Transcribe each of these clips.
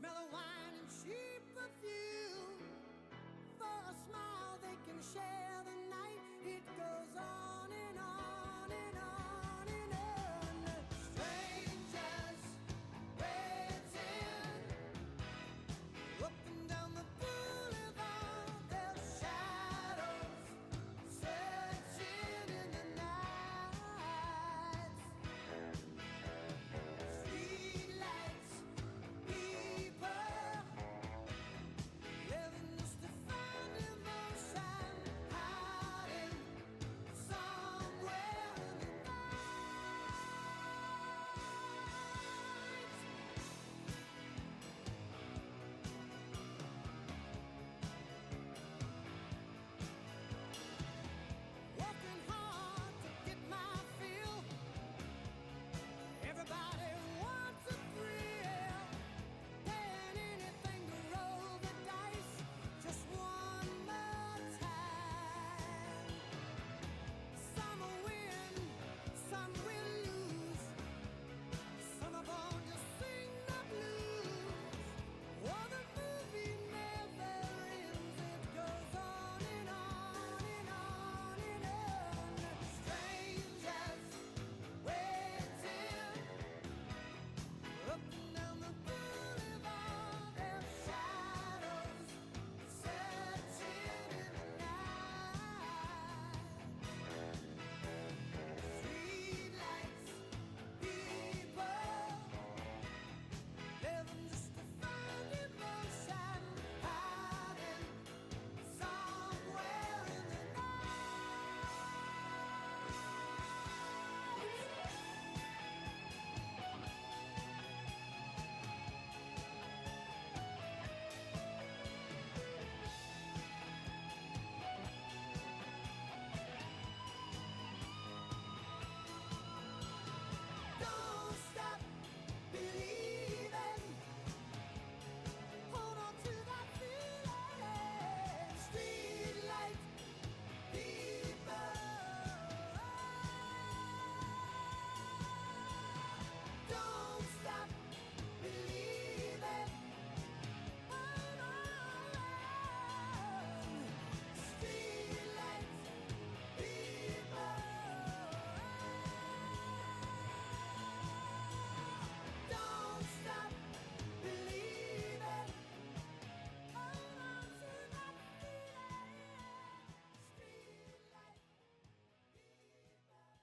smell of wine and cheap perfume. For a smile they can share the night. It goes on and on and on and on. Strangers waiting up and down the boulevard. Their shadows searching in the night. Streetlights, people living just to find emotion, hiding somewhere in the night. Working hard to get my fill. Everybody wants a thrill. Paying anything to roll the dice just one more time. Some will win, some will lose. Some are born to sing the blues. Oh, the movie never ends. It goes on and on and on and on. Strangers waiting up and down the boulevard. Their shadows searching in the night. Streetlights, people living just to find emotion, hiding somewhere in the Don't stop believing. Hold on to that feeling. Streetlight people. Don't stop believing. Hold on. Streetlight people. Don't stop believing. Hold on to that feeling. Streetlight people.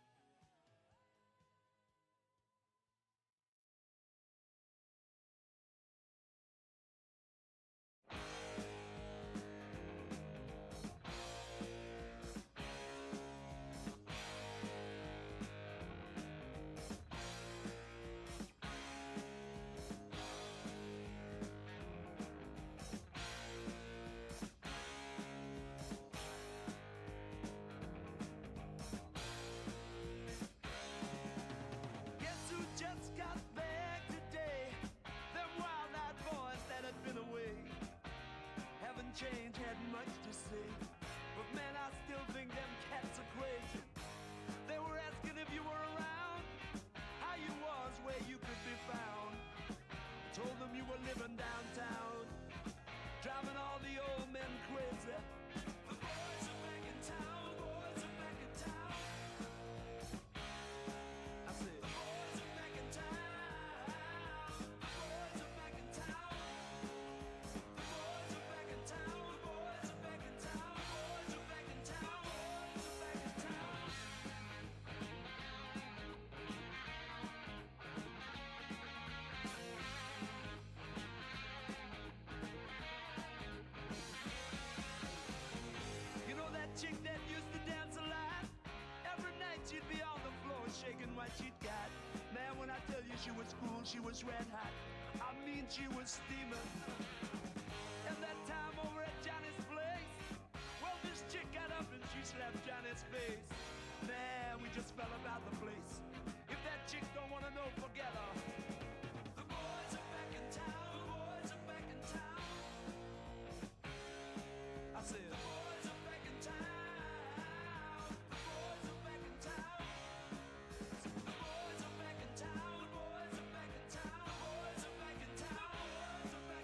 Guess who just got back today? Them wild-eyed boys that had been away haven't changed, hadn't much to say. But man, I still think them cats are crazy. They were asking if you were around, how you was, where you could be found. Told them you were living downtown, driving all the old men crazy. The boys are back in town, boys are back in town. I said, the boys are back in town. The boys are back in town. The boys are back in town. The boys are back in town. The boys are back in town. Boys are back in town. You know that chick that used to dance a lot? Every night she'd be on the floor shaking what she'd got. Man, when I tell you she was cool, she was red hot. I mean, she was steaming. And that time over at Johnny's place, well, this chick got up and she slapped Johnny's face. Man, we just fell about the place. If that chick don't wanna know, forget her. The boys are back in town. The boys are back in town. I said, the boys are back in town. The boys are back in town. The boys are back in town. The boys are back in town. The boys are back in town. The boys are back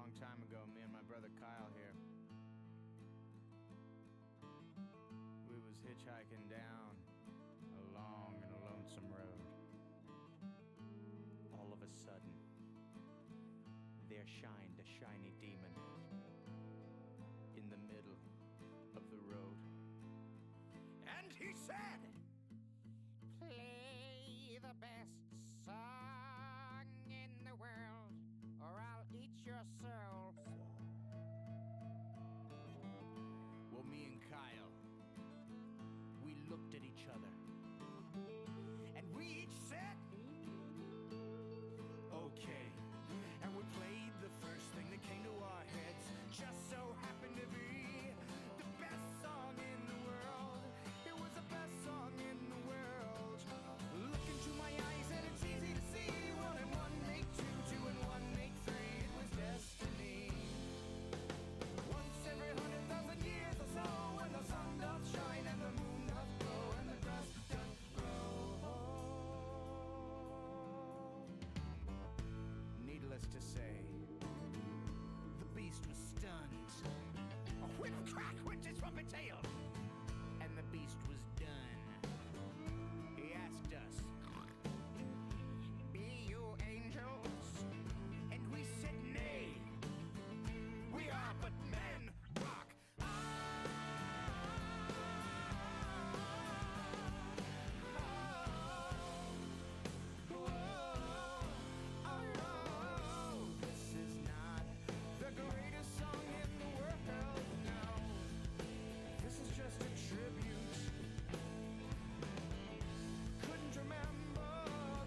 long time ago, me and my brother Kyle here. We was hitchhiking down a long and a lonesome road. All of a sudden, there shined a shiny demon in the middle of the road. And he said, "Play the best song in the world, or I'll eat your soul." Well, me and Kyle, we looked at each other, and we each said, "Okay." And we played the first thing that came to our heads. Just so happened to be the best song in the world. It was the best song in the world. Look into my eyes and it's easy to see. 1 and 1 make 2, 2 and 1 make 3. It was destiny. Once every 100,000 years or so, when the sun doth shine and the moon doth glow and the grass doth grow. Needless to say, the beast was stunned. A whip crack went his trumpet tail, and the beast was done. He asked us, "Be you angels?" And we said, "Nay, we are but men." Rock. This is not the greatest song in the world, no. This is just a tribute. Couldn't remember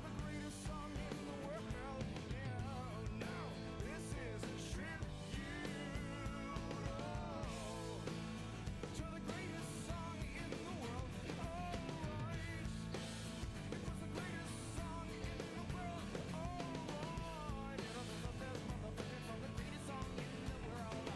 the greatest song in the world, no, no. This is a tribute to the greatest song in the world. Alright, it was the greatest song in the world. Alright, there's motherfuckers from the greatest song in the world.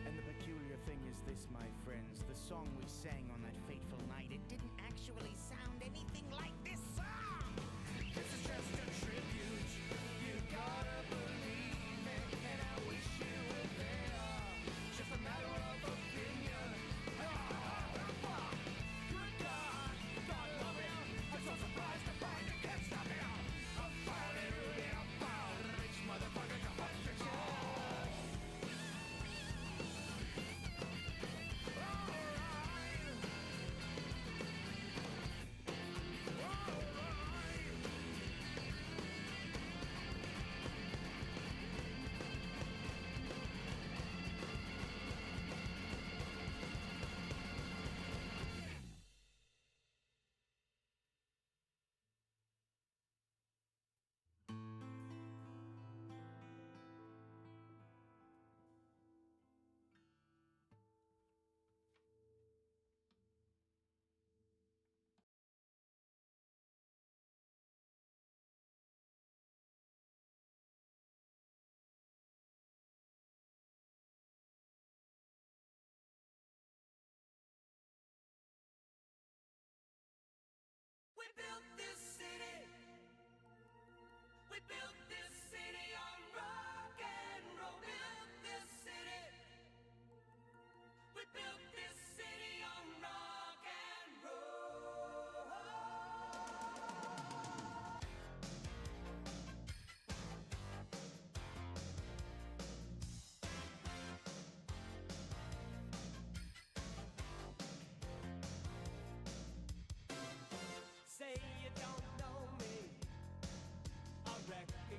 And the peculiar thing is this, my friends, the song we sang on that fateful night, it didn't actually sound anything like this song. This is just a tribute. You gotta believe me, and I wish you were there. Just a matter of opinion. Good God, God love him. I'm so surprised to find you can't stop him. I'm finally really a foul rich motherfucker to fight your shit. Alright. We built this city. We built this city on rock and roll. Built this city. We built this city on rock and roll. Say you don't know me, I reckon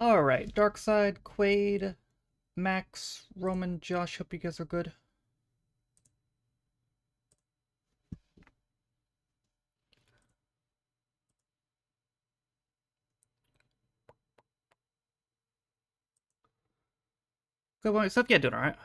Alright, Darkside, Quaid, Max, Roman, Josh, hope you guys are good. Good one, yourself? Yeah, doing alright.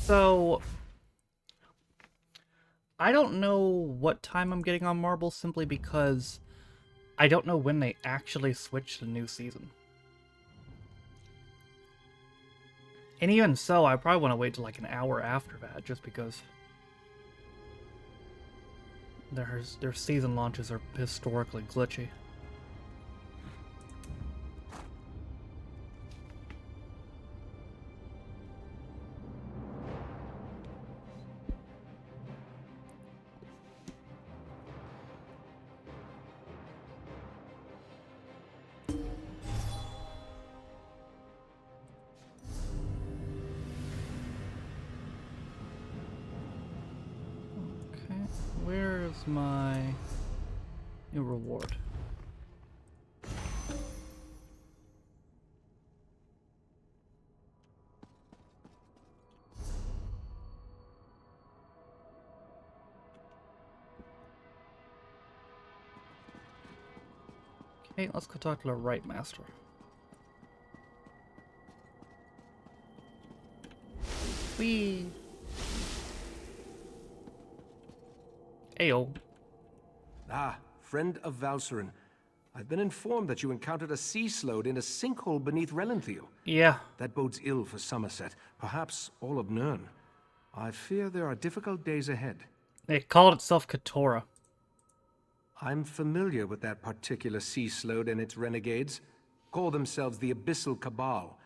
So, I don't know what time I'm getting on Marble simply because I don't know when they actually switch to the new season. And even so, I probably want to wait till like an hour after that, just because their season launches are historically glitchy. Okay, where's my new reward? Okay, let's go talk to the Right Master. Whee! Ayo. Ah, friend of Valserin. I've been informed that you encountered a sea slode in a sinkhole beneath Relenthiel. Yeah. That bodes ill for Somerset, perhaps all of Nirn. I fear there are difficult days ahead. It called itself Katora. I'm familiar with that particular sea slode and its renegades. Call themselves the Abyssal Cabal.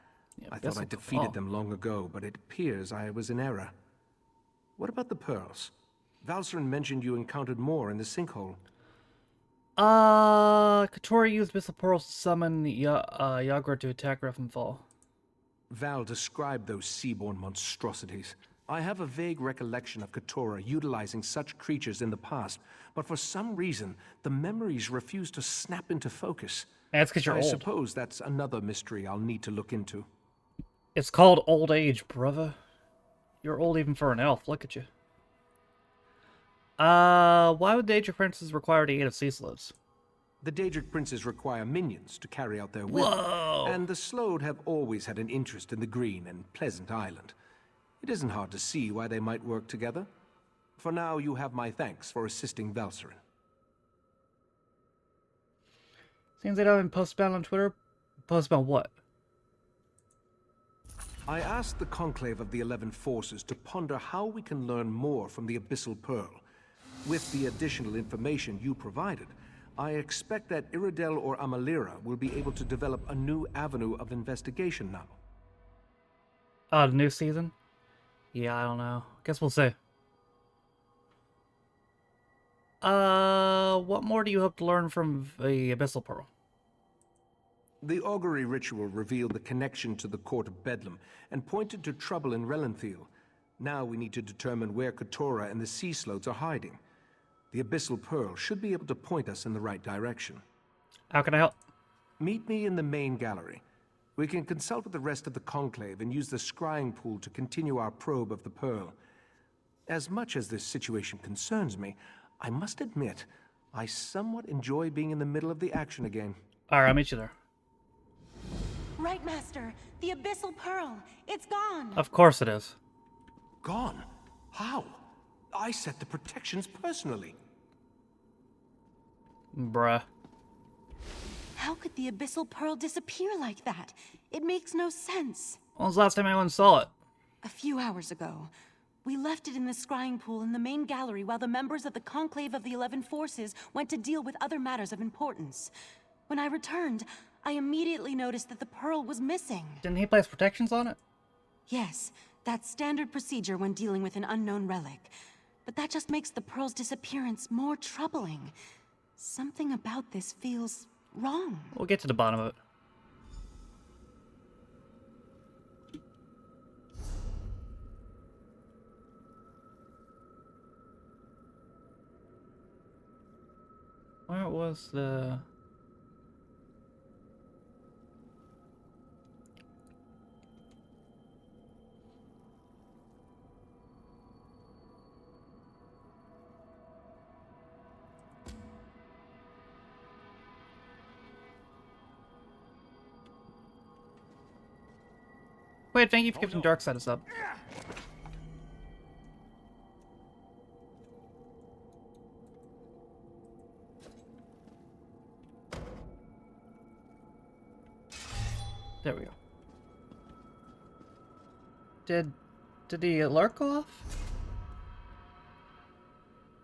I thought I defeated them long ago, but it appears I was in error. What about the pearls? Valserin mentioned you encountered more in the sinkhole. Katora used Missile Pearls to summon Yagra to attack Refenfall. Val described those seaborne monstrosities. I have a vague recollection of Katora utilizing such creatures in the past, but for some reason, the memories refuse to snap into focus. That's because you're I old. suppose that's another mystery I'll need to look into. It's called old age, brother. You're old even for an elf. Look at you. Why would the Age of Princes require the aid of sea slodes? The Daedric princes require minions to carry out their will, and the Slode have always had an interest in the green and pleasant island. It isn't hard to see why they might work together. For now, you have my thanks for assisting Valserin. Seems they don't post about on Twitter. Post about what? I asked the Conclave of the 11 Forces to ponder how we can learn more from the Abyssal Pearl. With the additional information you provided, I expect that Iridel or Amalira will be able to develop a new avenue of investigation now. The new season? Yeah, I don't know. Guess we'll see. What more do you hope to learn from the Abyssal Pearl? The augury ritual revealed the connection to the Court of Bedlam and pointed to trouble in Relenthiel. Now we need to determine where Katora and the Sea Slodes are hiding. The Abyssal Pearl should be able to point us in the right direction. How can I help? Meet me in the main gallery. We can consult with the rest of the Conclave and use the scrying pool to continue our probe of the Pearl. As much as this situation concerns me, I must admit, I somewhat enjoy being in the middle of the action again. Alright, I'll meet you there. Right, Master. The Abyssal Pearl. It's gone. Of course it is. Gone? How? I set the protections personally. Bruh. How could the Abyssal Pearl disappear like that? It makes no sense. When was the last time anyone saw it? A few hours ago. We left it in the scrying pool in the main gallery while the members of the Conclave of the 11 Forces went to deal with other matters of importance. When I returned, I immediately noticed that the pearl was missing. Didn't he place protections on it? Yes, that's standard procedure when dealing with an unknown relic. But that just makes the pearl's disappearance more troubling. Something about this feels wrong. We'll get to the bottom of it. Where was the... Wait, thank you for giving Dark Side a sub. There we go. Did the alert go off?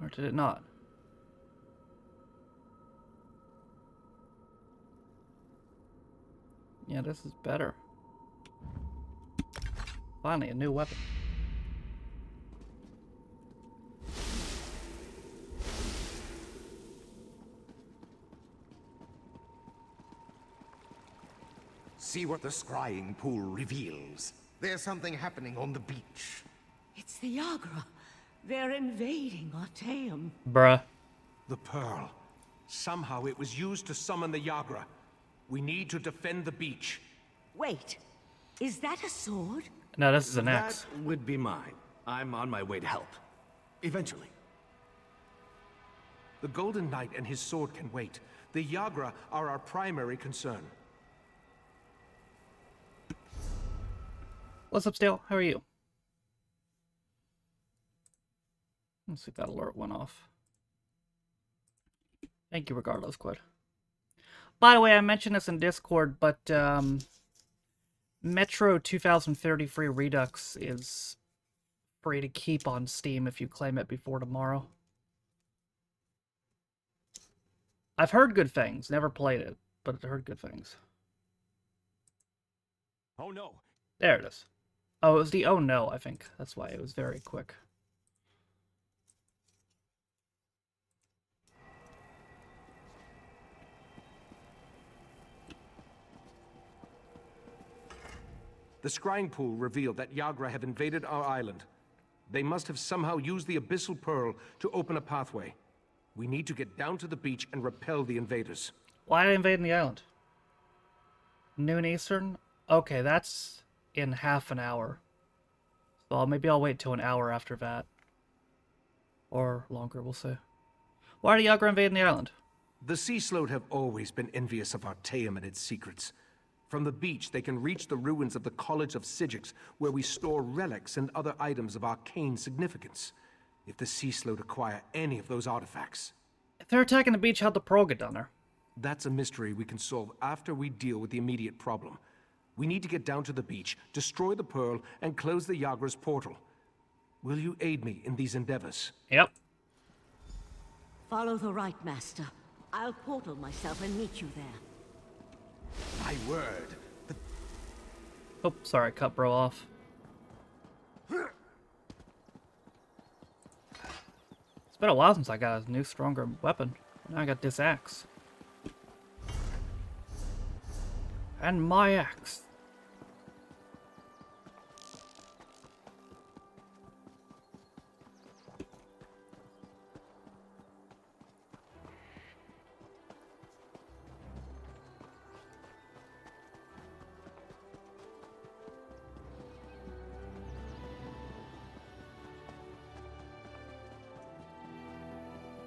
Or did it not? Yeah, this is better. Finally, a new weapon. See what the scrying pool reveals. There's something happening on the beach. It's the Yagra. They're invading Artaeum. Bruh. The pearl. Somehow it was used to summon the Yagra. We need to defend the beach. Wait, is that a sword? No, this is an axe. That would be mine. I'm on my way to help. Eventually. The Golden Knight and his sword can wait. The Yagra are our primary concern. What's up, Stale? How are you? Let's see if that alert went off. Thank you regardless, Quid. By the way, I mentioned this in Discord, but Metro 2033 Redux is free to keep on Steam if you claim it before tomorrow. I've heard good things. Never played it, but I heard good things. Oh no. There it is. Oh, it was the oh no, I think. That's why it was very quick. The scrying pool revealed that Yagra have invaded our island. They must have somehow used the Abyssal Pearl to open a pathway. We need to get down to the beach and repel the invaders. Why are they invading the island? Noon Eastern? Okay, that's in half an hour. So maybe I'll wait till an hour after that. Or longer, we'll see. Why are the Yagra invading the island? The Sea Sloat have always been envious of Artaeum and its secrets. From the beach, they can reach the ruins of the College of Sigix, where we store relics and other items of arcane significance. If the Sea Sloat acquire any of those artifacts... If they're attacking the beach, how'd the pearl get down there? That's a mystery we can solve after we deal with the immediate problem. We need to get down to the beach, destroy the pearl, and close the Yagra's portal. Will you aid me in these endeavors? Yep. Follow the right, Master. I'll portal myself and meet you there. My word. Oh, sorry, cut bro off. It's been a while since I got a new, stronger weapon. Now I got this axe. And my axe.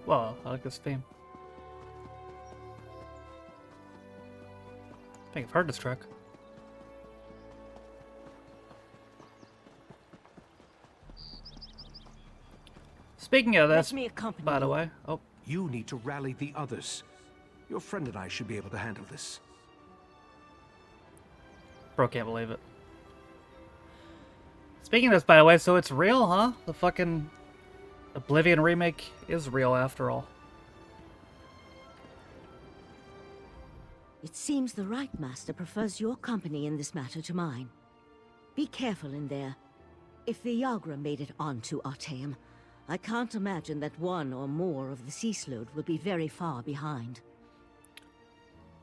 Well, I like this theme. I think I've heard this track. Speaking of this, Let me accompany by the you. way, oh, You need to rally the others. Your friend and I should be able to handle this. Bro can't believe it. Speaking of this, by the way, so it's real, huh? The fucking Oblivion remake is real after all. It seems the Right Master prefers your company in this matter to mine. Be careful in there. If the Yagra made it onto Artaeum, I can't imagine that one or more of the Sea Slode will be very far behind.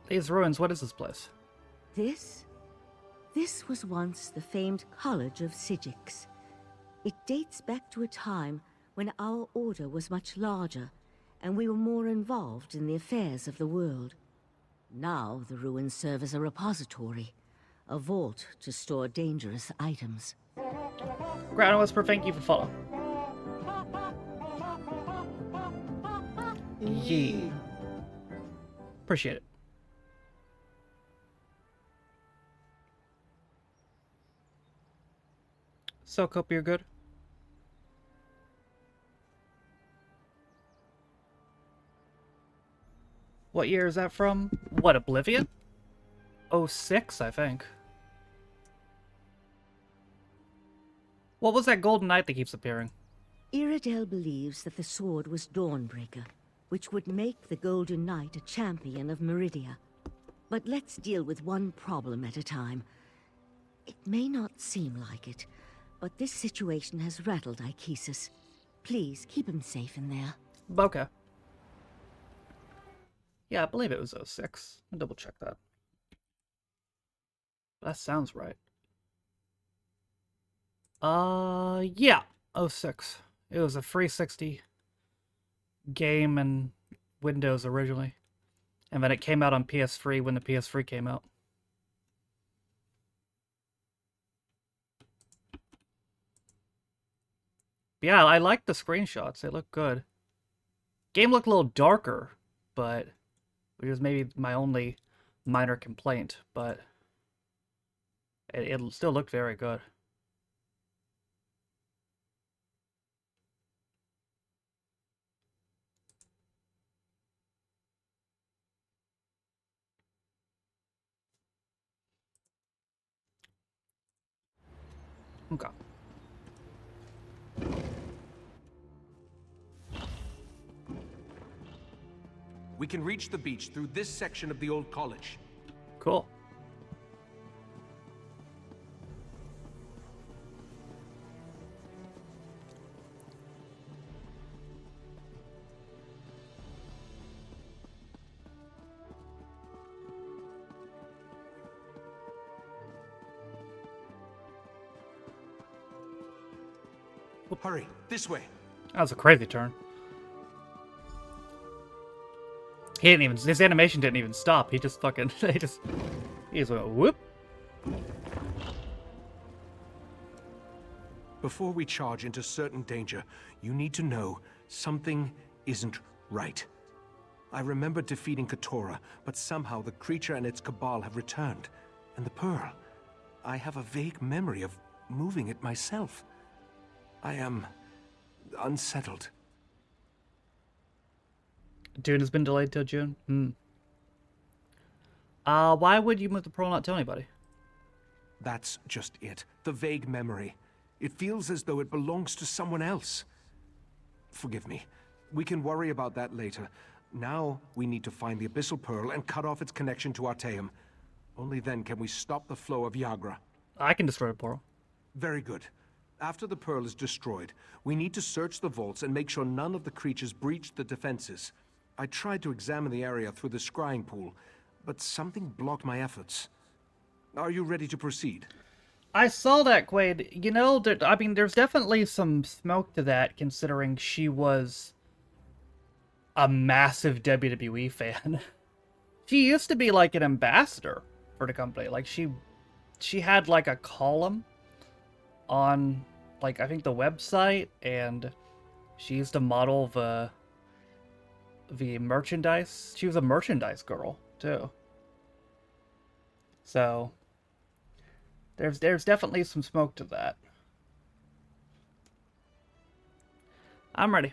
These ruins, what is this place? This? This was once the famed College of Sigix. It dates back to a time when our order was much larger, and we were more involved in the affairs of the world. Now the ruins serve as a repository, a vault to store dangerous items. Ground Whisper, thank you for follow. Yee. Appreciate it. So, Cope, you're good? What year is that from? What, Oblivion? 06, I think. What was that golden knight that keeps appearing? Iredale believes that the sword was Dawnbreaker, which would make the Golden Knight a champion of Meridia. But let's deal with one problem at a time. It may not seem like it, but this situation has rattled Ikesis. Please, keep him safe in there. Okay. Yeah, I believe it was 06. I'll double check that. That sounds right. Yeah, 06. It was a 360 game and Windows originally. And then it came out on PS3 when the PS3 came out. Yeah, I like the screenshots. They look good. Game looked a little darker, but which is maybe my only minor complaint, but it still looked very good. Okay. We can reach the beach through this section of the old college. Cool. Hurry, this way. That was a crazy turn. He didn't even, his animation didn't even stop. He just fucking, he just went whoop. Before we charge into certain danger, you need to know something isn't right. I remember defeating Katora, but somehow the creature and its cabal have returned. And the pearl, I have a vague memory of moving it myself. I am unsettled. June has been delayed till June. Why would you move the pearl and not tell anybody? That's just it. The vague memory. It feels as though it belongs to someone else. Forgive me. We can worry about that later. Now, we need to find the Abyssal Pearl and cut off its connection to Artaeum. Only then can we stop the flow of Yagra. I can destroy the pearl. Very good. After the pearl is destroyed, we need to search the vaults and make sure none of the creatures breached the defenses. I tried to examine the area through the scrying pool, but something blocked my efforts. Are you ready to proceed? I saw that, Quaid. You know, I mean, there's definitely some smoke to that, considering she was a massive WWE fan. She used to be like an ambassador for the company. Like, she had like a column on, like, I think the website, and she used to model the merchandise. She was a merchandise girl too. So there's definitely some smoke to that. I'm ready.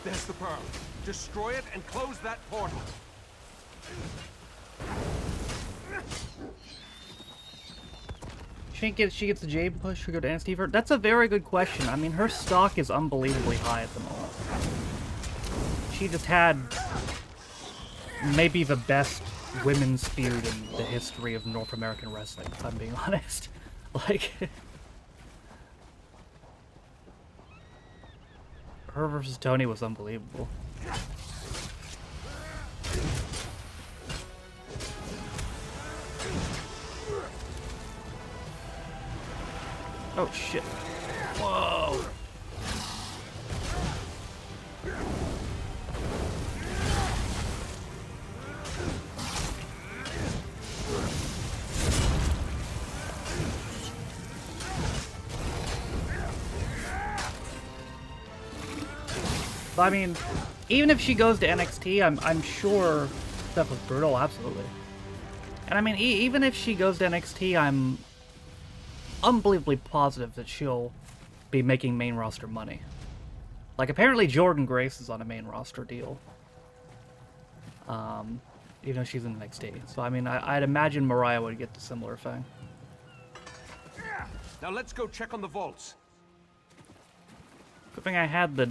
There's the pearl. Destroy it and close that portal. She gets the Jade push to go to Antifa? That's a very good question. I mean, her stock is unbelievably high at the moment. She just had maybe the best women's feud in the history of North American wrestling, if I'm being honest. Like, her versus Tony was unbelievable. Oh shit. Whoa. But, I mean, even if she goes to NXT, I'm sure stuff was brutal, absolutely. And I mean, even if she goes to NXT, I'm unbelievably positive that she'll be making main roster money. Like, apparently Jordan Grace is on a main roster deal. Even though she's in NXT. So, I mean, I'd imagine Mariah would get the similar thing. Now let's go check on the vaults. Good thing I had the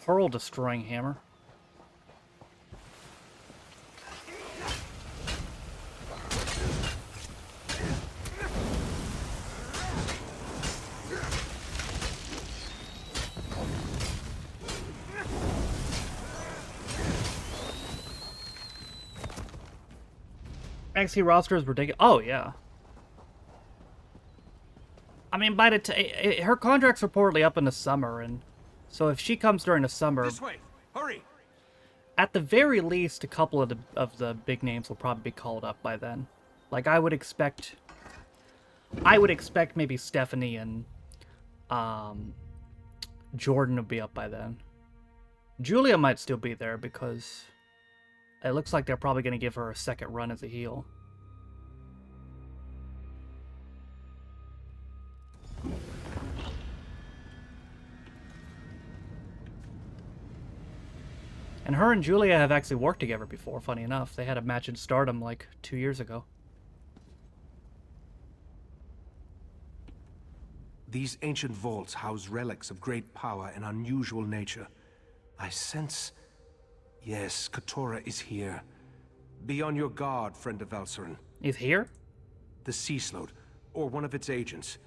Pearl Destroying Hammer. NXT roster is ridiculous. Oh, yeah. I mean, by the her contract's reportedly up in the summer, and so if she comes during the summer, This way, hurry! at the very least, a couple of the big names will probably be called up by then. Like, I would expect maybe Stephanie and Jordan would be up by then. Julia might still be there because it looks like they're probably going to give her a second run as a heel. And her and Julia have actually worked together before, funny enough. They had a match in Stardom like 2 years ago. These ancient vaults house relics of great power and unusual nature. I sense... Yes, Katora is here. Be on your guard, friend of Valcerin. He's here? The Sea Slode, or one of its agents.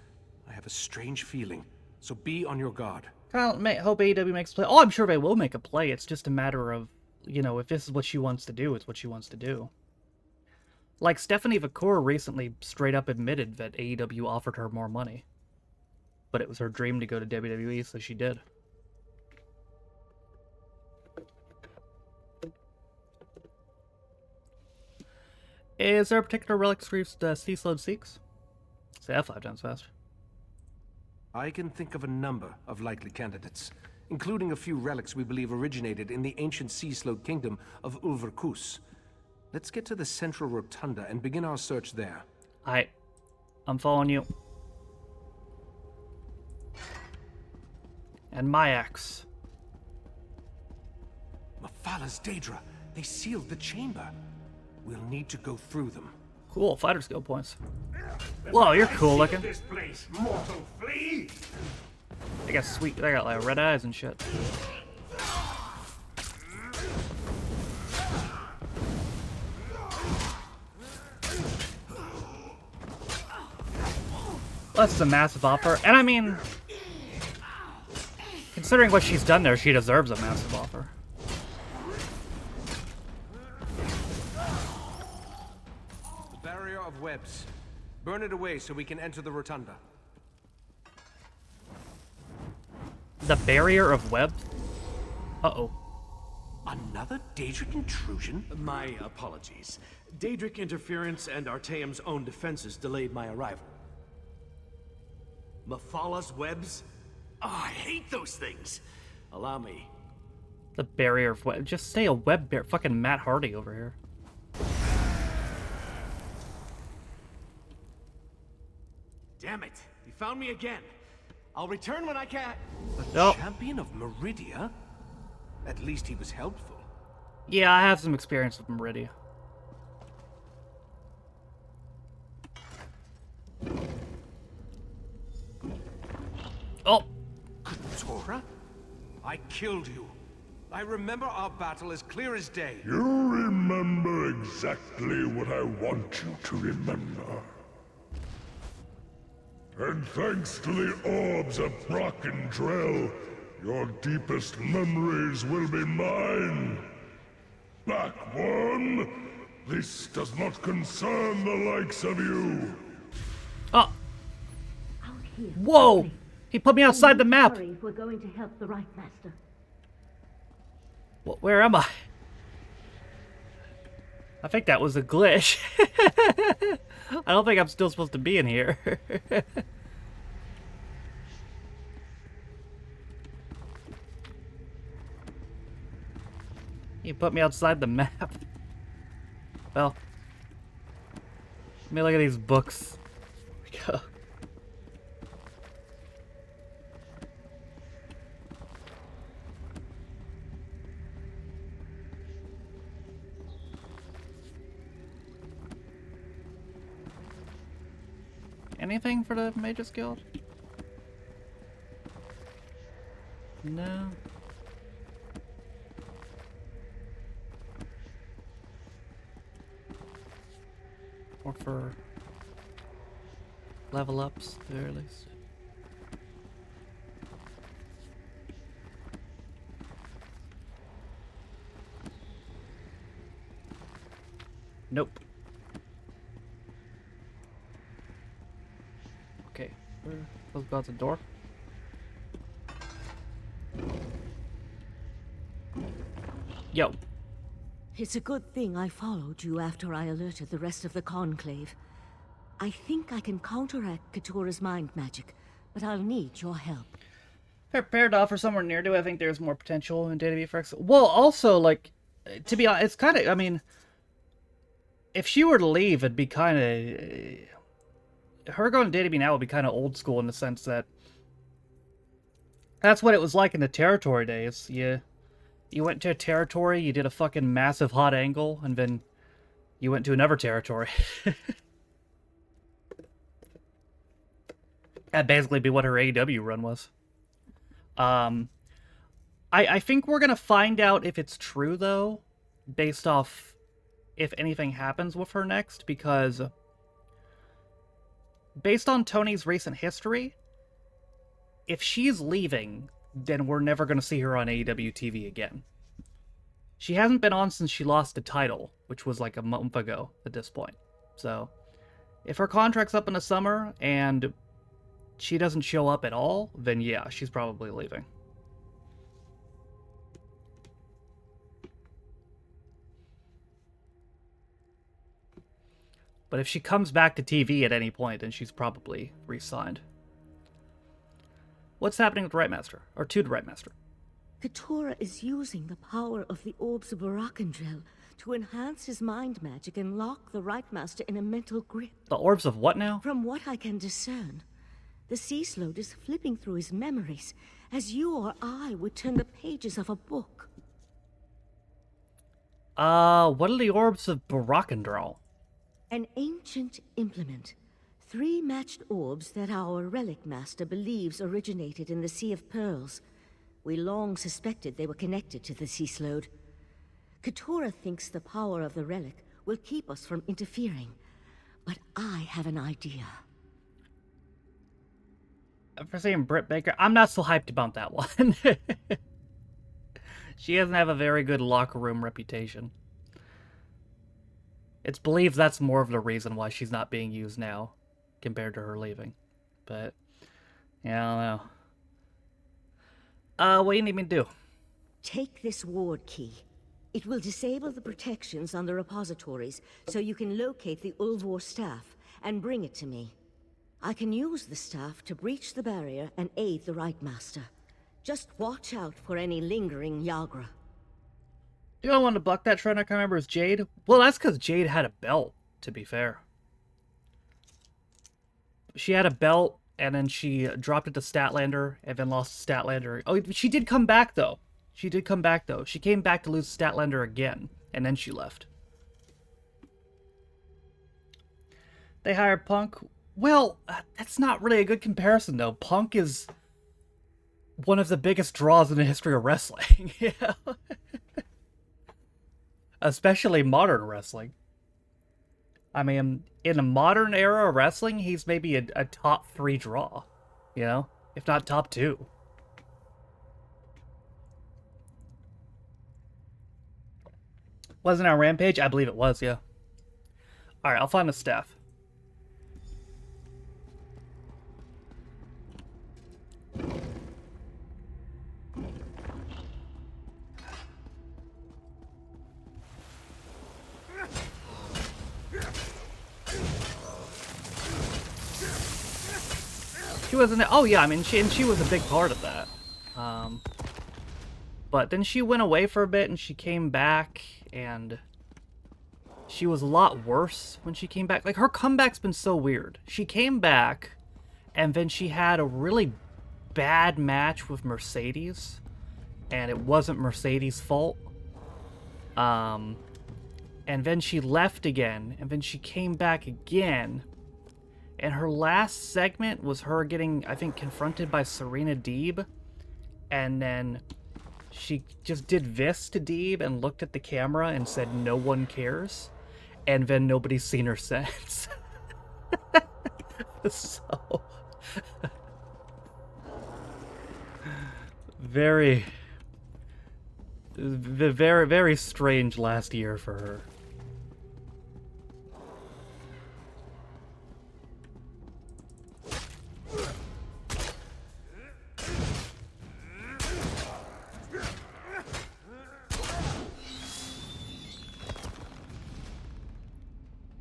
I have a strange feeling, so be on your guard. Hope AEW makes a play. Oh, I'm sure they will make a play. It's just a matter of, you know, if this is what she wants to do, it's what she wants to do. Like, Stephanie Vakura recently straight up admitted that AEW offered her more money. But it was her dream to go to WWE, so she did. Is there a particular relic Sea Slode seeks? Say that 5 times fast. I can think of a number of likely candidates, including a few relics we believe originated in the ancient Sea Slode kingdom of Ulverkus. Let's get to the central rotunda and begin our search there. I'm following you. And my axe. Mephalah's Daedra. They sealed the chamber. We'll need to go through them. Cool, fighter skill points. Whoa, you're cool looking. This place, mortal flea! They got sweet, they got like red eyes and shit. That's a massive offer, and I mean, considering what she's done there, she deserves a massive offer. The barrier of webs. Burn it away so we can enter the rotunda. The barrier of web? Uh-oh. Another Daedric intrusion? My apologies. Daedric interference and Artaeum's own defenses delayed my arrival. Mephalah's webs? Oh, I hate those things. Allow me. The barrier of web. Just say a web barrier. Fucking Matt Hardy over here. Damn it. You found me again. I'll return when I can. A champion of Meridia? At least he was helpful. Yeah, I have some experience with Meridia. Oh! Katora? I killed you. I remember our battle as clear as day. You remember exactly what I want you to remember. And thanks to the orbs of Brock and Drell, your deepest memories will be mine. Back one, this does not concern the likes of you. Oh! Out here. Whoa! quickly. He put me outside the map! Hurry if we're going to help the right master. Where am I? I think that was a glitch. I don't think I'm still supposed to be in here. You put me outside the map. Well, let me look at these books. Here we go. Anything for the Mages Guild? No. Or for level ups, at the very least. Nope. Okay, let's go out the door. Yo. It's a good thing I followed you after I alerted the rest of the Conclave. I think I can counteract Katora's mind magic, but I'll need your help. Fair to offer somewhere near to. I think there's more potential in Data VFX. Well, also, like, to be honest, it's kind of, I mean, if she were to leave, it'd be kind of, her going to Data B now would be kind of old school in the sense that that's what it was like in the territory days. You went to a territory, you did a fucking massive hot angle, and then you went to another territory. That'd basically be what her AEW run was. I think we're gonna find out if it's true, though, based off if anything happens with her next, because based on Tony's recent history, if she's leaving, then we're never going to see her on AEW TV again. She hasn't been on since she lost the title, which was like a month ago at this point. So, if her contract's up in the summer and she doesn't show up at all, then yeah, she's probably leaving. But if she comes back to TV at any point, then she's probably re-signed. What's happening with the Right Master? Or to the Right Master? Katora is using the power of the orbs of Barakandrel to enhance his mind magic and lock the Right Master in a mental grip. The orbs of what now? From what I can discern, the sea slode is flipping through his memories, as you or I would turn the pages of a book. What are the orbs of Barakandral? An ancient implement. 3 matched orbs that our relic master believes originated in the Sea of Pearls. We long suspected they were connected to the sea slode. Katora thinks the power of the relic will keep us from interfering, but I have an idea. For seeing Britt Baker, I'm not so hyped about that one. She doesn't have a very good locker room reputation. It's believed that's more of the reason why she's not being used now, compared to her leaving. But, yeah, I don't know. What do you need me to do? Take this ward key. It will disable the protections on the repositories, so you can locate the Ulvor staff and bring it to me. I can use the staff to breach the barrier and aid the Right Master. Just watch out for any lingering Yagra. The only one to buck that trend I can remember is Jade. Well, that's because Jade had a belt, to be fair. She had a belt, and then she dropped it to Statlander, and then lost Statlander. Oh, she did come back, though. She did come back, though. She came back to lose Statlander again, and then she left. They hired Punk. Well, that's not really a good comparison, though. Punk is one of the biggest draws in the history of wrestling. Yeah. Especially modern wrestling. I mean, in a modern era of wrestling, he's maybe a top 3 draw. You know? If not top 2. Wasn't it on Rampage? I believe it was, yeah. Alright, I'll find the staff. She wasn't. Oh yeah, I mean, she was a big part of that. But then she went away for a bit, and she came back, and she was a lot worse when she came back. Like, her comeback's been so weird. She came back, and then she had a really bad match with Mercedes, and it wasn't Mercedes' fault. And then she left again, and then she came back again. And her last segment was her getting, I think, confronted by Serena Deeb. And then she just did this to Deeb and looked at the camera and said, "No one cares." And then nobody's seen her since. So... very, very strange last year for her.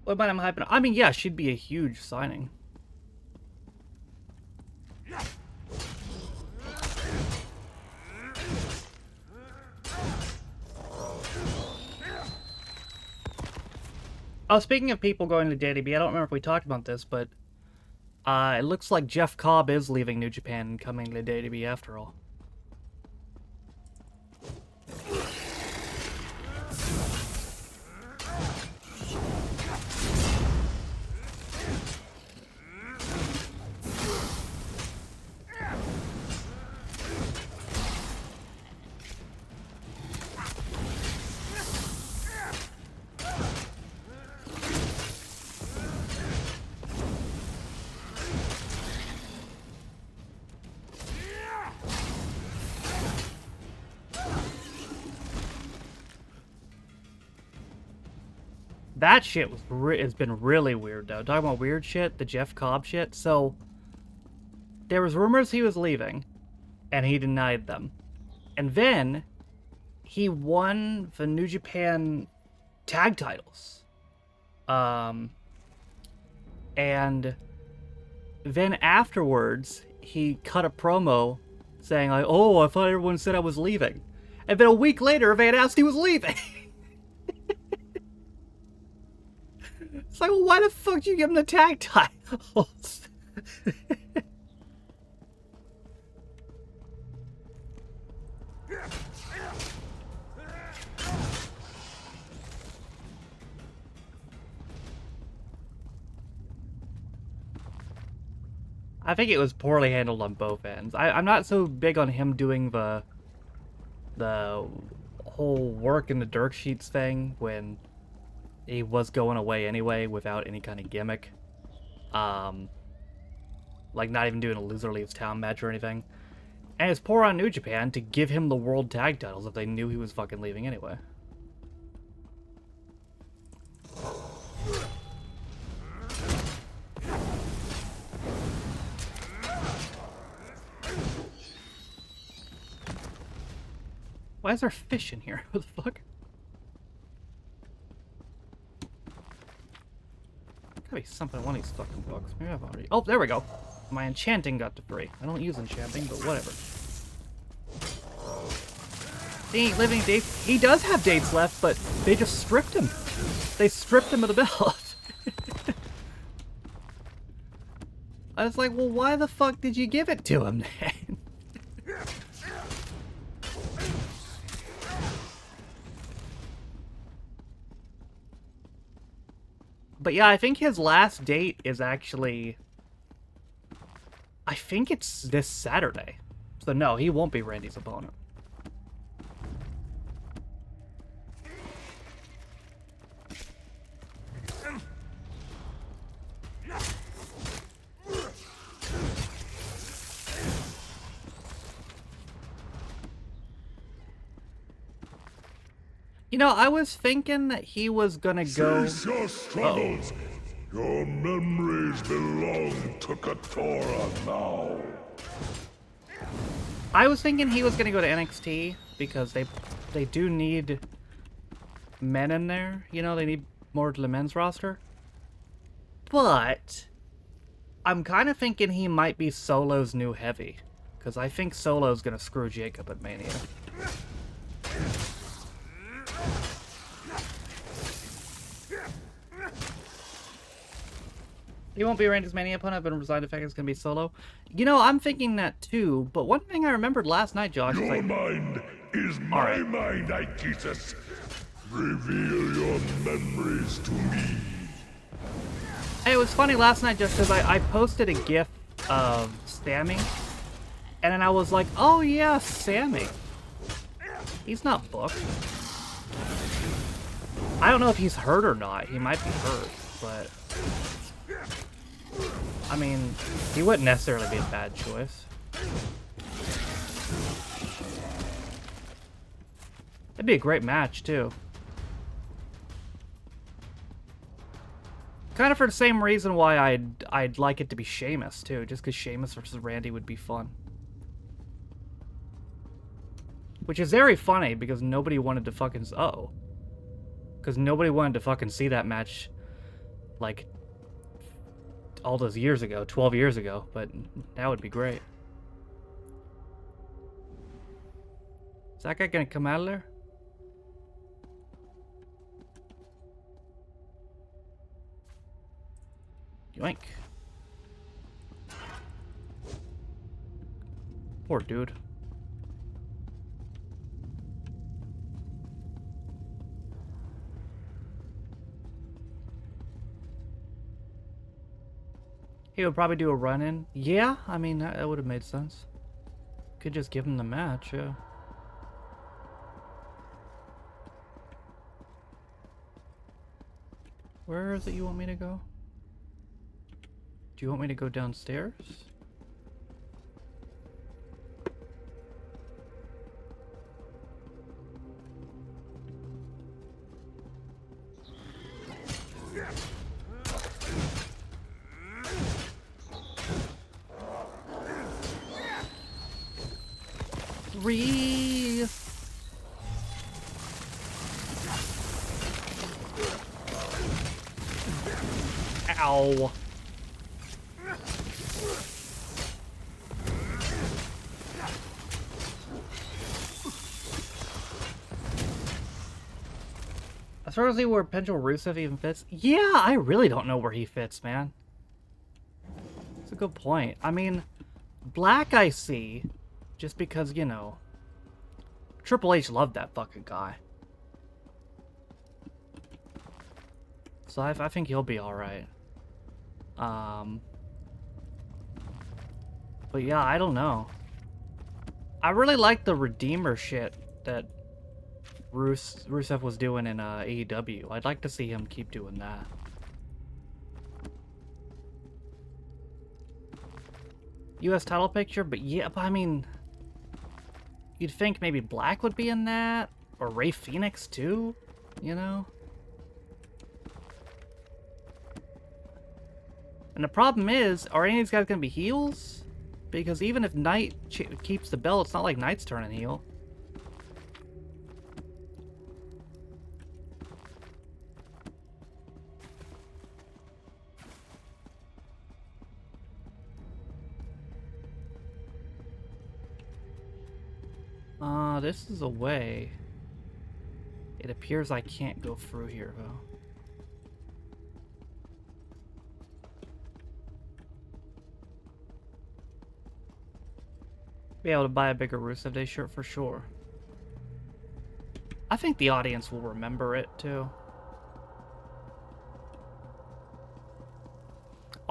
What about him hyping? I mean, yeah, she'd be a huge signing. Oh, speaking of people going to JDB, I don't remember if we talked about this, but it looks like Jeff Cobb is leaving New Japan and coming to JDB after all. That shit has been really weird, though. Talking about weird shit, the Jeff Cobb shit. So, there was rumors he was leaving, and he denied them. And then, he won the New Japan tag titles. And then afterwards, he cut a promo saying, like, "Oh, I thought everyone said I was leaving." And then a week later, they announced he was leaving. It's like, well, why the fuck did you give him the tag titles? I think it was poorly handled on both ends. I'm not so big on him doing the whole work in the dirt sheets thing when he was going away anyway without any kind of gimmick. Like not even doing a loser leaves town match or anything. And it's poor on New Japan to give him the world tag titles if they knew he was fucking leaving anyway. Why is there fish in here? What the fuck? Gotta be something in one of these fucking books. Maybe I've already... Oh, there we go. My enchanting got to 3. I don't use enchanting, but whatever. He ain't living dates. He does have dates left, but they just stripped him. They stripped him of the belt. I was like, well, why the fuck did you give it to him then? But yeah, I think his last date is actually... I think it's this Saturday. So no, he won't be Randy's opponent. You know, I was thinking that he was gonna go... Cease your struggles. Your memories belong to Katora now. I was thinking he was gonna go to NXT because they do need men in there. You know, they need more to the men's roster. But I'm kind of thinking he might be Solo's new heavy, because I think Solo's gonna screw Jacob at Mania. He won't be Randy's Mania opponent. I've been resigned to the fact it's going to be Solo. You know, I'm thinking that too, but one thing I remembered last night, Josh, is Your like... mind is my mind, Aegesus. Reveal your memories to me. Hey, it was funny last night just because I posted a GIF of Sammy, and then I was like, oh yeah, Sammy. He's not booked. I don't know if he's hurt or not. He might be hurt, but... I mean, he wouldn't necessarily be a bad choice. It'd be a great match, too. Kind of for the same reason why I'd like it to be Sheamus, too. Just because Sheamus versus Randy would be fun. Which is very funny, because nobody wanted to fucking... Uh-oh. Because nobody wanted to fucking see that match, like... all those years ago, 12 years ago, but that would be great. Is that guy gonna come out of there? Yoink. Poor dude. He would probably do a run-in. Yeah, I mean, that would have made sense. Could just give him the match, yeah. Where is it you want me to go? Do you want me to go downstairs? Three. Ow. As far as see where Pendulum Rusev even fits, yeah, I really don't know where he fits, man. That's a good point. I mean, Black I see, just because, you know, Triple H loved that fucking guy. So I think he'll be alright. But yeah, I don't know. I really like the Redeemer shit that Rusev was doing in AEW. I'd like to see him keep doing that. US title picture, but yeah, but I mean, you'd think maybe Black would be in that, or Rey Fenix too, you know? And the problem is, are any of these guys gonna be heels? Because even if Knight keeps the belt, it's not like Knight's turning heel. This is a way. It appears I can't go through here, though. Be able to buy a bigger Rusev Day shirt for sure. I think the audience will remember it, too.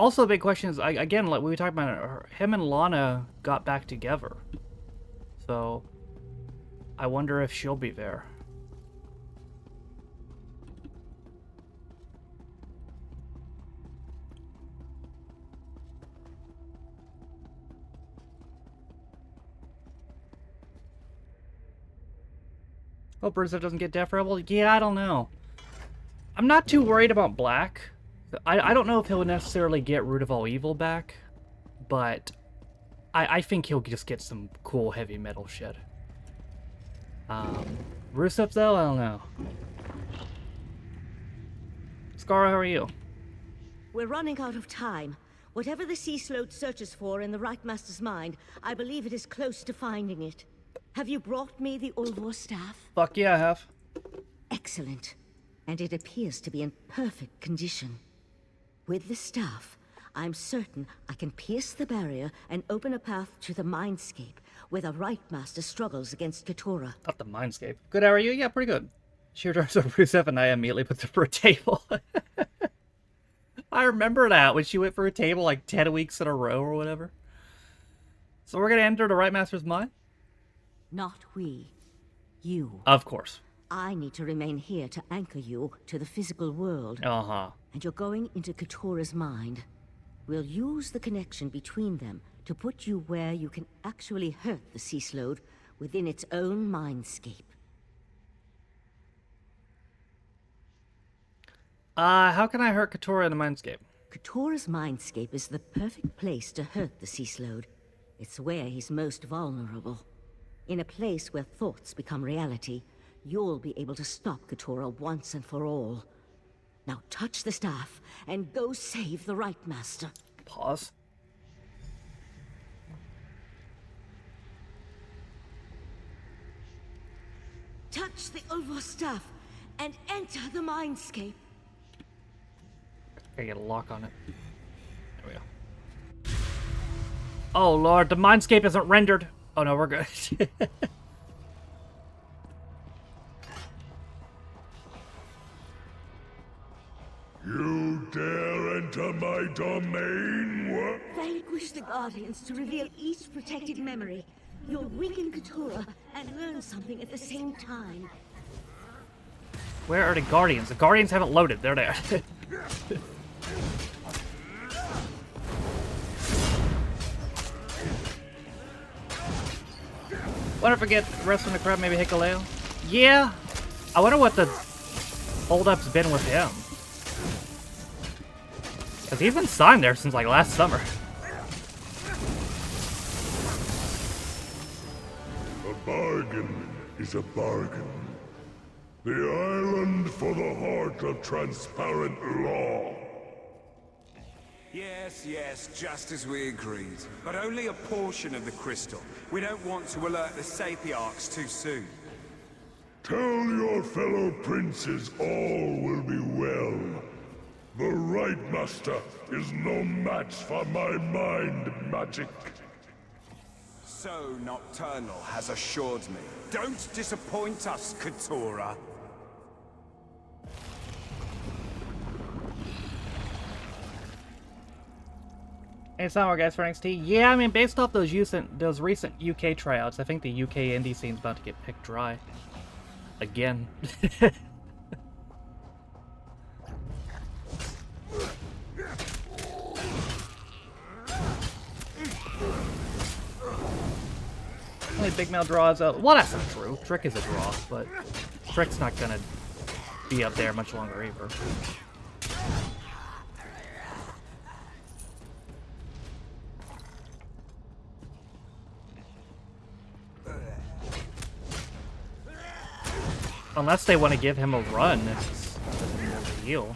Also, the big question is, again, like we were talking about, him and Lana got back together. So, I wonder if she'll be there. Hope Rusev doesn't get Death Rebel. Yeah, I don't know. I'm not too worried about Black. I don't know if he'll necessarily get Root of All Evil back, but I think he'll just get some cool heavy metal shit. Rusev, though, I don't know. Scar, how are you? We're running out of time. Whatever the Sea Slode searches for in the Right Master's mind, I believe it is close to finding it. Have you brought me the Ulvor staff? Fuck yeah, I have. Excellent. And it appears to be in perfect condition. With the staff, I'm certain I can pierce the barrier and open a path to the Mindscape, where the Right Master struggles against Keturah. Not the Mindscape. Good, how are you? Yeah, pretty good. She turns over Rusev and I immediately put her for a table. I remember that when she went for a table like 10 weeks in a row or whatever. So we're gonna enter the Right Master's mind? Not we. You. Of course. I need to remain here to anchor you to the physical world. Uh-huh. And you're going into Keturah's mind. We'll use the connection between them to put you where you can actually hurt the Sea Slode within its own mindscape. How can I hurt Keturah in the Mindscape? Keturah's mindscape is the perfect place to hurt the Sea Slode. It's where he's most vulnerable. In a place where thoughts become reality, you'll be able to stop Keturah once and for all. Now touch the staff, and go save the Right Master. Pause. Touch the Ulvor staff, and enter the Mindscape. Gotta get a lock on it. There we go. Oh lord, the Mindscape isn't rendered. Oh no, we're good. You dare enter my domain? What? Vanquish the Guardians to reveal each protected memory. You'll weaken Keturah and learn something at the same time. Where are the Guardians? The Guardians haven't loaded. They're there. Wonder if I get the rest of the crowd, maybe Hikaleo? Yeah. I wonder what the hold-up's been with him. Because he's been signed there since, like, last summer. A bargain is a bargain. The island for the heart of transparent law. Yes, yes, just as we agreed. But only a portion of the crystal. We don't want to alert the Sapiarchs too soon. Tell your fellow princes all will be well. The Right Master is no match for my mind magic. So Nocturnal has assured me. Don't disappoint us, Keturah. Hey, it's not guys for NXT. Yeah, I mean, based off those recent UK tryouts, I think the UK indie scene's about to get picked dry. Again. Only big male draws out. Well, that's not true. Trick is a draw, but Trick's not gonna be up there much longer either. Unless they want to give him a run, it's a heal.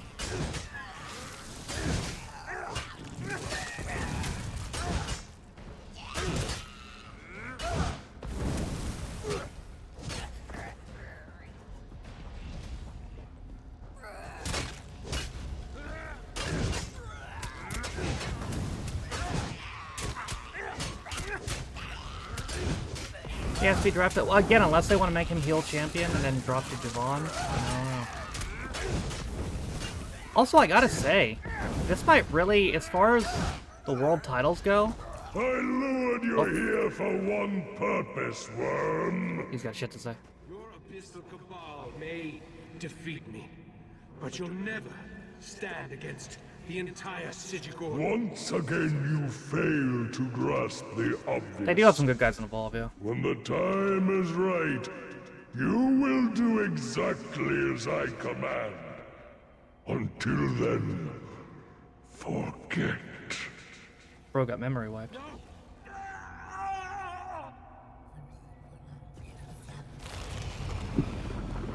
He has to be drafted. Well, again, unless they want to make him heel champion and then drop to Javon. I don't know. Also, I gotta say, This might really, as far as the world titles go... I lured you here for one purpose, worm. He's got shit to say. Your abyssal cabal may defeat me, but you'll never stand against the entire Psijic Order. Once again, you fail to grasp the obvious. They do have some good guys in Evolve, yeah. When the time is right, you will do exactly as I command. Until then, forget. Bro got memory wiped.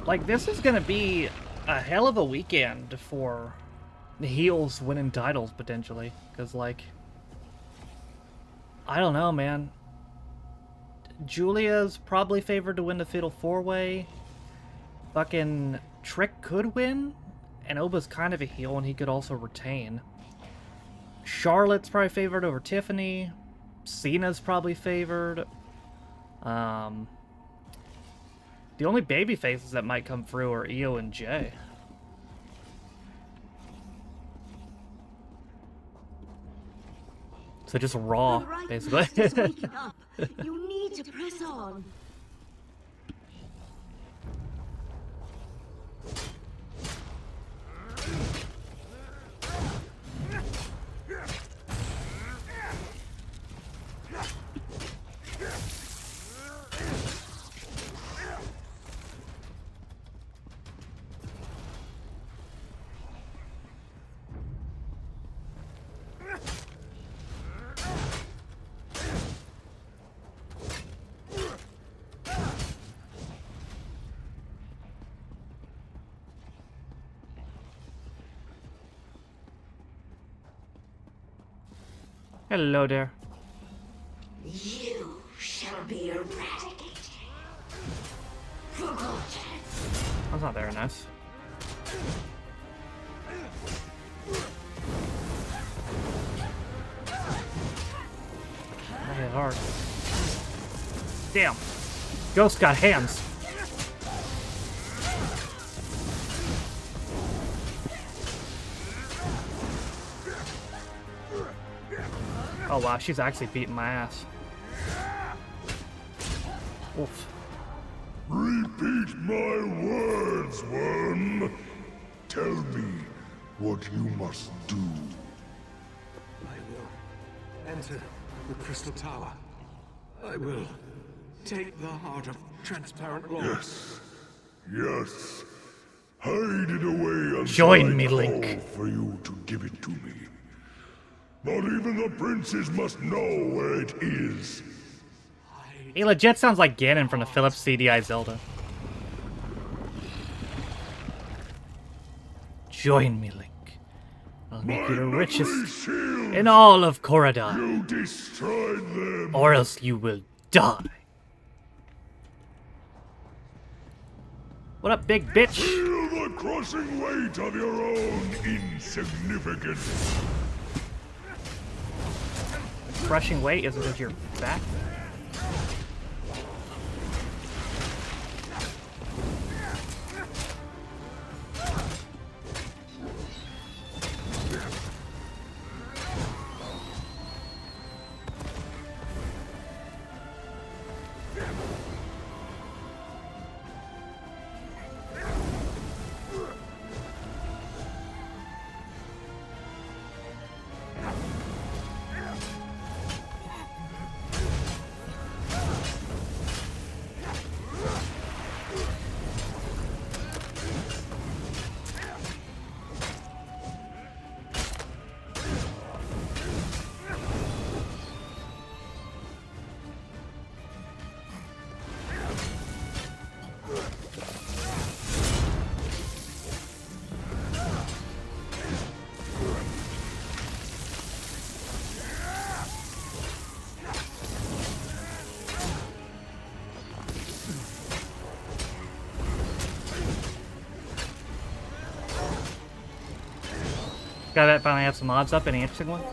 Like, this is gonna be a hell of a weekend for the heels winning titles, potentially. Because, like, I don't know, man. Julia's probably favored to win the Fatal 4-Way. Fucking Trick could win. And Oba's kind of a heel, and he could also retain. Charlotte's probably favored over Tiffany. Cena's probably favored. The only baby faces that might come through are Io and Jay. So just Raw, basically. Just waking up. You need to press on. Hello there. You shall be eradicated. Forgotten. That's not very nice. That hit hard. Damn. Ghost got hands. Oh wow, she's actually beating my ass. Oof. Repeat my words, worm. Tell me what you must do. I will enter the Crystal Tower. I will take the heart of Transparent Lord. Yes. Yes. Hide it away until Join I me, call Link. for you to give it to me. Not even the princes must know where it is. He legit sounds like Ganon from the Philips CDI Zelda. Join me, Link. I'll make you the richest in all of Korodai. You destroyed them. Or else you will die. What up, big bitch? Feel the crushing weight of your own insignificance. Crushing weight is because you're back. Guy that finally have some mods up. Any interesting ones?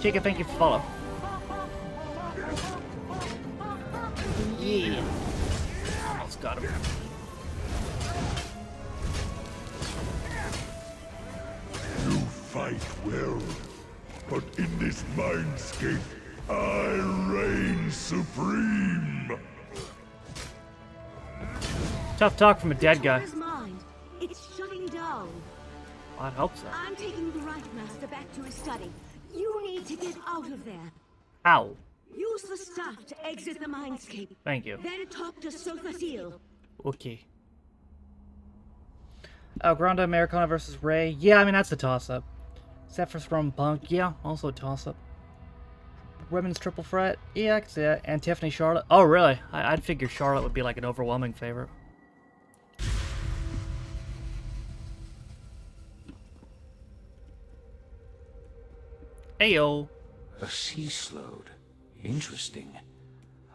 Chica, thank you for follow. Yeah. Almost got him. You might well. But in this mindscape, I reign supreme. Tough talk from a dead guy. Katura's mind. It's shutting down. I'd hope so. I'm taking the Right Master back to his study. You need to get out of there. How? Use the staff to exit the mindscape. Thank you. Then talk to Taffe316. Okay. Oh, Granda Americana versus Ray. Yeah, I mean, that's a toss-up. Zephyr's from Punk. Yeah, also a toss-up. Women's triple threat. Yeah, I can see that. And Tiffany Charlotte. Oh, really? I'd figure Charlotte would be like an overwhelming favorite. Ayo. A sea slode. Interesting.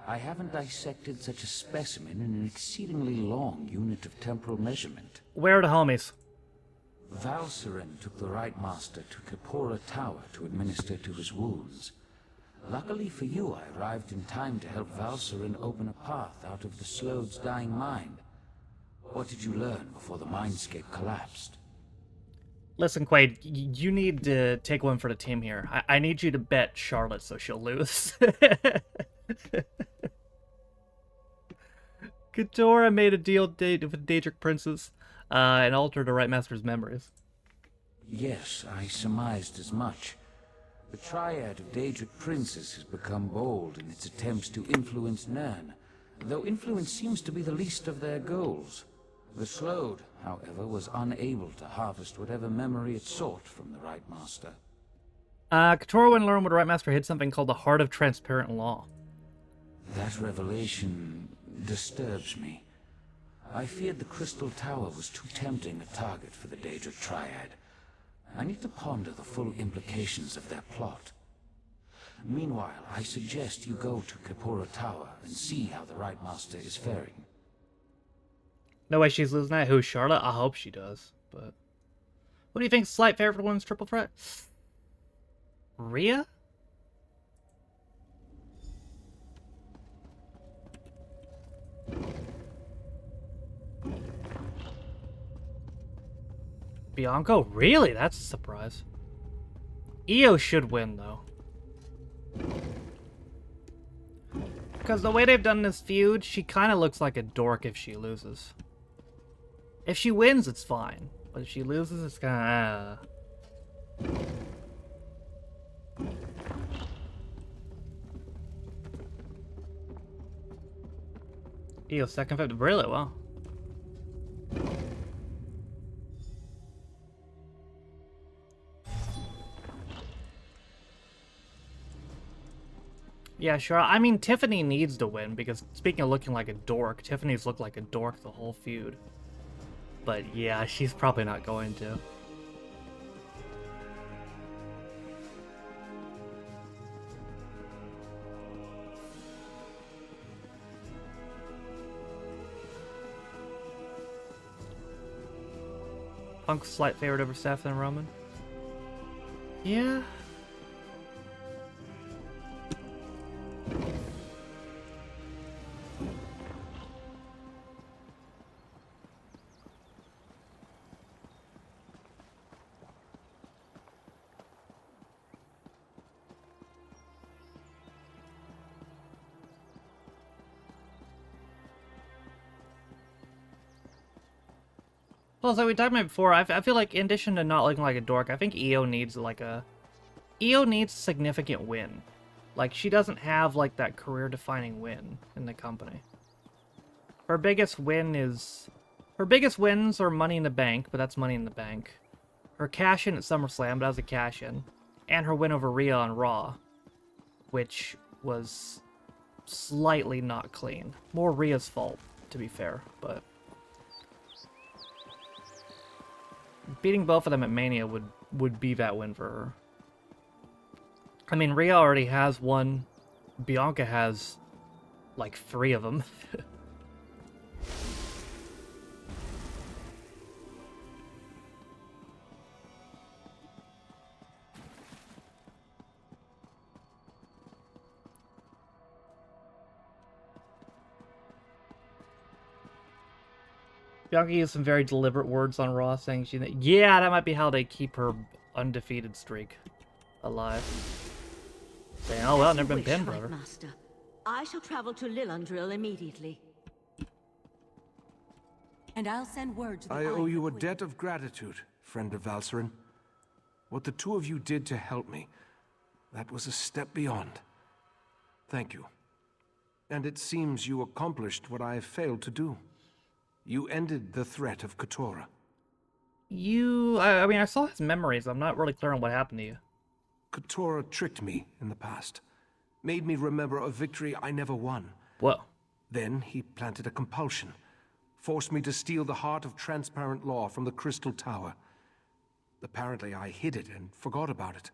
I haven't dissected such a specimen in an exceedingly long unit of temporal measurement. Where are the homies? Valcerin took the Right Master to Kapora Tower to administer to his wounds. Luckily for you, I arrived in time to help Valcerin open a path out of the Slode's dying mind. What did you learn before the mindscape collapsed? Listen, Quaid, you need to take one for the team here. I need you to bet Charlotte so she'll lose. Katora made a deal with Daedric Princes and altered the Right Master's memories. Yes, I surmised as much. The triad of Daedric Princes has become bold in its attempts to influence Nirn, though influence seems to be the least of their goals. The Slode, however, was unable to harvest whatever memory it sought from the Right Master. Katora would learn what the Right Master hid something called the Heart of Transparent Law. That revelation disturbs me. I feared the Crystal Tower was too tempting a target for the Daedric Triad. I need to ponder the full implications of their plot. Meanwhile, I suggest you go to Kapora Tower and see how the Right Master is faring. No way she's losing that. Who, Charlotte? I hope she does. But what do you think? Slight favorite for women's triple threat? Rhea? Bianco? Really? That's a surprise. Io should win, though. Because the way they've done this feud, she kind of looks like a dork if she loses. If she wins, it's fine. But if she loses, it's kind of... Io, second, fifth. Really? Well. Yeah, sure. I mean, Tiffany needs to win, because speaking of looking like a dork, Tiffany's looked like a dork the whole feud. But yeah, she's probably not going to. Punk's slight favorite over Seth and Roman. Yeah. Well, so we talked about it before, I feel like in addition to not looking like a dork, I think Io needs Io needs a significant win. Like, she doesn't have, like, that career-defining win in the company. Her biggest wins are Money in the Bank, but that's Money in the Bank. Her cash-in at SummerSlam, but that was a cash-in. And her win over Rhea on Raw, which was slightly not clean. More Rhea's fault, to be fair, but... beating both of them at Mania would be that win for her. I mean, Rhea already has one. Bianca has, like, 3 of them. Bianca used some very deliberate words on Raw, saying yeah, that might be how they keep her undefeated streak alive. Saying, oh well, never been pinned, brother. Master. I shall travel to Lillandril immediately. And I'll send word to the I owe you a debt of gratitude, friend of Valserin. What the two of you did to help me, that was a step beyond. Thank you. And it seems you accomplished what I have failed to do. You ended the threat of Katora. I mean, I saw his memories. I'm not really clear on what happened to you. Katora tricked me in the past. Made me remember a victory I never won. Whoa. Then he planted a compulsion. Forced me to steal the heart of transparent law from the Crystal Tower. Apparently I hid it and forgot about it.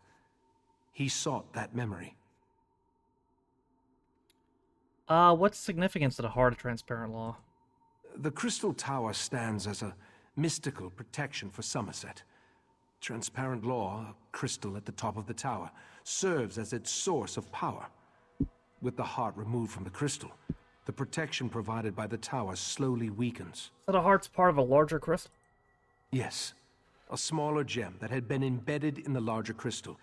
He sought that memory. What's the significance of the Heart of Transparent Law? The Crystal Tower stands as a mystical protection for Somerset. Transparent law, a crystal at the top of the tower, serves as its source of power. With the heart removed from the crystal, the protection provided by the tower slowly weakens. So the heart's part of a larger crystal? Yes. A smaller gem that had been embedded in the larger crystal.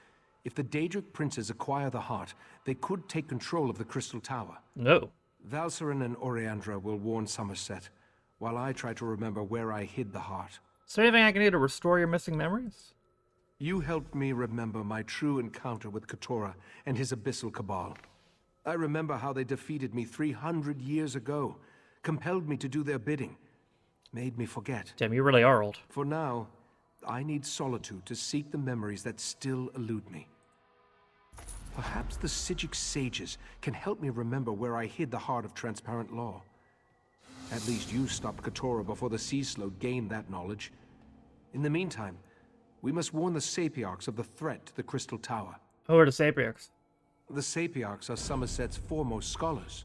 If the Daedric princes acquire the heart, they could take control of the Crystal Tower. No. Valserin and Oriandra will warn Somerset, while I try to remember where I hid the heart. Is there anything I can do to restore your missing memories? You helped me remember my true encounter with Katora and his Abyssal Cabal. I remember how they defeated me 300 years ago, compelled me to do their bidding, made me forget. Damn, you really are old. For now, I need solitude to seek the memories that still elude me. Perhaps the Sijic sages can help me remember where I hid the heart of transparent law. At least you stopped Katora before the Sea Slode gained that knowledge. In the meantime, we must warn the Sapiarchs of the threat to the Crystal Tower. Who are the Sapiarchs? The Sapiarchs are Somerset's foremost scholars.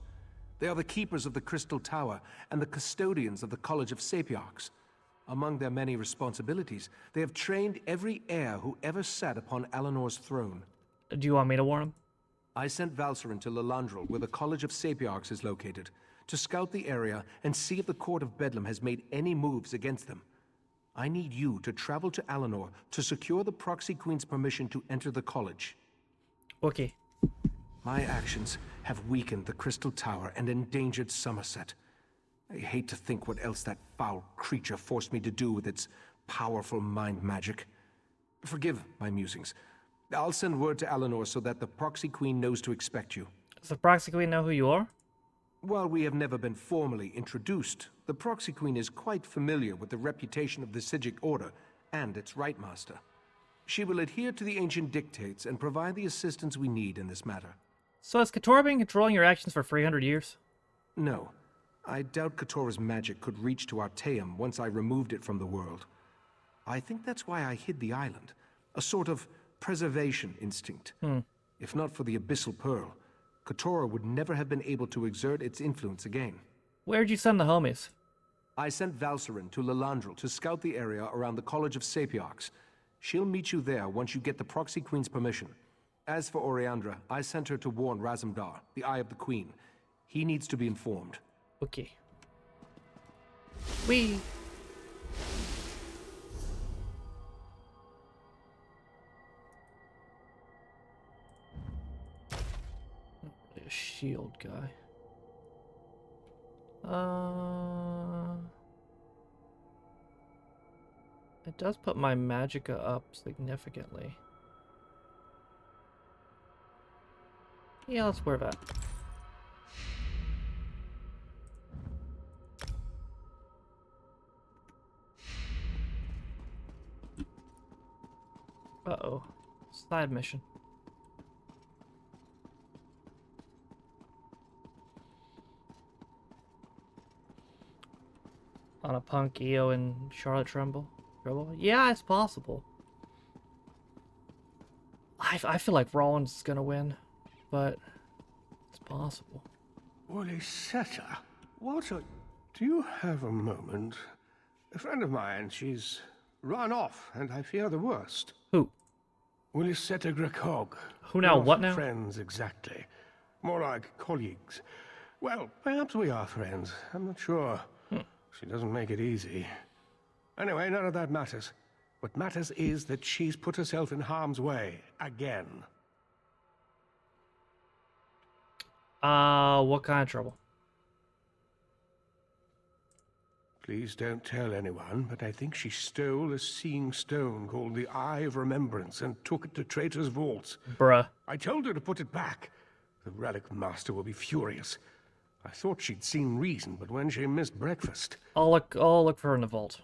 They are the keepers of the Crystal Tower and the custodians of the College of Sapiarchs. Among their many responsibilities, they have trained every heir who ever sat upon Alinor's throne. Do you want me to warn him? I sent Valserin to Lillandril, where the College of Sapiarchs is located, to scout the area and see if the Court of Bedlam has made any moves against them. I need you to travel to Alinor to secure the Proxy Queen's permission to enter the college. Okay. My actions have weakened the Crystal Tower and endangered Somerset. I hate to think what else that foul creature forced me to do with its powerful mind magic. Forgive my musings. I'll send word to Alinor so that the Proxy Queen knows to expect you. Does the Proxy Queen know who you are? While we have never been formally introduced, the Proxy Queen is quite familiar with the reputation of the Sijic Order and its Rite Master. She will adhere to the ancient dictates and provide the assistance we need in this matter. So has Katora been controlling your actions for 300 years? No. I doubt Katora's magic could reach to Artaeum once I removed it from the world. I think that's why I hid the island. A sort of preservation instinct. If not for the Abyssal Pearl, Katora would never have been able to exert its influence again. Where'd you send the homies? I sent Valserin to Lillandril to scout the area around the College of Sapiarchs. She'll meet you there once you get the Proxy Queen's permission. As for Oriandra, I sent her to warn Razumdar, the Eye of the Queen. He needs to be informed. Okay. Wee. Not really a shield guy. It does put my magicka up significantly. Yeah, let's wear that. Uh-oh. Side mission. On a punk EO and Charlotte Trumbull? Yeah, it's possible. I feel like Rollins is gonna win, but it's possible. Wolisetta, what a... Do you have a moment? A friend of mine, she's run off, and I fear the worst. Who? Wolisetta Grakog. Who now? Not What now? friends, exactly. More like colleagues. Well, perhaps we are friends. I'm not sure. She doesn't make it easy. Anyway, none of that matters. What matters is that she's put herself in harm's way again. What kind of trouble? Please don't tell anyone, but I think she stole a seeing stone called the Eye of Remembrance and took it to Traitor's vaults. Bruh. I told her to put it back. The Relic Master will be furious. I thought she'd seen reason, but when she missed breakfast... I'll look for her in the vault.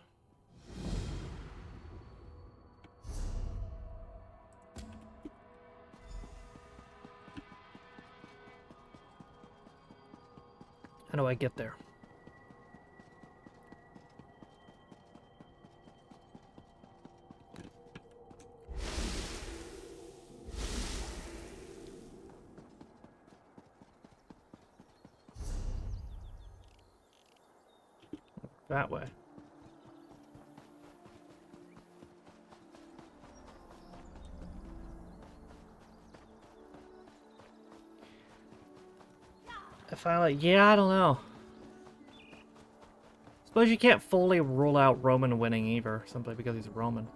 How do I get there? That way. Yeah, I don't know. Suppose you can't fully rule out Roman winning either, simply because he's Roman.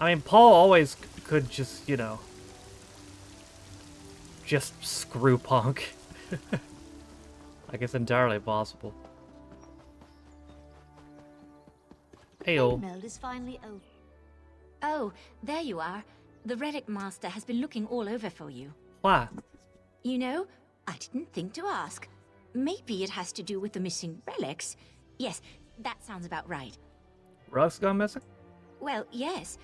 I mean, Paul always could just, you know, just screw Punk. Like, it's entirely possible. Heyo. Meld is finally over. Oh, there you are. The Relic Master has been looking all over for you. Why? You know, I didn't think to ask. Maybe it has to do with the missing relics. Yes, that sounds about right. Relics gone missing? Well, yes.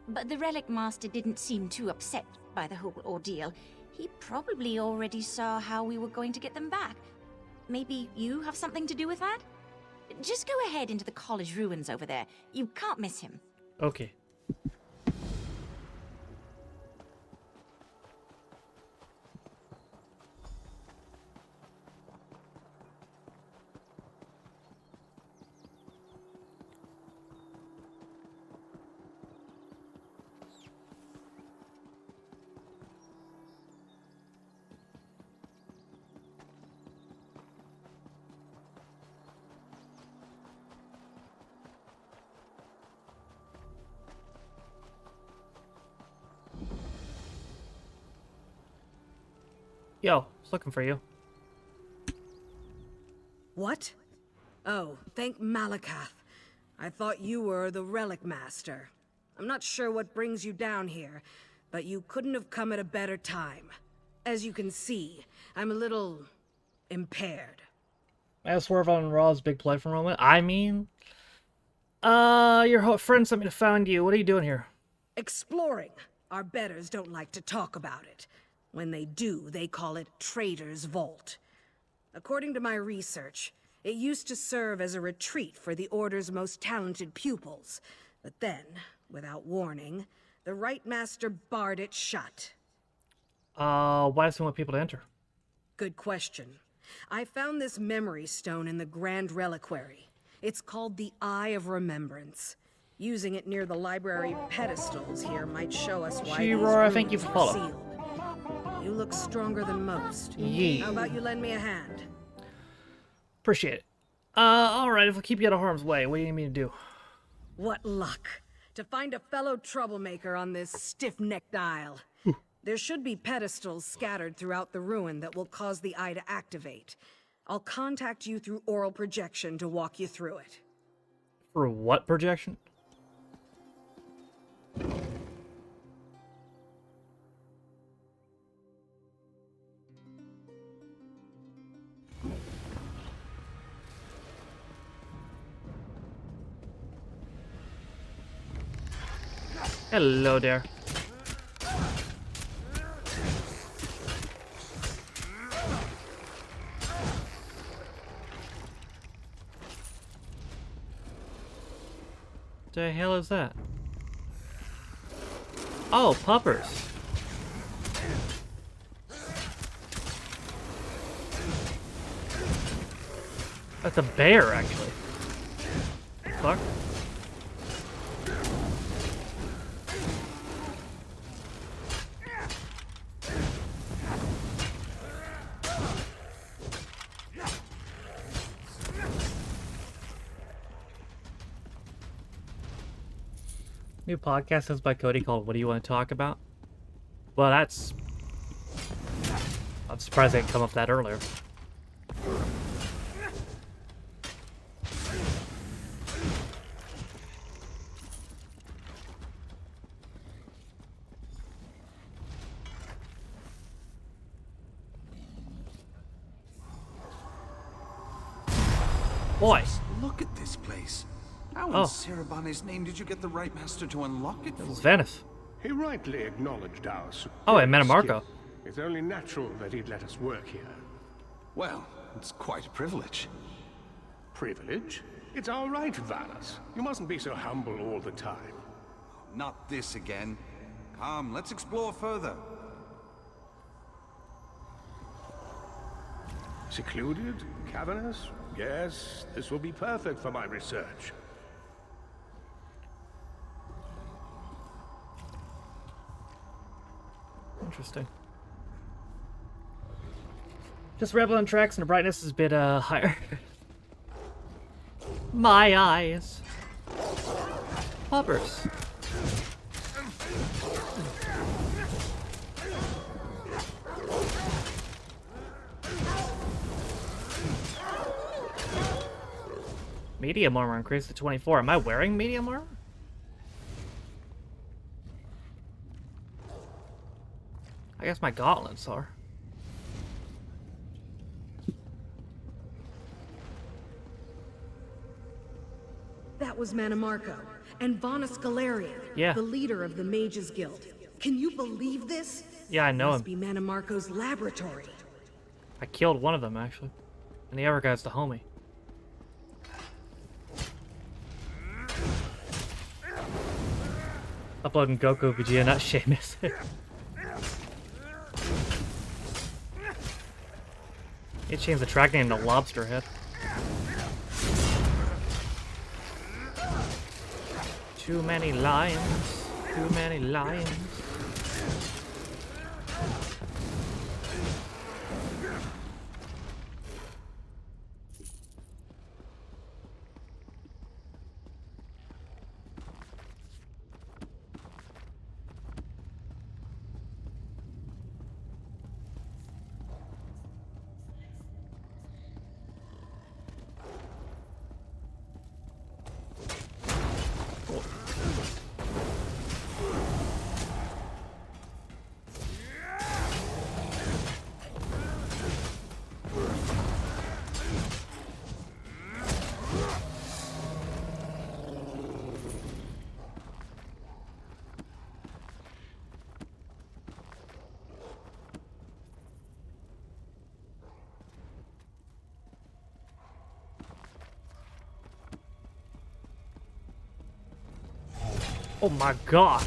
But the Relic Master didn't seem too upset by the whole ordeal. He probably already saw how we were going to get them back. Maybe you have something to do with that? Just go ahead into the college ruins over there. You can't miss him. Okay. Yo, I was looking for you. What? Oh, thank Malakath. I thought you were the Relic Master. I'm not sure what brings you down here, but you couldn't have come at a better time. As you can see, I'm a little impaired. I swerve on Raw's big play for a moment. I mean, your friend sent me to find you. What are you doing here? Exploring. Our betters don't like to talk about it. When they do, they call it Traitor's Vault. According to my research, it used to serve as a retreat for the Order's most talented pupils. But then, without warning, the Rite Master barred it shut. Why does he want people to enter? Good question. I found this memory stone in the Grand Reliquary. It's called the Eye of Remembrance. Using it near the library pedestals here might show us why these Shirora, thank you ruins for were following. sealed. You look stronger than most. Yeah. How about you lend me a hand? Appreciate it. Alright, if we'll keep you out of harm's way, what do you need me to do? What luck. To find a fellow troublemaker on this stiff-necked isle. There should be pedestals scattered throughout the ruin that will cause the eye to activate. I'll contact you through oral projection to walk you through it. For what projection? Hello there. The hell is that? Oh, puppers. That's a bear, actually. Fuck. New podcast is by Cody called What Do You Want to Talk About? Well, that's... I'm surprised they didn't come up with that earlier. Boy! Look at this place. How in Cerebane's name did you get the right master to unlock it for you? It's Venice. He rightly acknowledged our superior Oh, and Metamarco. skill. It's only natural that he'd let us work here. Well, it's quite a privilege. Privilege? It's our right, Valas. You mustn't be so humble all the time. Not this again. Come, let's explore further. Secluded? Cavernous? Yes, this will be perfect for my research. Interesting. Just Rebel tracks and the brightness is a bit higher. My eyes. Puppers. Medium armor increased to 24. Am I wearing medium armor? I guess my gauntlets are. That was Metamarco and Vana Scalaria, Yeah. the leader of the Mages Guild. Can you believe this? Yeah, I know him. Must be Metamarco's laboratory. I killed one of them, actually. And the other guy's the homie. Uploading Goku, Vegeta, not Sheamus. It changed the track name to Lobster Head. Too many lions. Too many lions. Oh my god.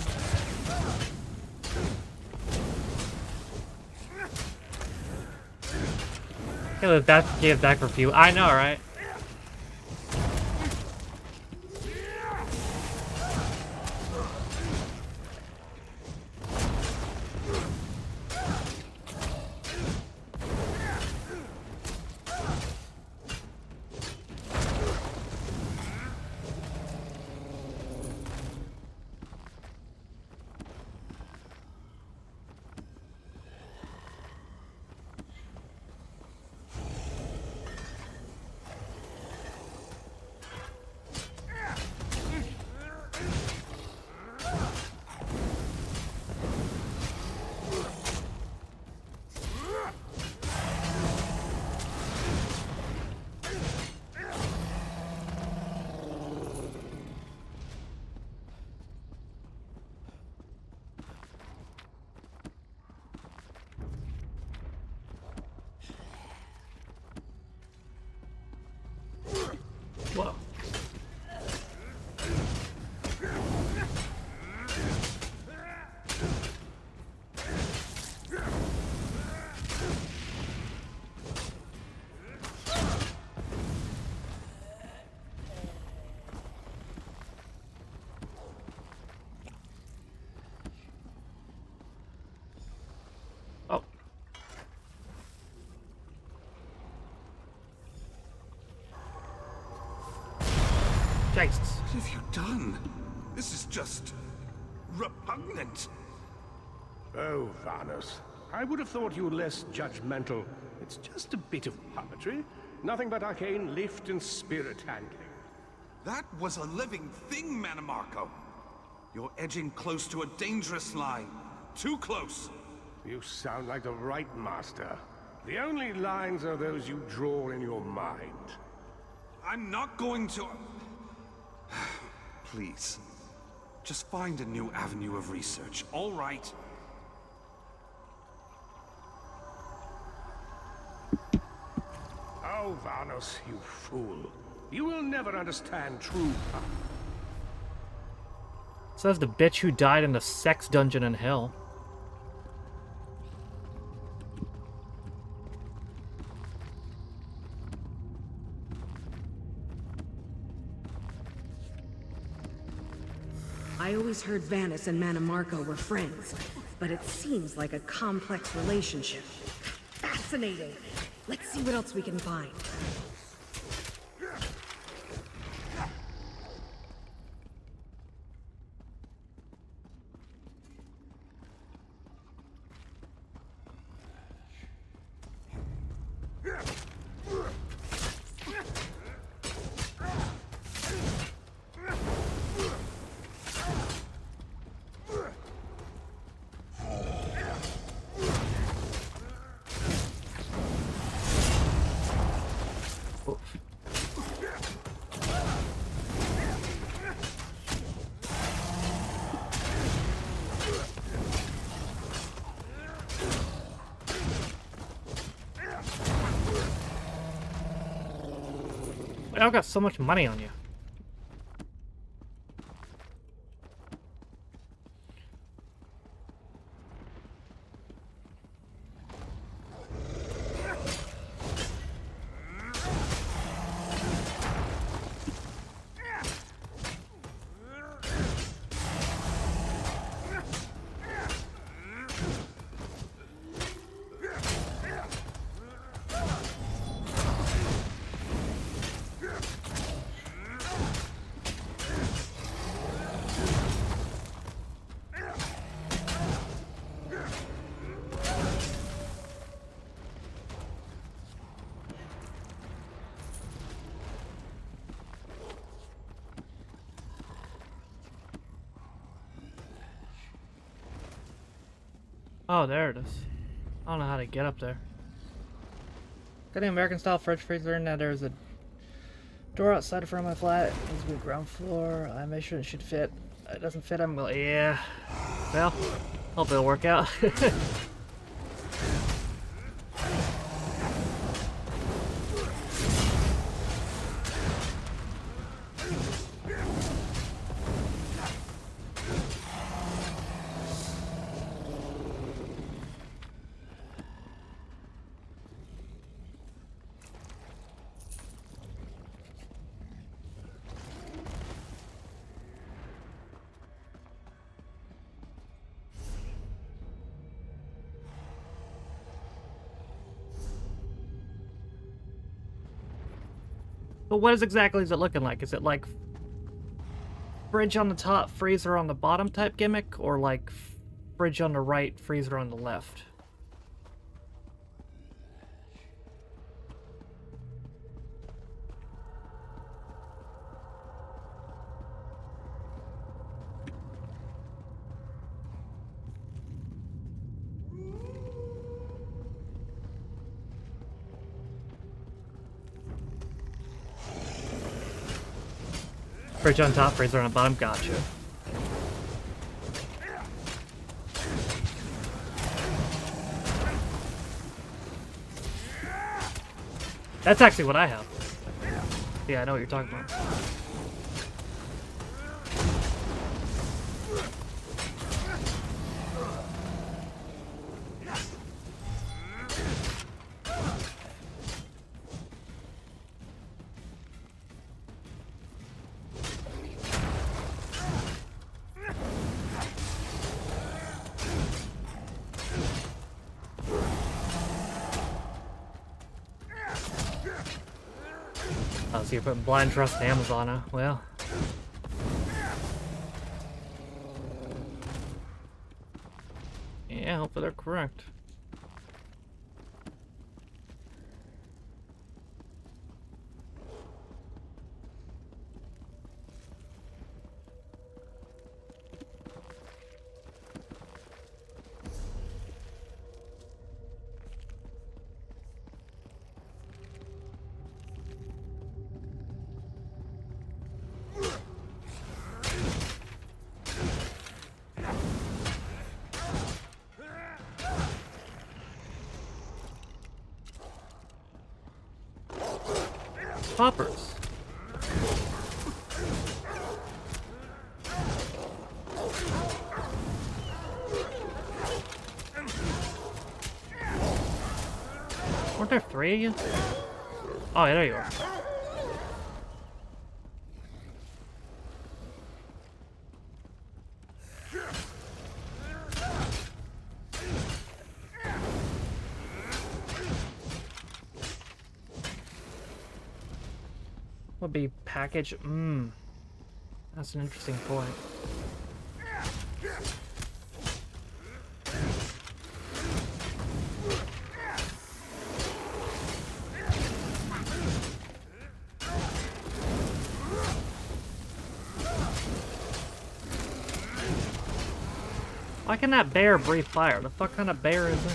Hey, look, that gave back for a few. I know, right? Whoa. Oh. Jesus. What have you done? This is just repugnant. Oh, Varnus. I would have thought you less judgmental. It's just a bit of puppetry. Nothing but arcane lift and spirit handling. That was a living thing, Manimarco. You're edging close to a dangerous line. Too close. You sound like the right master. The only lines are those you draw in your mind. I'm not going to... Please. Just find a new avenue of research, all right? Oh, Varnus, you fool. You will never understand true power. Says the bitch who died in the sex dungeon in hell. I always heard Vanus and Manimarco were friends, but it seems like a complex relationship. Fascinating. Let's see what else we can find. Y'all got so much money on you. Oh, there it is. I don't know how to get up there. Got an American-style fridge freezer, and now there's a door outside in front of my flat. It needs to be ground floor. I made sure it should fit. It doesn't fit, I'm going, yeah. Well, hope it'll work out. But what exactly is it looking like? Is it like fridge on the top, freezer on the bottom type gimmick, or like fridge on the right, freezer on the left? Fridge on top, freezer on the bottom, gotcha. That's actually what I have. Yeah, I know what you're talking about. Oh, so you're putting blind trust in Amazon, huh? Well. Yeah, hopefully they're correct. Poppers. Weren't there 3 of you? Oh, yeah, there you are. Would be package. That's an interesting point. Why can that bear breathe fire? The fuck kind of bear is it?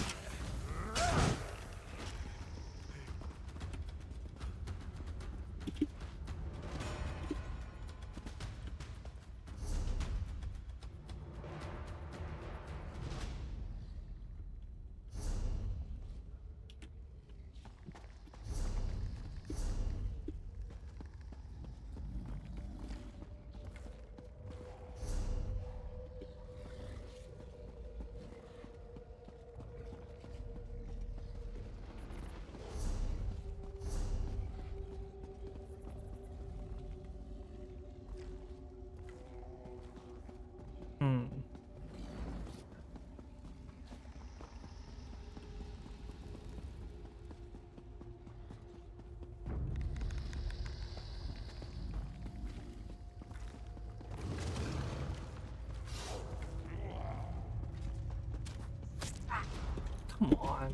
Come on.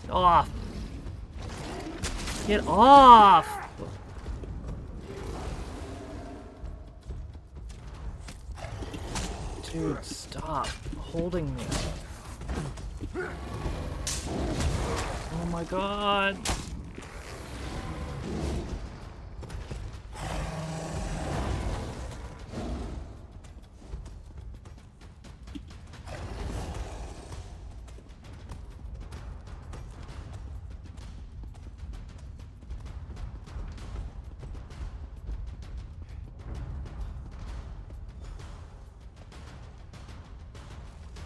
Get off. Get off. Dude, stop holding me. Oh my god.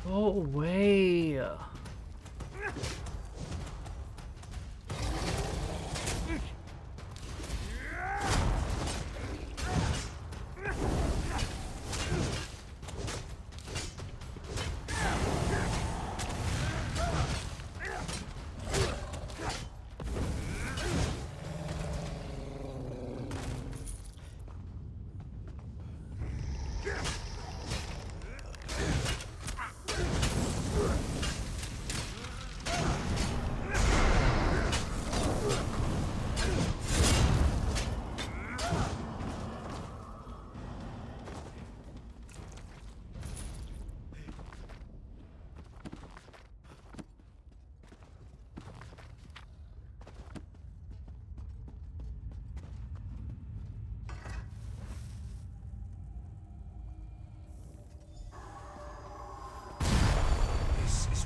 Go away.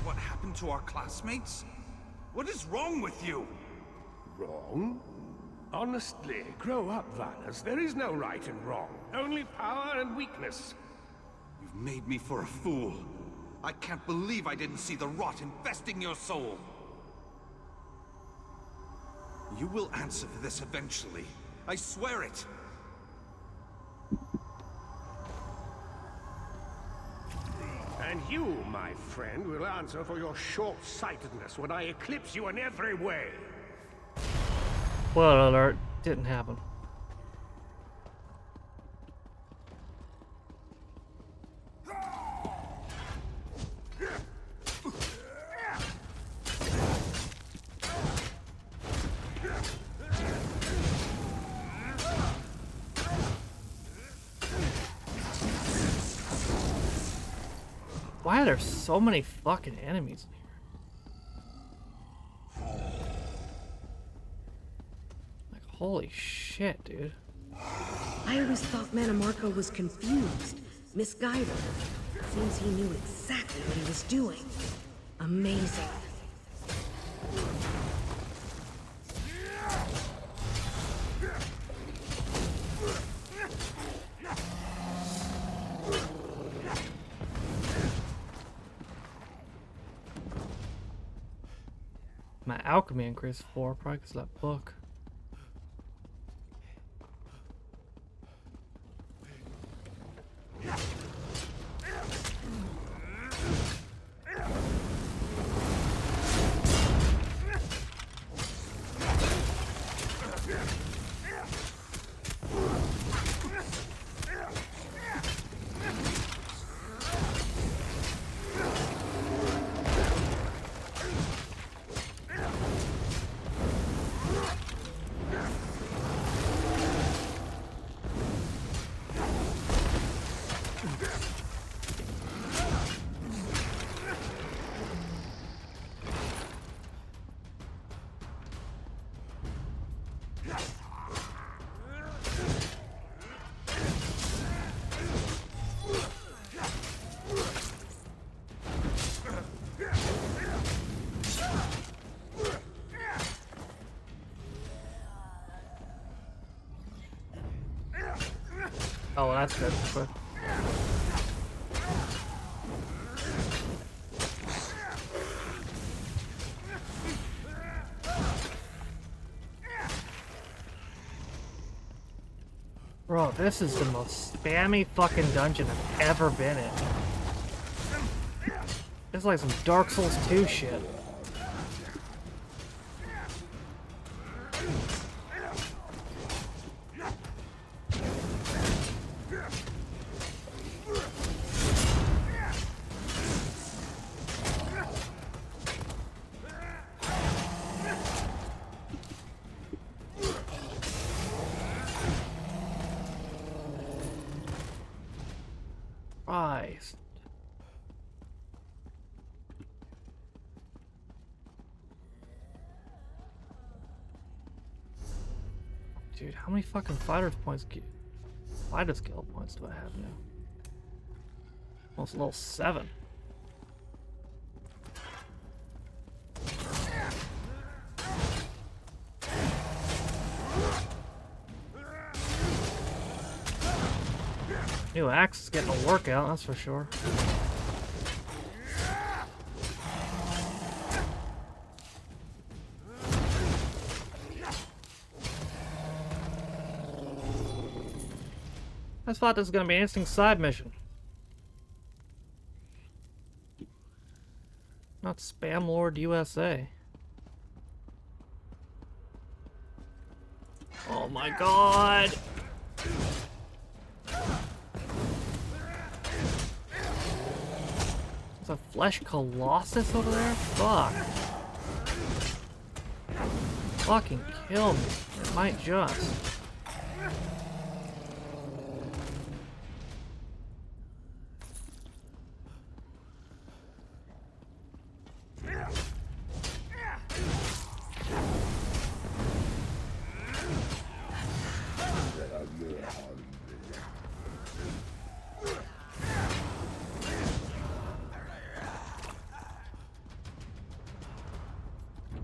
What happened to our classmates? What is wrong with you? Wrong? Honestly, grow up, Vanus. There is no right and wrong. Only power and weakness. You've made me for a fool. I can't believe I didn't see the rot infesting your soul. You will answer for this eventually. I swear it. And you, my friend, will answer for your short-sightedness when I eclipse you in every way. Spoiler alert, didn't happen. Why are there so many fucking enemies in here? Like, holy shit, dude. I always thought Manamarco was confused, misguided. Seems he knew exactly what he was doing. Amazing. My alchemy increased 4, probably because of that book. Oh, well, that's good. Quick. Bro, this is the most spammy fucking dungeon I've ever been in. It's like some Dark Souls 2 shit. Christ. Dude, how many fucking fighters skill points do I have now? Almost level 7. New axe is getting a workout, that's for sure. I thought this was gonna be an interesting side mission. Not Spam Lord USA. Oh my god! There's a flesh colossus over there? Fuck. Fucking kill me. It might just.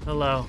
Hello.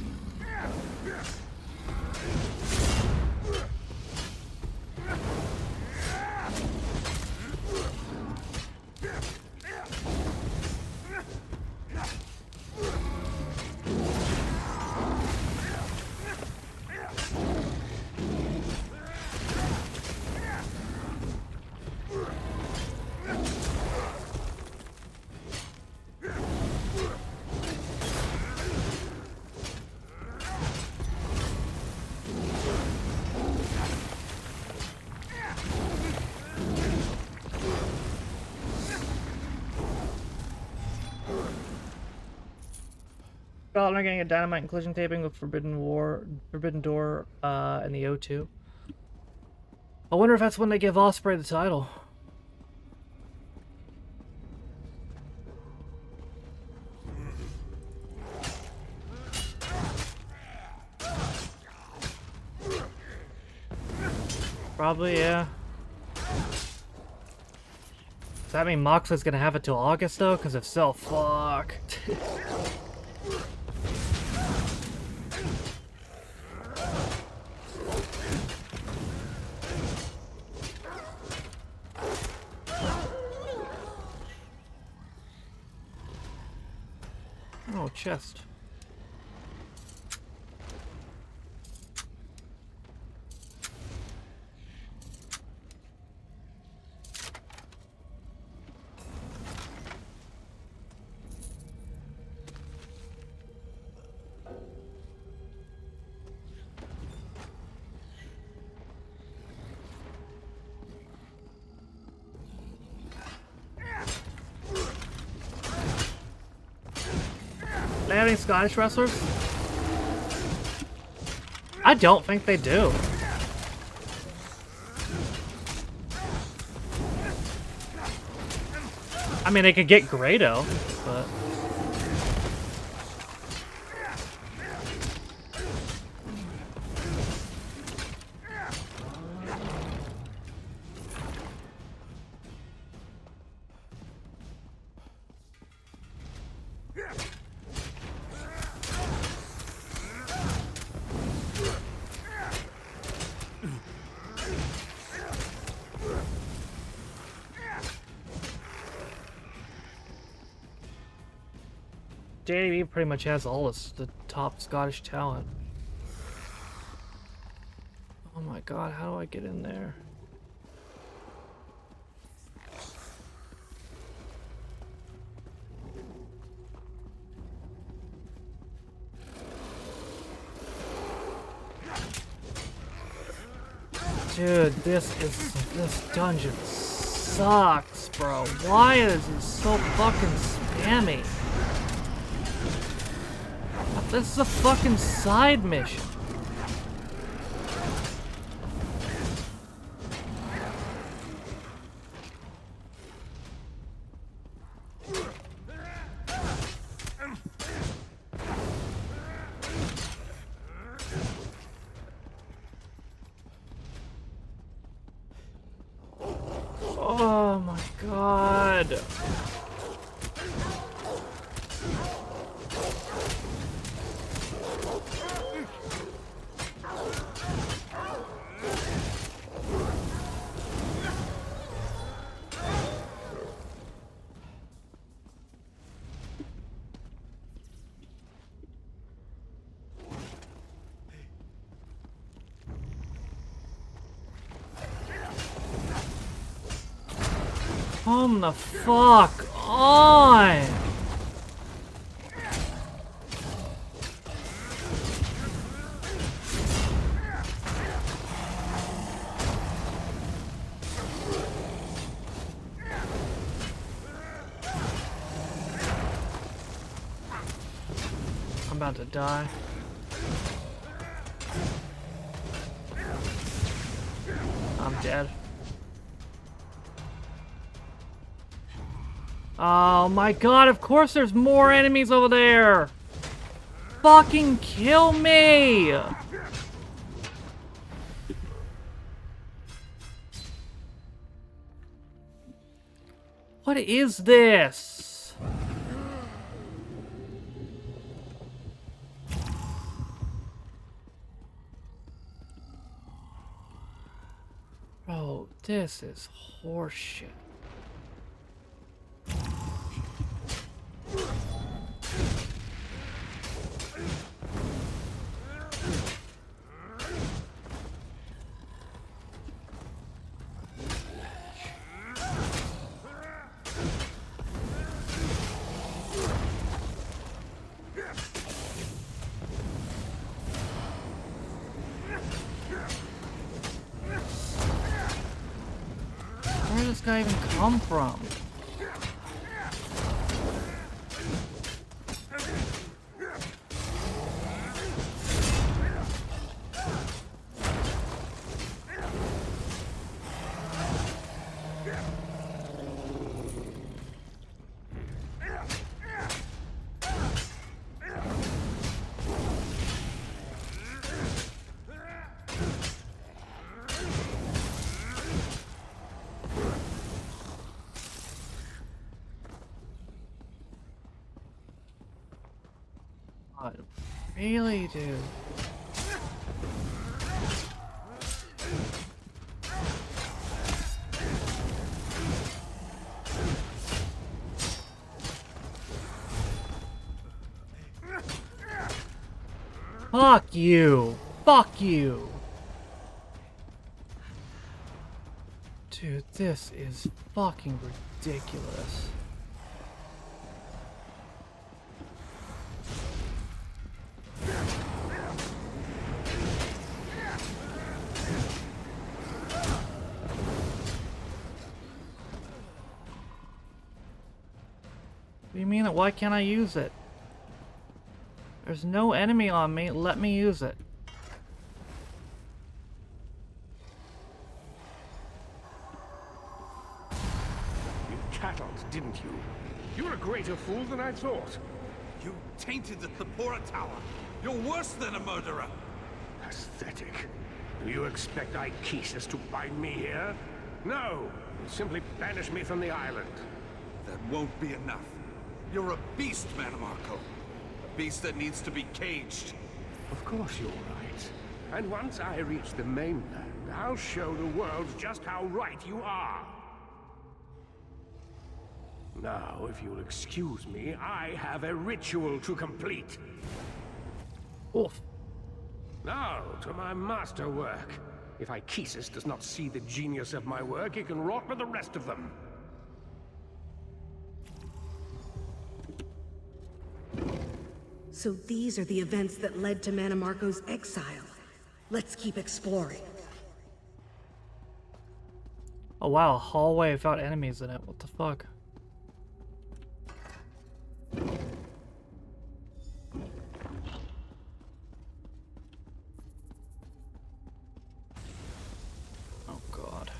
I'm getting a dynamite and collision taping with Forbidden Door, in the O2. I wonder if that's when they give Osprey the title. Probably, yeah. Does that mean Moxley's gonna have it till August, though? Because if so, fuck. Oh, chest. They have any Scottish wrestlers? I don't think they do. I mean, they could get Grado, but... JDB pretty much has all the top Scottish talent. Oh my god, how do I get in there? Dude, this dungeon sucks, bro. Why is it so fucking spammy? This is a fucking side mission. Oh my god. Come the fuck on! I'm about to die. I'm dead. Oh my god, of course there's more enemies over there! Fucking kill me! What is this? Bro, this is horseshit. Where did this guy even come from? Really, dude? Fuck you! Fuck you! Dude, this is fucking ridiculous. What do you mean? Why can't I use it? There's no enemy on me. Let me use it. You tattled, didn't you? You're a greater fool than I thought. You tainted the Thapora Tower. You're worse than a murderer. Pathetic. Do you expect Ichesis to bind me here? No. You'll simply banish me from the island. That won't be enough. You're a beast, Mannimarco. A beast that needs to be caged. Of course you're right. And once I reach the mainland, I'll show the world just how right you are. Now, if you'll excuse me, I have a ritual to complete. Oof. Now, to my masterwork. If Ichesis does not see the genius of my work, he can rot with the rest of them. So these are the events that led to Mannimarco's exile. Let's keep exploring. Oh wow, a hallway without enemies in it. What the fuck? Oh god.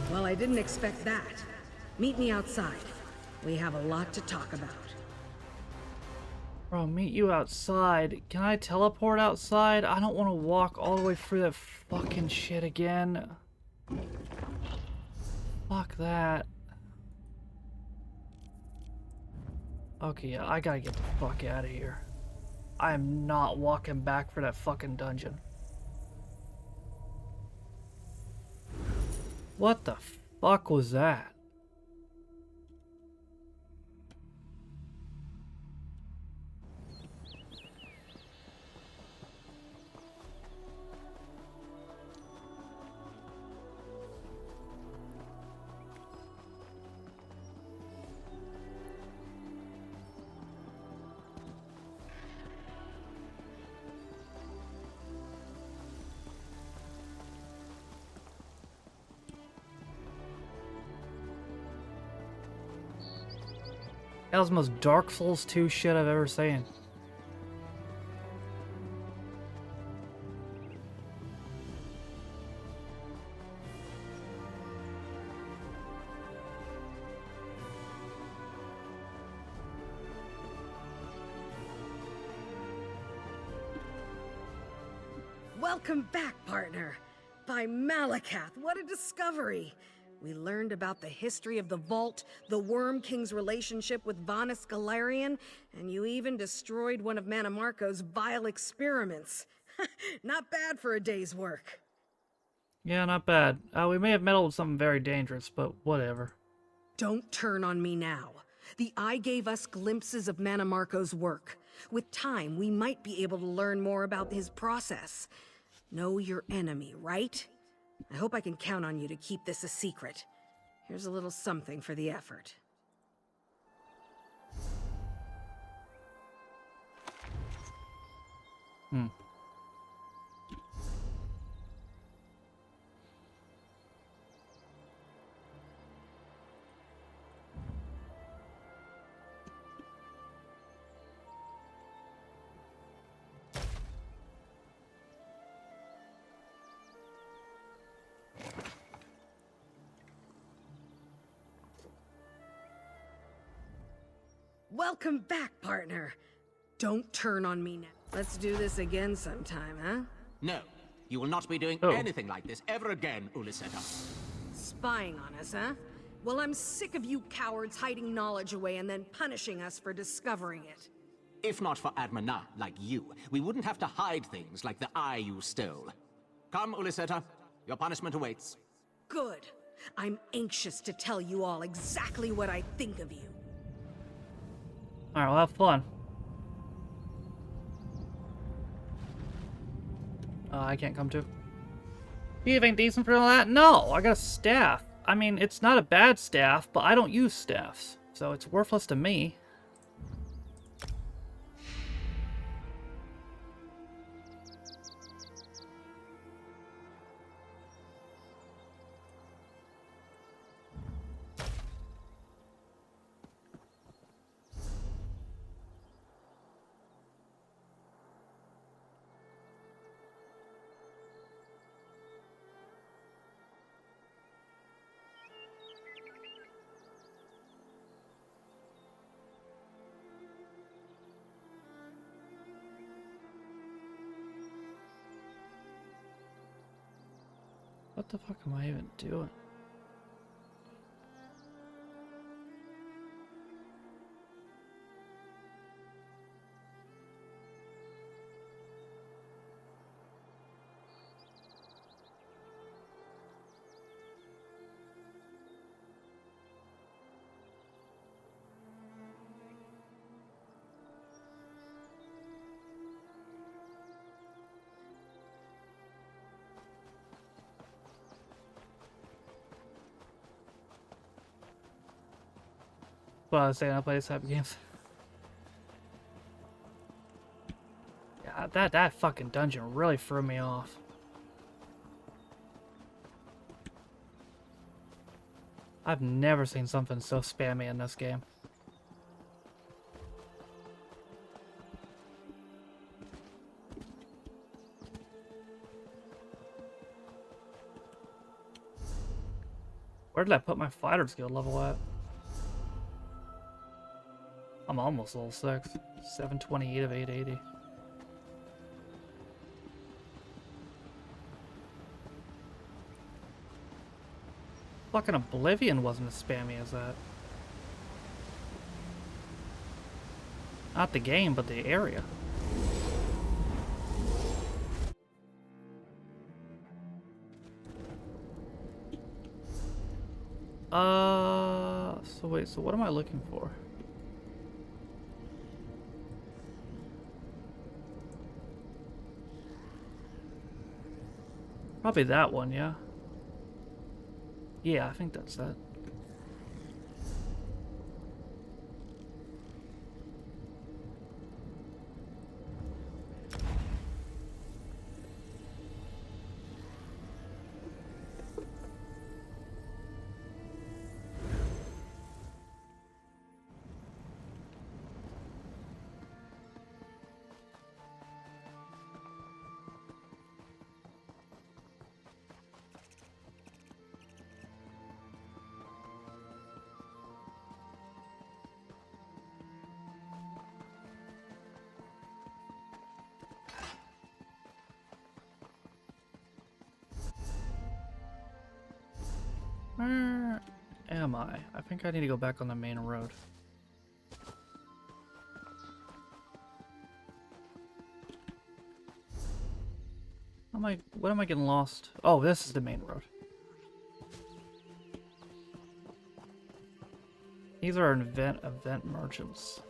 Well, I didn't expect that. Meet me outside. We have a lot to talk about. Bro, meet you outside. Can I teleport outside? I don't want to walk all the way through that fucking shit again. Fuck that. Okay, yeah, I gotta get the fuck out of here. I am not walking back for that fucking dungeon. What the fuck was that? That was the most Dark Souls 2 shit I've ever seen. Welcome back, partner. By Malakath, what a discovery. We learned about the history of the Vault, the Worm King's relationship with Vanus Galarian, and you even destroyed one of Mannimarco's vile experiments. Not bad for a day's work. Yeah, not bad. We may have meddled with something very dangerous, but whatever. Don't turn on me now. The Eye gave us glimpses of Mannimarco's work. With time, we might be able to learn more about his process. Know your enemy, right? I hope I can count on you to keep this a secret. Here's a little something for the effort. Welcome back, partner. Don't turn on me now. Let's do this again sometime, huh? No, you will not be doing anything like this ever again, Uliseta. Spying on us, huh? Well, I'm sick of you cowards hiding knowledge away and then punishing us for discovering it. If not for Admana like you, we wouldn't have to hide things like the eye you stole. Come, Uliseta. Your punishment awaits. Good. I'm anxious to tell you all exactly what I think of you. Alright, we'll have fun. I can't come to. You have anything decent for all that? No, I got a staff. I mean, it's not a bad staff, but I don't use staffs, so it's worthless to me. What the fuck am I even doing? Well, I was saying I play this type of games. Yeah, that fucking dungeon really threw me off. I've never seen something so spammy in this game. Where did I put my fighter skill level at? I'm almost level 6. 728 of 880. Fucking Oblivion wasn't as spammy as that. Not the game, but the area. So wait, so what am I looking for? Probably that one, yeah? Yeah, I think that's that. Where am I? I think I need to go back on the main road. What am I getting lost? Oh, this is the main road. These are event merchants.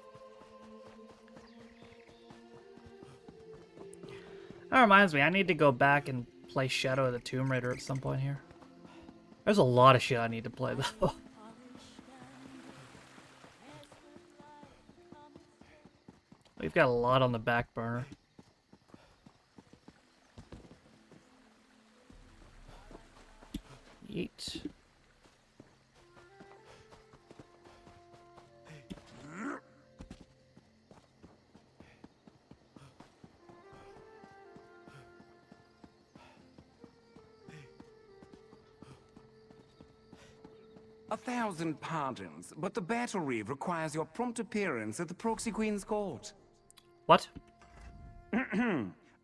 That reminds me, I need to go back and play Shadow of the Tomb Raider at some point here. There's a lot of shit I need to play, though. We've got a lot on the back burner. Yeet. 1,000 pardons, but the battle reeve requires your prompt appearance at the Proxy Queen's court. What?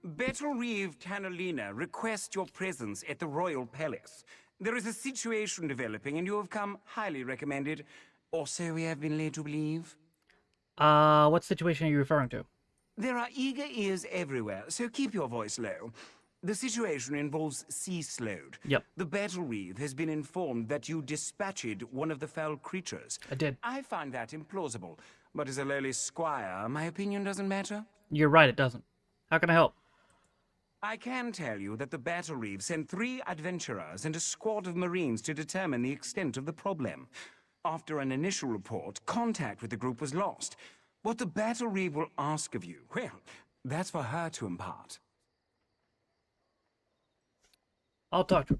Battle Reeve Cannolina requests your presence at the Royal Palace. There is a situation developing, and you have come highly recommended. Or so we have been led to believe. What situation are you referring to? There are eager ears everywhere, so keep your voice low. The situation involves Sea Slode. Yep. The Battle Reeve has been informed that you dispatched one of the foul creatures. I did. I find that implausible, but as a lowly squire, my opinion doesn't matter. You're right, it doesn't. How can I help? I can tell you that the Battle Reeve sent 3 adventurers and a squad of marines to determine the extent of the problem. After an initial report, contact with the group was lost. What the Battle Reeve will ask of you, well, that's for her to impart. I'll talk to him.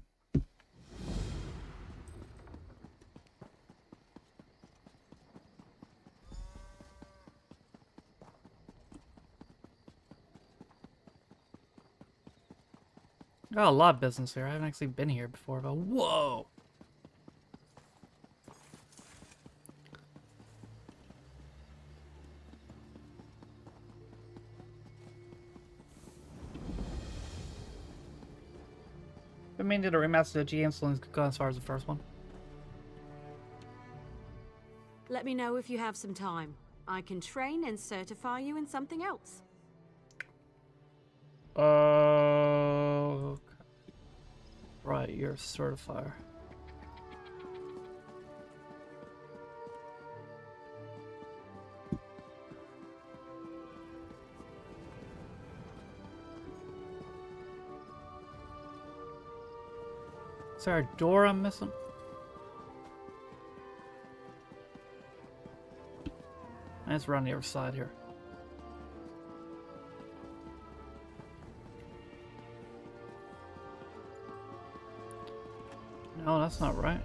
Got a lot of business here. I haven't actually been here before, but whoa! I mean, did a remaster of G Insulin's go as far as the first one? Let me know if you have some time. I can train and certify you in something else. Right, you're a certifier. Is there a door I'm missing? Let's run the other side here. No, that's not right.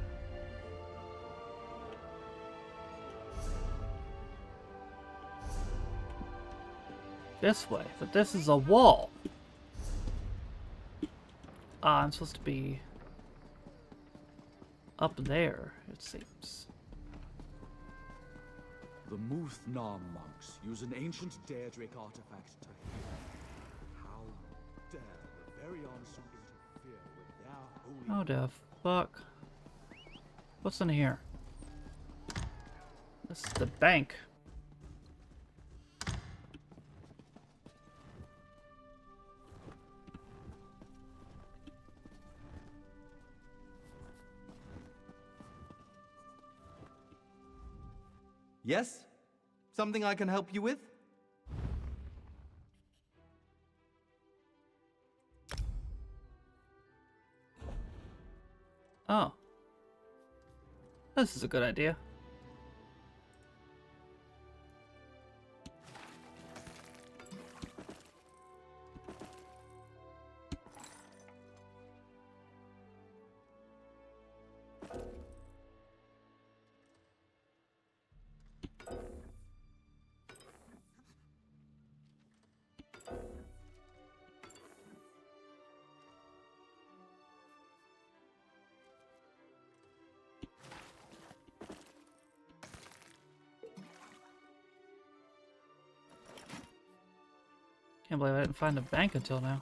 This way, but this is a wall. Ah, I'm supposed to be up there, it seems. The Muth-Nam monks use an ancient Daedric artifact to heal. How dare the very Ansu interfere with their holy... How the fuck? What's in here? This is the bank. Yes? Something I can help you with? Oh. This is a good idea. Can't believe I didn't find a bank until now.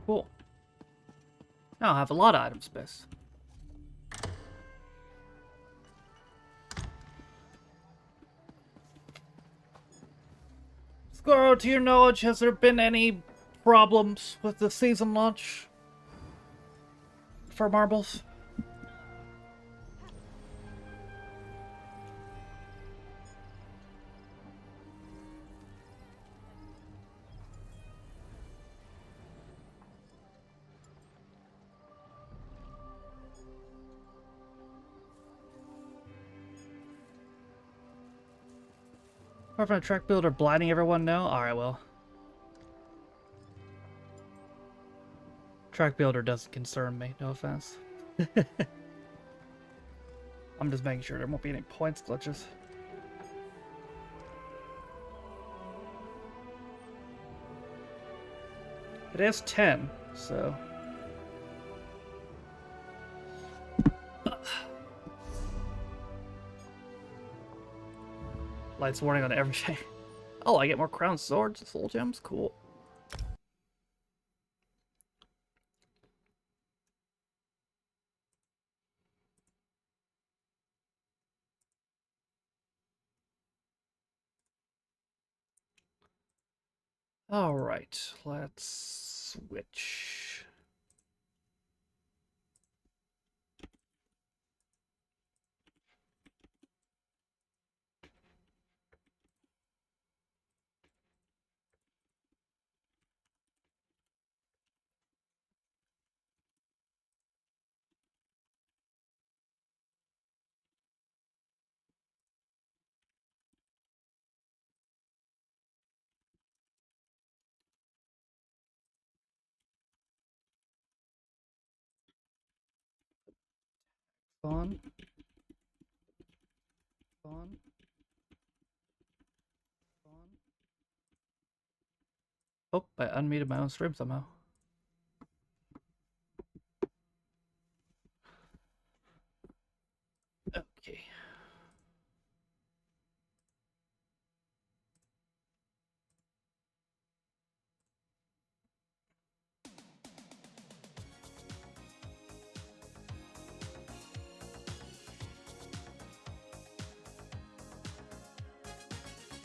Cool. Now I have a lot of item space. Squirrel, to your knowledge, has there been any problems with the season launch for marbles? Apart from a track builder blinding everyone, no? Alright, well. Track builder doesn't concern me, no offense. I'm just making sure there won't be any points glitches. It is 10, so... Lights warning on everything. Oh, I get more crown swords, soul gems, cool. All right, let's switch. On. On. Oh, I unmuted my own stream somehow. Okay.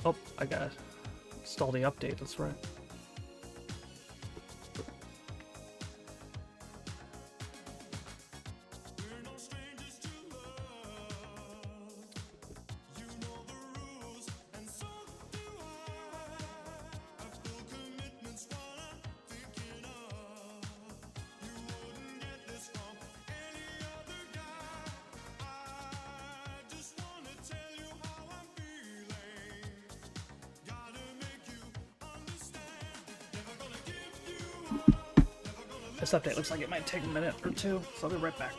Oh, I gotta install the update, that's right. This update looks like it might take a minute or two, so I'll be right back.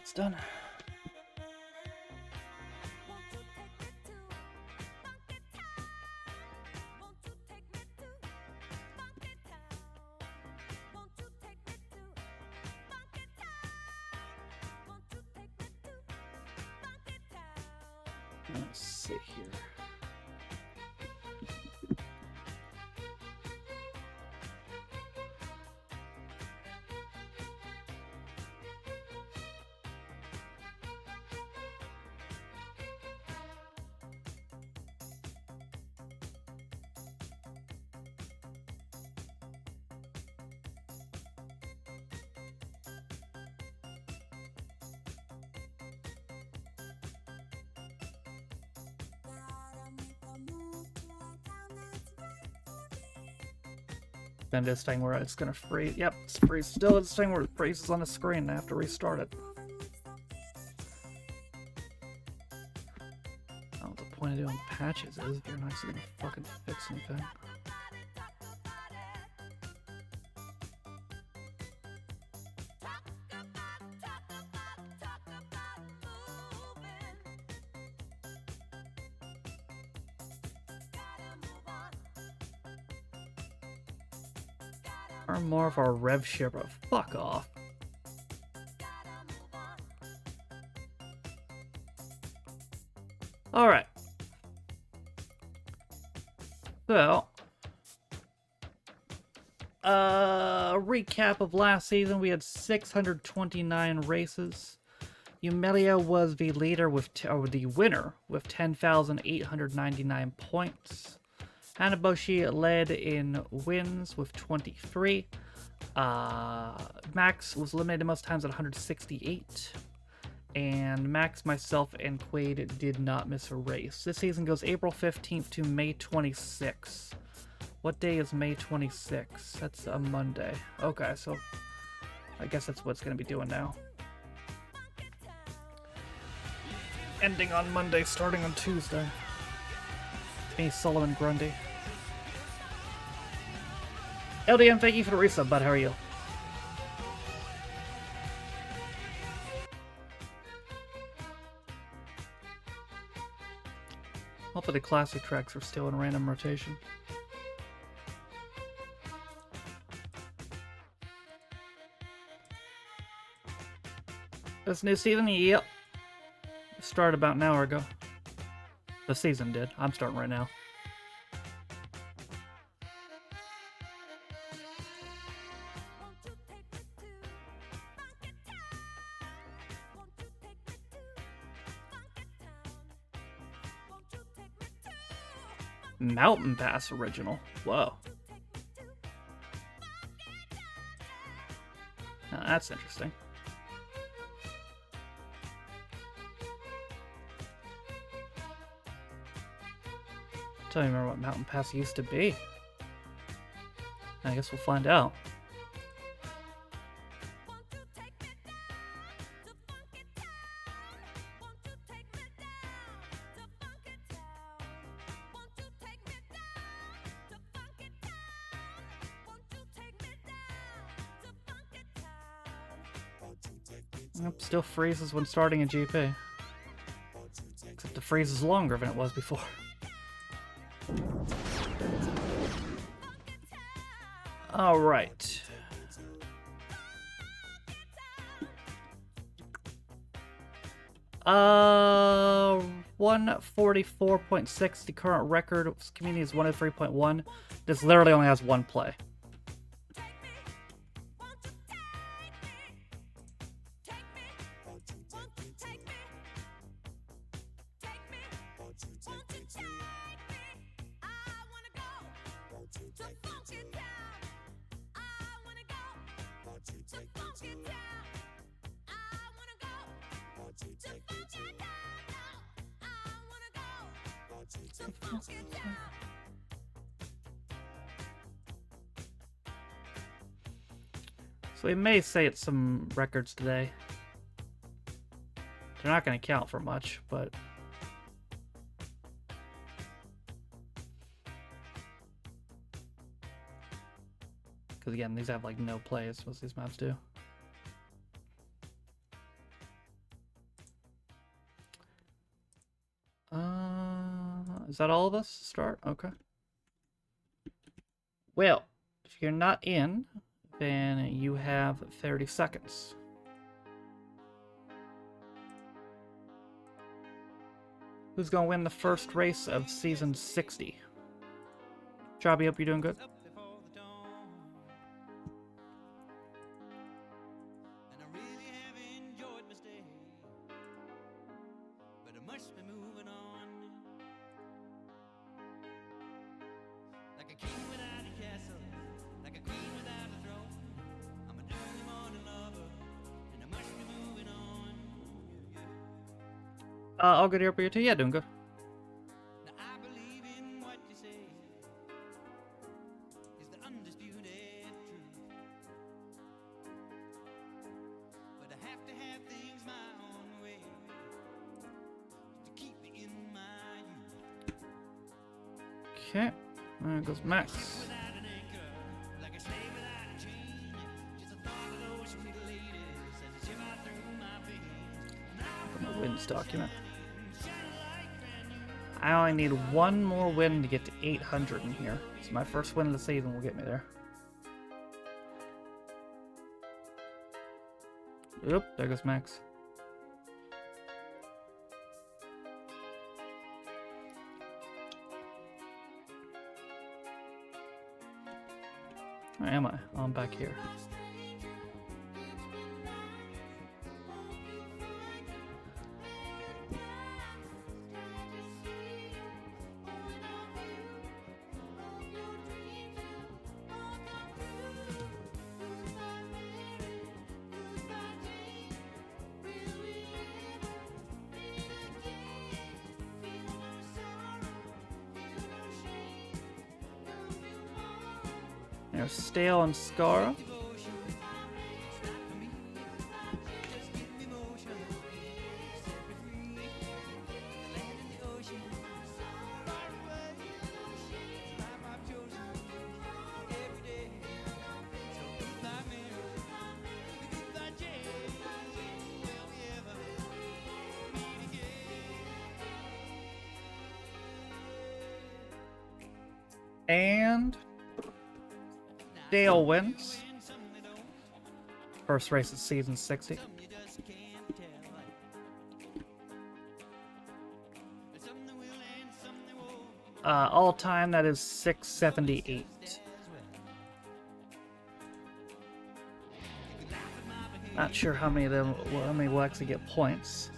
That's done. Let's see here. Then this thing where it's gonna freeze. Yep, it's freeze. Still this thing where it freezes on the screen and I have to restart it. Oh, what the point of doing patches is if you're not actually gonna fucking fix anything. Earn more of our rev share, bro. Fuck off. Alright. So, recap of last season, we had 629 races. Yumelia was the leader with, or the winner with 10,899 points. Hanaboshi led in wins with 23. Max was eliminated most times at 168. And Max, myself, and Quaid did not miss a race. This season goes April 15th to May 26th. What day is May 26th? That's a Monday. Okay, so I guess that's what it's going to be doing now. Ending on Monday, starting on Tuesday. Me, Sullivan Grundy. LDM, thank you for the resub, bud. How are you? Hopefully the classic tracks are still in random rotation. This new season? Yep. Started about an hour ago. The season did. I'm starting right now. Mountain Pass original. Whoa. Now that's interesting. Don't even remember what Mountain Pass used to be. I guess we'll find out. Yep, still freezes when starting a GP. Except the freeze is longer than it was before. Alright. Uh, 144.6. The current record community is 103.1. This literally only has one play. So we may say it's some records today. They're not going to count for much, but... Because again, these have like no plays, most of these maps do. Is that all of us to start? Okay. Well, if you're not in, then you have 30 seconds. Who's gonna win the first race of season 60? Jobby, hope you're doing good. All good here for you too? Yeah, doing good. Okay, there goes Max. Open the wins document. I only need one more win to get to 800 in here. So my first win of the season will get me there. Oop, there goes Max. Where am I? Oh, I'm back here. There's Stale and Scara. And Dale wins. First race of season 60. All time, that is 678. Not sure how many of them, how many will actually get points.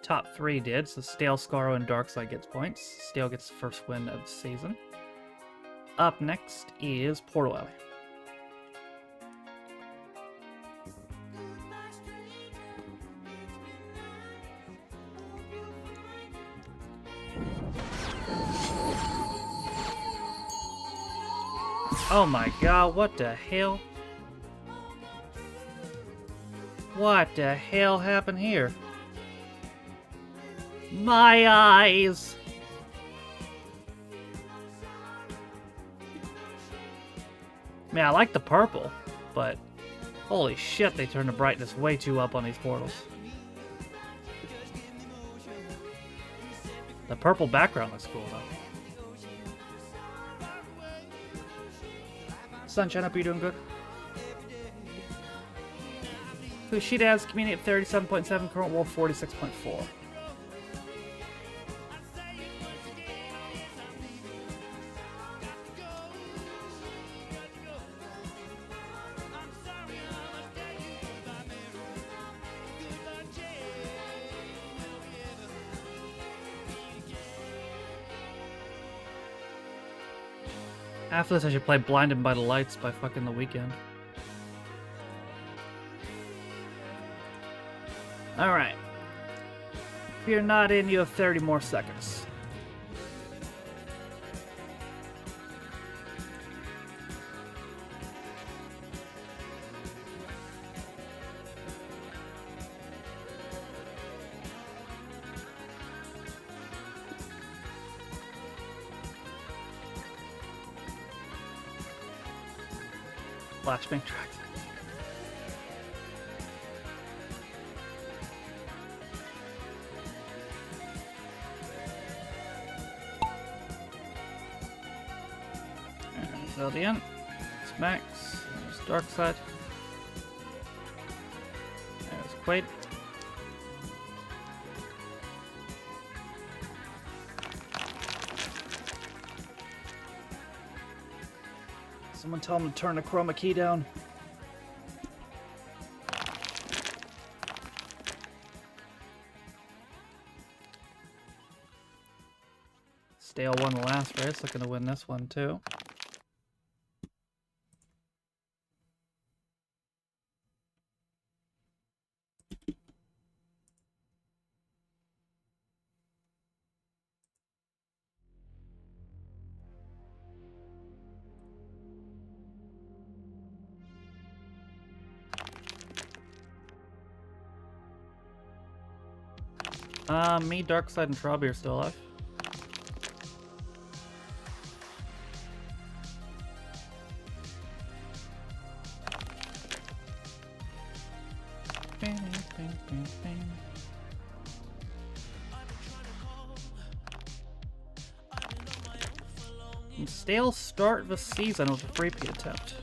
Top 3 did, so Stale, Scarrow, and Darkside gets points. Stale gets the first win of the season. Up next is Portal Alley. Oh my god, what the hell? What the hell happened here? My eyes! Man, I like the purple, but holy shit, they turned the brightness way too up on these portals. The purple background looks cool though. Sunshine, hope you're doing good. Kushida has community at 37.7, current world 46.4. After this, I should play Blinded by the Lights by fucking The Weeknd. Alright. If you're not in, you have 30 more seconds. flashbang tracks. There's Eldian. There's Max. There's Darkseid. There's Quaid. Someone tell him to turn the chroma key down. Stale won the last race, looking to win this one too. Me, Darkseid, and Trobby are still alive. Stale start the season with a repeat attempt.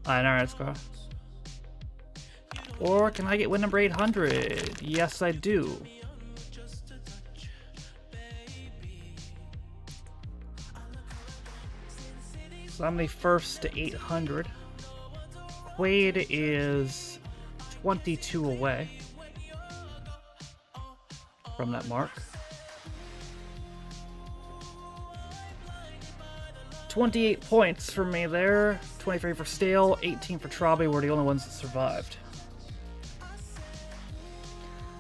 Alright, let's go. Or can I get win number 800? Yes, I do. So I'm the first to 800. Quaid is 22 away from that mark. 28 points for me there. 23 for Stale, 18 for Trobby were the only ones that survived.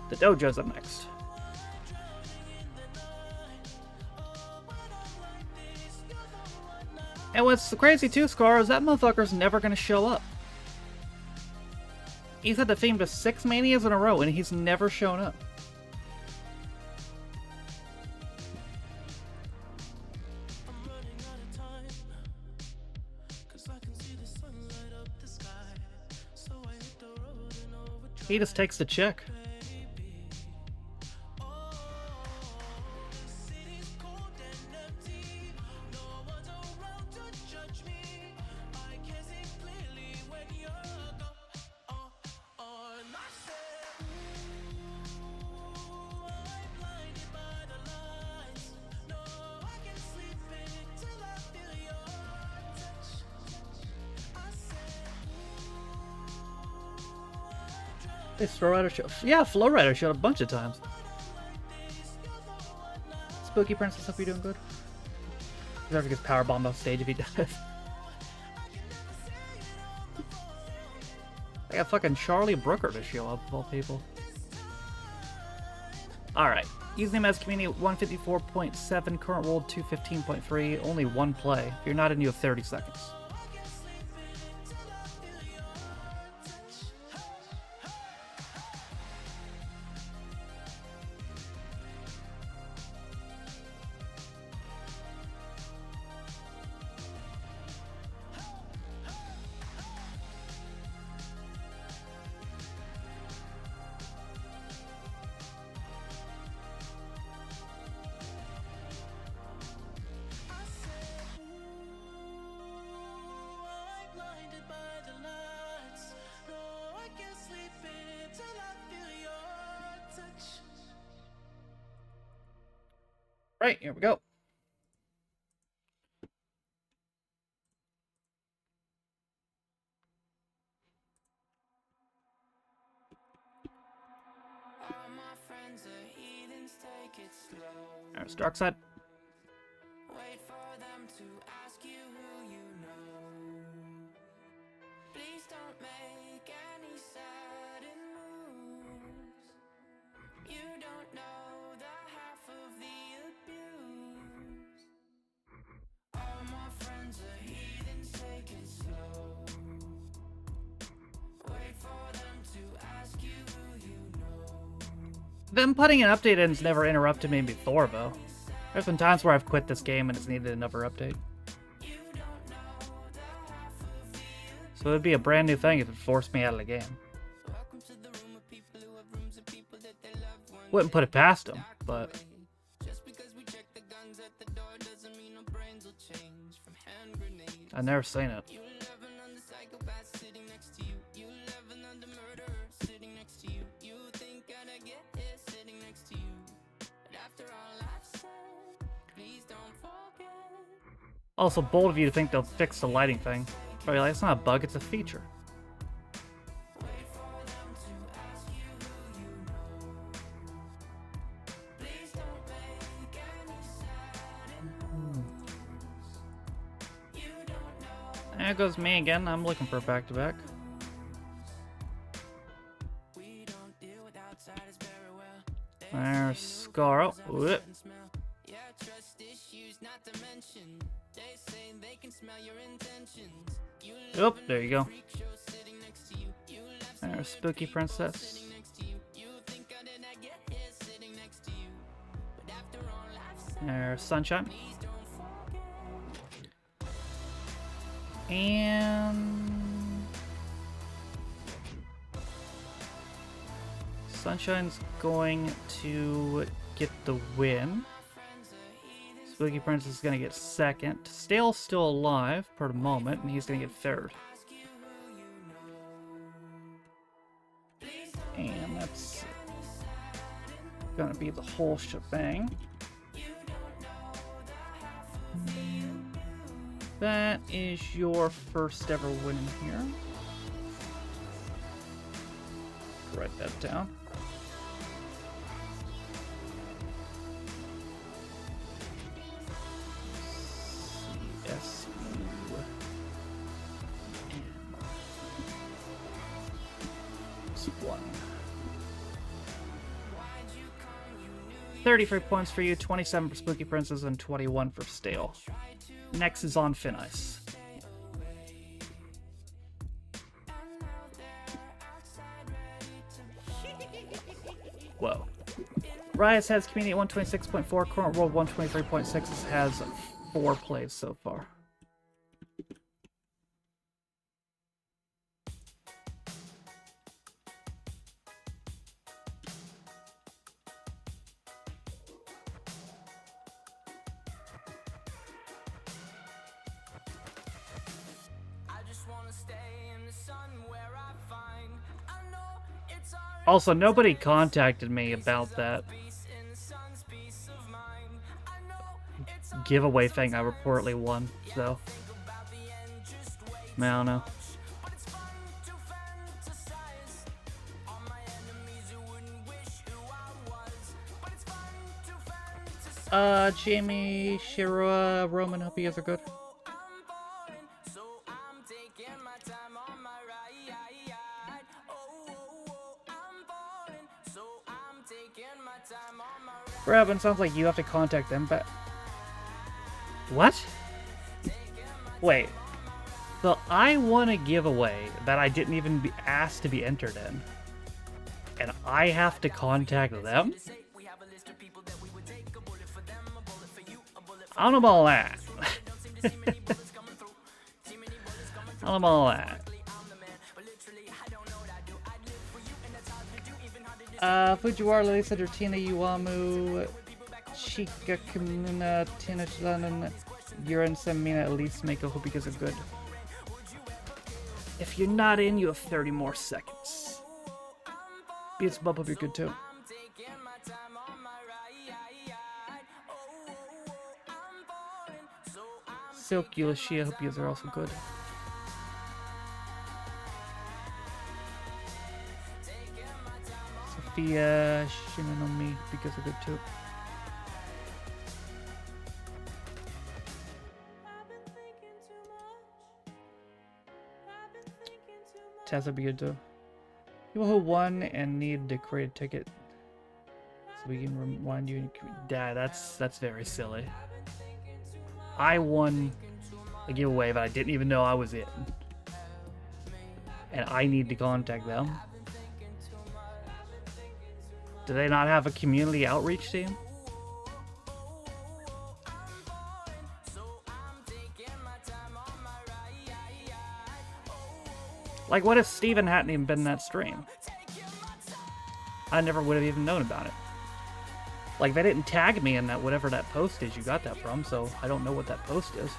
The dojo's up next. And what's crazy too, Scar, is that motherfucker's never gonna show up. He's had the theme to 6 manias in a row, and he's never shown up. He just takes the check. Hey, Flowrider show. Yeah, Flowrider showed a bunch of times. Spooky Princess, hope you're doing good. Deserves to get powerbomb off stage if he does. I got fucking Charlie Brooker to show up, of all people. Alright. Username as community 154.7, current world 215.3, only one play. If you're not in, you have 30 seconds. Right, here we go. There's Darkseid. Wait for them to ask you who you know. Please don't make any sudden moves. You don't know the half of the abuse. All my friends are heathens, take it slow. Wait for them to ask you who you know. Them putting an update in's never interrupted me before, though. There's been times where I've quit this game and it's needed another update. So it'd be a brand new thing if it forced me out of the game. Wouldn't put it past them, but I've never seen it. Also, bold of you to think they'll fix the lighting thing. But you're like, it's not a bug, it's a feature. There goes me again. I'm looking for a back-to-back. There's Scarl. Whoop. Oop, there you go. There's Spooky Princess. There's Sunshine. And Sunshine's going to get the win. Spooky Princess is going to get second. Stale's still alive per the moment, and he's going to get third. And that's going to be the whole shebang. That is your first ever win in here. Write that down. One. 33 points for you, 27 for Spooky Princess, and 21 for Stale. Next is on Thin Ice. Whoa. Riot's has community at 126.4, current world 123.6 has 4 plays so far. Also, nobody contacted me about that giveaway thing I reportedly won, so I don't know. Jamie, Shira, Roman, hope you guys are good. Robin, sounds like you have to contact them, but... What? Wait. So I won a giveaway that I didn't even be asked to be entered in. And I have to contact them? I don't know about all that. I don't know about all that. Fujiwara, Lily said Tina Yuamu, Chika Kamuna, Tina Chilanan, Yuran Samina, at least make a hope because of good. If you're not in, you have 30 more seconds. Beats Bub, hope you're good too. Silk, Ulashia, hope you guys are also good. Sophia, Shinanomi, because they're good too. Tessa be good too. People who won and need to create a ticket so we can remind you. Dad, that's very silly. I won a giveaway that I didn't even know I was in, and I need to contact them. Do they not have a community outreach team? Like, what if Steven hadn't even been in that stream? I never would have even known about it. Like, they didn't tag me in that whatever that post is you got that from, so I don't know what that post is.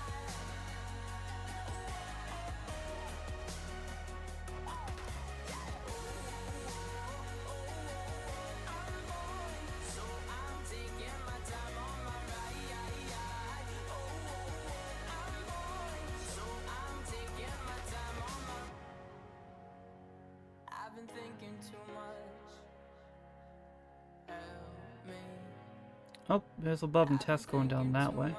Oh, there's a Bub and Tess going down that way.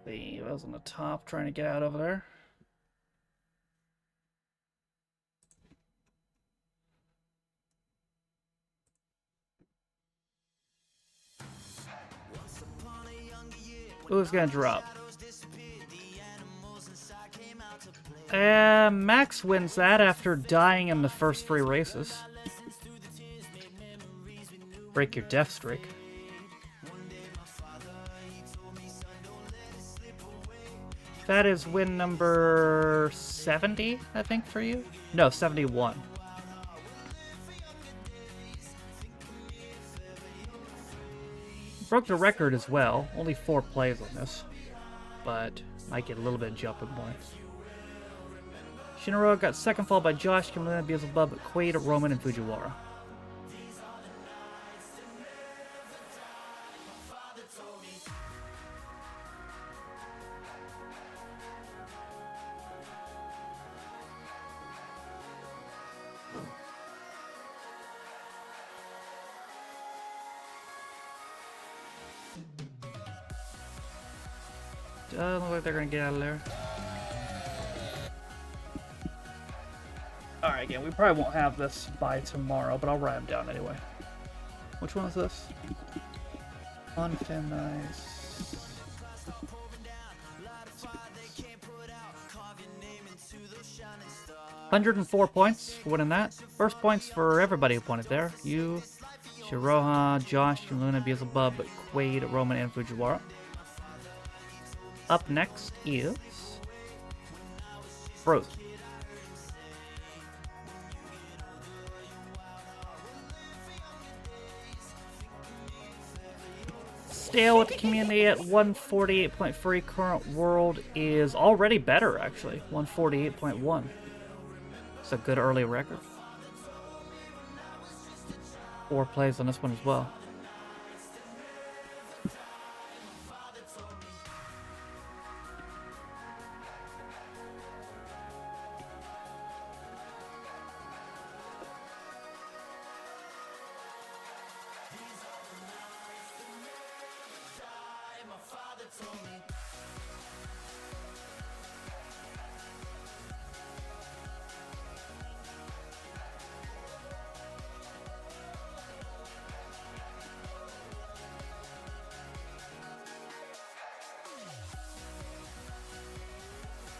See, I was on the top trying to get out over there. Who's gonna drop? Max wins that after dying in the first 3 races. Break your death streak. That is win number 70, I think, for you? No, 71. Broke the record as well. Only 4 plays on this. But might get a little bit of jumping points. Shinaro got second, followed by Josh, Kimura, Beelzebub, Quaid, Roman, and Fujiwara. Doesn't look like they're gonna get out of there. Alright, again, we probably won't have this by tomorrow, but I'll write them down anyway. Which one is this? Unfin nice. 104 points for winning that. First points for everybody who pointed there. You, Shiroha, Josh, Luna, Beelzebub, Quaid, Roman, and Fujiwara. Up next is Frozen. Stale with the community at 148.3. Current world is already better, actually. 148.1. It's a good early record. 4 plays on this one as well.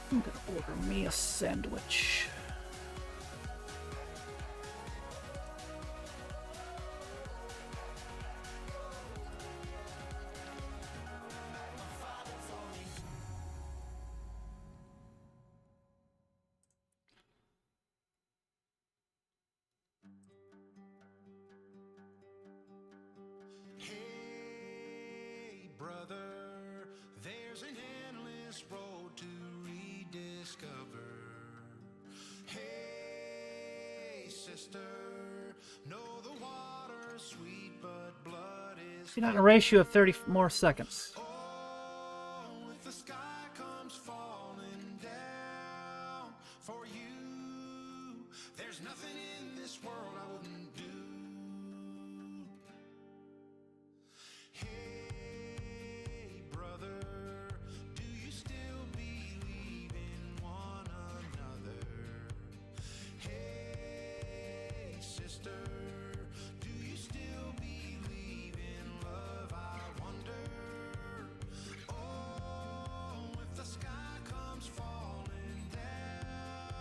I'm gonna order me a sandwich. Hey, brother, there's an endless road to rediscover. Hey, sister, know the water's sweet, but blood is You're not in a ratio of 30 more seconds. if the sky comes falling down for you. There's nothing in this world I wouldn't do. Hey, brother, do you still believe in one another? Hey, sister, do you still believe in love? I wonder. Oh, if the sky comes falling down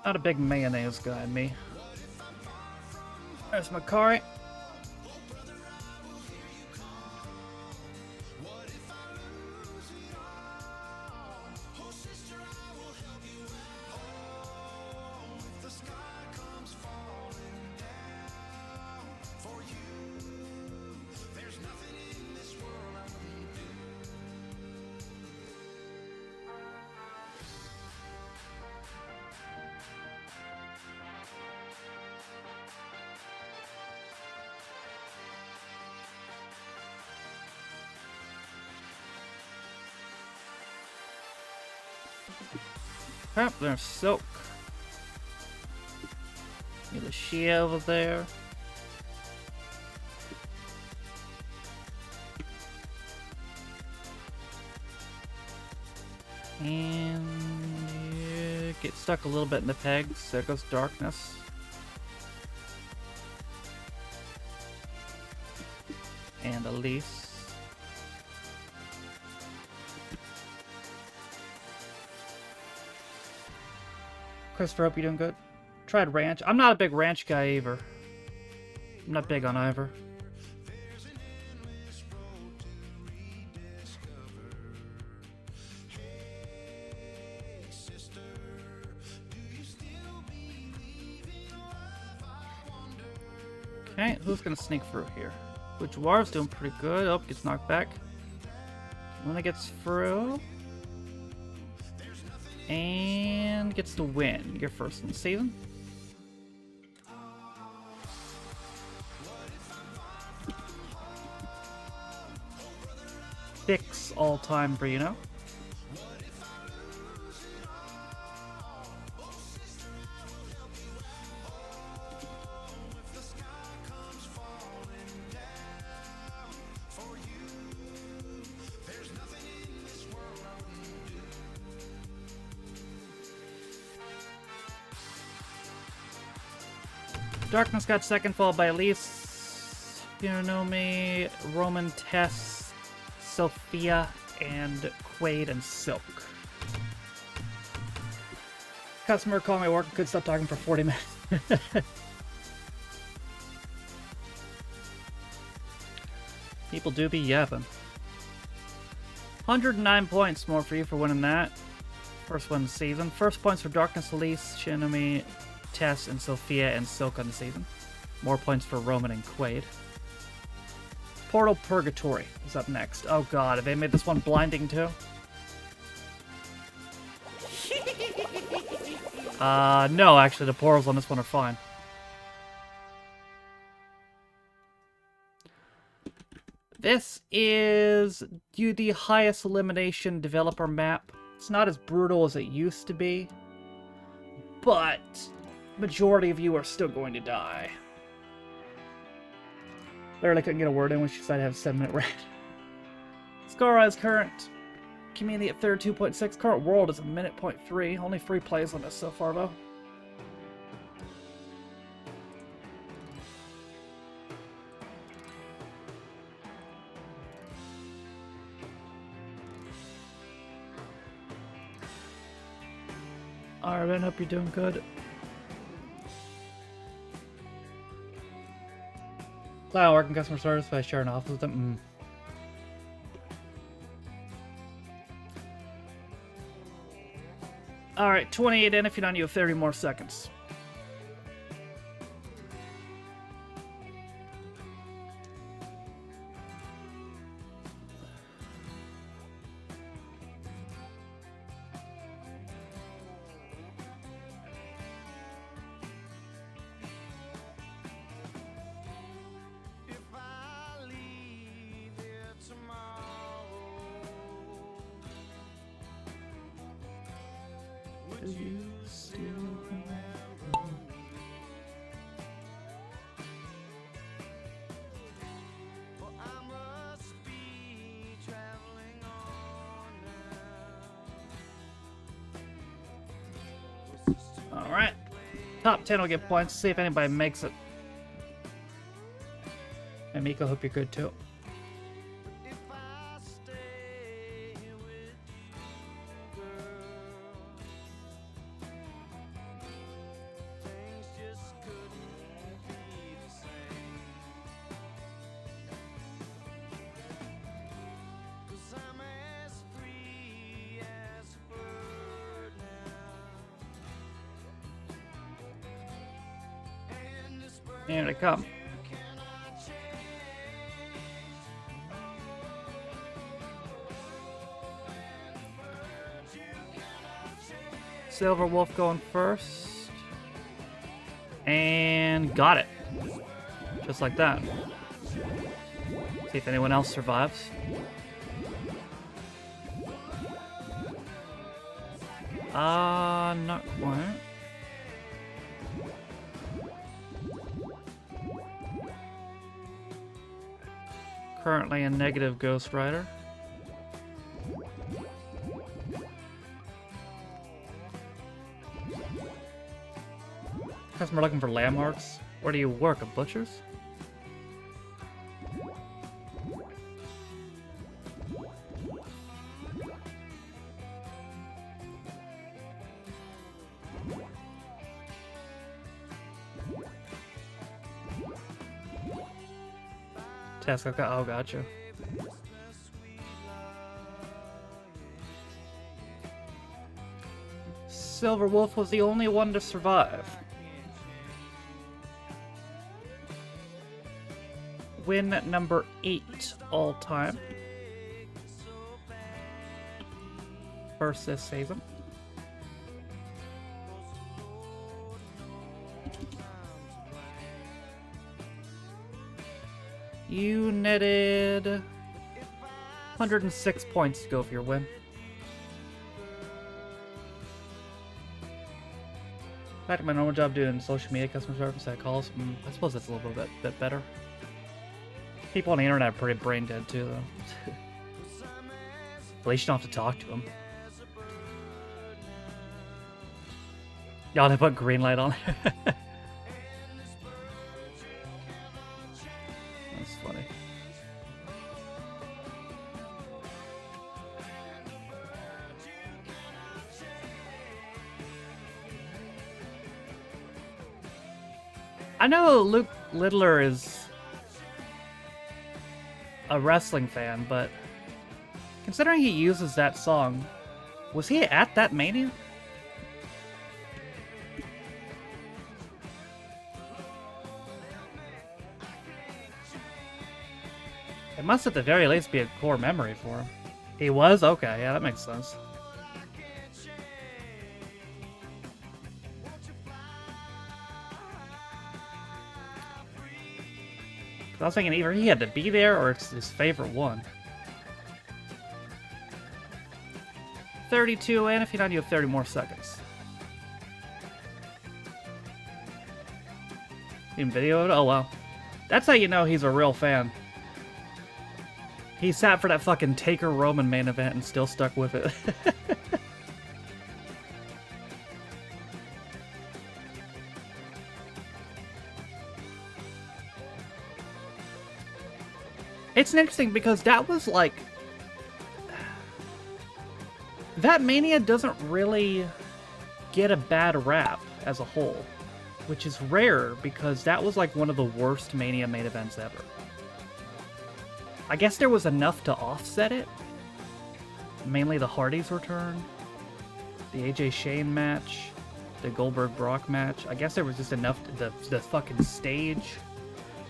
Not a big mayonnaise guy, me. There's Makari. Yep, there's Silk. Need a Shea over there. And yeah, get stuck a little bit in the pegs. There goes Darkness. And Elise. Christopher, hope you're doing good. Tried ranch. I'm not a big ranch guy either. I'm not big on either. Okay, who's gonna sneak through here? Boudoir's doing pretty good. Oh, gets knocked back. Luna gets through. And gets the win. You're first in the season. Fix all-time Bruno. Darkness got second, followed by Elise, Pinonomi, Roman, Tess, Sophia, and Quaid and Silk. Customer called me at work and could stop talking for 40 minutes. People do be yapping. 109 points more for you for winning that. First one of the season. First points for Darkness, Elise, Shinomi, Tess, and Sophia, and Silk on the season. More points for Roman and Quaid. Portal Purgatory is up next. Oh god, have they made this one blinding too? No, actually, the portals on this one are fine. This is the highest elimination developer map. It's not as brutal as it used to be, but majority of you are still going to die. Literally couldn't get a word in when she decided to have a 7-minute rant. Scar's current community at 32.6. Current world is a minute point 3. Only 3 plays on this so far, though. Alright, Ben, hope you're doing good. Cloud working customer service by sharing off with them. Alright, 28 in if you're not, you have 30 more seconds. Alright. Top 10 will get points. See if anybody makes it. And Miko, hope you're good too. Here they come. Silver Wolf going first. And got it. Just like that. See if anyone else survives. Not quite. Currently a negative Ghost Rider. Customer looking for lamb hearts. Where do you work? A butcher's? Task, oh, gotcha. Silver Wolf was the only one to survive. Win number 8 all time. First this season. You netted 106 points to go for your win. Back to my normal job doing social media customer service at calls. I suppose that's a little bit better. People on the internet are pretty brain dead too, though. At least you don't have to talk to them. Y'all, they put green light on. That's funny. I know Luke Littler is a wrestling fan, but considering he uses that song, was he at that Mania? It must at the very least be a core memory for him. He was? Okay, yeah, that makes sense. I was thinking either he had to be there or it's his favorite one. 32, and if you're not, you have 30 more seconds. In video of it? Oh, wow. That's how you know he's a real fan. He sat for that fucking Taker Roman main event and still stuck with it. It's interesting because that was like... That Mania doesn't really get a bad rap as a whole, which is rare because that was like one of the worst Mania main events ever. I guess there was enough to offset it. Mainly the Hardys return, the AJ Shane match, the Goldberg Brock match. I guess there was just enough to the fucking stage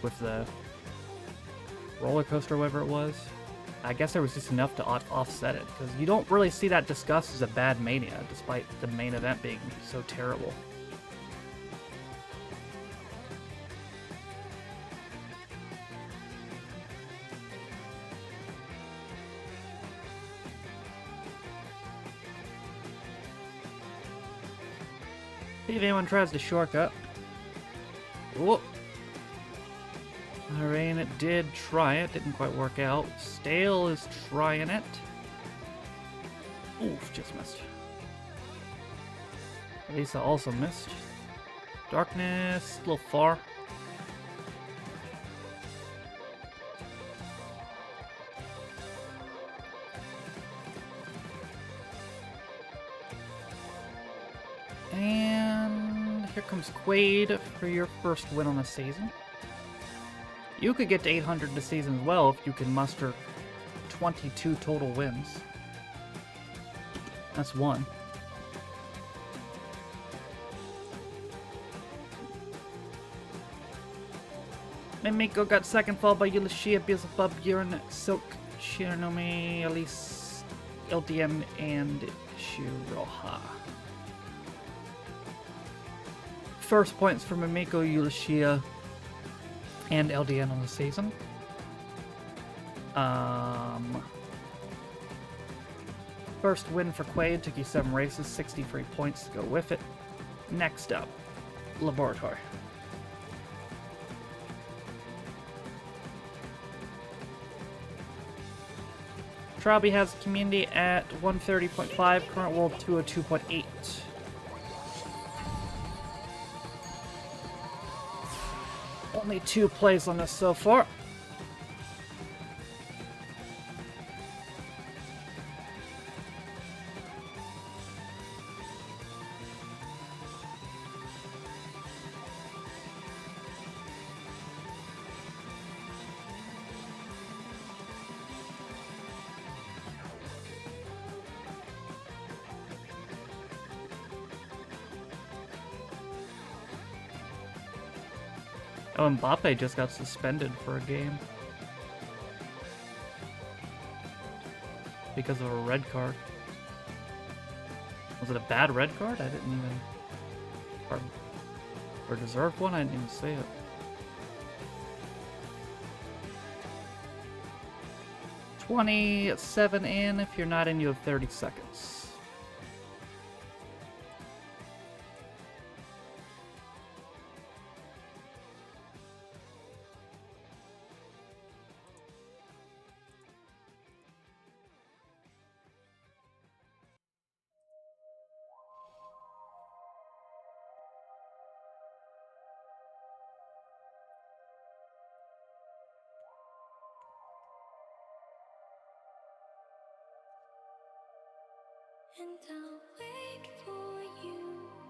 with the roller coaster, whatever it was. I guess there was just enough to offset it because you don't really see that discussed as a bad Mania, despite the main event being so terrible. See if anyone tries to shortcut. Whoop. Alright, it did try it. Didn't quite work out. Stale is trying it. Oof, just missed. Lisa also missed. Darkness, a little far. And here comes Quaid for your first win on the season. You could get to 800 this season as well if you can muster 22 total wins. That's one. Mimiko got second, followed by Ulysses, Beelzebub, Buren, Silk, Shinomi, Elise, LDN, and Shiroha. First points for Mimiko, Ulysses, and LDN on the season. First win for Quaid, took you 7 races, 63 points to go with it. Next up, Laboratory. Trabi has community at 130.5, current world 202.8. Only 2 plays on this so far. Oh, Mbappe just got suspended for a game. Because of a red card. Was it a bad red card? I didn't even... Or deserved one? I didn't even see it. 27 in. If you're not in, you have 30 seconds. And I'll wait for you,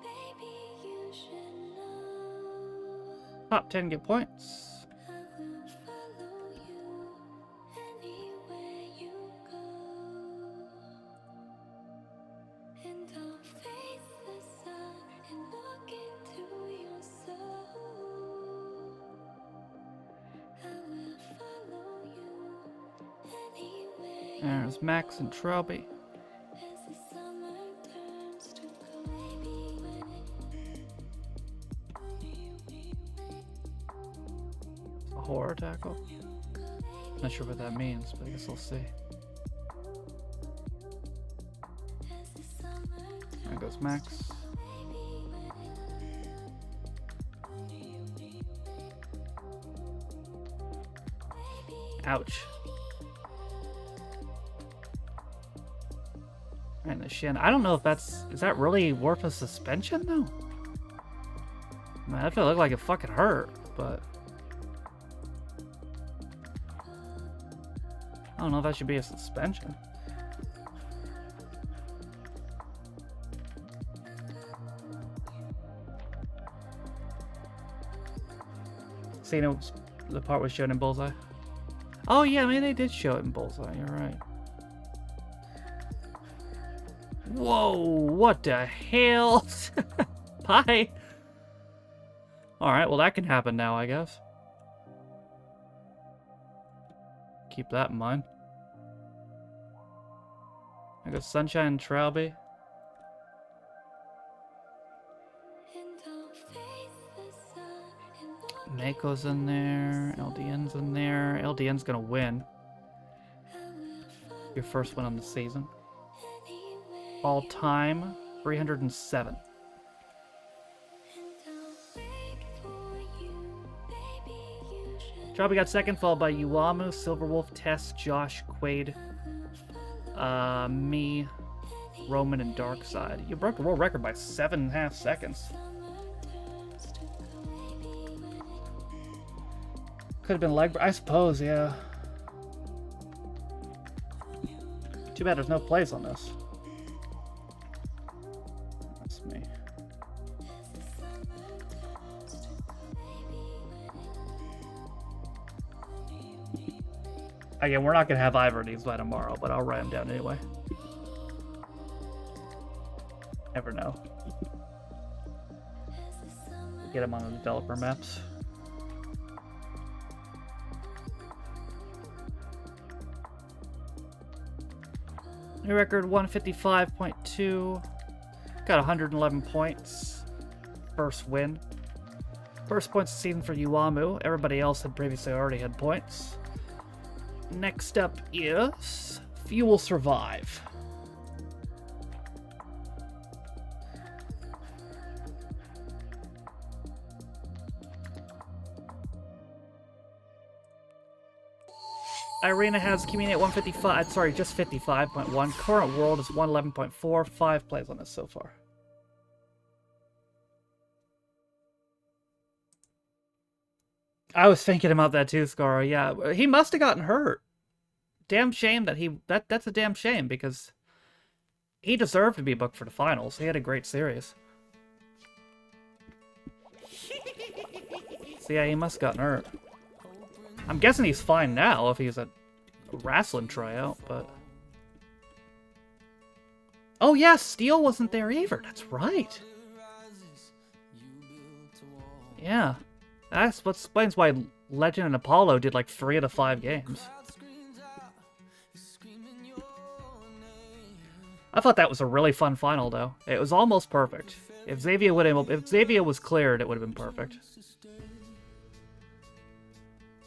baby, you should know. Top 10 get points. I will follow you anywhere you go. And I'll face the sun and look into your soul. I will follow you anywhere you go. There's Max and Trabi. Horror tackle? Not sure what that means, but I guess we'll see. There goes Max. Ouch. And the shin. I don't know if that's... Is that really worth a suspension, though? I mean, that looked like it fucking hurt, but... I don't know if that should be a suspension. See, the part was shown in Bullseye. Oh yeah, I mean they did show it in Bullseye. You're right. Whoa! What the hell? Bye. All right. Well, that can happen now, I guess. Keep that in mind. I got Sunshine and Traube. Mako's in there. LDN's in there. LDN's gonna win. Your first win on the season. All time, 307. Traube got second, followed by Uamu, Silverwolf, Tess, Josh, Quaid, me, Roman, and Darkside. You broke the world record by 7.5 seconds. Could have been leg, I suppose, yeah. Too bad there's no plays on this. That's me. Again, we're not going to have either of these by tomorrow, but I'll write them down anyway. Never know. Get them on the developer maps. New record 155.2. Got 111 points. First win. First points of the season for Yuamu. Everybody else had previously already had points. Next up is Fuel Survive. Irina has community at 155, sorry, just 55.1. Current world is 111.4. 5 plays on this so far. I was thinking about that too, Scar. Yeah, he must have gotten hurt. Damn shame that that's a damn shame because he deserved to be booked for the finals. He had a great series. So yeah, he must have gotten hurt. I'm guessing he's fine now if he's a wrestling tryout, but... Oh yeah, Steel wasn't there either. That's right. Yeah. That's what explains why Legend and Apollo did like 3 of the 5 games. I thought that was a really fun final, though. It was almost perfect. If Xavier was cleared, it would have been perfect.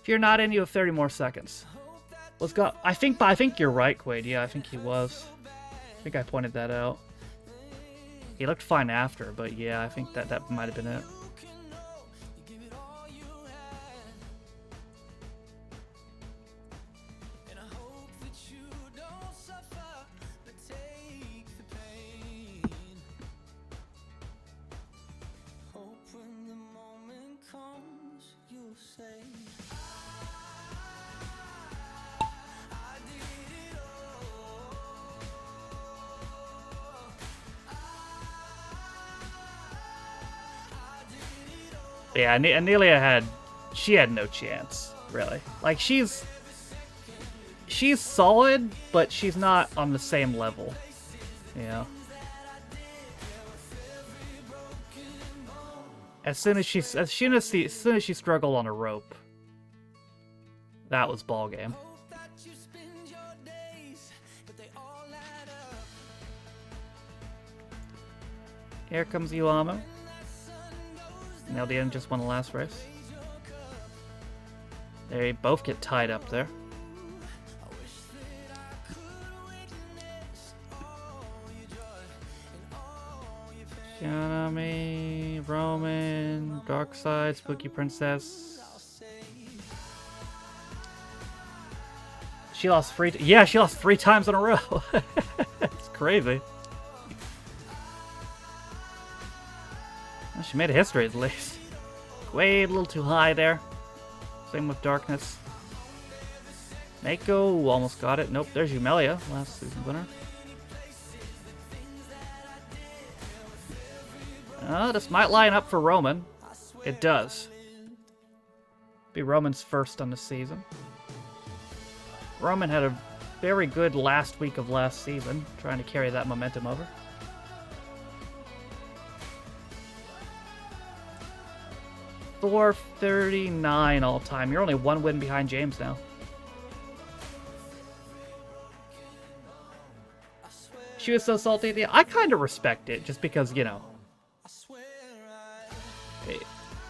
If you're not in, you have 30 more seconds. Let's go. I think you're right, Quaid. Yeah, I think he was. I think I pointed that out. He looked fine after, but yeah, I think that might have been it. Yeah, Anelia she had no chance, really. Like, she's solid, but she's not on the same level, you know? As soon as she struggled on a rope, that was ball game. Here comes Yuamu. Now the end just won the last race. They both get tied up there. Shianami, Roman, Darkside, Spooky Princess. She lost 3. Yeah, she lost 3 times in a row. It's crazy. Well, she made a history at least. Way a little too high there. Same with Darkness. Mako almost got it. Nope, there's Yumelia, last season winner. This might line up for Roman. It does. Be Roman's first on the season. Roman had a very good last week of last season, trying to carry that momentum over. .439 all time. You're only 1 win behind James now. She was so salty. I kind of respect it, just because, you know.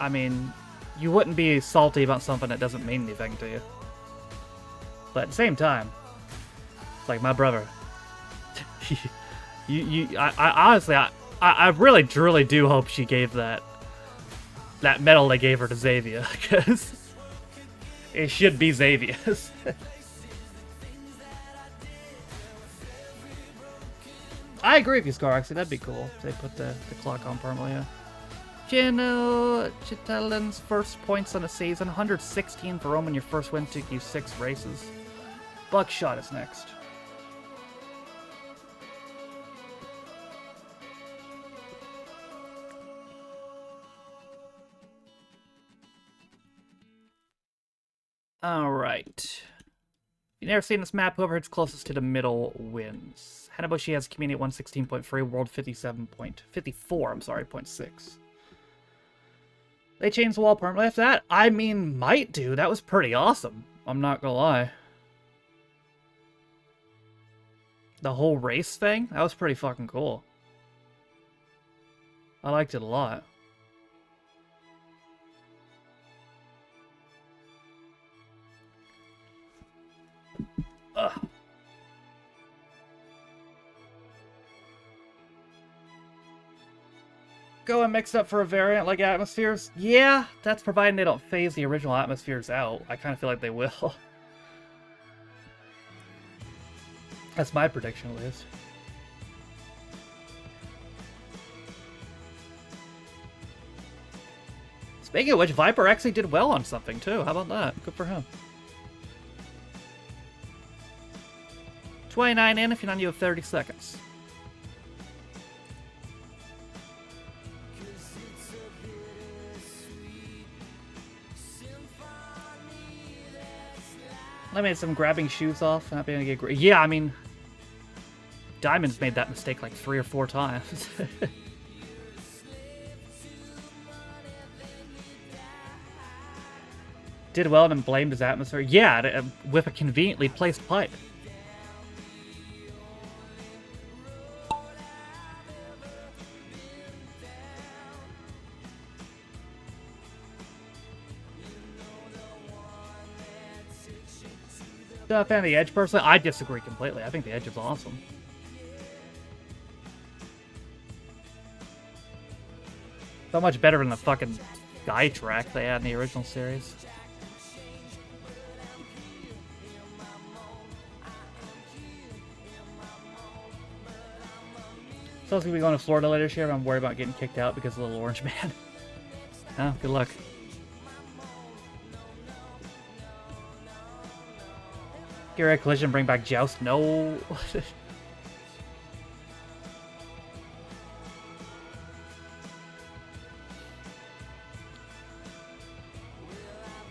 I mean, you wouldn't be salty about something that doesn't mean anything to you. But at the same time, it's like my brother. I honestly, I really, truly do hope she gave that medal they gave her to Xavier, because it should be Xavier's. I agree with you, Scar. Actually, that'd be cool if they put the clock on permanently. Yeah. Gino Chitalin's first points on the season. 116 for Roman. Your first win took you 6 races. Buckshot is next. Alright. You've never seen this map, whoever hits closest to the middle wins. Hanaboshi has community at 116.3, world 54, I'm sorry, 0.6. They changed the wall permanently after that? I mean, might do. That was pretty awesome. I'm not gonna lie. The whole race thing? That was pretty fucking cool. I liked it a lot. Ugh. Go and mix up for a variant like atmospheres? Yeah, that's providing they don't phase the original atmospheres out. I kind of feel like they will. That's my prediction, at least. Speaking of which, Viper actually did well on something, too. How about that? Good for him. 29 in if you're not, you have 30 seconds. I made some grabbing shoes off. Not being able to get yeah, I mean, Diamond's made that mistake like 3 or 4 times. Did well and then blamed his atmosphere. Yeah, with a conveniently placed pipe. Not a fan of the Edge, personally. I disagree completely. I think the Edge is awesome. So much better than the fucking Sky track they had in the original series. So I was going to be going to Florida later this year, but I'm worried about getting kicked out because of Little Orange Man. Oh, good luck. Get rid of Collision, bring back Joust. No.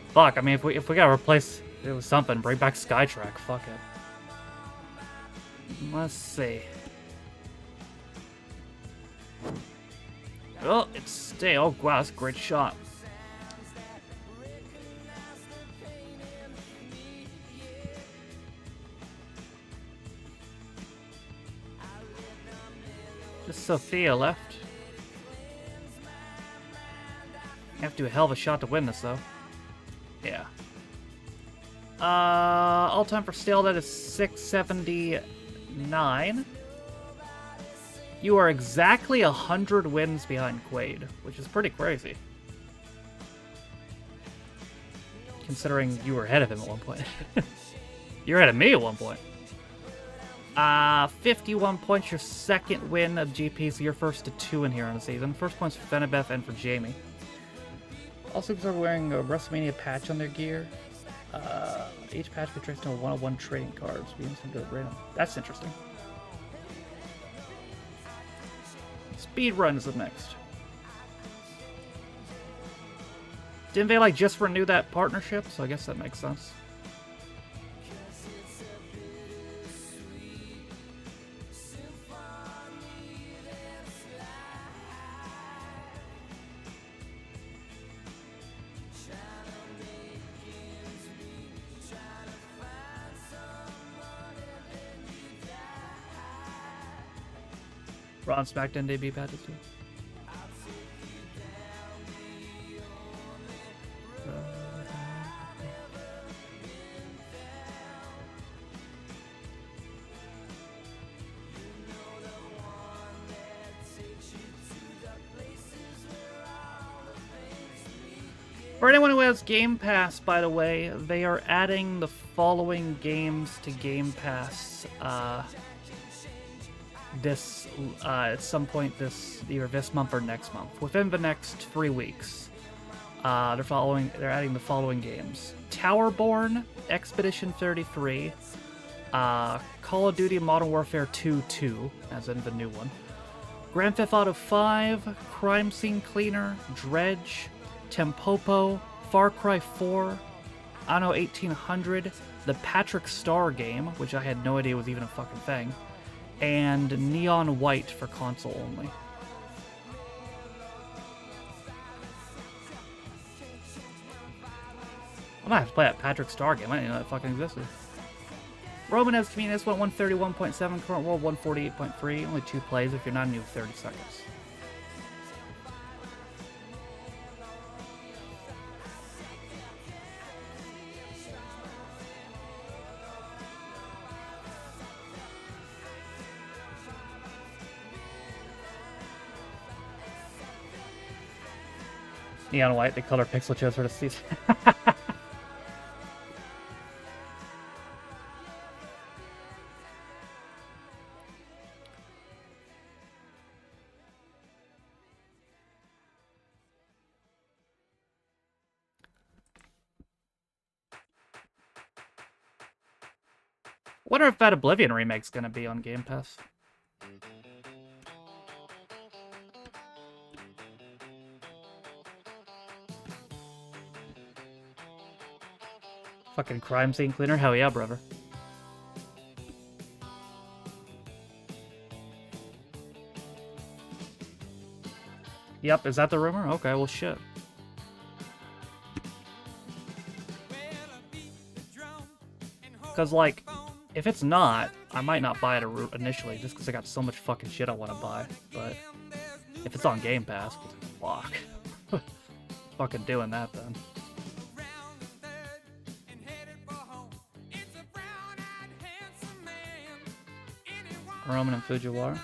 Fuck, I mean, if we gotta replace it with something, bring back Skytrack. Fuck it. Let's see. Oh, it's stay. Oh, wow, that's a great shot. Just Sophia left. You have to do a hell of a shot to win this, though. Yeah. All time for stale, that is 679. You are exactly 100 wins behind Quaid, which is pretty crazy. Considering you were ahead of him at one point. You were ahead of me at one point. 51 points, your second win of GP, so you're first to 2 in here on the season. First points for Fenebeth and for Jamie. Also, because they're wearing a WrestleMania patch on their gear. Each patch betrays no one-on-one trading cards. We instant to random. That's interesting. Speedrun is the next. Didn't they, like, just renew that partnership? So I guess that makes sense. Raw and SmackDown debut patches too. For anyone who has Game Pass, by the way, they are adding the following games to Game Pass at some point either this month or next month. Within the next 3 weeks, they're adding the following games: Towerborn, Expedition 33, Call of Duty Modern Warfare 2, as in the new one, Grand Theft Auto 5, Crime Scene Cleaner, Dredge, Tempopo, Far Cry 4, Anno 1800, the Patrick Star game, which I had no idea was even a fucking thing, and Neon White for console only. I might have to play that Patrick Star game. I didn't know that fucking existed. Roman as Communist went 131.7, current world 148.3. Only 2 plays if you're not new 30 seconds. Neon white, they color pixel shows for the season. Wonder if that Oblivion remake's gonna be on Game Pass. Fucking crime scene cleaner? Hell yeah, brother. Yep, is that the rumor? Okay, well shit. Because, like, if it's not, I might not buy it initially, just because I got so much fucking shit I want to buy. But if it's on Game Pass, fuck. Fucking doing that then. Roman and Fujiwara.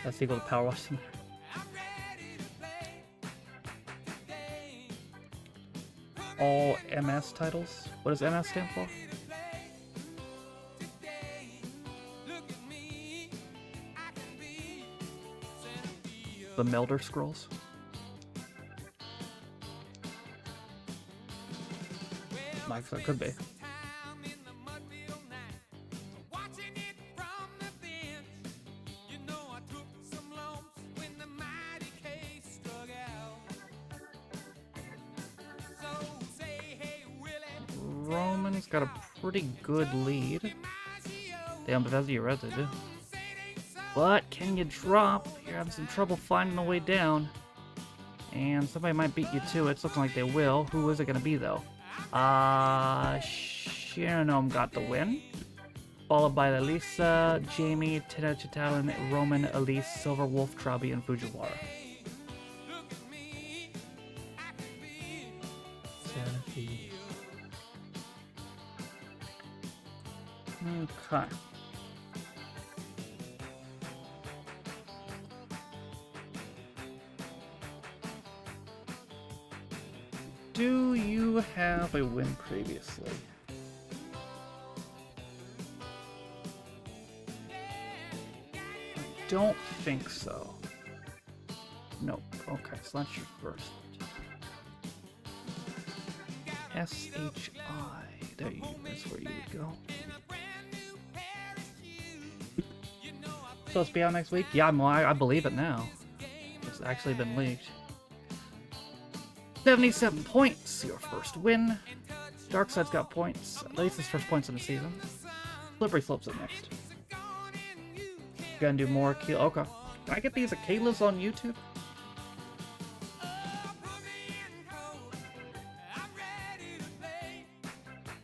That's equal to Power Wash Simulator. All MS titles? What does MS stand for? The Melder Scrolls? Like, so it could be. Roman's got a pretty good lead. Damn, Bethesda, you're right, they do. But can you drop? You're having some trouble finding the way down. And somebody might beat you to it. It's looking like they will. Who is it going to be, though? Shiranom got the win. Followed by Elisa, Jamie, Tenochtitlan, Roman, Elise, Silver Wolf, Trabi, and Fujiwara. Okay. Do you have a win previously? I don't think so. Nope. Okay, so that's your first. SHI. That's where you would go. So it's be out next week? Yeah, I believe it now. It's actually been leaked. 77 points, your first win. Darkside's got points, at least his first points in the season. Slippery Slope's up next. Gonna do more Kayla. Okay. Can I get these at Kayla's on YouTube?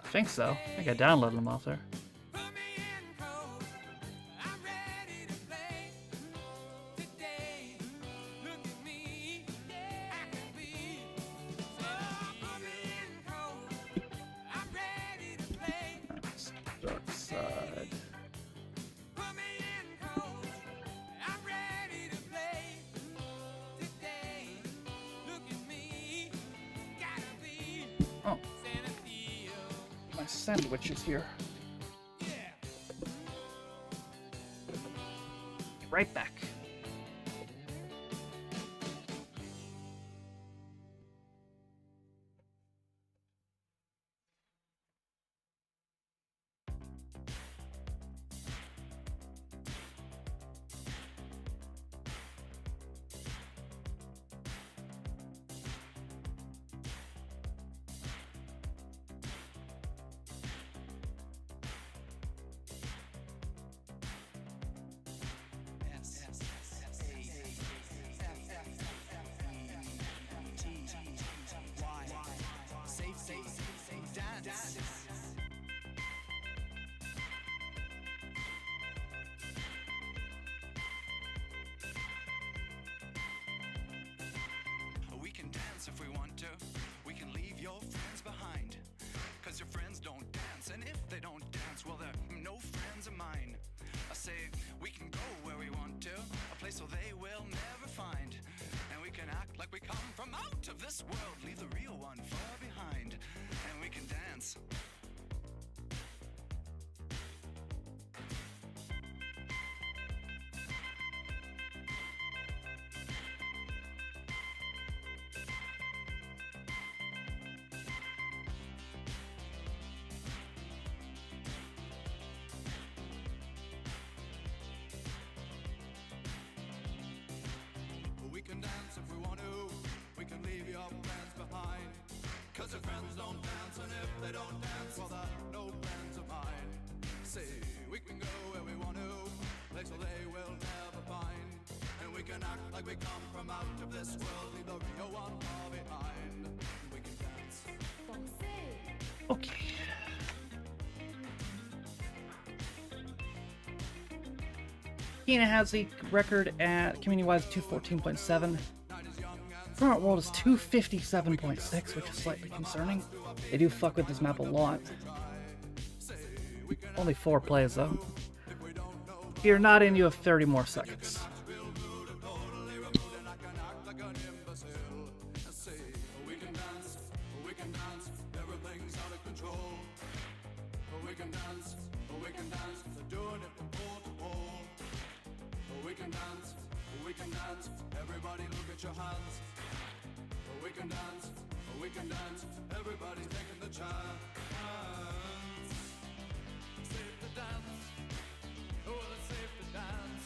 I think so. I think I downloaded them off there. Sandwiches here. Be right back. to, we can leave your friends behind. Cause your friends don't dance, and if they don't dance, well, they're no friends of mine. I say, we can go where we want to, a place where they will never find. And we can act like we come from out of this world, leave the real one far behind. And we can dance. We can dance if we want to, we can leave your friends behind. Cause your friends don't dance, and if they don't dance, well, they're no friends of mine. See, we can go where we want to, place where they will never find. And we can act like we come from out of this world, leave the real one far behind. And we can dance. Okay. Kina has the record at community-wise 214.7. Current world is 257.6, which is slightly concerning. They do fuck with this map a lot. Only 4 plays though. If you're not in, you have 30 more seconds. Everybody look at your hands. We can dance, we can dance. Everybody's taking the chance. Safe to dance. Oh, it's safe to dance.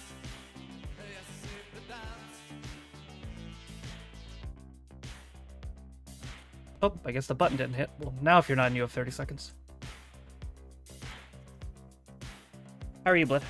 Yes, it's safe to dance. Oh, I guess the button didn't hit. Well, now if you're not in, you have 30 seconds. How are you, Blid?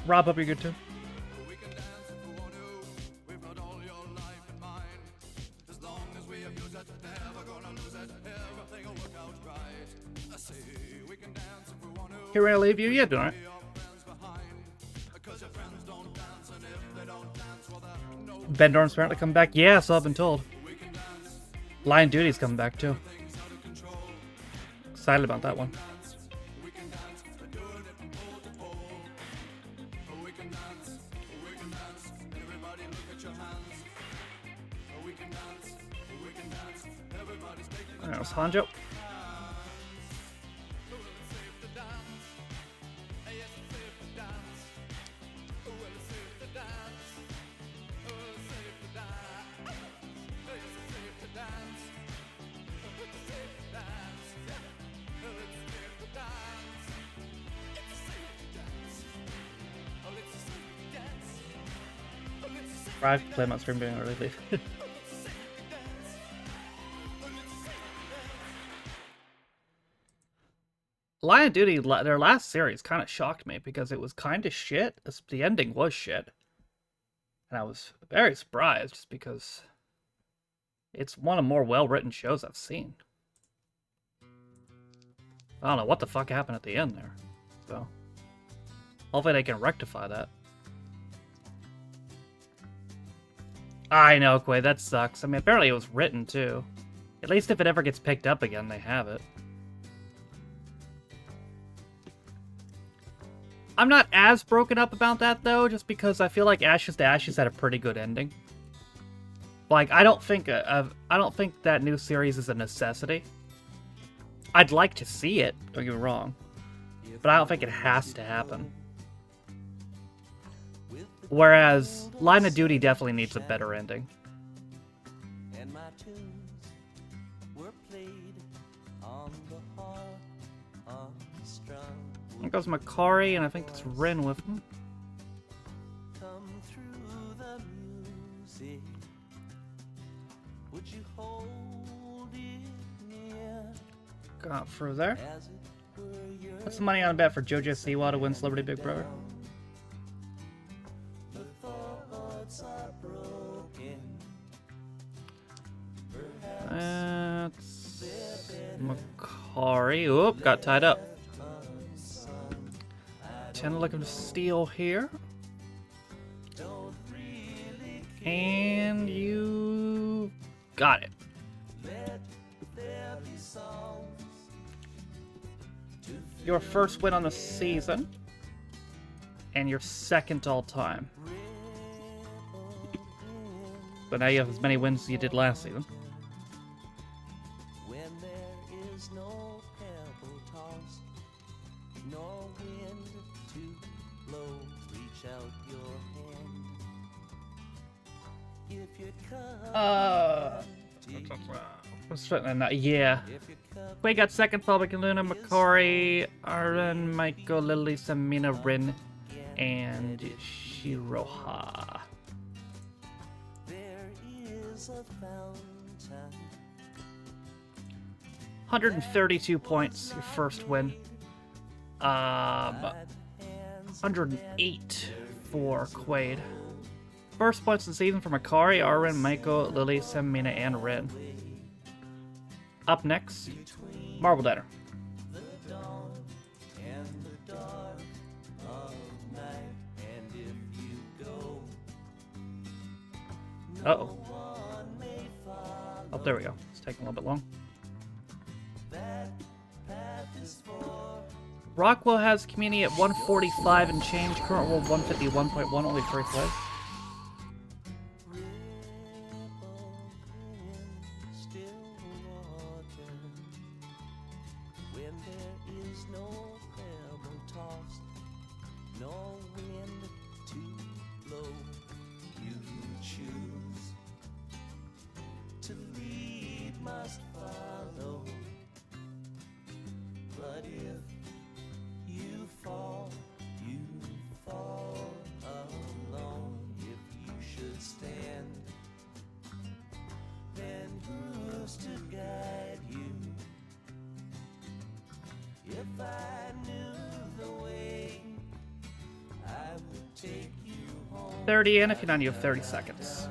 Rob, up, you're good too. Here I leave you? Yeah, doing it. Ben Dorn's apparently coming back. Yeah, so I've been told. Lion Duty's coming back too. Excited about that one. There's Hanjo. I've played my stream being early leave. Line of Duty, their last series kind of shocked me because it was kind of shit. The ending was shit. And I was very surprised just because it's one of the more well-written shows I've seen. I don't know what the fuck happened at the end there. So, hopefully they can rectify that. I know, Quay, that sucks. I mean, apparently it was written, too. At least if it ever gets picked up again, they have it. I'm not as broken up about that, though, just because I feel like Ashes to Ashes had a pretty good ending. Like, I don't think that new series is a necessity. I'd like to see it, don't get me wrong. But I don't think it has to happen. Whereas, Line of Duty definitely needs a better ending. And my tunes were played on the harp unstrung. There goes Makari, and I think that's Ren with him. come through the music, would you hold it near? Got through there. Put some money on a bet for JoJo Siwa to win Celebrity Big Brother. The thoughts are broken. That's Makari. Oop, got tied up. 10 looking to steal here. And you got it. Your first win on the season. And your second all time. But now you have as many wins as you did last season. When there is no pebble tossed, nor wind to blow, reach out your hand. If your cup yeah. We got second, Public Luna, Makari, Aaron, Michael, Lily, Samina, Rin, and Shiroha. There is a fountain. 132 points, your first win. 108 for Quaid. First points of the season for Makari, Arwen, Michael, Lily, Samina, and Rin. Up next, Marble Diner. Uh-oh. Oh, there we go. It's taking a little bit long. Rockwell has community at 145 and change. Current world 151.1, only 3 plays. To guide you. If I knew the way, I would take you home. 30 in, if you're not, you have 30 seconds.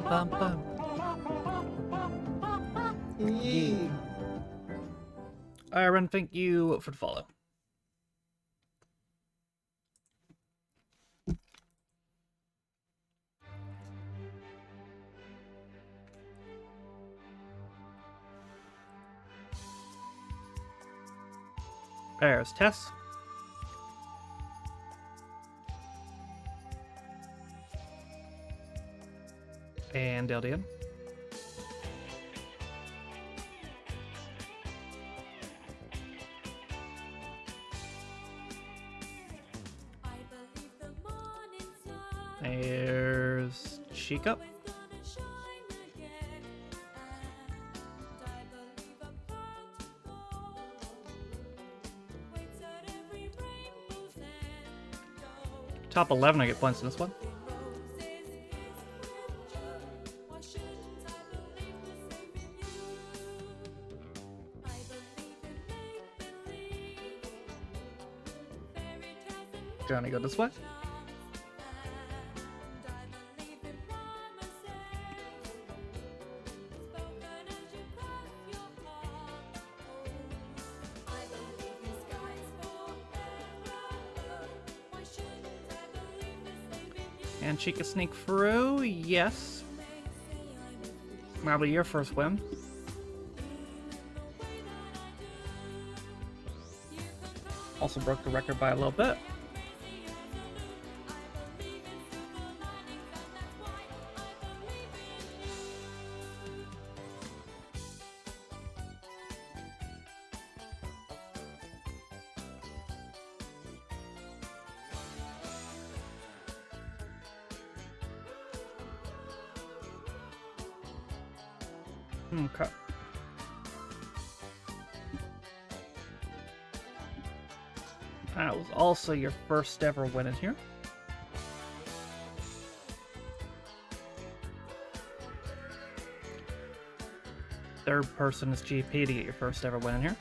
Bum, bum. Yeah. Aaron, thank you for the follow. There's Tess. And Eldian. There's Chica. Top 11, I get points in this one. Gonna go this way. And she can sneak through, yes. Probably your first win. Also broke the record by a little bit. Okay. That was also your first ever win in here. Third person is GP to get your first ever win in here.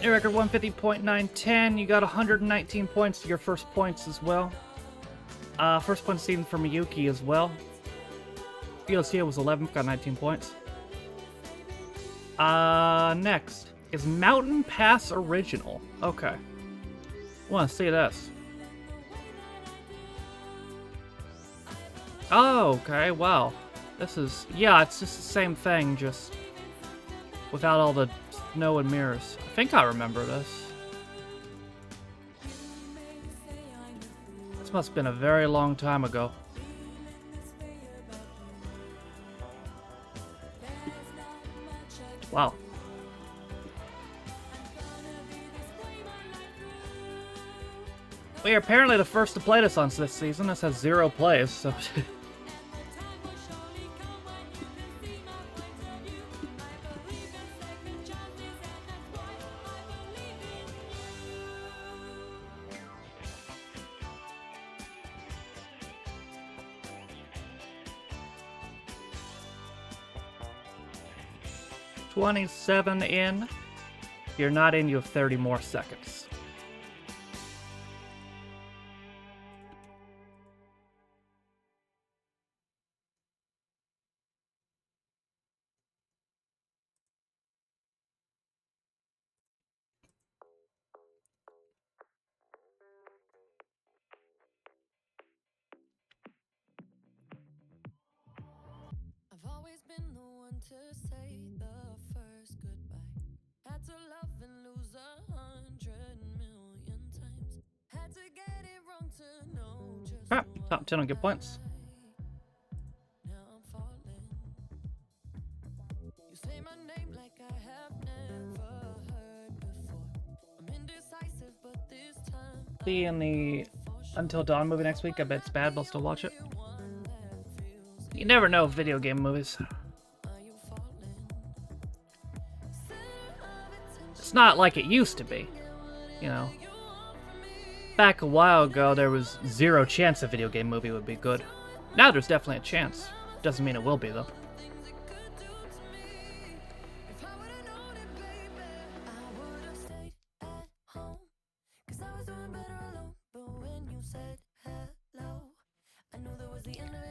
Your record 150.910. You got 119 points to your first points as well. First point season for Miyuki as well. Feliciano was 11th, got 19 points. Next is Mountain Pass Original. Okay. Want to see this. Oh, okay, wow. This is, yeah, it's just the same thing, just without all the snow and mirrors. I think I remember this. This must have been a very long time ago. Wow. We are apparently the first to play this on this season. This has 0 plays, so... $27 in. If you're not in, you have 30 more seconds. I've always been the one to say the first goodbye. Had to love and lose 100,000,000 times. Had to get it wrong to know just Ah, top 10 on good points. now I'm falling. You say my name like I have never heard before. I'm indecisive, but this time See you in the Until Dawn movie next week. I bet it's bad, but I'll still watch it. You never know with video game movies. It's not like it used to be, you know. Back a while ago, there was 0 chance a video game movie would be good. Now there's definitely a chance. Doesn't mean it will be, though.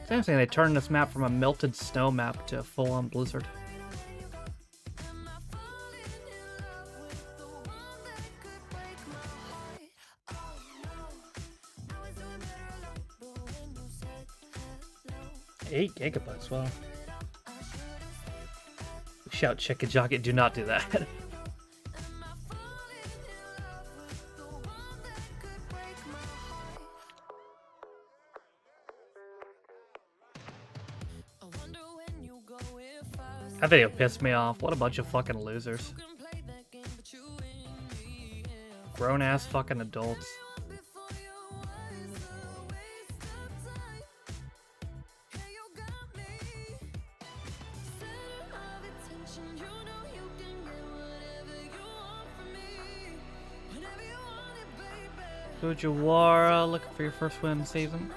It's interesting they turned this map from a melted snow map to a full-on blizzard. $8 GB, wow. Shout Chicken Jocket, do not do that. That video pissed me off. What a bunch of fucking losers. Grown-ass fucking adults. Fujiwara, looking for your first win season.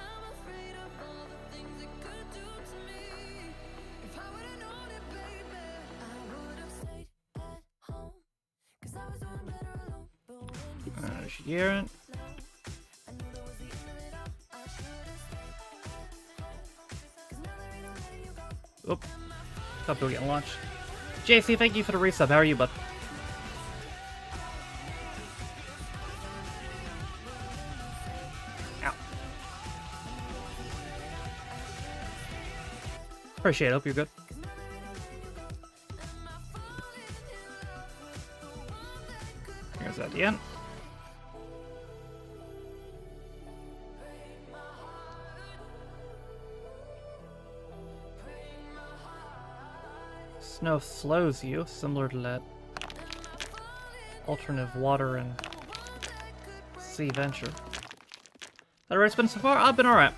Sharon. Oop. Thought they were getting launched. JC, thank you for the resub. How are you, bud? Ow. Appreciate it. Hope you're good. Here's that the end. Snow slows you, similar to that alternative water and sea venture. That race been so far? I've been alright.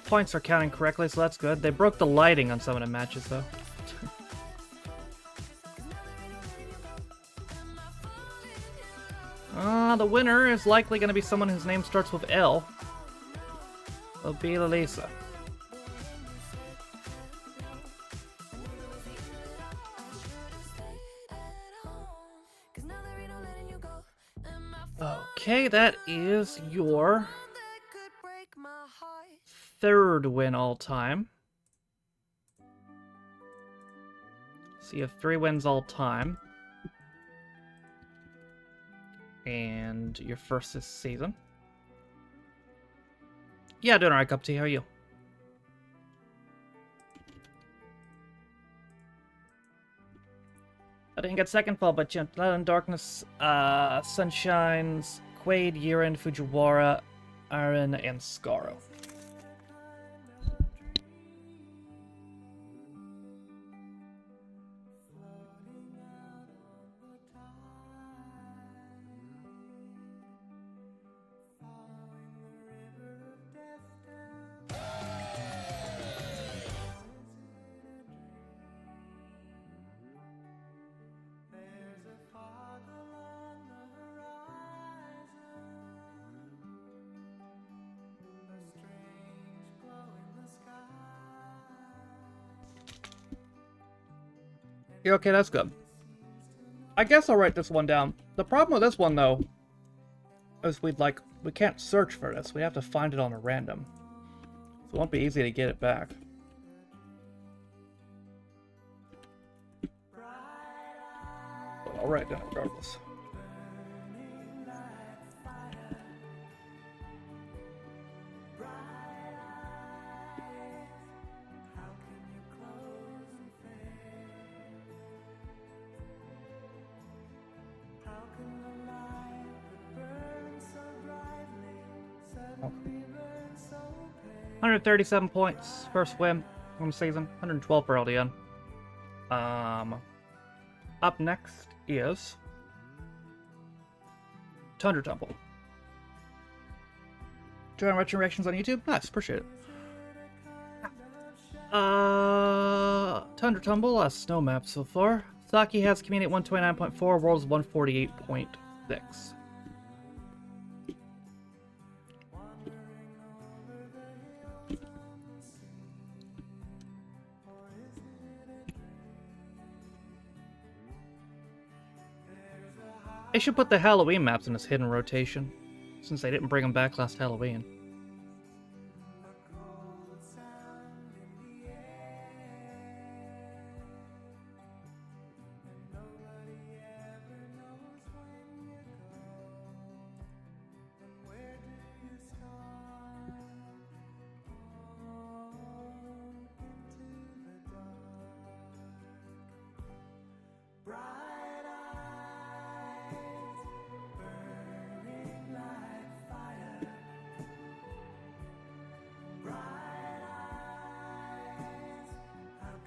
Points are counting correctly, so that's good. They broke the lighting on some of the matches, though. The winner is likely going to be someone whose name starts with L. It'll be Lalisa. Okay, that is your third win all time. So you have 3 wins all time. And your first this season. Yeah, doing alright, Cup Tea. How are you? I didn't get second fall, but Gentle in Darkness, Sunshines, Quaid, Yiren, Fujiwara, Aaron, and Scaro. You're okay, that's good. I guess I'll write this one down. The problem with this one, though, is we can't search for this. We have to find it on a random. So it won't be easy to get it back. But I'll write it down regardless. Oh. 137 points, first win from the season, 112 for LDN. Up next is Tundra Temple. Join retro reactions on YouTube? Nice, appreciate it. Tundra Tumble, a snow map so far. Saki has community at 129.4, World's 148.6. They should put the Halloween maps in this hidden rotation, since they didn't bring them back last Halloween.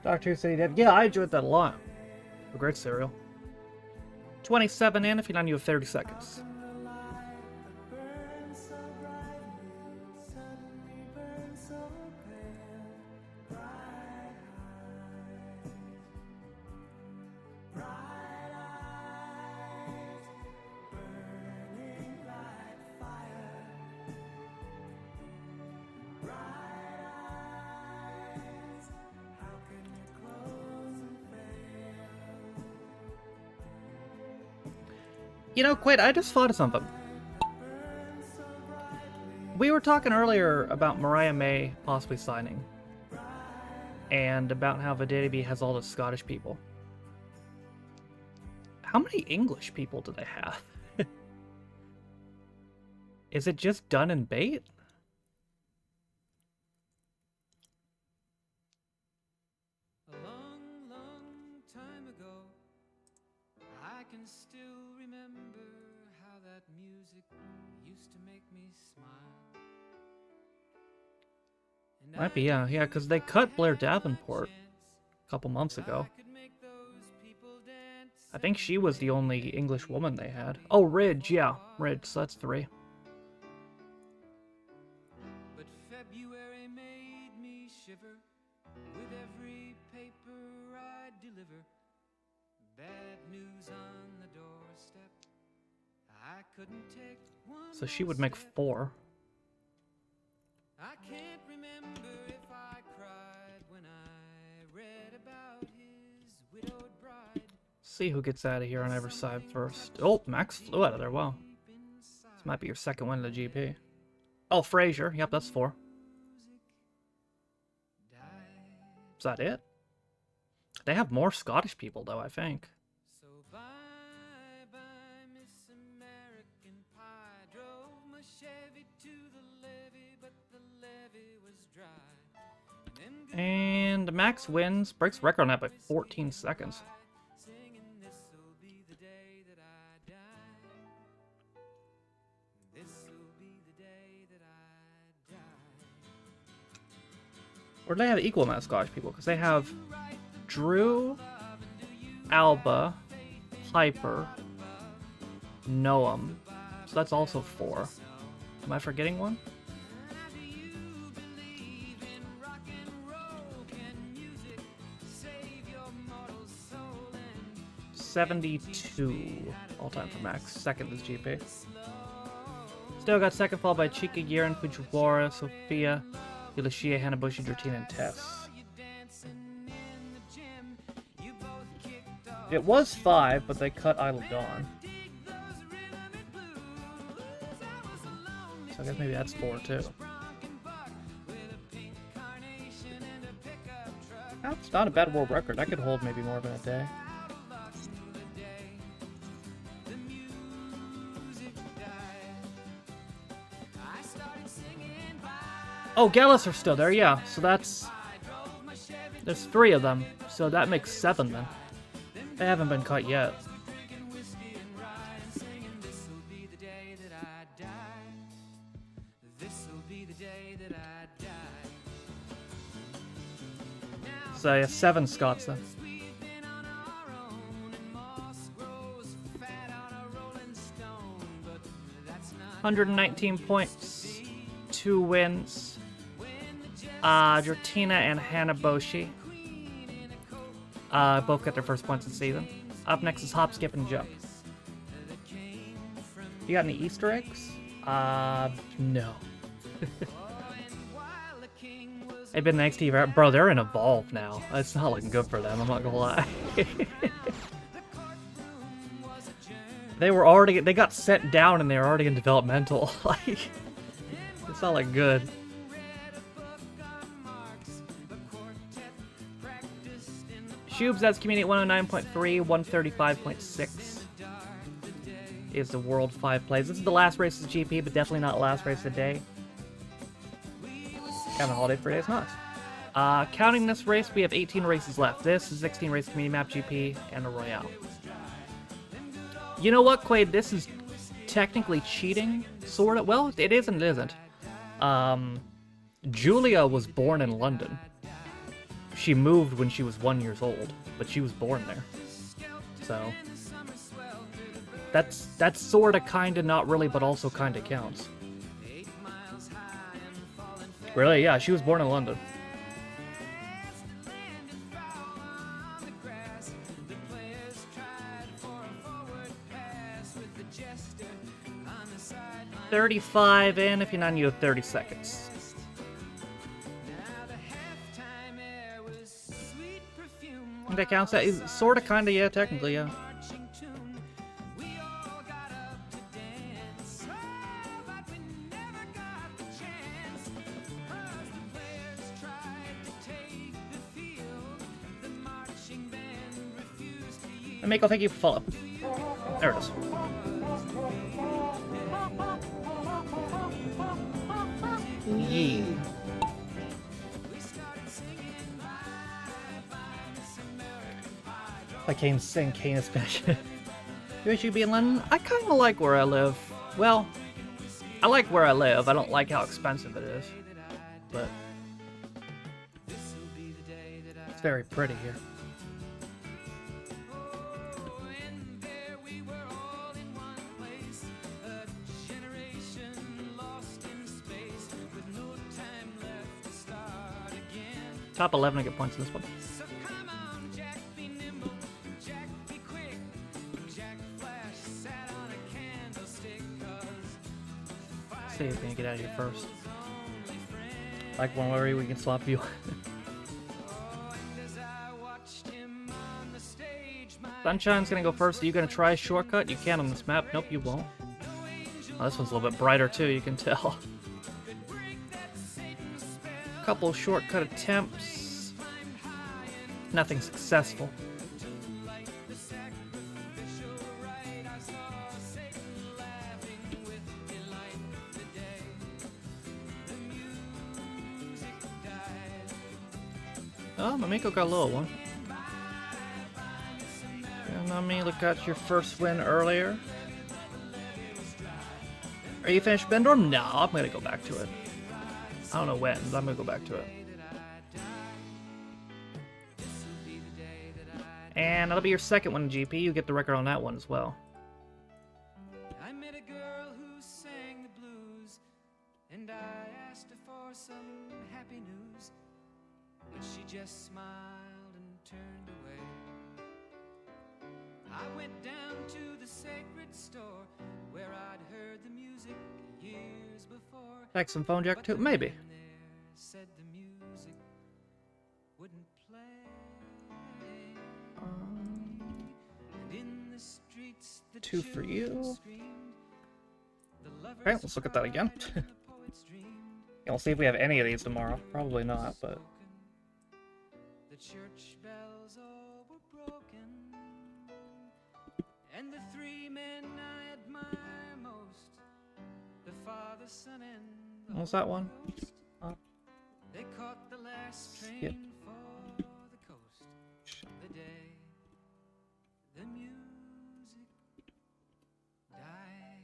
Dr. Who said he did. Yeah, I enjoyed that a lot. A great cereal. 27 in if you're not, you have 30 seconds. You know, Quaid, I just thought of something. We were talking earlier about Mariah May possibly signing. and about how Vididity has all the Scottish people. How many English people do they have? Is it just done in bait? A long, long time ago, I can still remember how that music used to make me smile. Might be, yeah, because they cut Blair Davenport a couple months ago. I think she was the only English woman they had. Oh, Ridge, yeah, Ridge, so that's 3. But February made me shiver with every paper I deliver. Bad news on the doorstep. I couldn't take one. So she would make 4. I can't remember if I cried when I read about his widowed bride. See who gets out of here on every side first. Oh, Max flew out of there, wow. This might be your second win of the GP. Oh, Fraser, yep, that's 4. Is that it? They have more Scottish people, though, I think. So bye bye, Miss American Pie. Drove my Chevy to the levee, but the levee was dry. And Max wins, breaks record on that by 14 seconds. Singing, this'll be the day that I die. This'll be the day that I die. Or do they have equal amount of Scottish people? Because they have Drew, Alba, Piper, Noam. So that's also 4. Am I forgetting one? 72 all-time for Max. Second is GP. Still got second, followed by Chika, Yeren, Fujiwara, Sophia, Ulashia, Hanabushi, Drattina, and Tess. It was 5, but they cut Isla Dawn. So I guess maybe that's 4 too. That's not a bad world record. I could hold maybe more than a day. Oh, Gallus are still there, yeah. So that's... There's 3 of them, so that makes 7 then. They haven't been cut yet. So yeah, 7 Scots then. 119 points, 2 wins. Drattina and Hanaboshi both got their first points of the season. Up next is Hop, Skip, and Jump. You got any Easter eggs? No. They've been next to you, bro. They're in Evolve now. It's not looking good for them. I'm not gonna lie. They got sent down and they're already in developmental. Like, it's not like good. Shubes, that's community 109.3, 135.6 is the World 5 plays. This is the last race of the GP, but definitely not last race of the day. Kind of holiday for days, nice. Counting this race, we have 18 races left. This is 16 race community map GP and a Royale. You know what, Quaid? This is technically cheating, sort of. Well, it is and it isn't. Julia was born in London. She moved when she was 1 year old, but she was born there. So that's sort of, kind of, not really, but also kind of counts. Really? Yeah, she was born in London. $35 in. If you're not, you have 30 seconds. That counts. That is sort of, kind of, yeah, technically, yeah. And Mako, thank you for follow. There it is. Yeah. I can't sing Kane in Spanish. You should be in London? I kind of like where I live. Well, I like where I live. I don't like how expensive it is. But it's very pretty here. Top 11 to get points in this one. See if we can get out of here first. Like one where we can swap you. Sunshine's gonna go first. Are you gonna try a shortcut? You can on this map. Nope, you won't. Oh, this one's a little bit brighter too, you can tell. Couple shortcut attempts. Nothing successful. Oh, Mamiko got a little one. And Nami got your first win earlier. Are you finished Bendorm? No, I'm gonna go back to it. I don't know when, but I'm gonna go back to it. And that'll be your second one in GP. You get the record on that one as well. I met a girl who sang the blues, and I asked her for some happy news, but she just smiled and turned away. I went down to the sacred store where I'd heard the music years before. Like some phone jack too? Maybe. Said the music wouldn't play. And in the streets, the 2 for you. screamed, the Okay, let's look at that again. Yeah, we'll see if we have any of these tomorrow. Probably not, but... The church bells all were broken, and the three men I admire most, the Father, Son, and the What was that one? they caught the last train Skip. for the coast. The day the music died,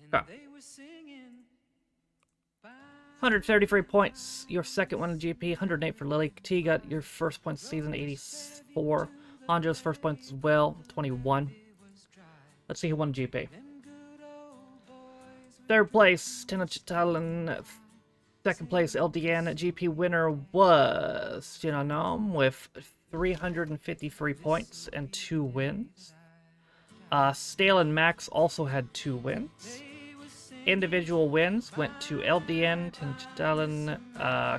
and Ah. they were singing. 133 points, your second one in GP. 108 for Lily. T got your first points of the season, 84. Hanjo's first points as well, 21. Let's see who won GP. Third place, Tenochtitlan. Second place, LDN. GP winner was Jinanom with 353 points and 2 wins. Stale and Max also had 2 wins. Individual wins went to LDN, Tenochtitlan,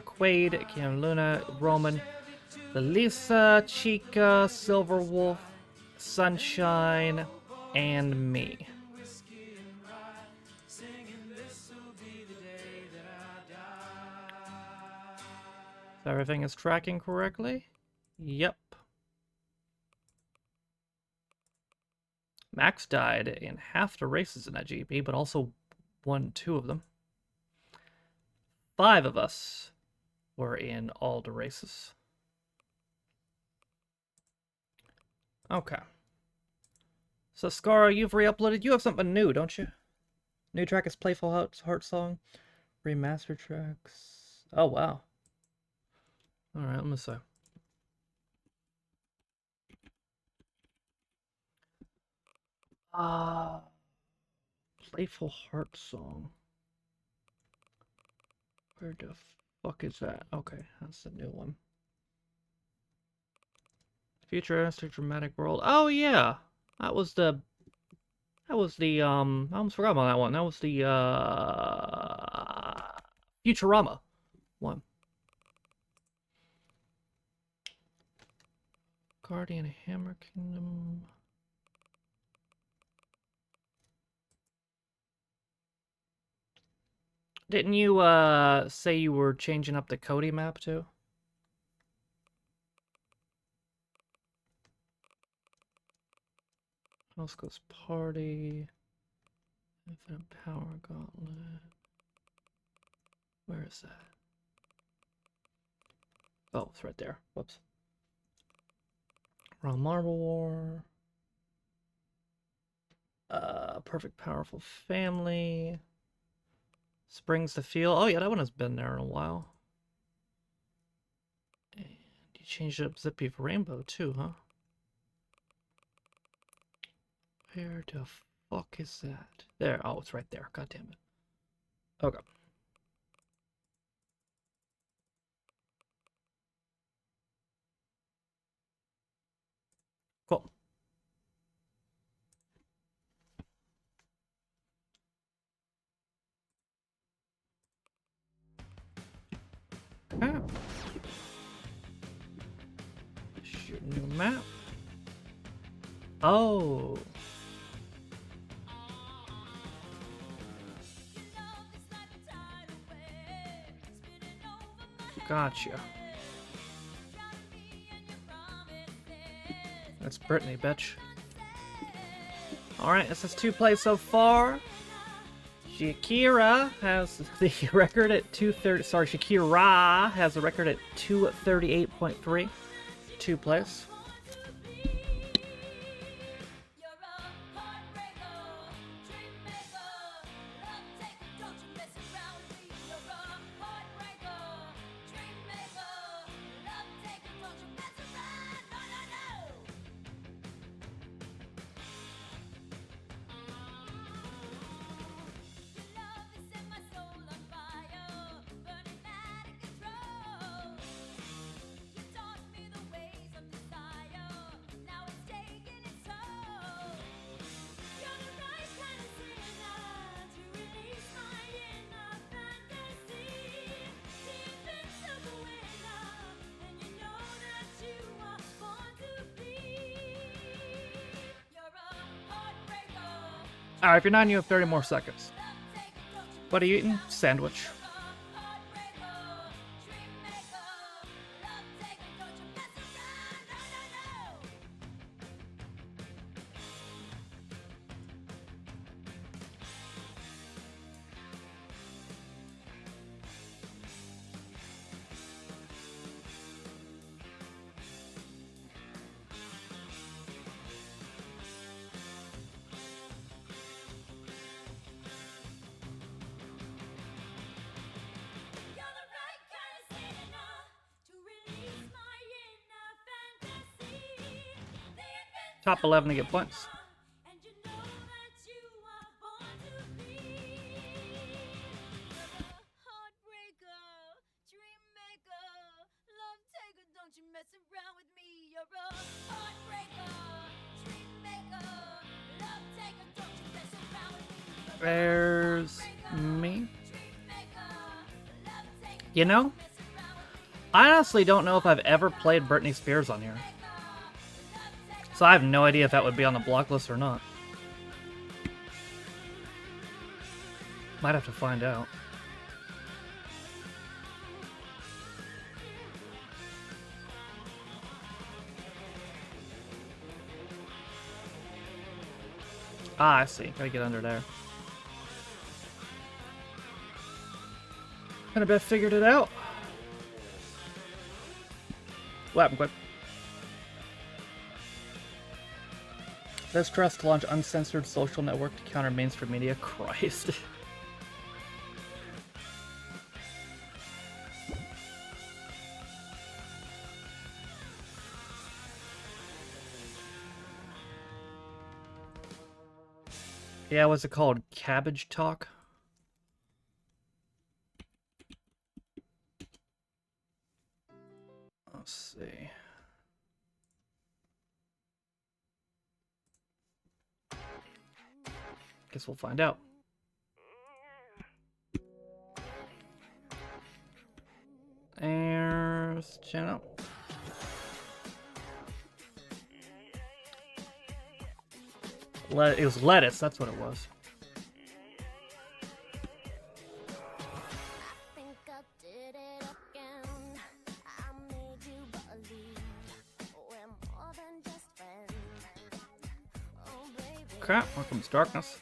Quaid, Kim Luna, Roman, Lisa, Chica, Silverwolf, Sunshine, and me. So everything is tracking correctly? Yep. Max died in half the races in that GP, but also won 2 of them. 5 of us were in all the races. Okay. So Scara, you've re-uploaded. You have something new, don't you? New track is Playful Heart Song. Remastered tracks. Oh, wow. Alright, let me see. Playful Heart Song. Where the fuck is that? Okay, that's the new one. Futuristic Dramatic World. Oh yeah! I almost forgot about that one. That was the, Futurama one. Guardian Hammer Kingdom. Didn't you, say you were changing up the Cody map, too? Moscow's Party. Infinite Power Gauntlet. Where is that? Oh, it's right there. Whoops. Wrong Marble War. Perfect Powerful Family. Springs to Feel. Oh yeah, that one has been there in a while. And you changed up Zippy for Rainbow too, huh? Where the fuck is that? There. Oh, it's right there. God damn it. Okay. Cool. Okay. Shoot, new map. Oh. Gotcha. That's Brittany, bitch. Alright, this is 2 plays so far. Shakira has the record at 230. Sorry, Shakira has the record at 238.3. 2 plays. Alright, if you're not, you have 30 more seconds. What are you eating? Sandwich. Top 11 to get points. There's me. You know, I honestly don't know if I've ever played Britney Spears on here. So I have no idea if that would be on the block list or not. Might have to find out. Ah, I see. Gotta get under there. And I bet figured it out. What happened, quick? This trust to launch uncensored social network to counter mainstream media. Christ. Yeah, what's it called? Cabbage Talk? Let's see. Guess we'll find out. There's channel. It was lettuce, that's what it was. Okay, here comes darkness.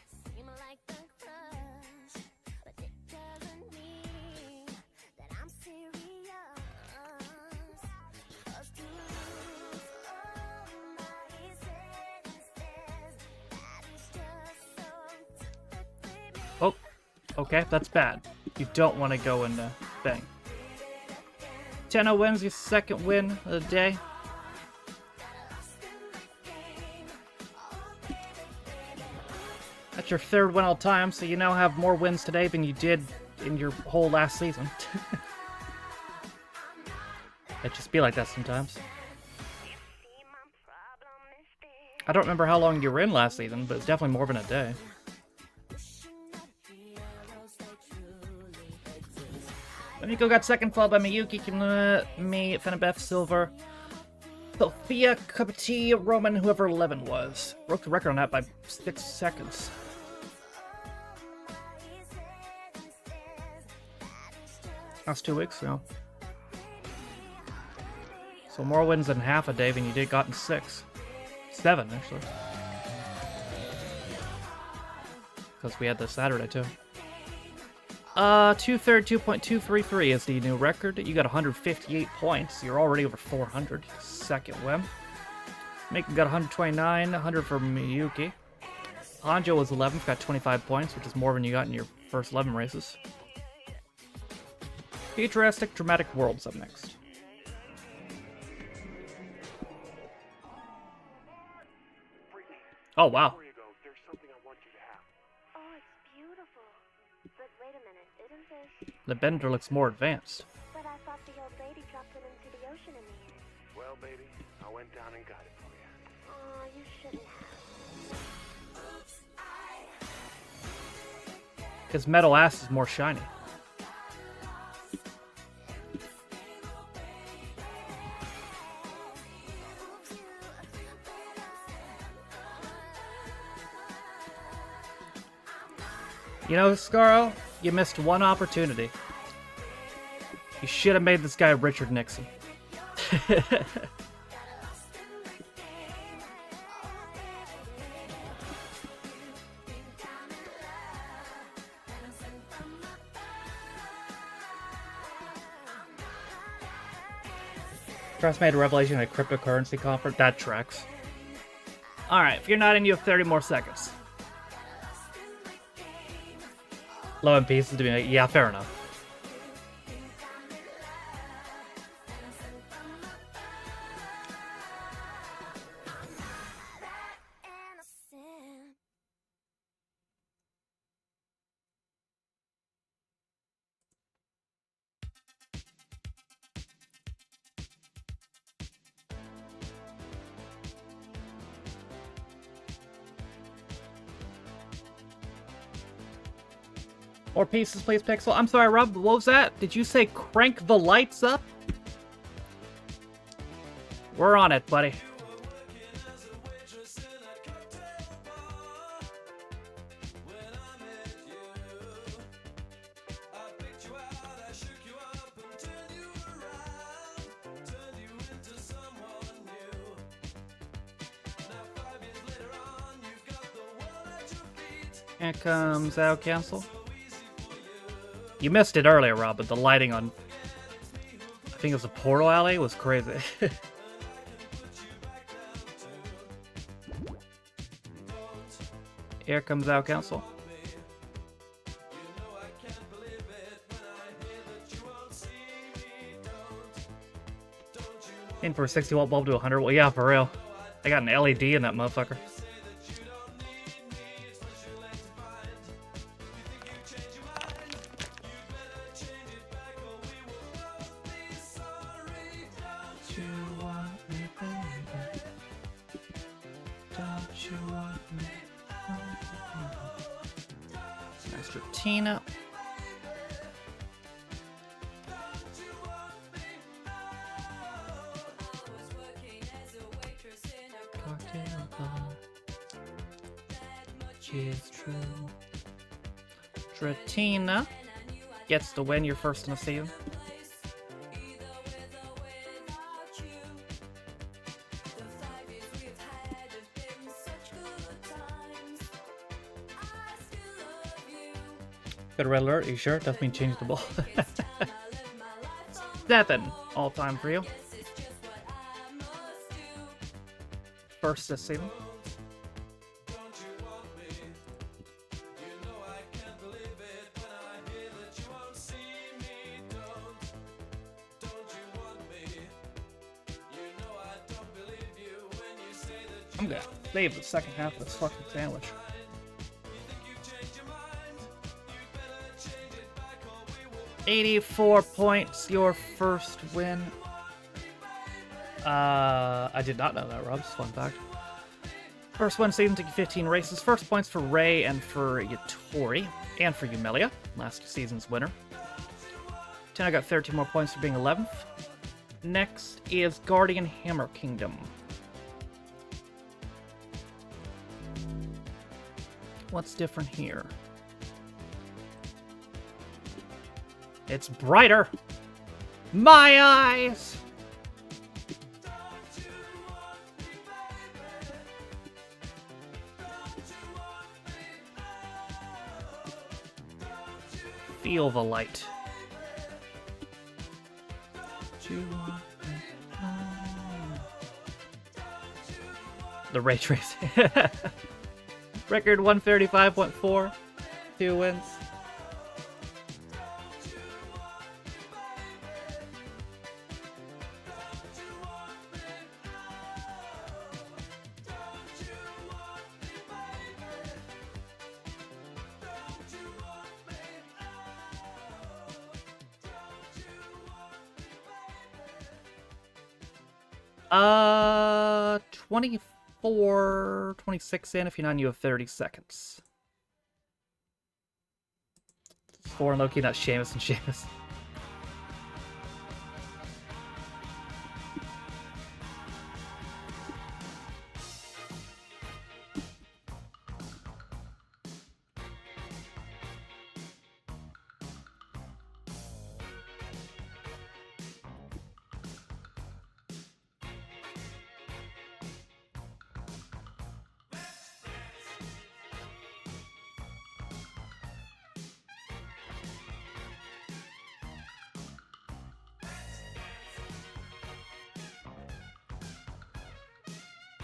Oh, okay, that's bad. You don't want to go and bang. Tenno wins your second win of the day. That's your third win all time, so you now have more wins today than you did in your whole last season. It just be like that sometimes. I don't remember how long you were in last season, but it's definitely more than a day. Miko got second, followed by Miyuki, me, Fenabeth, Silver, Sophia, Cup of Tea, Roman, whoever 11 was. Broke the record on that by 6 seconds. That's 2 weeks ago. So more wins in half a day than you did got in 6. 7, actually. Because we had this Saturday, too. 232.233 is the new record. You got 158 points. You're already over 400. Second win. Mika got 129, 100 for Miyuki. Hanjo was 11th, got 25 points, which is more than you got in your first 11 races. Futuristic Dramatic Worlds up next. Oh, wow. The bender looks more advanced. But I thought the old lady dropped it into the ocean in the end. Well, baby, I went down and got it for you. Aw, you shouldn't have. His metal ass is more shiny. You know, Scarl, you missed one opportunity. You should have made this guy Richard Nixon. Trust made a revelation at a cryptocurrency conference. That tracks. Alright, if you're not in, you have 30 more seconds. Low in pieces to be like, yeah, fair enough. More pieces, please, Pixel. I'm sorry, Rob, what was that? Did you say crank the lights up? We're on it, buddy. Here comes out cancel. You missed it earlier, Rob, but the lighting on, I think it was a portal alley, was crazy. Here comes out council. In for a 60 watt bulb to 100 watt. Yeah, for real. I got an LED in that motherfucker. Tina. Tratina gets the win, your first in the season. Got a red alert? Are you sure? Doesn't mean change the ball. 7 all time for you. First this season. I'm gonna save the second half of this fucking sandwich. $84 points, your first win. I did not know that, Rob's fun fact. First one season took 15 races. First points for Ray and for Yatori, and for Yumelia, last season's winner. Tenna got 13 more points for being 11th. Next is Guardian Hammer Kingdom. What's different here? It's brighter. My eyes! Feel the light. The ray tracing. Record 135.4. 2 wins. Uh, 24, 26 in. If you're not, you have 30 seconds. 4 and Loki, not Seamus and Seamus.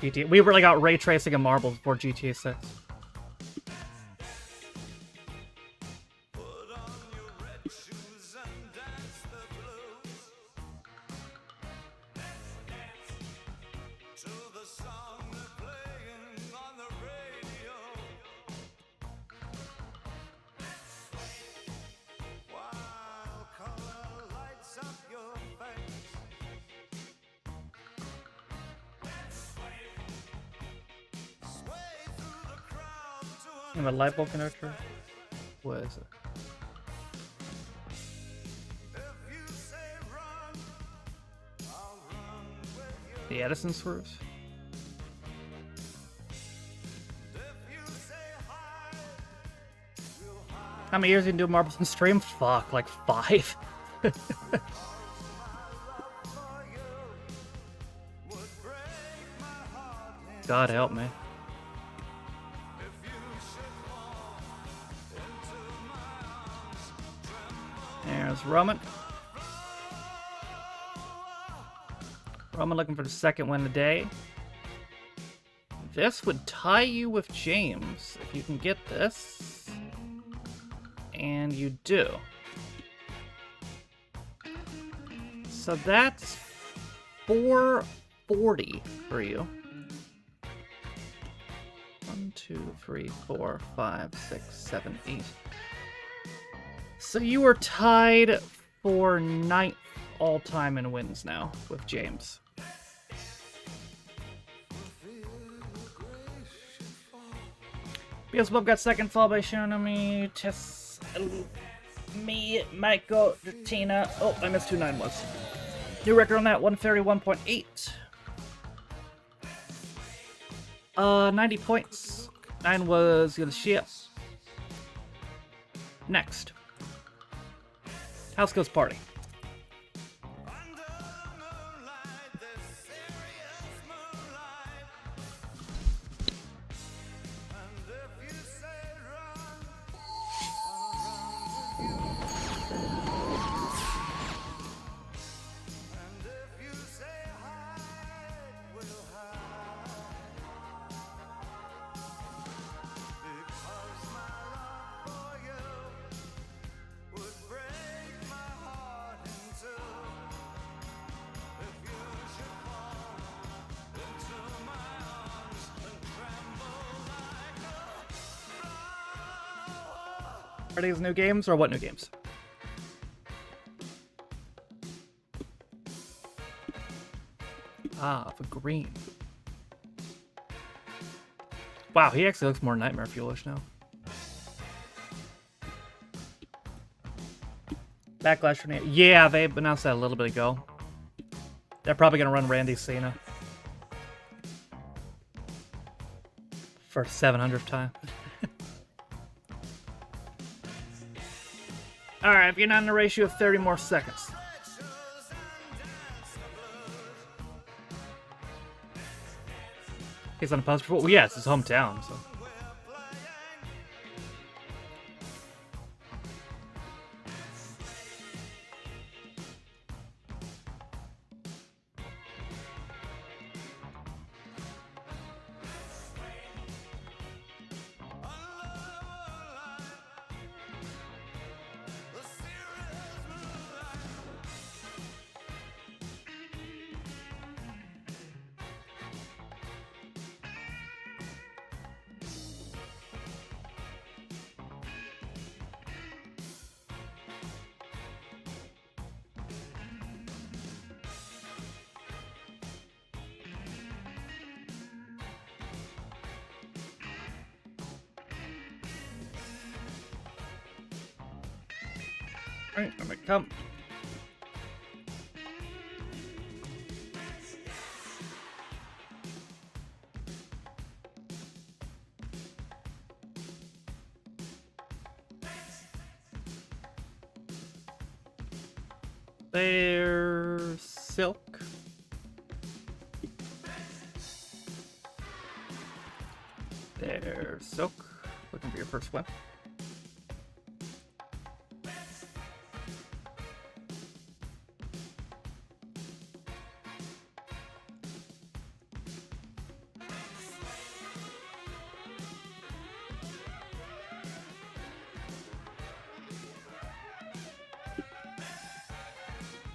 GTA. We really got ray tracing and marbles before GTA 6. And the light bulb connector? What is it? The Edison screws? How many years you been doing marbles and stream? Fuck, like 5. God help me. There's Roman. Roman looking for the second win today. This would tie you with James if you can get this. And you do. So that's 440 for you. 1, 2, 3, 4, 5, 6, 7, 8. So you are tied for 9th all-time in wins now with James. Beelzebub got second, followed by Shinomi, Tess, me, Michael, Tina. Oh, I missed who 9 was. New record on that, 131.8. 90 points. 9 was Yoshia. Next. House Ghost Party. Are these new games or what new games? Ah, the green. Wow, he actually looks more Nightmare Fuelish now. Backlash for yeah, they announced that a little bit ago. They're probably gonna run Randy Cena for 700th time. All right, if you're not in a race, you have 30 more seconds. He's on a poster. Well, yeah, it's his hometown, so. Alright, I'm gonna come. There's Silk. There's Silk. Looking for your first one.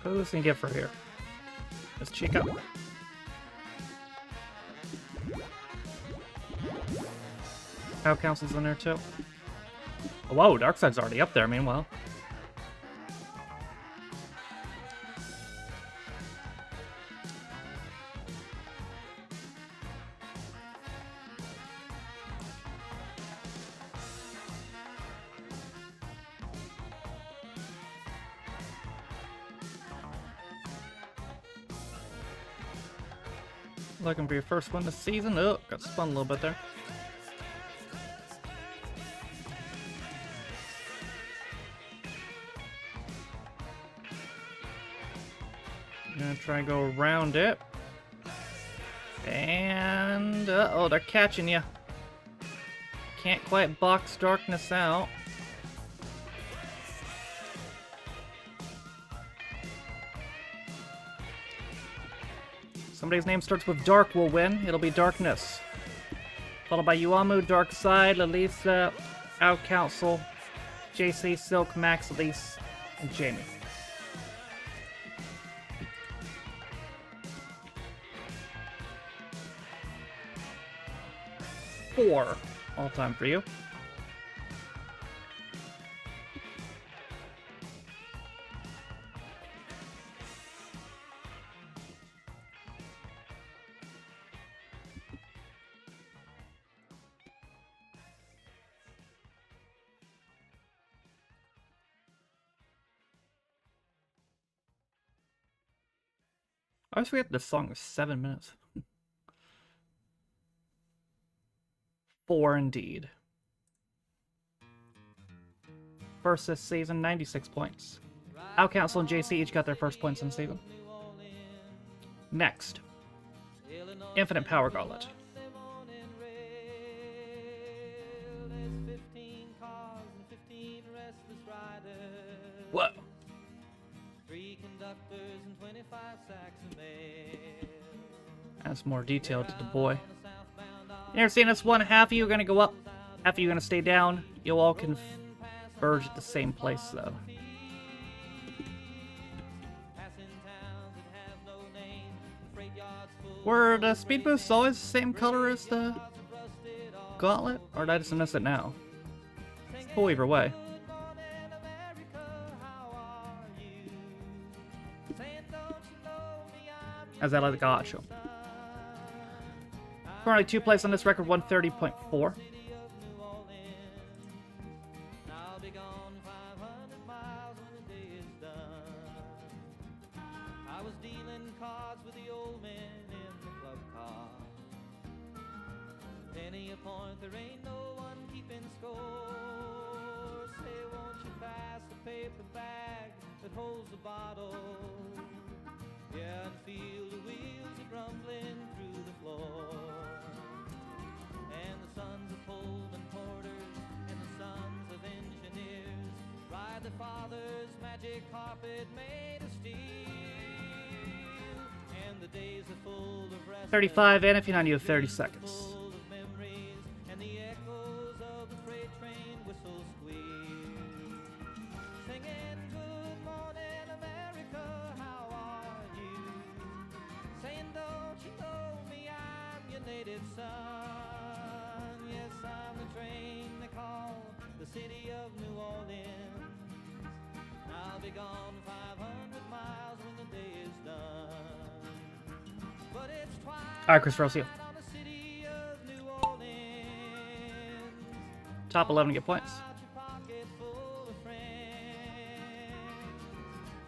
Who's gonna get for here? It's Chica. Cow Council's in there too. Oh, whoa, Darkseid's already up there, meanwhile. Looking for your first one this season. Oh, got spun a little bit there. I'm gonna try and go around it. And, oh, they're catching you. Can't quite box darkness out. Somebody's name starts with Dark will win. It'll be Darkness. Followed by Yuamu, Darkside, Lalisa, Out Council, JC, Silk, Max, Elise, and Jamie. Four all time for you. I always forget this song is 7 minutes. 4 indeed. First this season, 96 points. Out Council and JC each got their first points in the season. Next, Infinite Power Gauntlet. Whoa. That's more detailed to the boy. You're seeing this one, half of you are going to go up, half of you are going to stay down. You'll all converge at the same place, though. Were the speed boosts always the same color as the gauntlet? Or did I just miss it now? It's cool either way. As I like gotcha. Currently 2 plays on this record, 130.4. Point, there ain't no one keeping score. Say, won't you pass the paper bag that holds the bottle? Yeah, and feel the wheels are rumbling through the floor. And the sons of Pullman porters and the sons of engineers ride the father's magic carpet made of steel. And the days are full of rest. 35, and if you're not, you have 30 seconds. City of New Orleans. I'll be gone 500 miles when the day is done. But it's twilight. Alright, Chris, I'll see you. Top 11 to get points.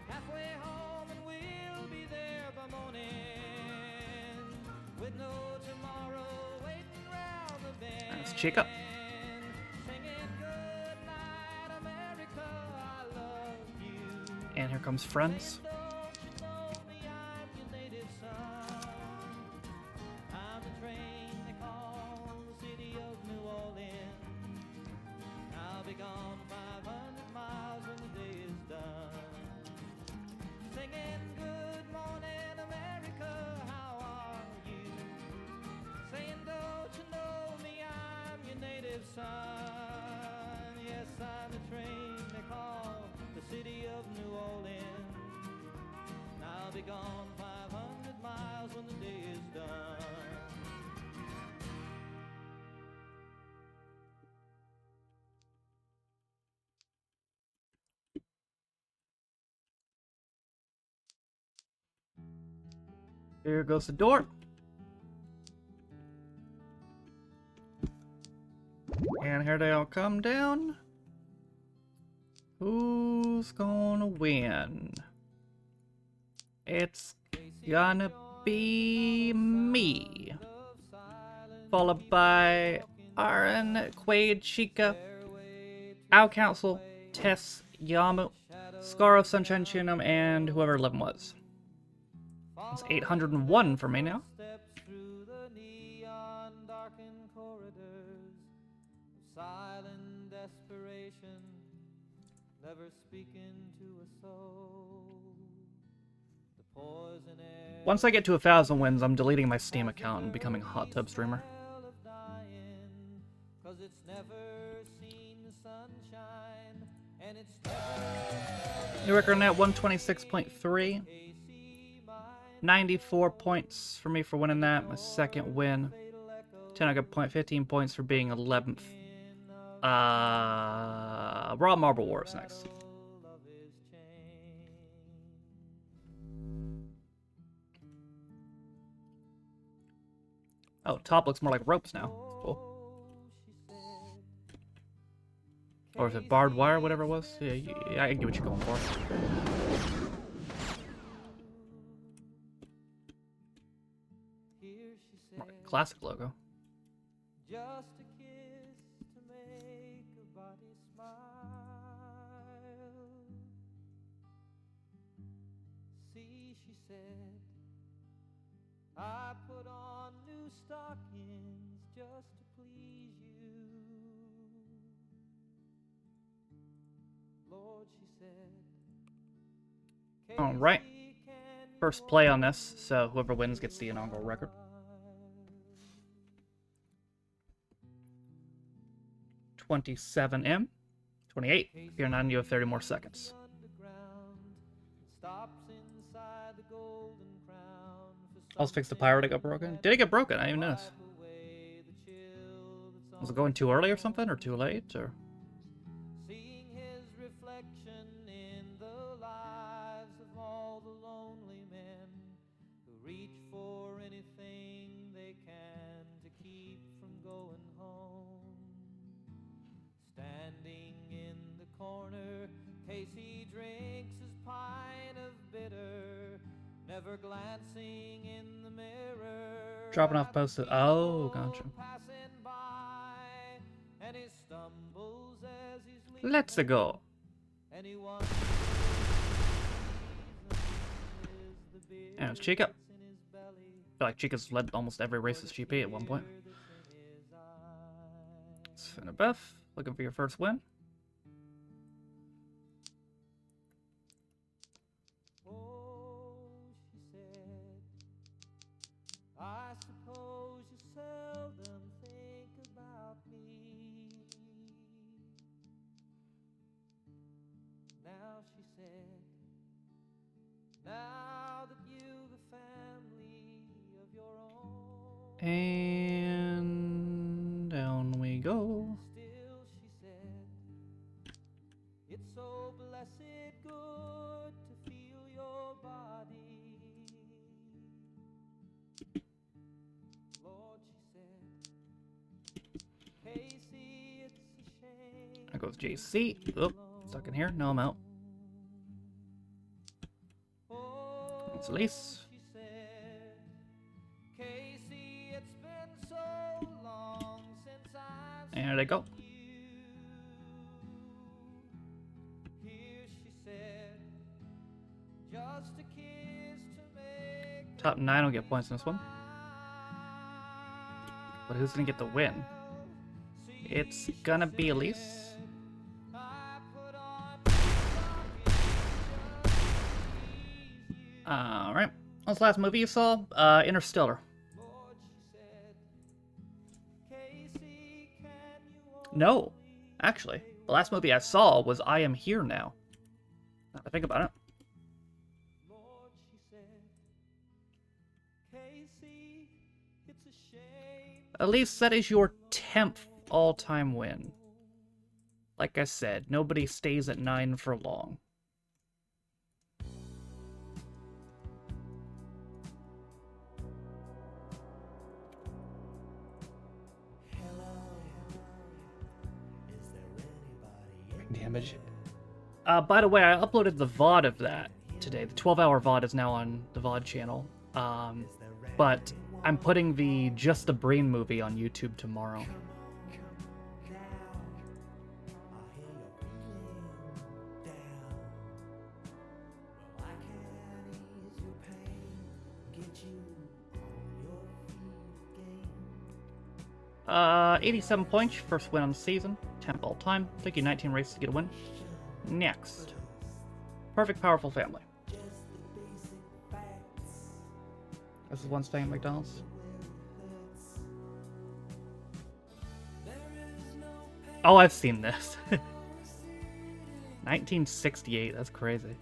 Halfway home and we'll be there by morning. With no tomorrow waiting round the bend. Let's check up. And here comes Friends. Gone 500 miles when the day is done. Here goes the door. And here they all come down. Who's gonna win? It's gonna be me. Followed by Aaron, Quaid, Chica, Owl Council, Tess, Yamu, Scar of Sunshine Shinum, and whoever 11 was. It's 801 for me now. Silent desperation, never speaking to a soul. Once I get to 1,000 wins, I'm deleting my Steam account and becoming a hot tub streamer. New record net 126.3. 94 points for me for winning that. My second win. 10 I got point 15 points for being 11th. Raw Marble Wars next. Oh, top looks more like ropes now. Cool. Or is it barbed wire, whatever it was? Yeah, I get what you're going for. Classic logo. Just a kiss to make a body smile. See, she said, I put on new stockings just to please you. Lord, she said. Alright. First play on this, so whoever wins gets the inaugural record. $27M. 28. If you're not, you have 30 more seconds. I'll fix the pirate that got broken. Did it get broken? I didn't even notice. Was it going too early or something? Or too late? Or... Seeing his reflection in the lives of all the lonely men who reach for anything they can to keep from going home. Standing in the corner, Casey drinks his pint of bitter, never glancing in the mirror. Dropping off post. Oh, gotcha. Passing by, and he stumbles as he's leaving. Let's go. Anyone And it's Chica. I feel like Chica's led almost every race as GP at one point. Cinnabeth, looking for your first win. I suppose you seldom think about me. Now she said, now that you've a family of your own. And down we go. Still she said, it's so blessed good to feel your body. Lord, she said, Casey, it's a shame. There goes JC. Oh, stuck in here. No, I'm out. It's Elise. She said, Casey, it's been so long since I've And there they go. Here she said, just a kiss to make Top 9 will get points in this one. But who's gonna get the win? It's gonna be Elise. Alright. What's the last movie you saw? Interstellar. No. Actually, the last movie I saw was I Am Here Now. Now that I think about it. At least that is your 10th all-time win. Like I said, nobody stays at 9 for long. Damage. By the way, I uploaded the VOD of that today. The 12-hour VOD is now on the VOD channel. But I'm putting the Just a Brain movie on YouTube tomorrow. Uh, 87 points, first win on the season, 10th all time. Took you 19 races to get a win. Next. Perfect, powerful family. This is one staying at McDonald's. Oh, I've seen this. 1968, that's crazy.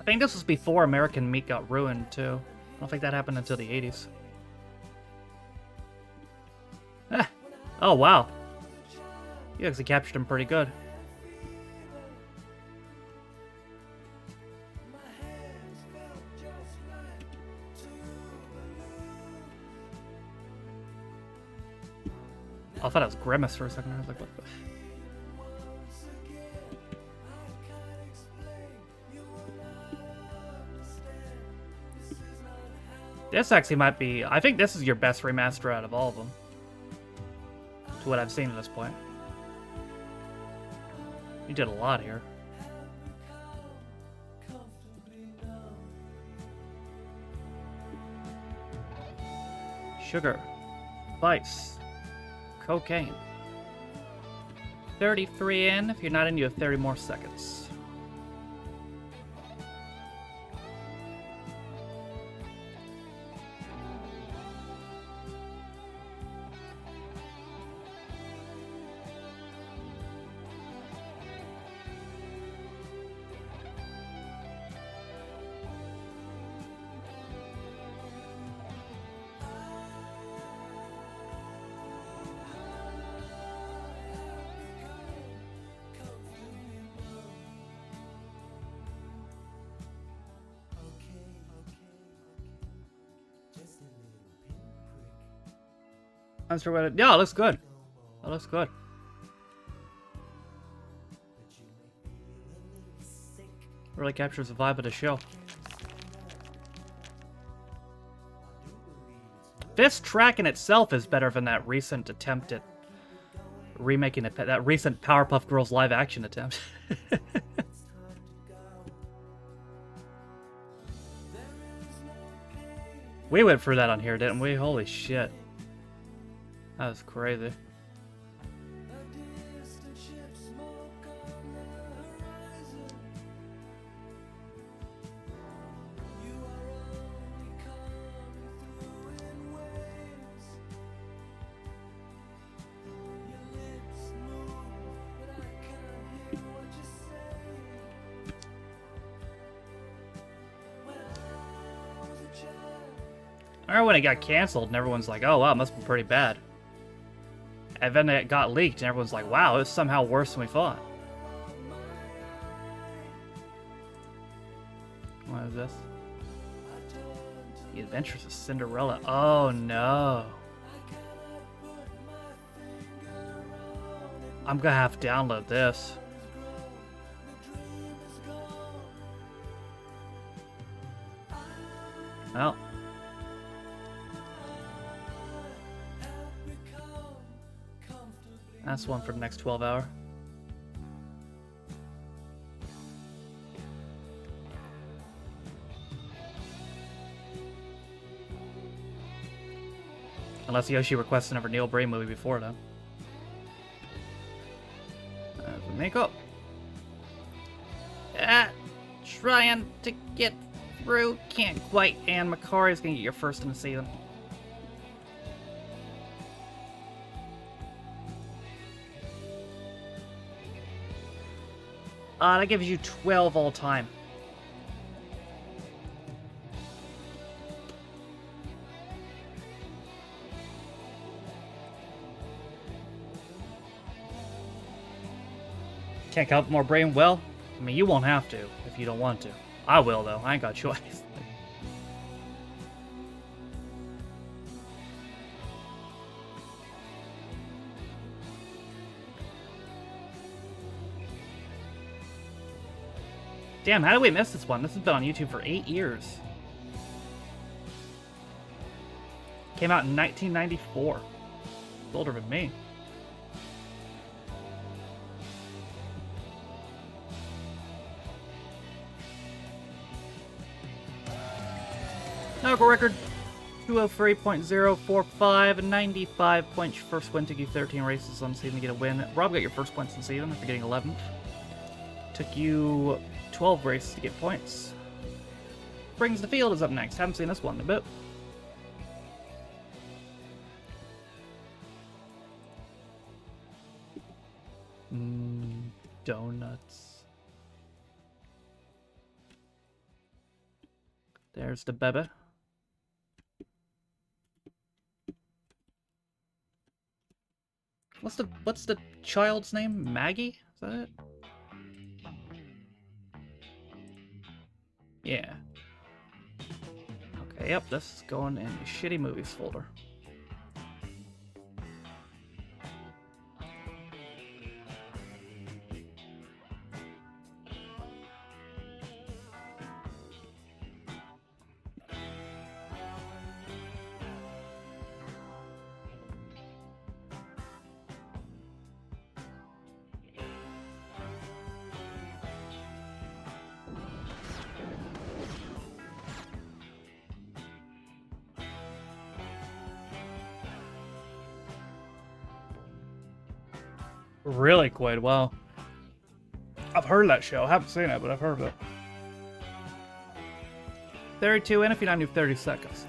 I think this was before American Meat got ruined, too. I don't think that happened until the 80s. Ah. Oh, wow. You actually captured him pretty good. Oh, I thought it was Grimace for a second. I was like, what the... This actually might be... I think this is your best remaster out of all of them. To what I've seen at this point. You did a lot here. Sugar. Vice. Cocaine. 33 in. If you're not in, you have 30 more seconds. Monster Wedded. Yeah, it looks good. It looks good. Really captures the vibe of the show. This track in itself is better than that recent attempt at remaking it. That recent Powerpuff Girls live action attempt. We went through that on here, didn't we? Holy shit. That was crazy. I remember when it got canceled and everyone's like, oh wow, it must be pretty bad. And then it got leaked and everyone's like, wow, it's somehow worse than we thought. What is this? The Adventures of Cinderella. Oh no. I'm gonna have to download this. Well. That's one for the next 12 hour. Unless Yoshi requests another Neil Bray movie before then. The makeup. Trying to get through. Can't quite. And Makari's gonna get your first in the season. That gives you 12 all time. Can't count more brain? Well, I mean, you won't have to if you don't want to. I will, though. I ain't got a choice. Damn, how did we miss this one? This has been on YouTube for 8 years. Came out in 1994. It's older than me. Medical record 203.045, 95 points. First win, took you 13 races on season to get a win. Rob got your first points in season after getting 11th. Took you 12 races to get points. Brings the Field is up next. Haven't seen this one in a bit. Donuts. There's the baby. What's the child's name? Maggie? Is that it? Yeah. Okay, yep, this is going in the shitty movies folder. Really quite well. I've heard of that show. I haven't seen it, but I've heard of it. 32 in if you're not new 30 seconds.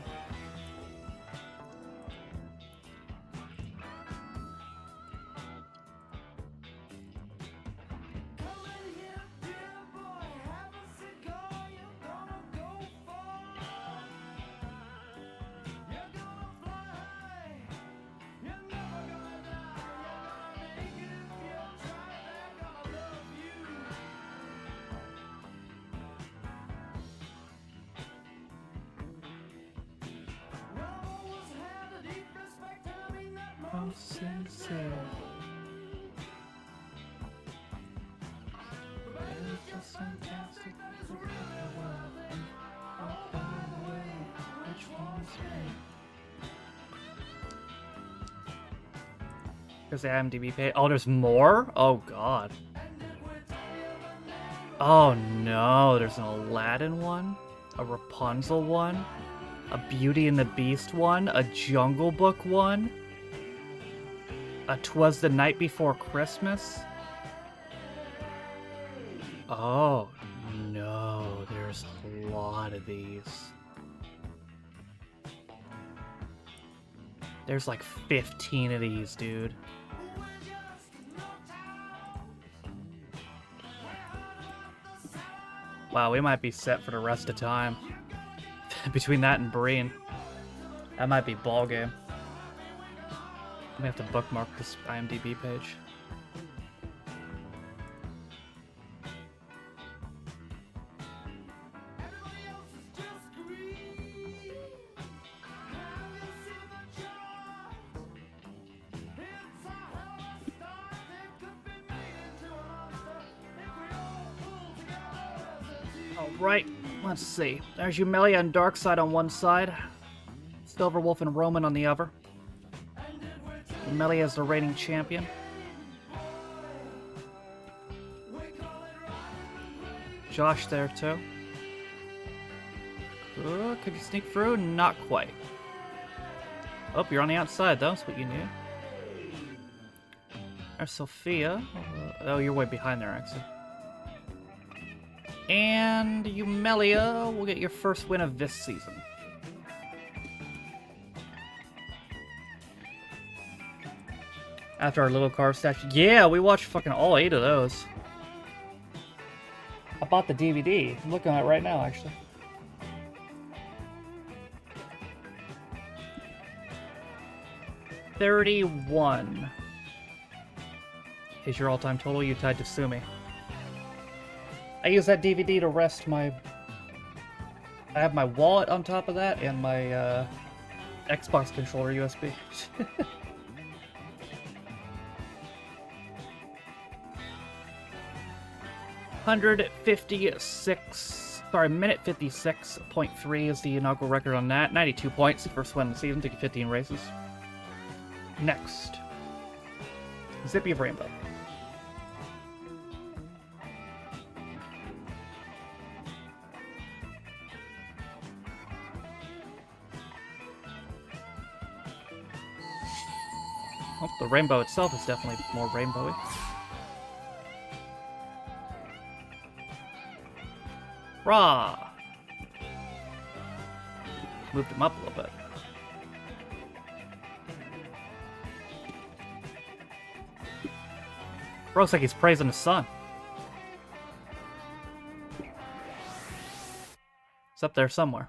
I'm sincere. It's just fantastic. Which one's me? There's the IMDb page. Oh, there's more? Oh, God. Oh, no. There's an Aladdin one, a Rapunzel one, a Beauty and the Beast one, a Jungle Book one, a 'Twas the Night Before Christmas. Oh, no. There's a lot of these. There's like 15 of these, dude. Wow, we might be set for the rest of time. Between that and Breen. That might be ball game. We have to bookmark this IMDb page. Alright, let's see. There's Yumelia and Darkseid on one side. Silverwolf and Roman on the other. Yumelia is the reigning champion. Josh there too. Could you sneak through? Not quite. Oh, you're on the outside though, that's what you need. There's Sophia. Oh, you're way behind there actually. And Yumelia will get your first win of this season. After our little car statue. Yeah, we watched fucking all 8 of those. I bought the DVD. I'm looking at it right now, actually. $31 is your all-time total. You tied to Sumi. I use that DVD to rest my... I have my wallet on top of that and my Xbox controller USB. Minute 56.3 is the inaugural record on that. 92 points, first win of the season, took 15 races. Next, Zippy of Rainbow. Well, the rainbow itself is definitely more rainbowy. Rah! Moved him up a little bit. Looks like he's praising the sun. It's up there somewhere.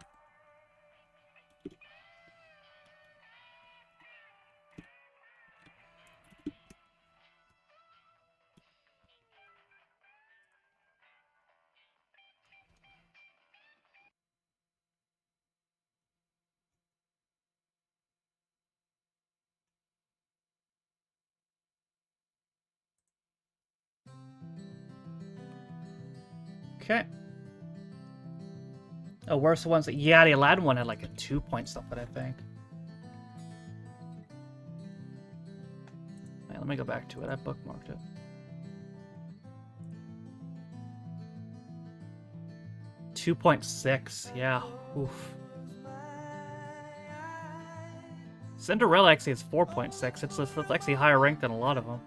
Okay. Oh, where's the ones that... Yeah, the Aladdin one had like a 2-point something, I think. Wait, let me go back to it. I bookmarked it. $2.6. Yeah. Oof. Cinderella actually is 4.6. It's actually higher ranked than a lot of them.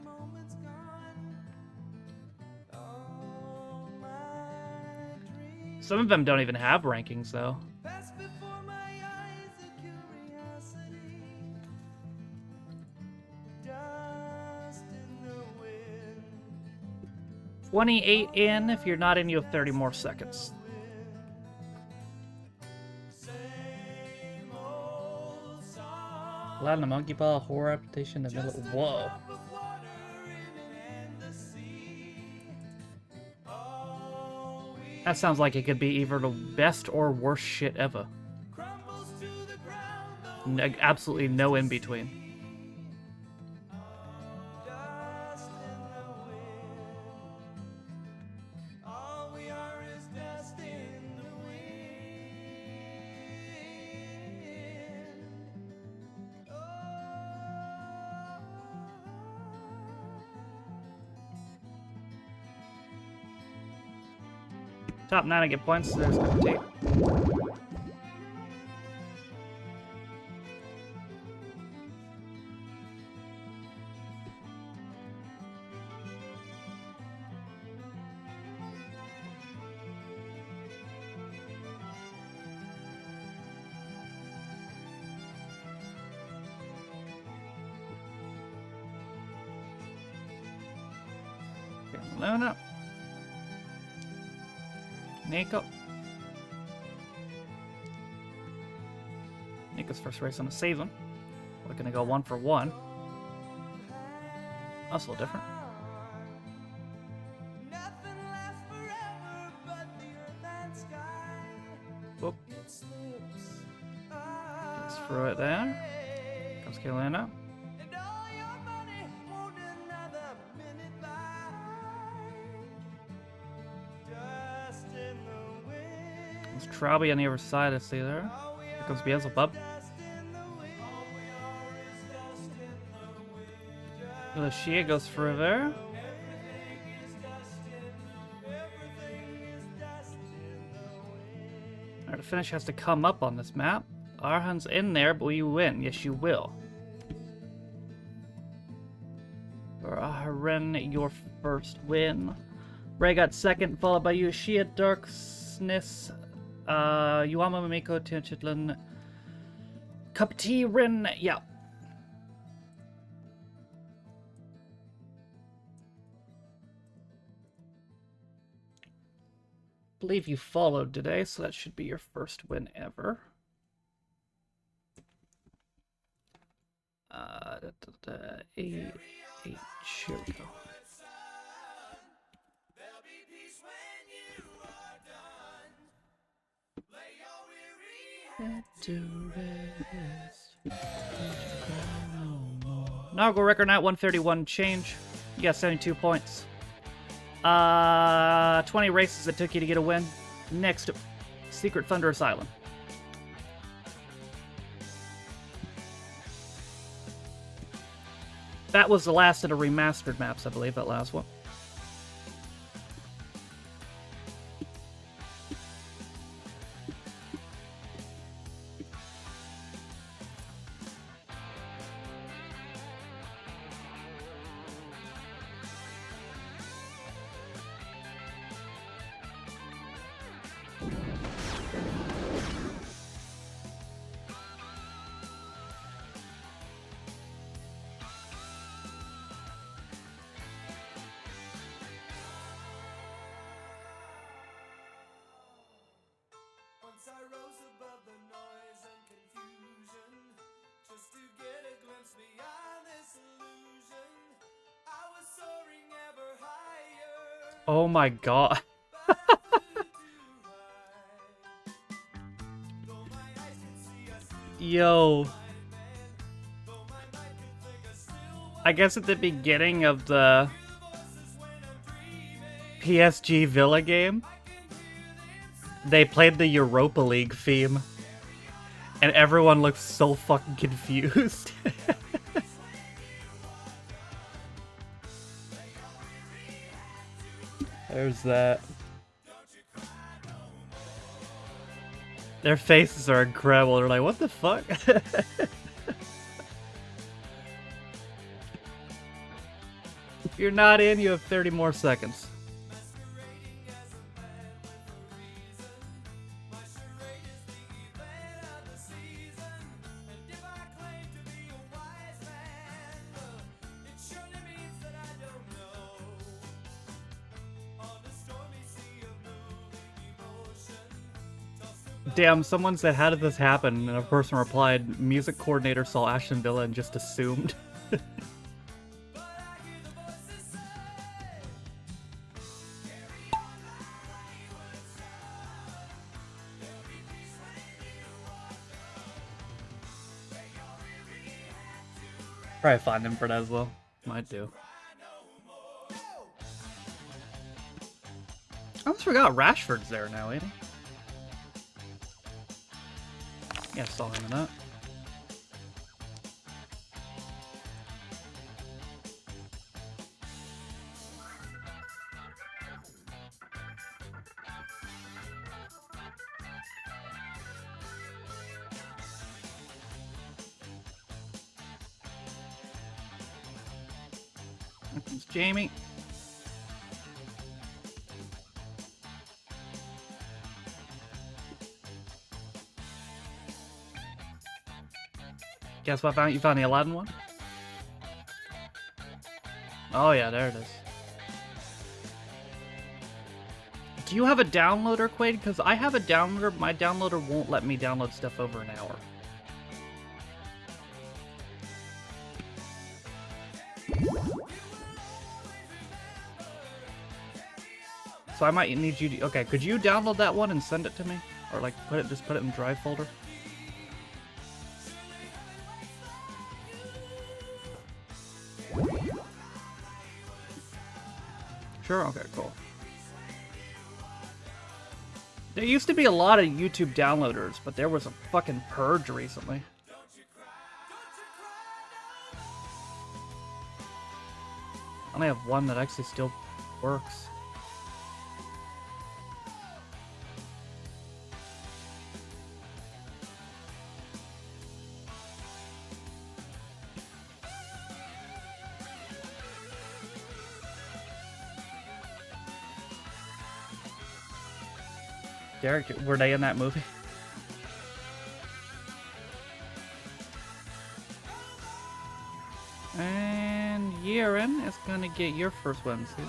Some of them don't even have rankings, though. 28 in. If you're not in, you have 30 more seconds. Aladdin, a monkey ball, horror adaptation, in the middle. Whoa. That sounds like it could be either the best or worst shit ever. Absolutely no in between. Top 9 I get points. There's the tape. Luna. Nico. Nico's first race on the season. We're gonna go 1 for 1. That's a little different. Whoop. Let's throw it there. Comes Kaylana. There's Trauby on the other side, I see there. Here comes Beelzebub. Lucia goes through there. Alright, the finish has to come up on this map. Arhan's in there, but will you win? Yes, you will. For Arhan, your first win. Ray got second, followed by Yushia, Darkness, Yuama, Mimiko, Tenchitlin, Cup Tea, Rin, yeah. Believe you followed today, so that should be your first win ever. Here we go. Nargo record at 131 change. You got 72 points. 20 races it took you to get a win. Next, Secret Thunderous Island. That was the last of the remastered maps, I believe, that last one. Oh my god. Yo. I guess at the beginning of the PSG Villa game, they played the Europa League theme, and everyone looked so fucking confused. There's that. Their faces are incredible. They're like, what the fuck? If you're not in, you have 30 more seconds. Damn, someone said, how did this happen? And a person replied, music coordinator saw Aston Villa and just assumed. Probably find him for that as well. Might do. I almost forgot Rashford's there now, ain't he? Yeah, I saw him in that. Here comes Jamie. Guess what? You found the Aladdin one? Oh yeah, there it is. Do you have a downloader, Quaid? Because I have a downloader. My downloader won't let me download stuff over an hour. So I might need you to... Okay, could you download that one and send it to me? Or like, just put it in the Drive folder? Sure? Okay, cool. There used to be a lot of YouTube downloaders, but there was a fucking purge recently. I only have one that actually still works. Derek, were they in that movie? And Yeren is gonna get your first one, too.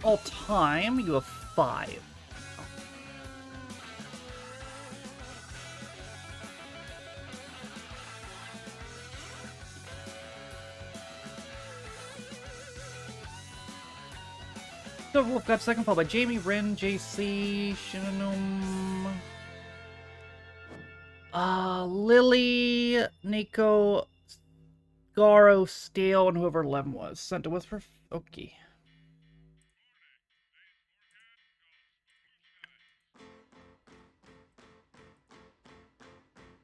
All time, you have 5. The Wolf got second followed by Jamie, Ren, JC, Shinanum, Lily, Nico, Garo, Stale, and whoever 11 was. Sent to Whisper. Okay.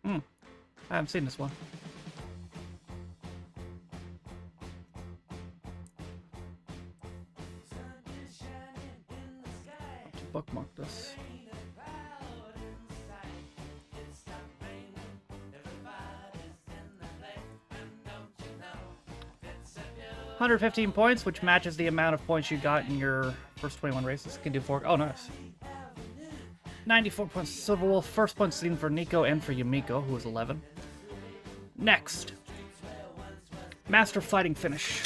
I haven't seen this one. Bookmark this. $115 points, which matches the amount of points you got in your first 21 races. Can do 4. Oh, nice. 94 points. Silver Wolf. First point seen for Nico and for Yumiko, who was 11. Next. Master Fighting Finish.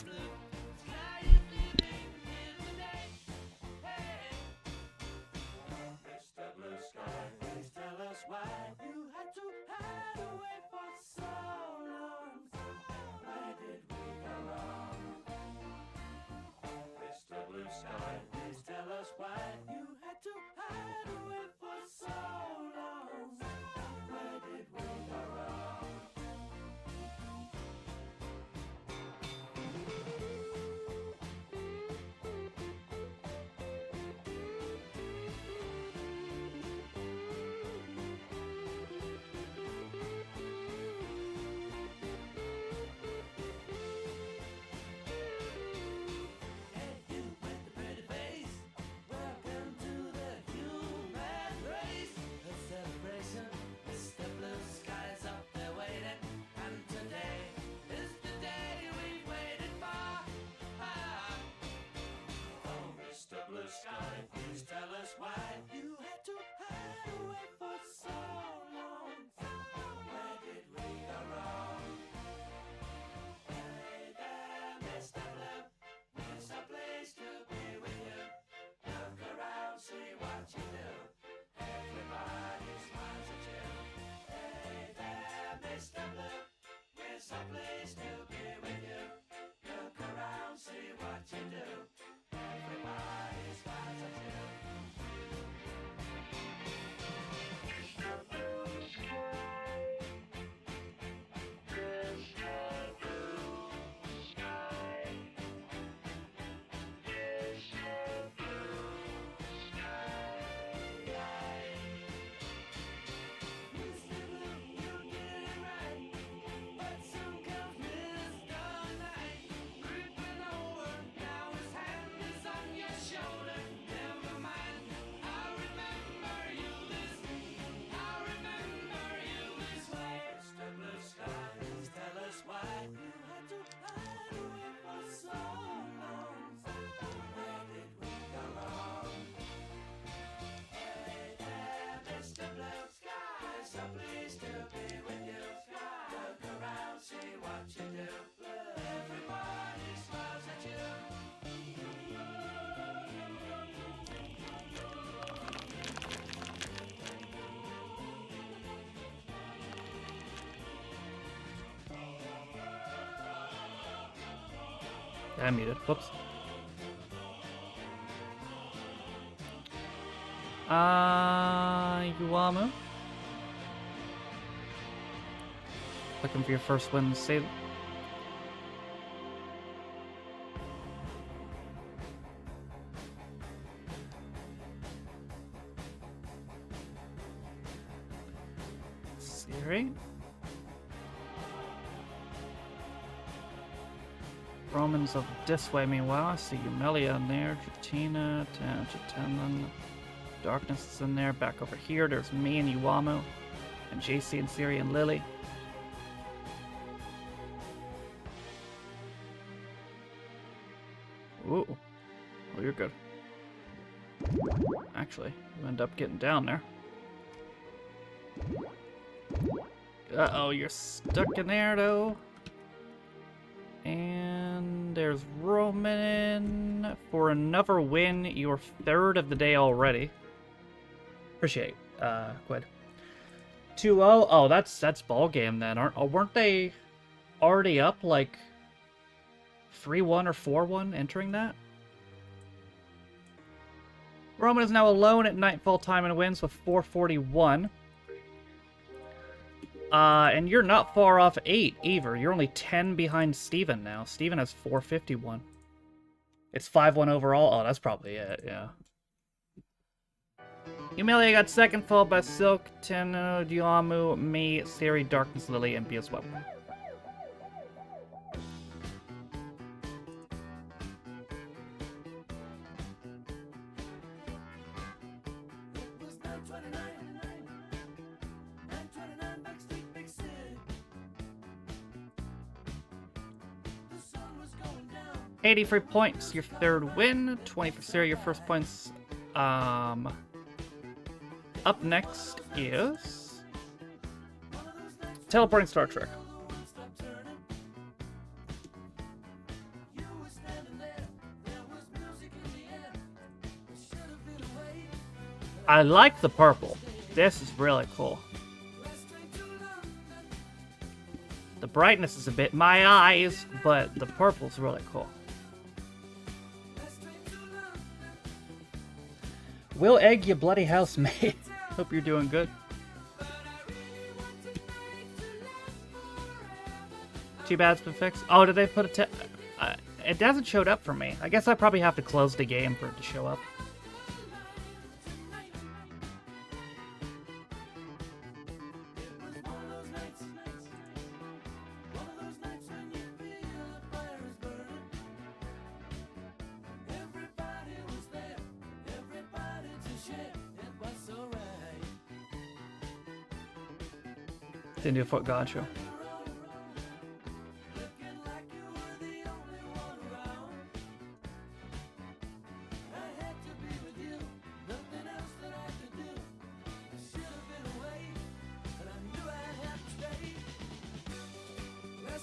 Okay, I'm muted. Whoops. Yuamu. Looking for your first win. Save. Siri. Romans of this way, meanwhile. I see Eumelia in there. Jatina, Jatanan. Darkness is in there. Back over here, there's me and Yuamu. And JC and Siri and Lily. Ooh. Oh, you're good. Actually, you end up getting down there. Uh-oh, you're stuck in there, though. And there's Roman for another win. Your third of the day already. Appreciate, Quid. 2-0. Oh, that's ball game then. Weren't they already up like 3-1 or 4-1 entering that? Roman is now alone at Nightfall time and wins with 441. And you're not far off 8 either. You're only 10 behind Steven now. Steven has 451. It's 5-1 overall. Oh, that's probably it, yeah. Eumelia got second, followed by Silk, Tenno, Diamu, me, Siri, Darkness, Lily, and B as well. $83 points, your third win. 20 for Siri, your first points. Up next is Teleporting Star Trek. I like the purple. This is really cool. The brightness is a bit my eyes, but the purple's really cool. Will egg you bloody housemate. Hope you're doing good. Too bad it's been fixed. Oh, did they put a it hasn't showed up for me. I guess I probably have to close the game for it to show up. Didn't do a foot god show.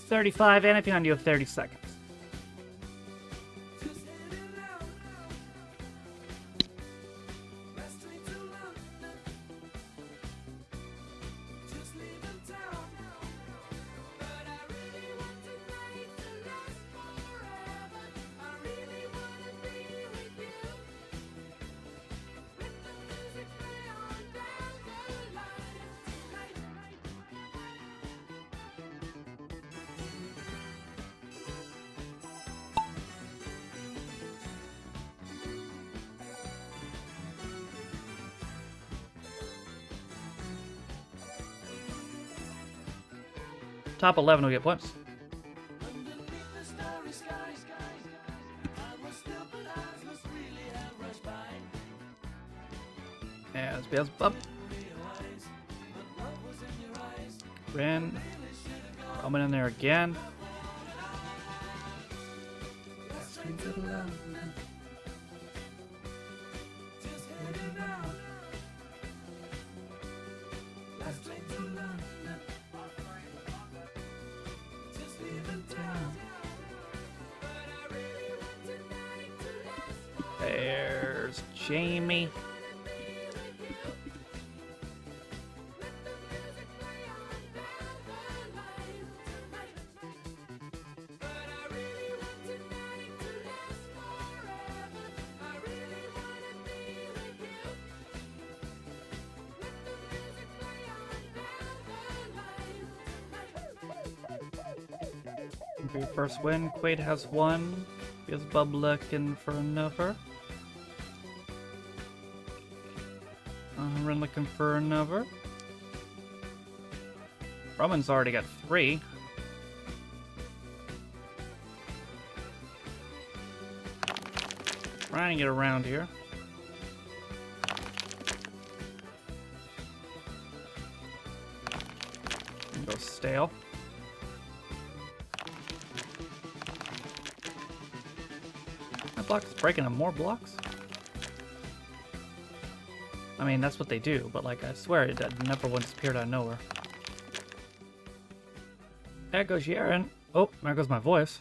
$35, and if you want to do 30 seconds. Top 11 will get points. And Spells up. Ren. Roman in there again. There's Jamie. Looking for your first win. Quaid has one. Here's Bub looking for another. Ren looking for another. Roman's already got 3. Trying to get around here. Go stale. That block is breaking up more blocks. I mean, that's what they do, but like, I swear it never once appeared out of nowhere. There goes Yaren. Oh, there goes my voice.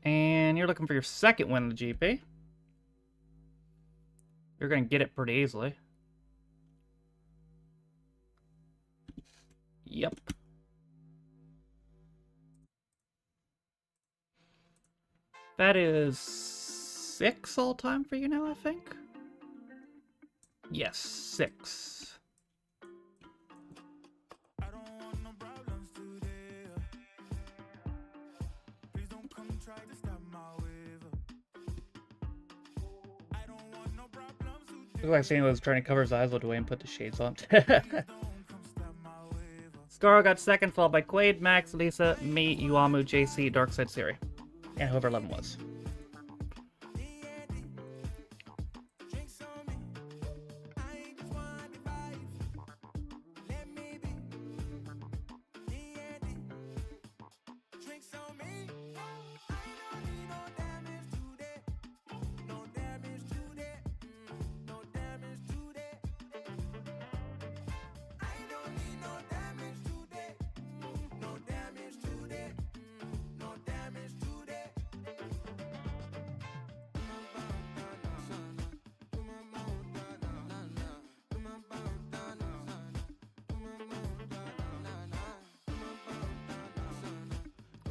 And you're looking for your second win in the GP. You're going to get it pretty easily. Yep. That is 6 all time for you now, I think? Yes, 6. Looks like Saint was trying to cover his eyes while Dwayne put the shades on. Scarro got second, followed by Quaid, Max, Lisa, me, Uamu, JC, Darkseid, Siri. And whoever 11 was.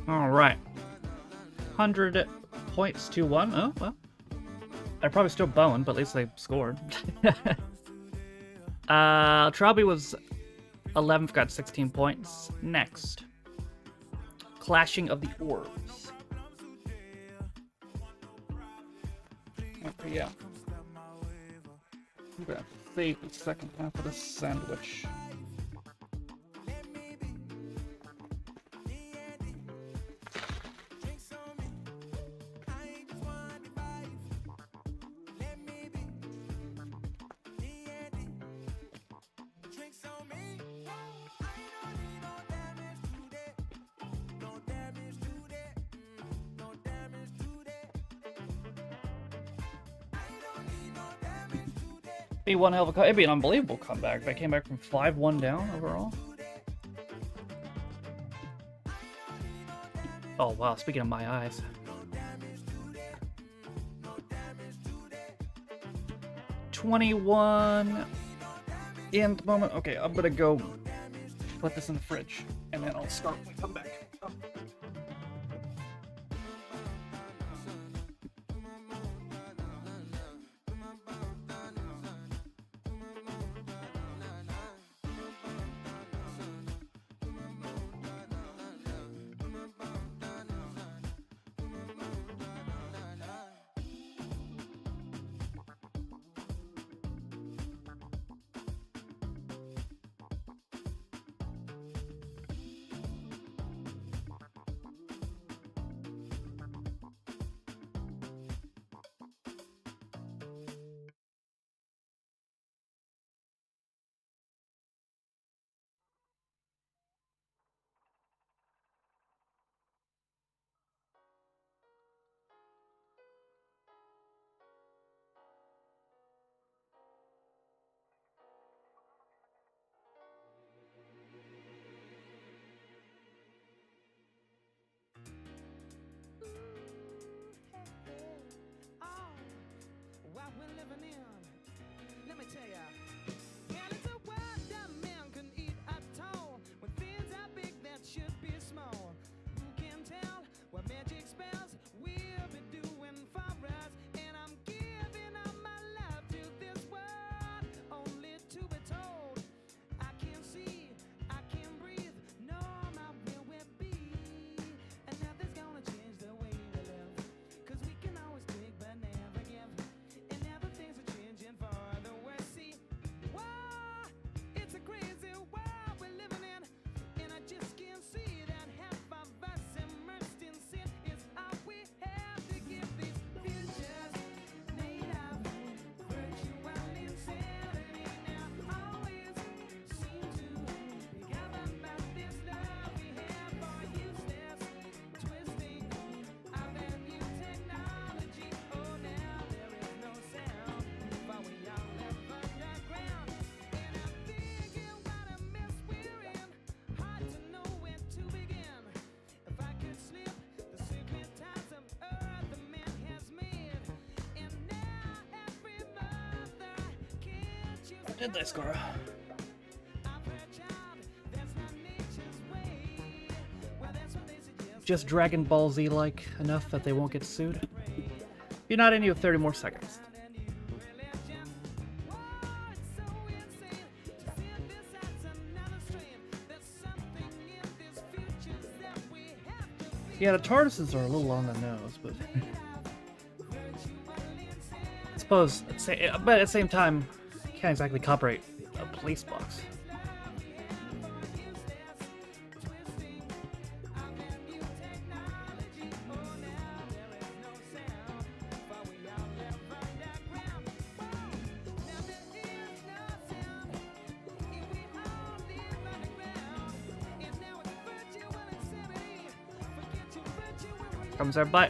Alright. 100 points to 1. Oh, well. They're probably still bowing, but at least they scored. Trauby was 11th, got 16 points. Next. Clashing of the Orbs. Okay, yeah. I'm gonna save the second half of the sandwich. Be one hell of a it'd be an unbelievable comeback. They came back from 5-1 down overall. Oh wow, speaking of my eyes. $21 in the moment. Okay, I'm gonna go put this in the fridge and then I'll start when we come back. Oh. did they, Scara? Just Dragon Ball Z like enough that they won't get sued. You're not in, you have 30 more seconds. Yeah, the TARDISes are a little on the nose, but I suppose, but at the same time, you can't exactly copyright a police box. Comes our butt.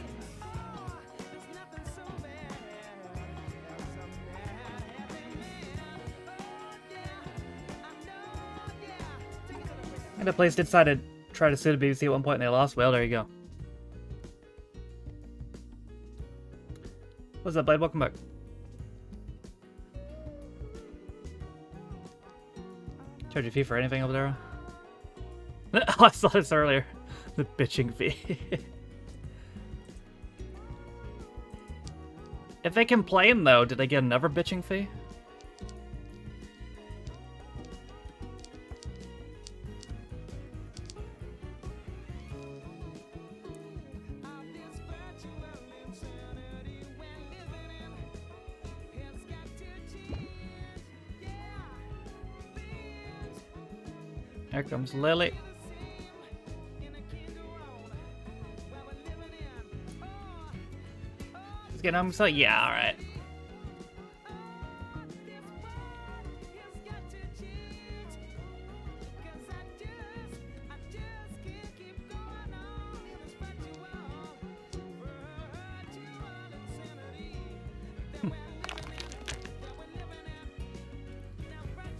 And the place decided to try to sue the BBC at one point and they lost. Well, there you go. What's up, Blade? Welcome back. Charge a fee for anything over there? Oh, I saw this earlier. The bitching fee. If they complain, though, did they get another bitching fee? Here comes Lily. He's getting home, so yeah, alright.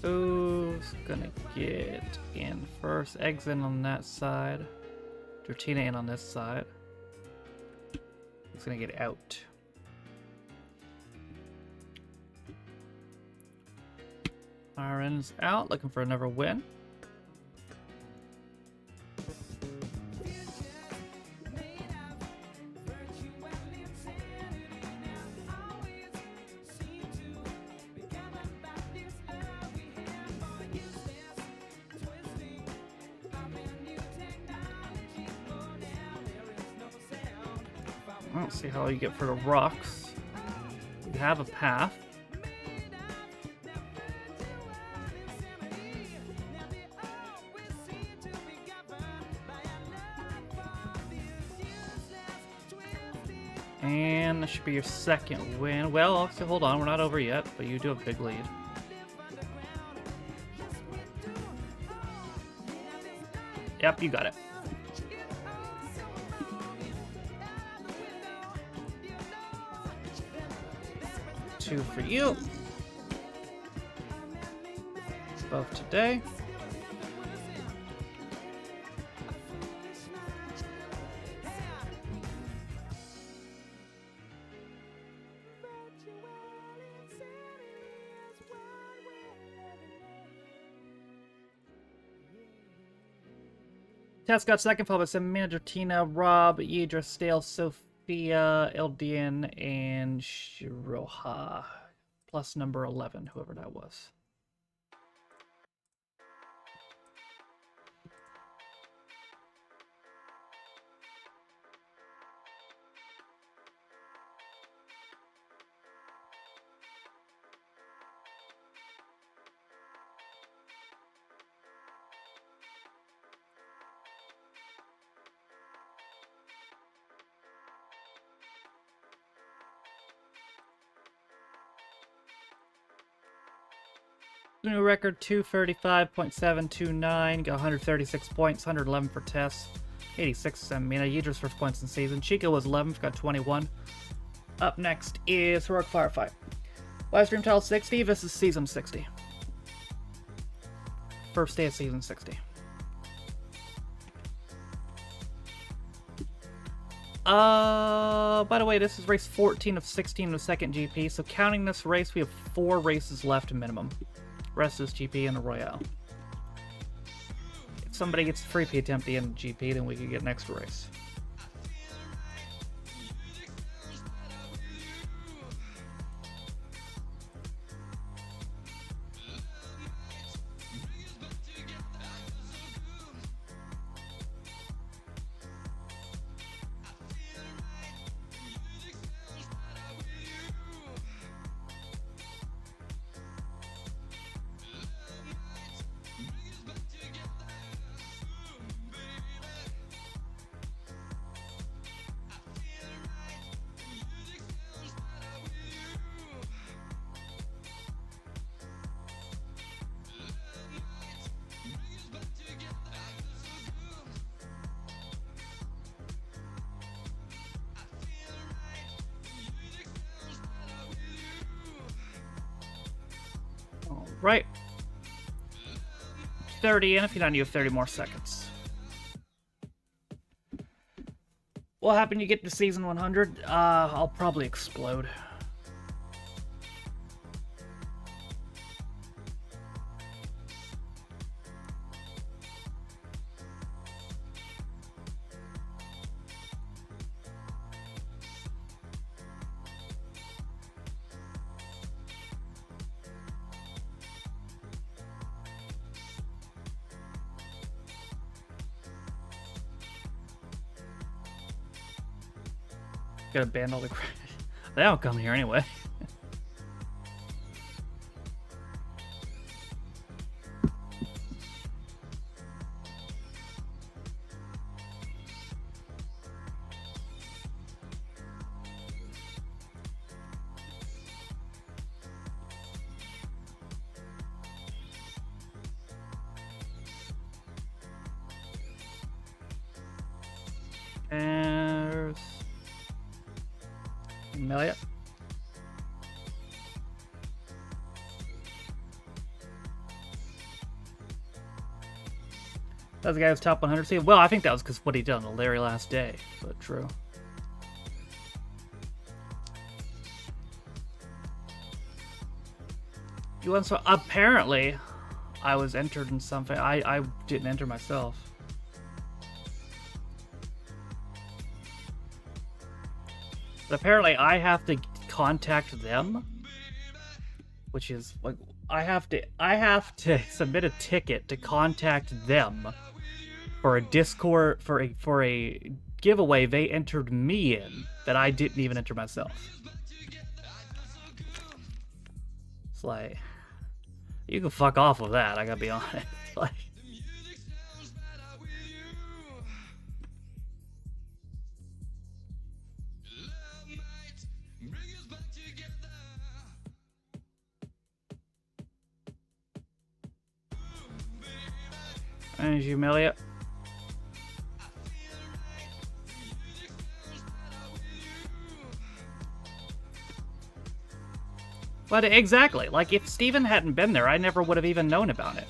Who's gonna get in first? Eggs in on that side. Dortina in on this side. Who's gonna get out? Aaron's out, looking for another win. Let's see how you get for the rocks. You have a path. And that should be your second win. Well, also, hold on, we're not over yet, but you do have a big lead. Yep, you got it. Two for you. Both today. Tess got second, followed by Samina, Dortina, Rob, Yidra, Stale, Sophia, Eldian, and Shiroha. Plus number 11, whoever that was. New record 235.729, got 136 points, 111 for Tess, 86 Samina. Yidra's first points in the season. Chica was 11th, got 21. Up next is Heroic Firefight. Livestream title 60, this is season 60. First day of season 60. By the way, this is race 14 of 16 of the second GP, so counting this race, we have 4 races left minimum. Rest is GP and a Royale. If somebody gets a free attempt in GP, then we can get an extra race. Right. 30, and if you're not, you have 30 more seconds. What happened when you get to season 100? I'll probably explode. Gotta ban all the crap. They don't come here anyway. And Amelia. That's the guy who's top 100 seed. Well, I think that was because what he did on the very last day, but true. You went so apparently, I was entered in something. I didn't enter myself. But apparently I have to contact them, which is like I have to submit a ticket to contact them for a Discord for a giveaway they entered me in that I didn't even enter myself. It's like you can fuck off with that, I gotta be honest. Like and Amelia. But exactly, like if Steven hadn't been there, I never would have even known about it.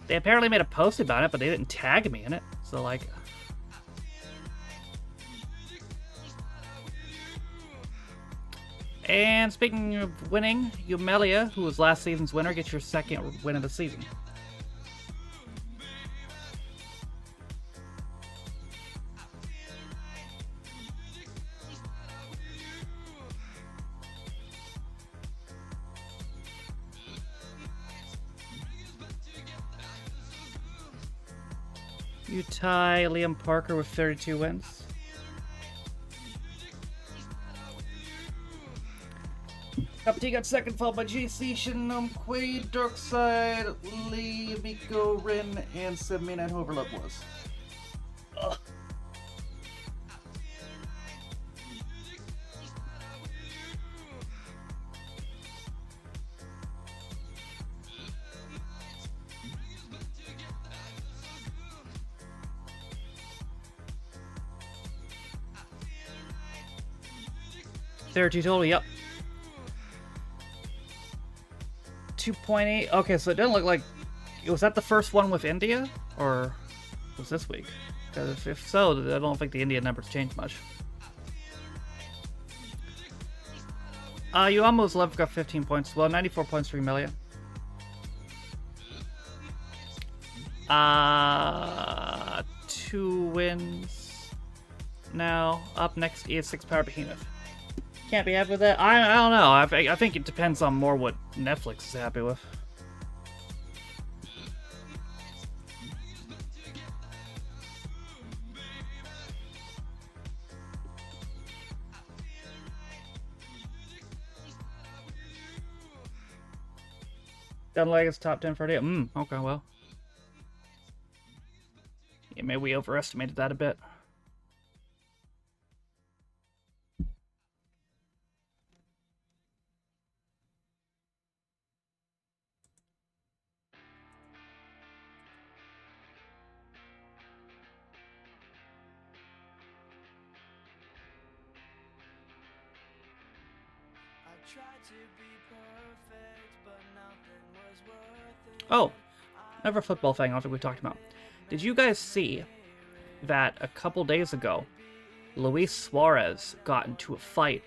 They apparently made a post about it, but they didn't tag me in it. So like and speaking of winning, Eumelia, who was last season's winner, gets your second win of the season. You tie Liam Parker with 32 wins. Up to you got second, followed by JC, Shinum, Quaid, Darkside, Lee, Miko, Rin, and 79, whoever Love was. Ugh. There are two total, yep. 2.8. Okay, so it doesn't look like... Was that the first one with India? Or was this week? Because if so, I don't think the India numbers changed much. You almost left, got 15 points. Well, 94 points for Amelia. 2 wins. Now, up next is 6 Power Behemoth. Can't be happy with that. I don't know. I think it depends on more what Netflix is happy with. Doesn't like it's top 10 for a day. Okay, well. Yeah, maybe we overestimated that a bit. Oh, another football thing I don't think we talked about. Did you guys see that a couple days ago, Luis Suarez got into a fight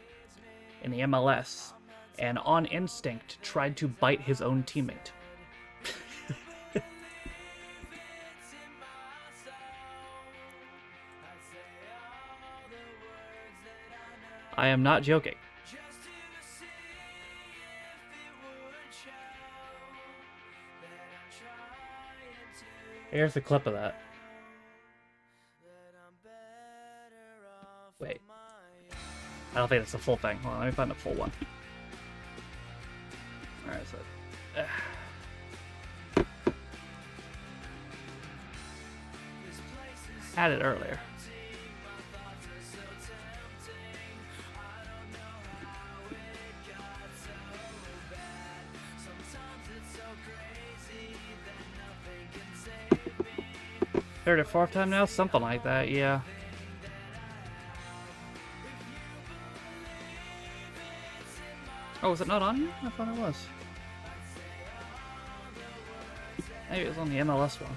in the MLS and on instinct tried to bite his own teammate? I am not joking. Here's a clip of that. Wait. I don't think it's the full thing. Hold on, let me find the full one. Alright, so... Had it earlier. Third or fourth time now? Something like that, yeah. Oh, was it not on here? I thought it was. Maybe it was on the MLS one.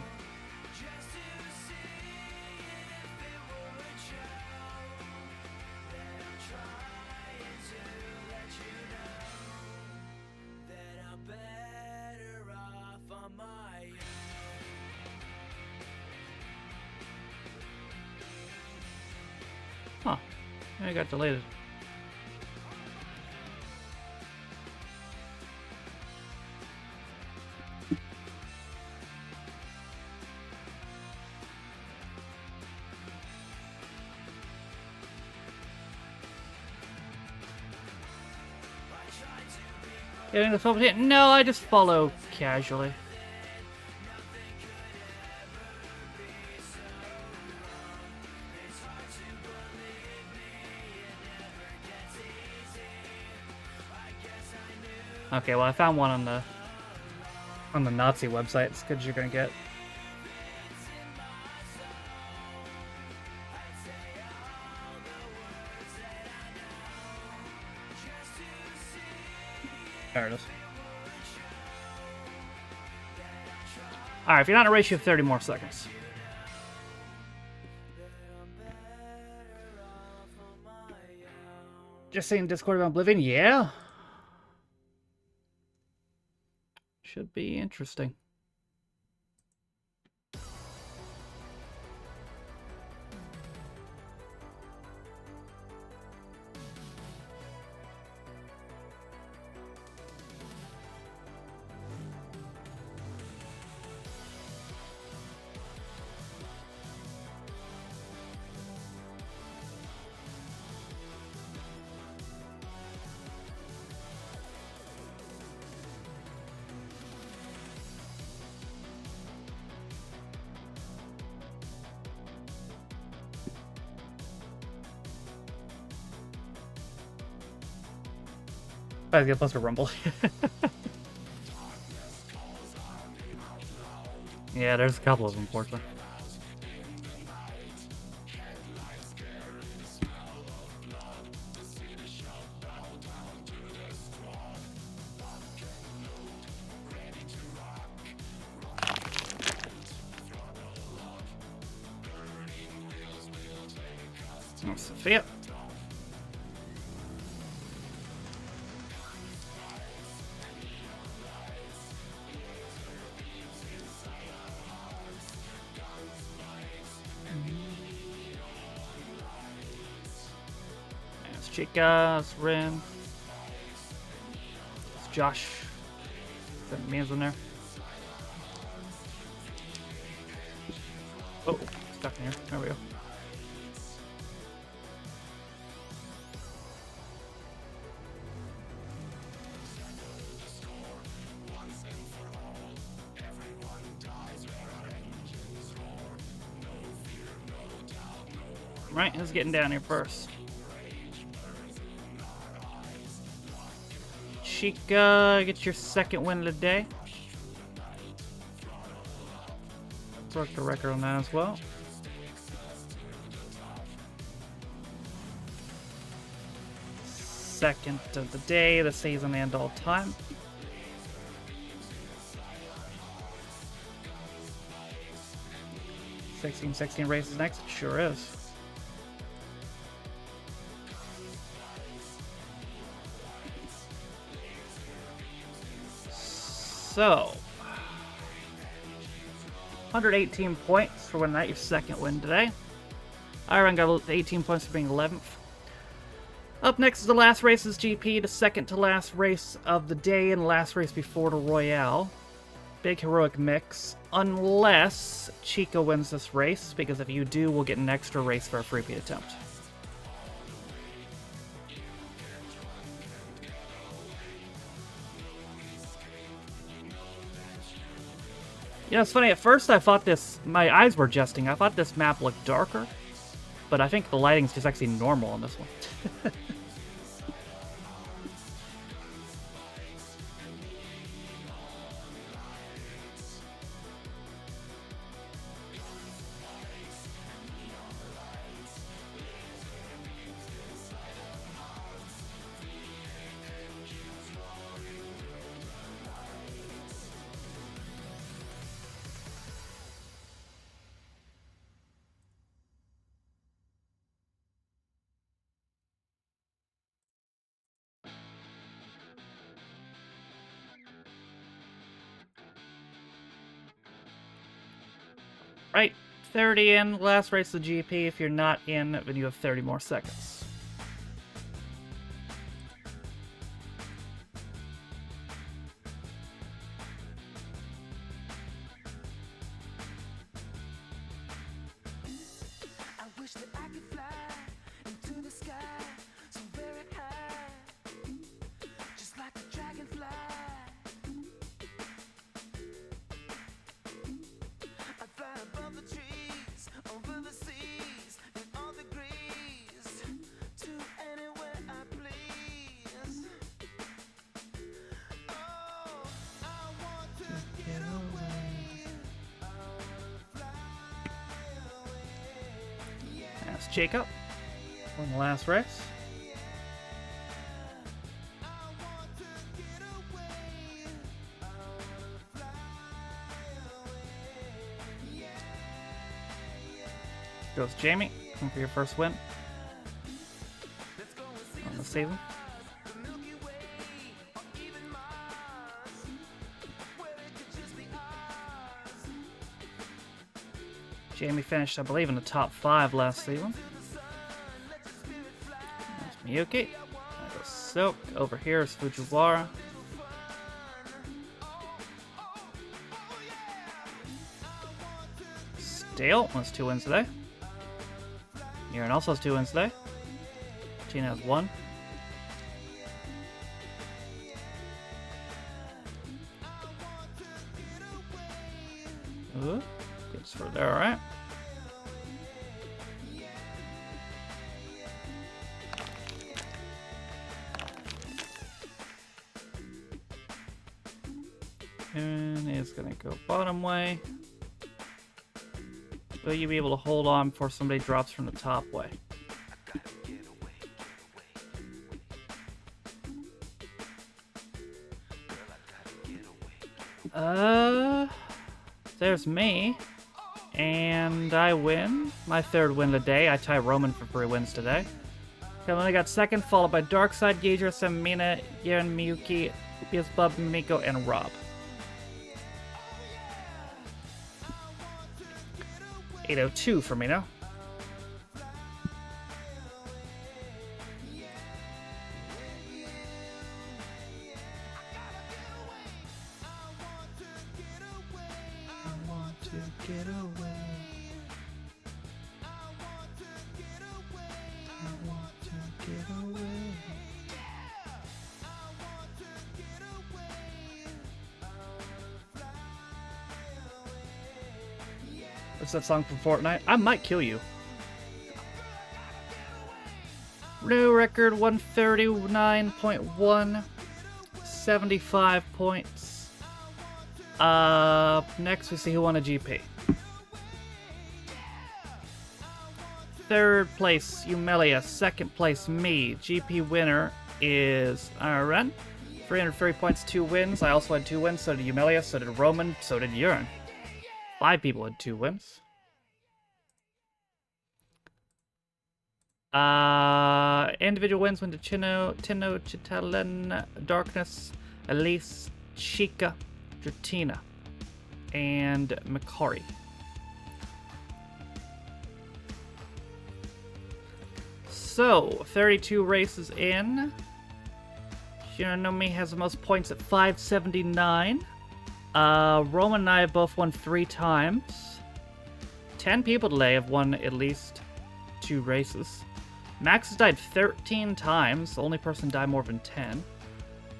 Huh. I got deleted. Getting the top hit? No, I just follow casually. Okay, well I found one on the Nazi website. It's good you're gonna get. There it is. Alright, if you're not in a race, you have 30 more seconds. Just saying Discord about Oblivion? Yeah. Should be interesting. I get plus a rumble. Yeah, there's a couple of them, fortunately. Oh, Sophia. Chica, it's Rin. It's Josh. That man's in there. Oh, stuck in here. There we go. Right, who's getting down here first? Chica, get your second win of the day. Broke the record on that as well. Second of the day, the season, and all time. $16 races next, it sure is. So, 118 points for winning that, your second win today. Iron got 18 points for being 11th. Up next is the last races GP, the second to last race of the day and last race before the Royale. Big heroic mix, unless Chica wins this race, because if you do, we'll get an extra race for a freebie attempt. You know, it's funny, at first I thought my eyes were adjusting. I thought this map looked darker, but I think the lighting's just actually normal on this one. Right, 30 in, last race of the GP. If you're not in, then you have 30 more seconds. I wish that I could fly into the sky so very high, just like a dragonfly. I'd fly above the trees, over the seas, in all degrees, to anywhere I please. Oh, I want to get away. I want to fly away. That's Jacob. Won the last race. Goes Jamie, looking for your first win on the season. Jamie finished, I believe, in the top 5 last season. There's Miyuki. There goes Silk. Over here is Fujiwara. Dale has 2 wins today. Yaren also has 2 wins today. Tina has 1. Ooh, gets for there, alright. And it's gonna go bottom way. Will you be able to hold on before somebody drops from the top way? There's me. And I win. My 3rd win of the day. I tie Roman for 3 wins today. Kelly got 2nd, followed by Darkside, Gager, Samina, Yaren, Miyuki, Beelzebub, Miko, and Rob. 802 for me now. get away. I want to get away. What's that song from Fortnite? I might kill you. New record 139.1. 75 points. Next we see who won a GP. Third place, Eumelia. Second place, me. GP winner is Aaron. 330 points, 2 wins. I also had 2 wins. So did Eumelia, so did Roman, so did Urine. 5 people had 2 wins. Individual wins went to Tino, Chitalin, Darkness, Elise, Chica, Dratina, and Makari. So, 32 races in. Shinonomi has the most points at 579. Roman and I have both won 3 times. 10 people today have won at least 2 races. Max has died 13 times. The only person died more than 10.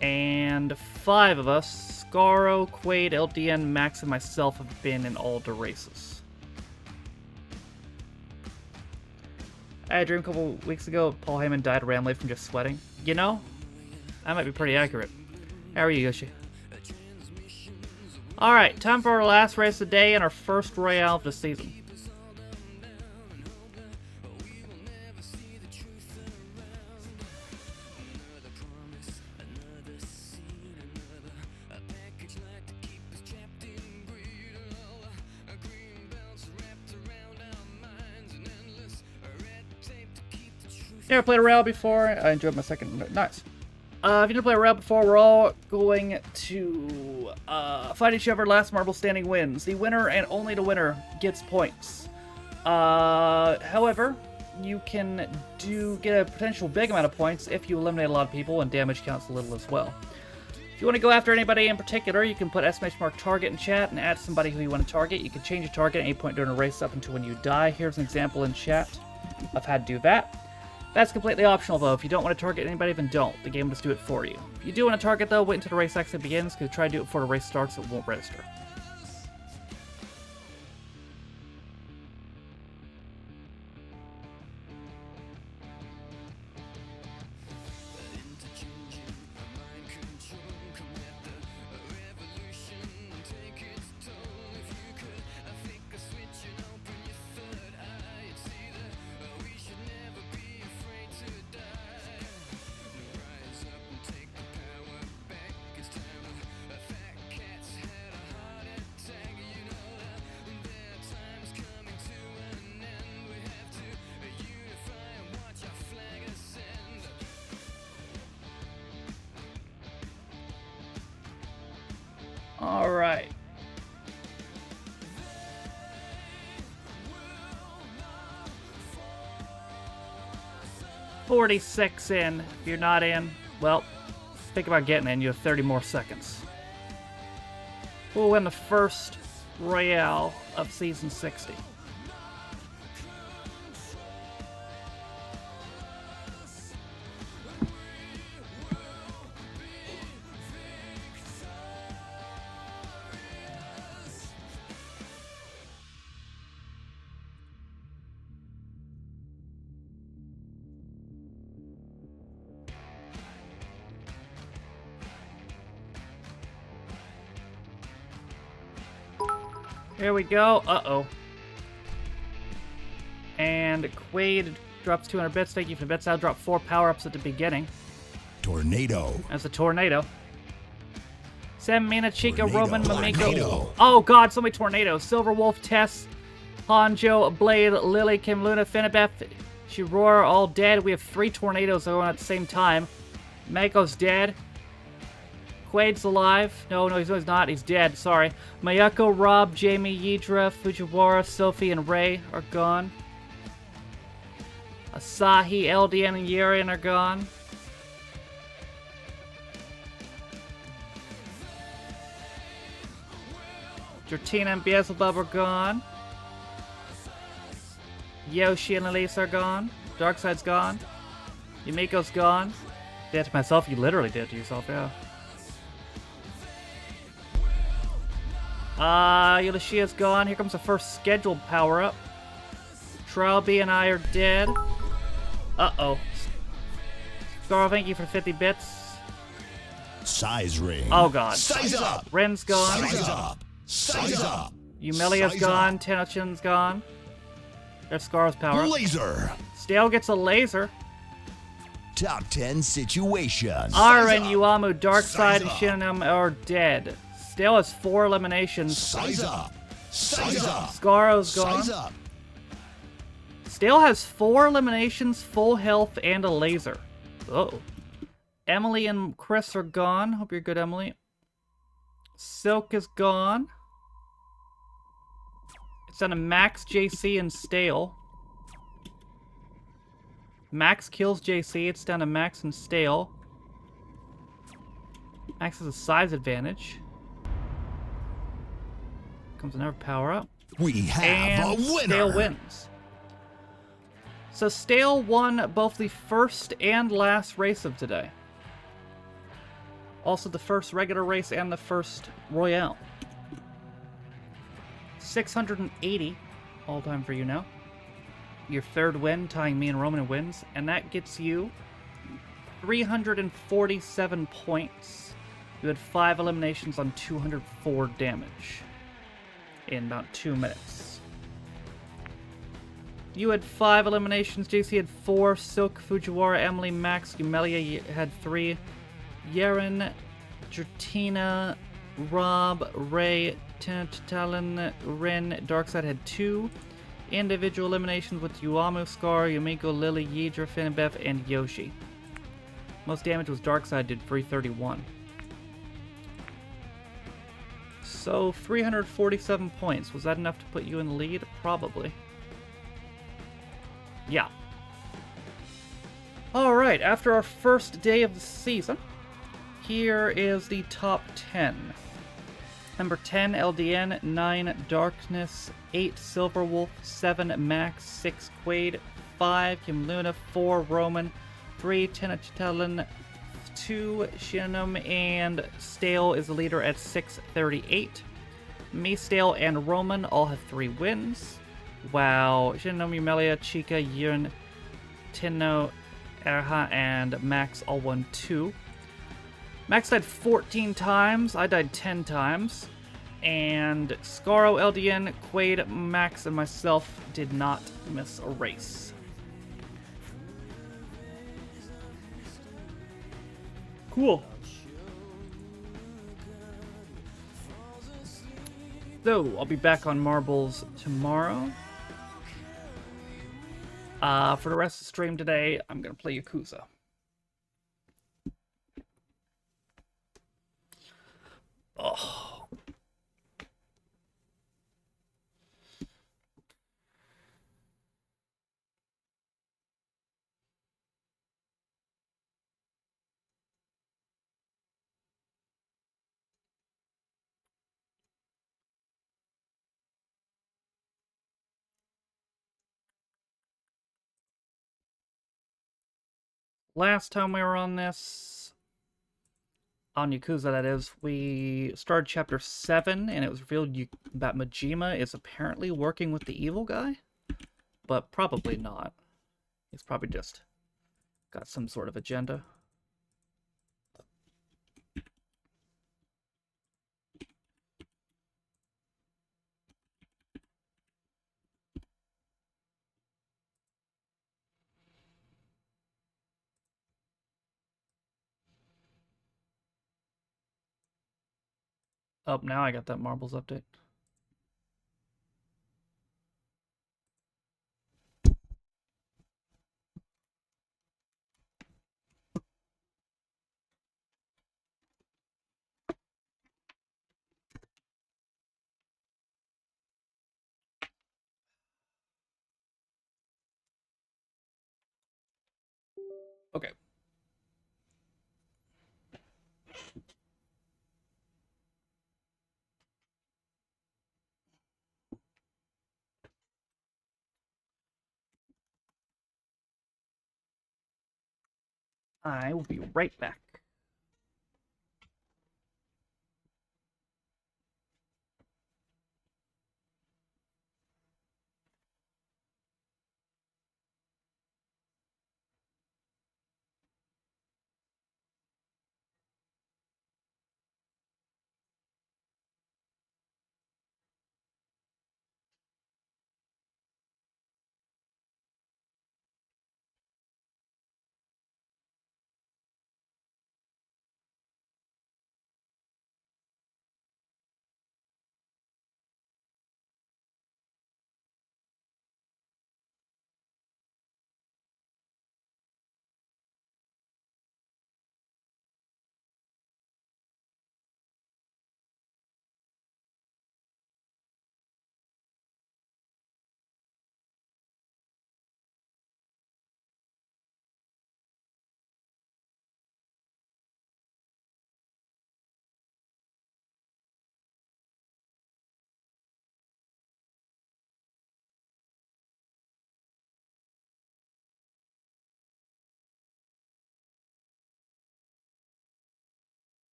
And 5 of us, Scaro, Quaid, LDN, Max, and myself have been in all the races. I had a dream a couple weeks ago Paul Heyman died randomly from just sweating. You know, that might be pretty accurate. How are you, Yoshi? Alright, time for our last race of the day and our first Royale of the season. Never played a rail before. I enjoyed my second. Nice. If you never played a rail before, we're all going to fight each other. Last marble standing wins. The winner and only the winner gets points. However, you can get a potential big amount of points if you eliminate a lot of people, and damage counts a little as well. If you want to go after anybody in particular, you can put !mark target in chat and add somebody who you want to target. You can change your target at any point during a race up until when you die. Here's an example in chat of how to do that. That's completely optional, though. If you don't want to target anybody, then don't. The game will just do it for you. If you do want to target, though, wait until the race actually begins, because try to do it before the race starts, it won't register. All right. $46 in. If you're not in, well, think about getting in. You have 30 more seconds. Who will win the first Royale of Season 60? Here we go. Uh-oh. And Quaid drops 200 bits. Thank you for the bits. I'll drop 4 power-ups at the beginning. Tornado. That's a tornado. Sam, Mina, Chica, Tornado. Roman, Mamiko. Tornado. Oh, God, so many tornadoes. Silver Wolf, Tess, Hanjo, Blade, Lily, Kim, Luna, Finabeth, Shirora, all dead. We have 3 tornadoes going at the same time. Mako's dead. Quaid's alive. No, he's not. He's dead. Sorry. Mayako, Rob, Jamie, Yidra, Fujiwara, Sophie, and Ray are gone. Asahi, LDN, and Yurian are gone. Drattina and Beelzebub are gone. Yoshi and Elise are gone. Darkseid's gone. Yumiko's gone. Did it to myself? You literally did it to yourself, yeah. Eulicia's gone. Here comes the first scheduled power-up. Trowby and I are dead. Uh-oh. Scarl, thank you for 50 bits. Size ring. Oh god. Size up. Ren's gone. Size up. Size up. Umelia's Size gone. up. Tenochin's gone. There's Scar's power up. Laser. Stale gets a laser. Top 10 situations. Aren, Uamu, Darkseid, and Shinonum are dead. Stale has 4 eliminations. Size up. Size up. Scaro's gone. Size up. Stale has 4 eliminations, full health, and a laser. Oh. Emily and Chris are gone. Hope you're good, Emily. Silk is gone. It's down to Max, JC, and Stale. Max kills JC. It's down to Max and Stale. Max has a size advantage. Comes another power up. We have and a winner. Stale wins. So Stale won both the first and last race of today. Also the first regular race and the first Royale. 680 all time for you now. Your third win, tying me and Roman in wins, and that gets you 347 points. You had 5 eliminations on 204 damage in about 2 minutes. You had 5 eliminations, JC had 4, Silk, Fujiwara, Emily, Max, Umelia had 3, Yeren, Drattina, Rob, Ray, Talon, Ren, Darkseid had 2. Individual eliminations with Uamu, Scar, Yumiko, Lily, Yidra, Finn, Beth, and Yoshi. Most damage was Darkseid, did 331. So, 347 points. Was that enough to put you in the lead? Probably. Yeah. Alright, after our first day of the season, here is the top 10. Number 10, LDN, 9, Darkness, 8, Silverwolf, 7, Max, 6, Quaid, 5, Kim Luna, 4, Roman, 3, Tenochtitlan, 2, Shinonum, and Stale is the leader at 638. Me, Stale, and Roman all have 3 wins, while Shinonum, Umelia, Chica, Yun, Tenno, Erha, and Max all won 2. Max died 14 times, I died 10 times, and Scaro, LDN, Quaid, Max, and myself did not miss a race. Cool. So, I'll be back on Marbles tomorrow. For the rest of the stream today, I'm going to play Yakuza. Oh. Last time we were on this, on Yakuza that is, we started chapter 7 and it was revealed that Majima is apparently working with the evil guy, but probably not. He's probably just got some sort of agenda. Oh, now I got that Marbles update. Okay. I will be right back.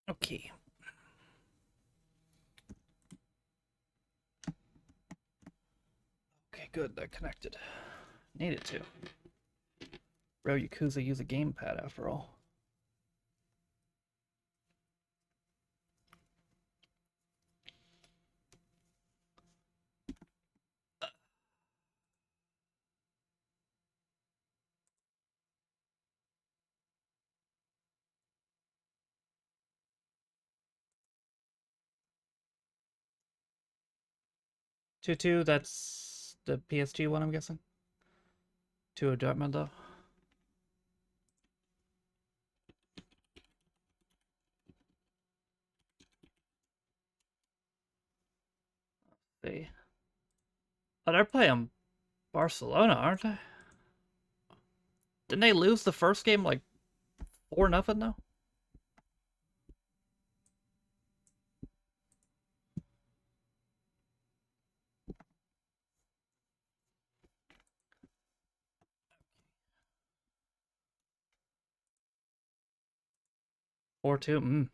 Okay. Okay, good. That connected. Needed to. Bro, Yakuza use a gamepad after all. Two, that's the PSG one, I'm guessing. 2 of Dortmund, though. Let's see. Oh, they're playing Barcelona, aren't they? Didn't they lose the first game like 4-0 though? Or 2.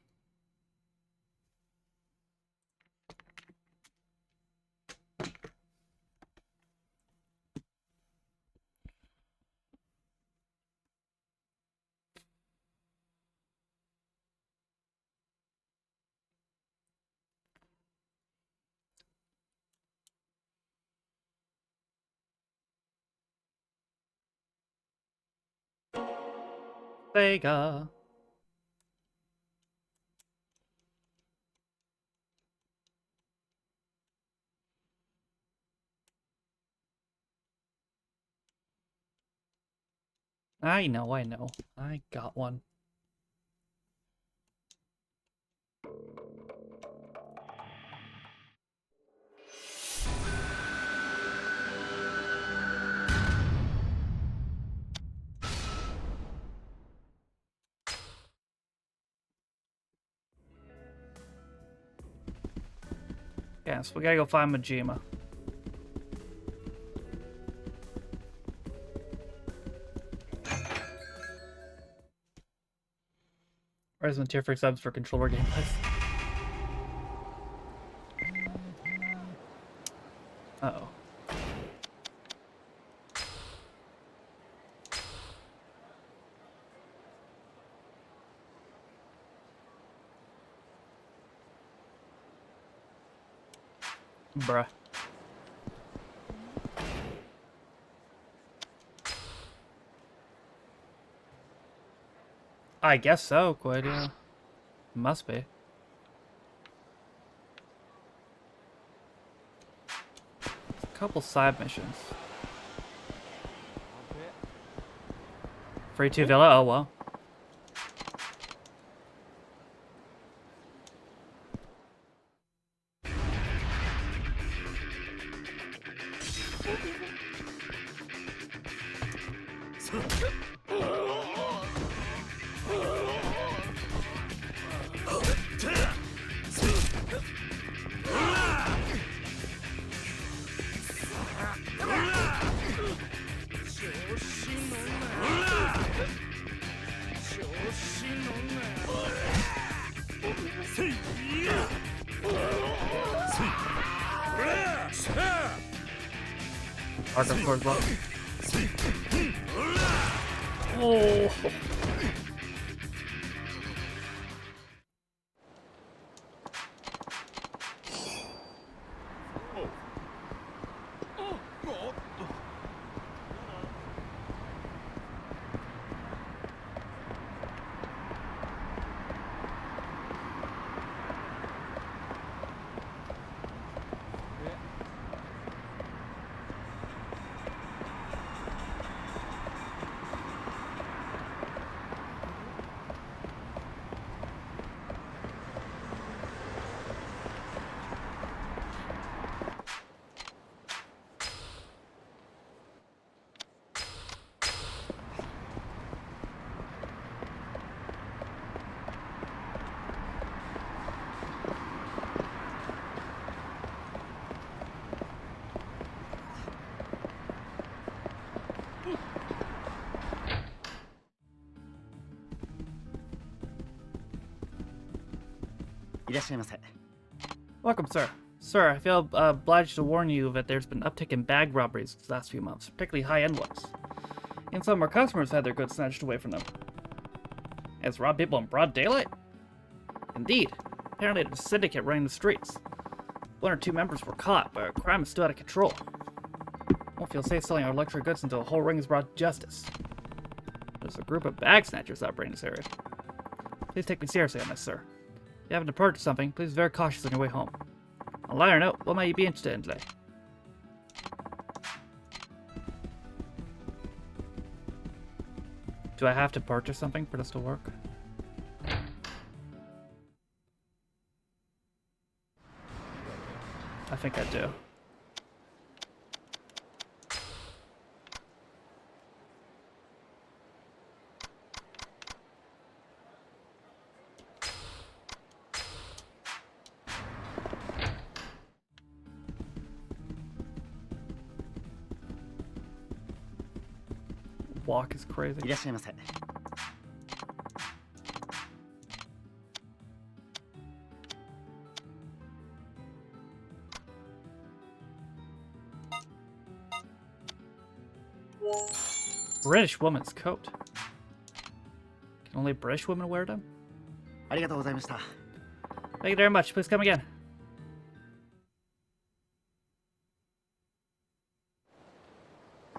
Sega. I know. I got one. Yes, we gotta go find Majima. Resident Tier for subs for controller gameplays. Bruh. I guess so, quite, yeah. Must be. A couple side missions. Free 2 Villa? Oh, well. Arkham scores well. Oh. Welcome, sir. Sir, I feel obliged to warn you that there's been an uptick in bag robberies these last few months, particularly high-end ones. And some of our customers had their goods snatched away from them. Has robbed people in broad daylight? Indeed. Apparently there's a syndicate running the streets. 1 or 2 members were caught, but crime is still out of control. Won't feel safe selling our luxury goods until a whole ring is brought to justice. There's a group of bag snatchers operating this area. Please take me seriously on this, sir. If you happen to purchase something, please be very cautious on your way home. On a lighter note, what might you be interested in today? Do I have to purchase something for this to work? I think I do. Walk is crazy. British woman's coat. Can only British women wear them? Thank you very much. Please come again.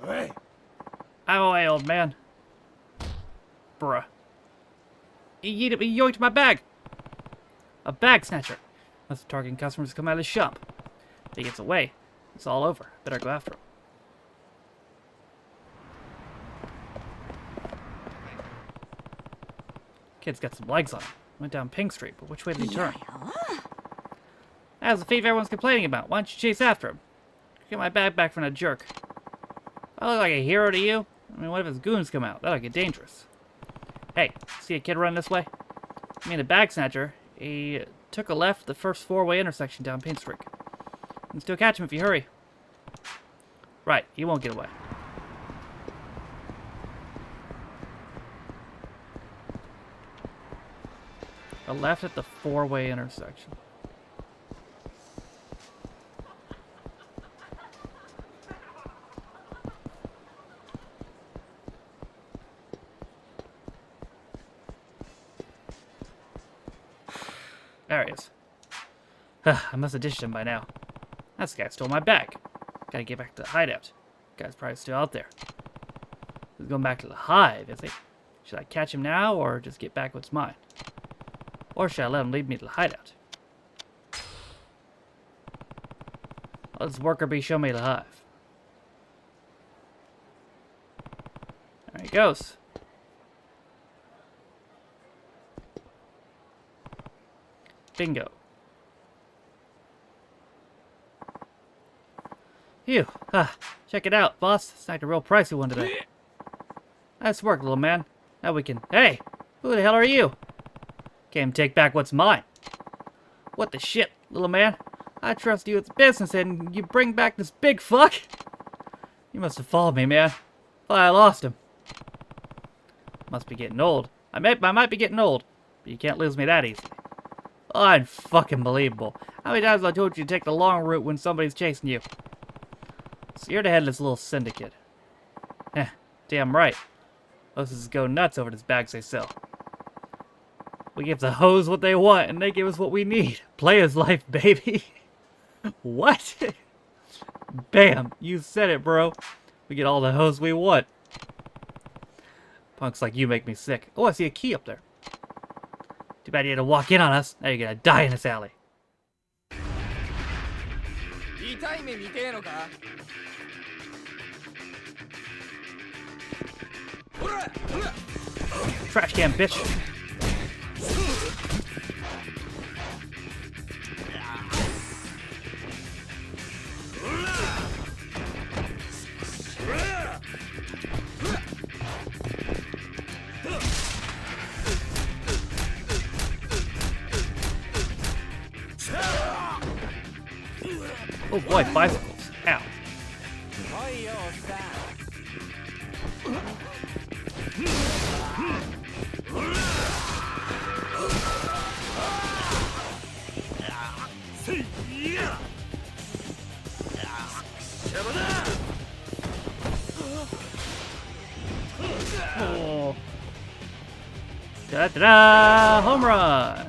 Hey. Out of the way, old man. Bruh. He yoinked my bag. A bag snatcher. Must be targeting customers who come out of the shop. If he gets away, it's all over. Better go after him. Kid's got some legs on him. Went down Pink Street, but which way did he turn? That was the thief everyone's complaining about. Why don't you chase after him? Get my bag back from that jerk. I look like a hero to you? I mean, what if his goons come out? That'll get dangerous. Hey, see a kid running this way? I mean, the bag snatcher. He took a left at the first 4-way intersection down Pink Street. You can still catch him if you hurry. Right, he won't get away. A left at the 4-way intersection. There he is. I must have ditched him by now. This guy stole my bag. Gotta get back to the hideout. Guy's probably still out there. He's going back to the hive, is he? Should I catch him now, or just get back what's mine? Or should I let him lead me to the hideout? Let this worker bee show me the hive. There he goes. Bingo. Phew. Check it out, boss. Snagged a real pricey one today. Nice work, little man. Now we can... Hey! Who the hell are you? Came take back what's mine. What the shit, little man? I trust you with business and you bring back this big fuck? You must have followed me, man. Thought I lost him. Must be getting old. I might be getting old, but you can't lose me that easily. Oh, unfucking believable. How many times have I told you to take the long route when somebody's chasing you? So you're the head of this little syndicate. Eh, damn right. Hostesses go nuts over these bags they sell. We give the hoes what they want, and they give us what we need. Player's life, baby. What? Bam, you said it, bro. We get all the hoes we want. Punks like you make me sick. Oh, I see a key up there. Too bad you had to walk in on us. Now you're gonna die in this alley. Trash can, bitch. Oh boy, bicycles. Ow. Oh. Da-da-da! Home run!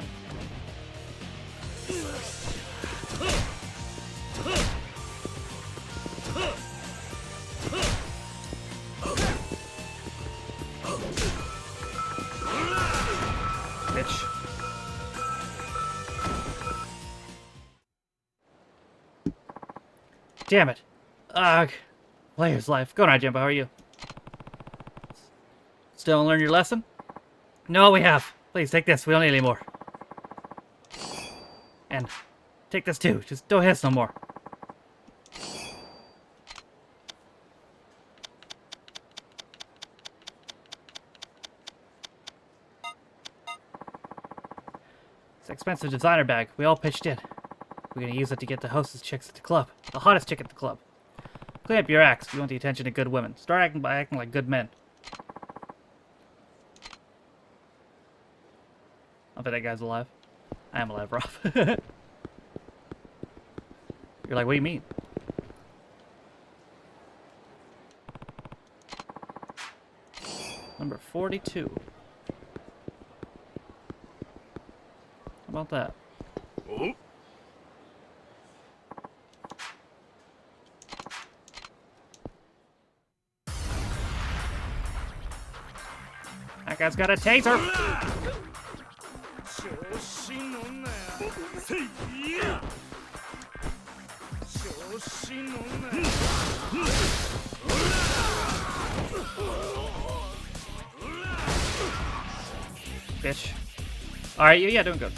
Bitch. Damn it. Ugh. Player's life. Go on, Jimbo. How are you? Still don't learn your lesson? No, we have. Please, take this. We don't need any more. And take this too. Just don't hit us no more. It's an expensive designer bag. We all pitched in. We're gonna use it to get the hostess chicks at the club. The hottest chick at the club. Clean up your acts if you want the attention of good women. Start acting by acting like good men. I bet that guy's alive. I am alive, Rob. You're like, what do you mean? Number 42. How about that? Oh. That guy's got a taser! Bitch. Alright, yeah, doing good.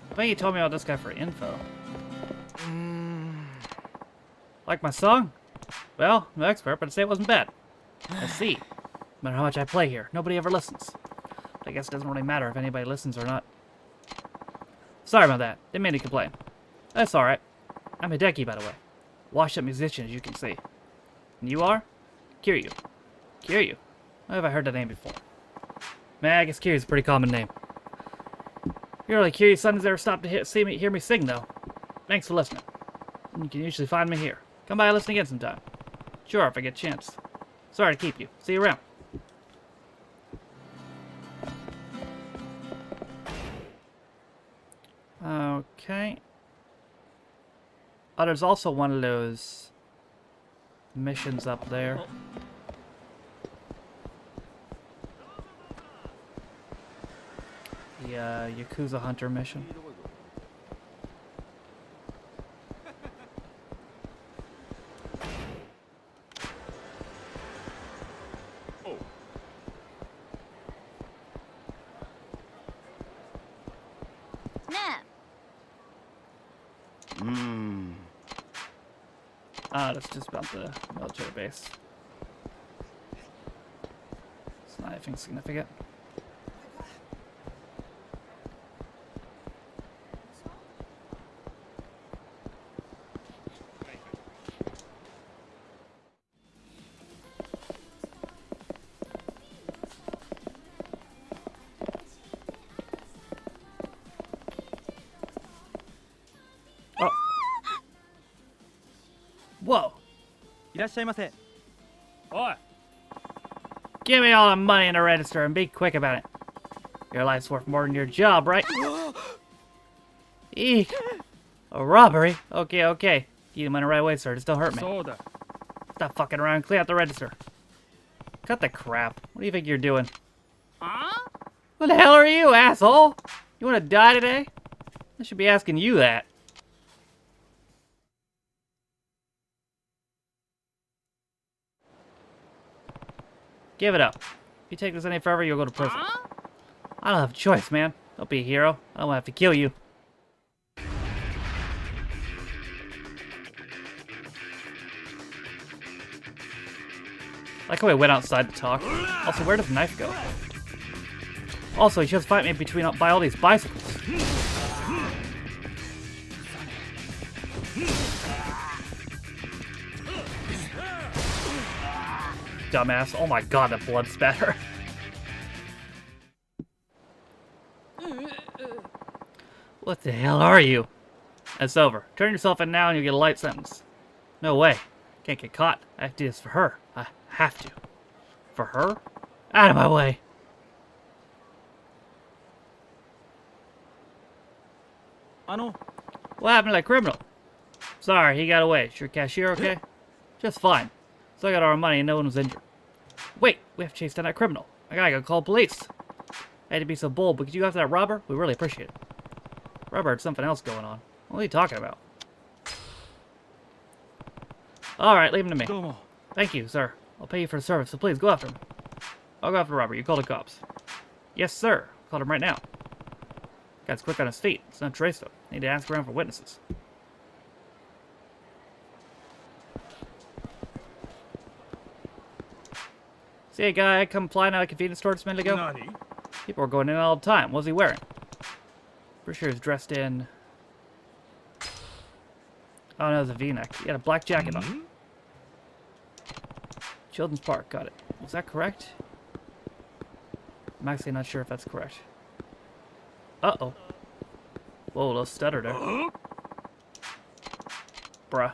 I think you told me about this guy for info. Like my song? Well, I'm no expert, but I'd say it wasn't bad. Let's see. No matter how much I play here, nobody ever listens. But I guess it doesn't really matter if anybody listens or not. Sorry about that. Didn't mean to complain. That's alright. I'm Hideki, by the way. Washed up musician, as you can see. And you are? Kiryu. Kiryu. Where have I heard that name before? Man, I guess Kiri's a pretty common name. You're really Kiri's son has ever stopped to hear me sing, though. Thanks for listening. You can usually find me here. Come by and listen again sometime. Sure, if I get a chance. Sorry to keep you. See you around. Okay. Oh, there's also one of those missions up there. The Yakuza Hunter mission. Ah, that's just about the military base. It's not anything significant. Oh. Whoa. いらっしゃいませ。 Oi. Give me all the money in the register and be quick about it. Your life's worth more than your job, right? Eek. A robbery? Okay, okay. You went the right way, sir. Just don't hurt me. Stop fucking around. Clean out the register. Cut the crap. What do you think you're doing? What the hell are you, asshole? You want to die today? I should be asking you that. Give it up. If you take this any further, you'll go to prison. I don't have a choice, man. Don't be a hero. I don't have to kill you. Like how we went outside to talk. Also, where does the knife go? Also, he just fight me by all these bicycles. Dumbass. Oh my god, that blood spatter. What the hell are you? It's over. Turn yourself in now and you'll get a light sentence. No way. Can't get caught. I have to do this for her. I have to. For her? Out of my way. What happened to that criminal? Sorry, he got away. Is your cashier okay? Just fine. So I got our money and no one was injured. Wait, we have to chase down that criminal. I gotta go call police. I hate to be so bold, but could you go after that robber? We really appreciate it. Robber had something else going on. What are you talking about? Alright, leave him to me. Thank you, sir. I'll pay you for the service, so please go after him. I'll go after the robber. You call the cops. Yes, sir. Called him right now. Guy's quick on his feet. It's no trace though. Need to ask around for witnesses. See a guy come flying out of a convenience store just a minute ago? People were going in all the time. What was he wearing? Pretty sure he was dressed in... Oh no, it was a V-neck. He had a black jacket on. Children's Park, got it. Was that correct? I'm actually not sure if that's correct. Uh-oh. Whoa, a little stutter there. Bruh.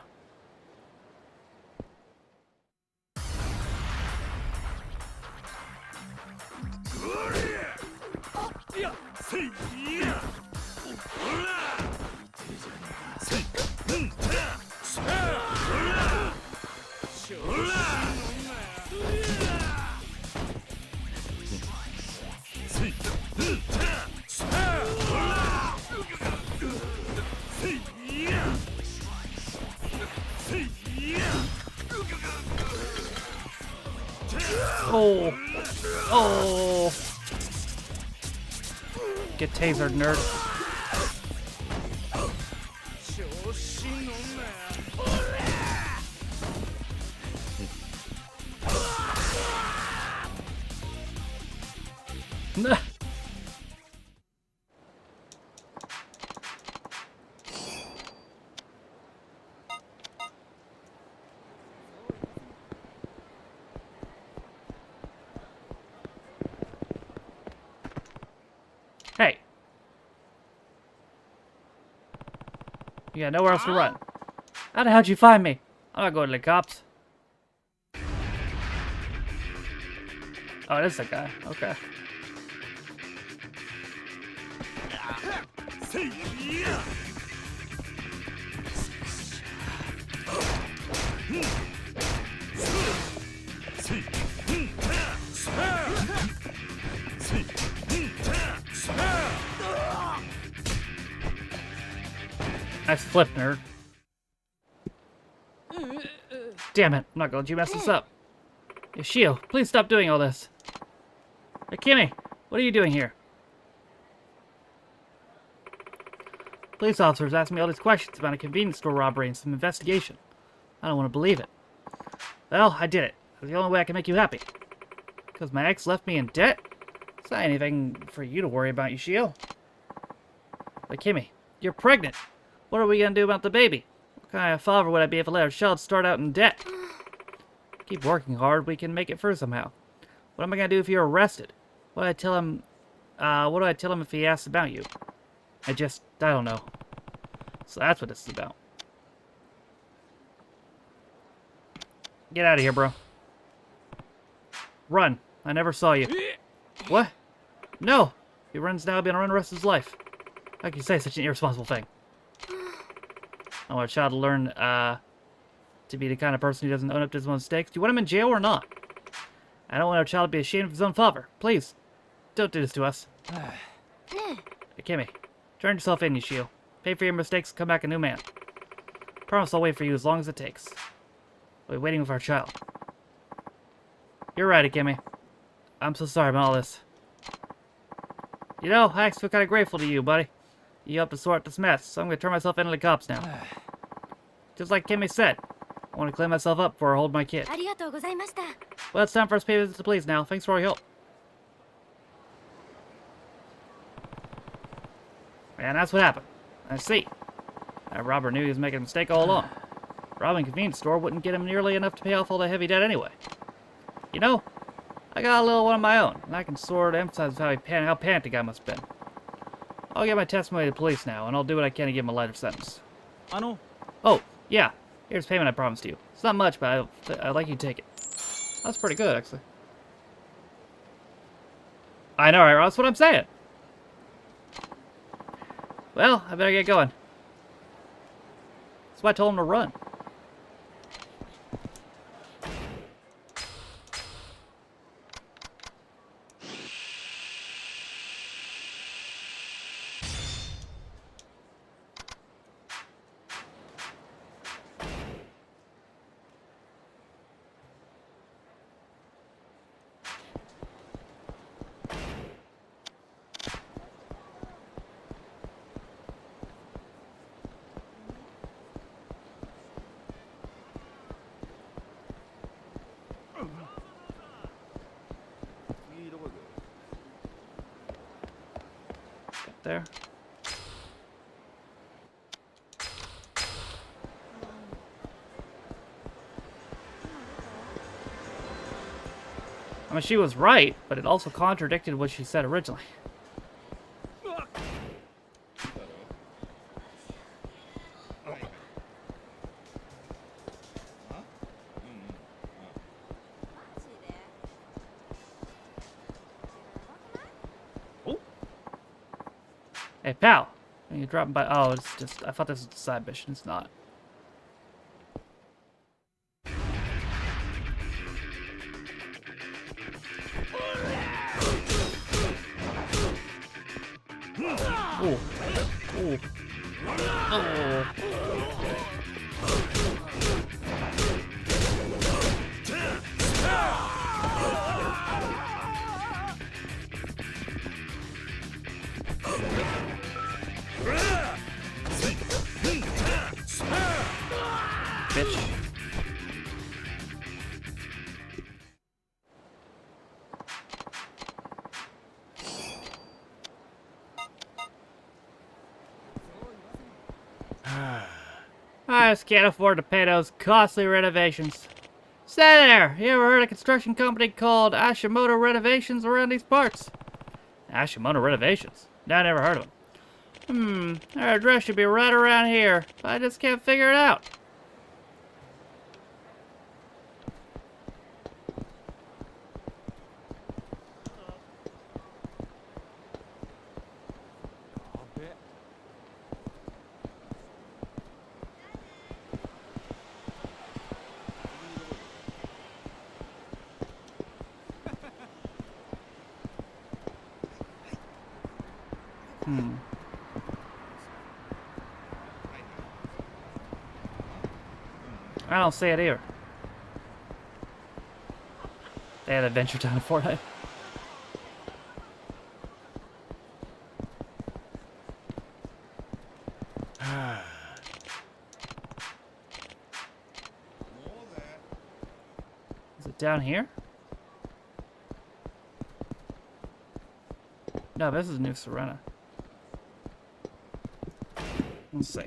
Oh. Oh. Get tasered, nerd. Nah. You got nowhere else to run. How the hell'd you find me? I'm not going to the cops. Oh, it is that guy. Okay. Nice flip, nerd. Damn it, I'm not gonna let you mess this up. Yoshio, please stop doing all this. Hey, Kimmy, what are you doing here? Police officers asked me all these questions about a convenience store robbery and some investigation. I don't want to believe it. Well, I did it. It's the only way I can make you happy. Because my ex left me in debt? It's not anything for you to worry about, Yoshio. But Kimmy, you're pregnant. What are we gonna do about the baby? What kind of father would I be if I let our child start out in debt? Keep working hard, we can make it through somehow. What am I gonna do if you're arrested? What do I tell him? What do I tell him if he asks about you? I don't know. So that's what this is about. Get out of here, bro. Run. I never saw you. What? No! He runs now, been on the rest of his life. How can you say such an irresponsible thing? I want a child to learn, to be the kind of person who doesn't own up to his own mistakes. Do you want him in jail or not? I don't want our child to be ashamed of his own father. Please, don't do this to us. Hey, Kimmy, turn yourself in, Yoshio. Pay for your mistakes and come back a new man. Promise I'll wait for you as long as it takes. We'll be waiting with our child. You're right, Kimmy. I'm so sorry about all this. You know, I actually feel kind of grateful to you, buddy. You helped to sort this mess, so I'm going to turn myself into the cops now. Just like Kimmy said, I want to clean myself up before I hold my kid. Well, it's time for us to pay visits to police now. Thanks for all your help. And that's what happened. I see. That robber knew he was making a mistake all along. Robbing a convenience store wouldn't get him nearly enough to pay off all the heavy debt anyway. You know, I got a little one of my own, and I can sort of emphasize how panicked the guy must have been. I'll get my testimony to the police now, and I'll do what I can to give him a lighter sentence. Oh, yeah. Here's payment I promised you. It's not much, but I'd like you to take it. That's pretty good, actually. I know, right, Rob? That's what I'm saying. Well, I better get going. That's why I told him to run. There. I mean, she was right, but it also contradicted what she said originally. Hey, pal. Are you dropping by? Oh, it's just... I thought this was a side mission. It's not. Ooh. Ooh. Oh. Bitch. I just can't afford to pay those costly renovations. Say there, you ever heard of a construction company called Ashimoto Renovations around these parts? Ashimoto Renovations? No, I never heard of them. Our address should be right around here. But I just can't figure it out. I don't see it here. They had Adventure Time in Fortnite. Is it down here? No, this is New Serena. Let's see.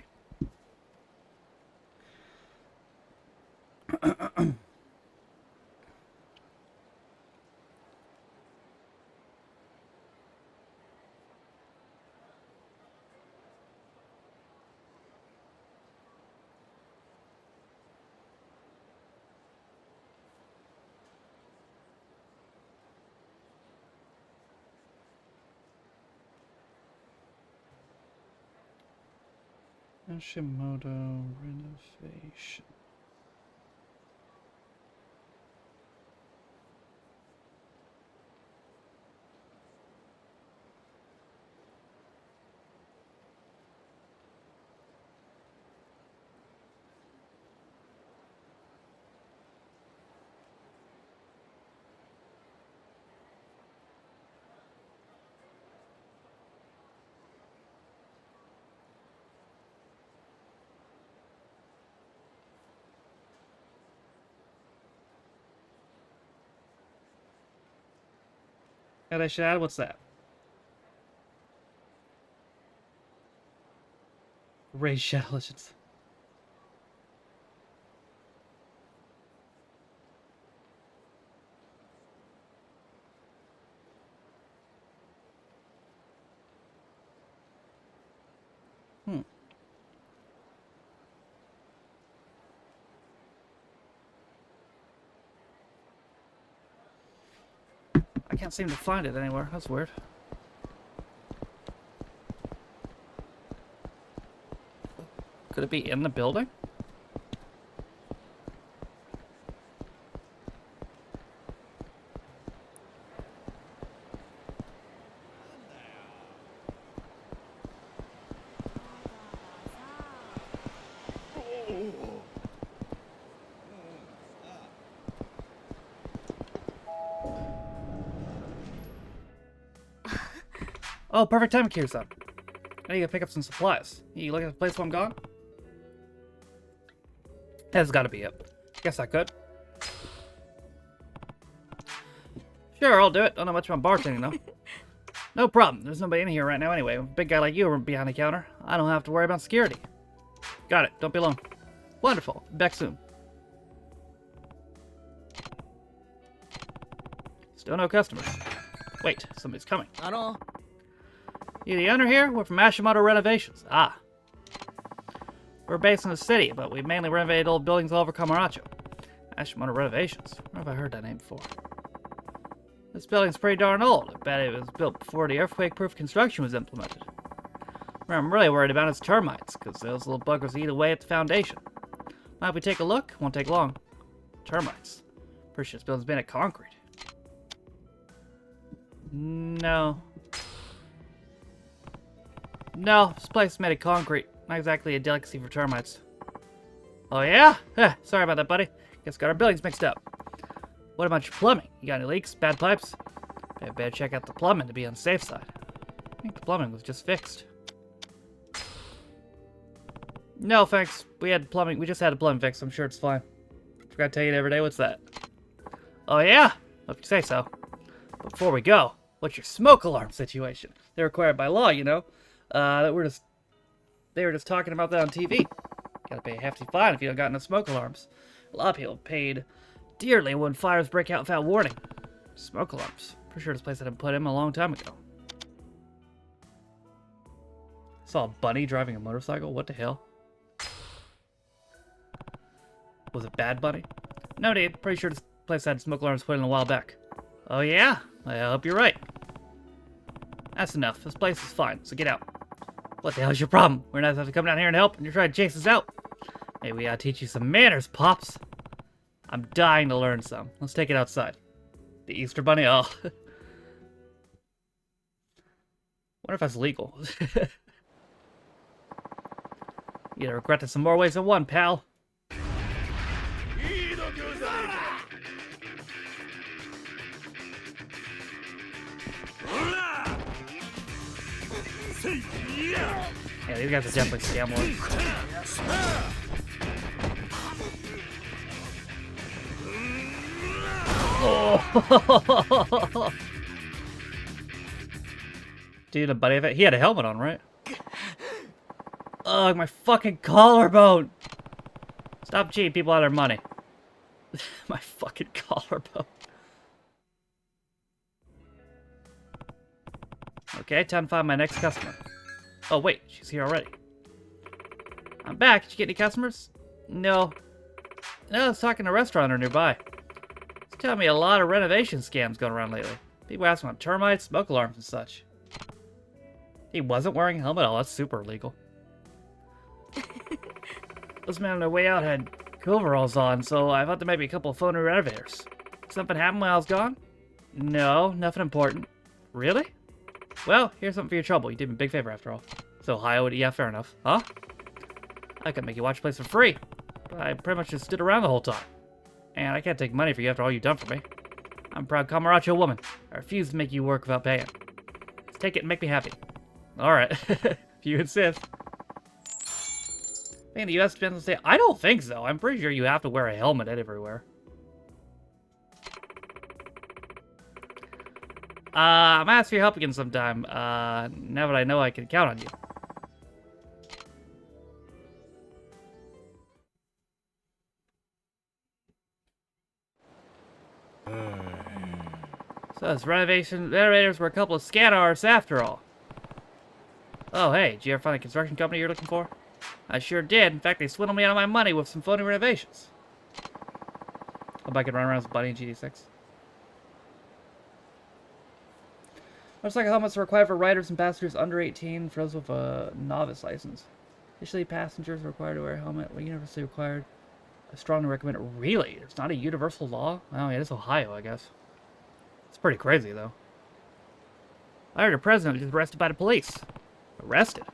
Hashimoto renovation. And I should add, what's that? Raid Shadow Legends. I can't seem to find it anywhere. That's weird. Could it be in the building? Oh, perfect time, Kiryu-san. I need to pick up some supplies. You look at the place while I'm gone? That's gotta be it. Guess I could. Sure, I'll do it. Don't know much about bartending, though. No problem. There's nobody in here right now anyway. With a big guy like you behind the counter, I don't have to worry about security. Got it. Don't be alone. Wonderful. Back soon. Still no customers. Wait, somebody's coming. You the owner here? We're from Hashimoto Renovations. Ah. We're based in the city, but we mainly renovated old buildings all over Kamurocho. Hashimoto Renovations. Where have I heard that name before? This building's pretty darn old. I bet it was built before the earthquake-proof construction was implemented. What I'm really worried about is termites, because those little buggers eat away at the foundation. Now, if we take a look, won't take long. Termites. Pretty sure this building's made of concrete. No. No, this place is made of concrete. Not exactly a delicacy for termites. Oh yeah? Sorry about that, buddy. Guess got our buildings mixed up. What about your plumbing? You got any leaks? Bad pipes? Better check out the plumbing to be on the safe side. I think the plumbing was just fixed. No, thanks. We just had the plumbing fixed. I'm sure it's fine. Forgot to tell you the other day. What's that? Oh yeah? If you say so. But before we go, what's your smoke alarm situation? They're required by law, you know. They were just talking about that on TV. Gotta pay a hefty fine if you don't got no smoke alarms. A lot of people paid dearly when fires break out without warning. Smoke alarms. Pretty sure this place had been put in a long time ago. Saw a bunny driving a motorcycle? What the hell? Was it Bad Bunny? No, dude. Pretty sure this place had smoke alarms put in a while back. Oh, yeah? I hope you're right. That's enough. This place is fine, so get out. What the hell is your problem? We're not supposed to come down here and help, and you're trying to chase us out. Maybe we gotta teach you some manners, Pops. I'm dying to learn some. Let's take it outside. The Easter Bunny? Oh. Wonder if that's legal. You'll regret this in more ways than one, pal. Yeah, these guys are definitely scam lords. Oh. Dude, a buddy of it. He had a helmet on, right? Ugh, my fucking collarbone! Stop cheating people out of their money. My fucking collarbone. Okay, time to find my next customer. Oh wait, she's here already. I'm back. Did you get any customers? No. No, I was talking to a restaurant or nearby. It's telling me a lot of renovation scams going around lately. People asking about termites, smoke alarms, and such. He wasn't wearing a helmet at all. That's super illegal. This man on the way out had coveralls on, so I thought there might be a couple of phony renovators. Something happened while I was gone? No, nothing important. Really? Well, here's something for your trouble. You did me a big favor after all. So Ohio, yeah, fair enough. Huh? I could make you watch the place for free. But I pretty much just stood around the whole time. And I can't take money for you after all you've done for me. I'm a proud Camaracho woman. I refuse to make you work without paying. Just take it and make me happy. Alright. If you insist. Man, the U.S. Defense State. I don't think so. I'm pretty sure you have to wear a helmet everywhere. I'm asking for your help again sometime. Now that I know I can count on you. So this renovators were a couple of scan artists after all. Oh, hey, did you ever find a construction company you're looking for? I sure did. In fact, they swindled me out of my money with some phony renovations. Hope I can run around as a bunny in GD6. Motorcycle helmets are required for riders and passengers under 18 for those with a novice license. Additionally, passengers are required to wear a helmet. Well, universally required. I strongly recommend it. Really? It's not a universal law? Oh, yeah, it's Ohio, I guess. It's pretty crazy, though. I heard the president was arrested by the police. Arrested?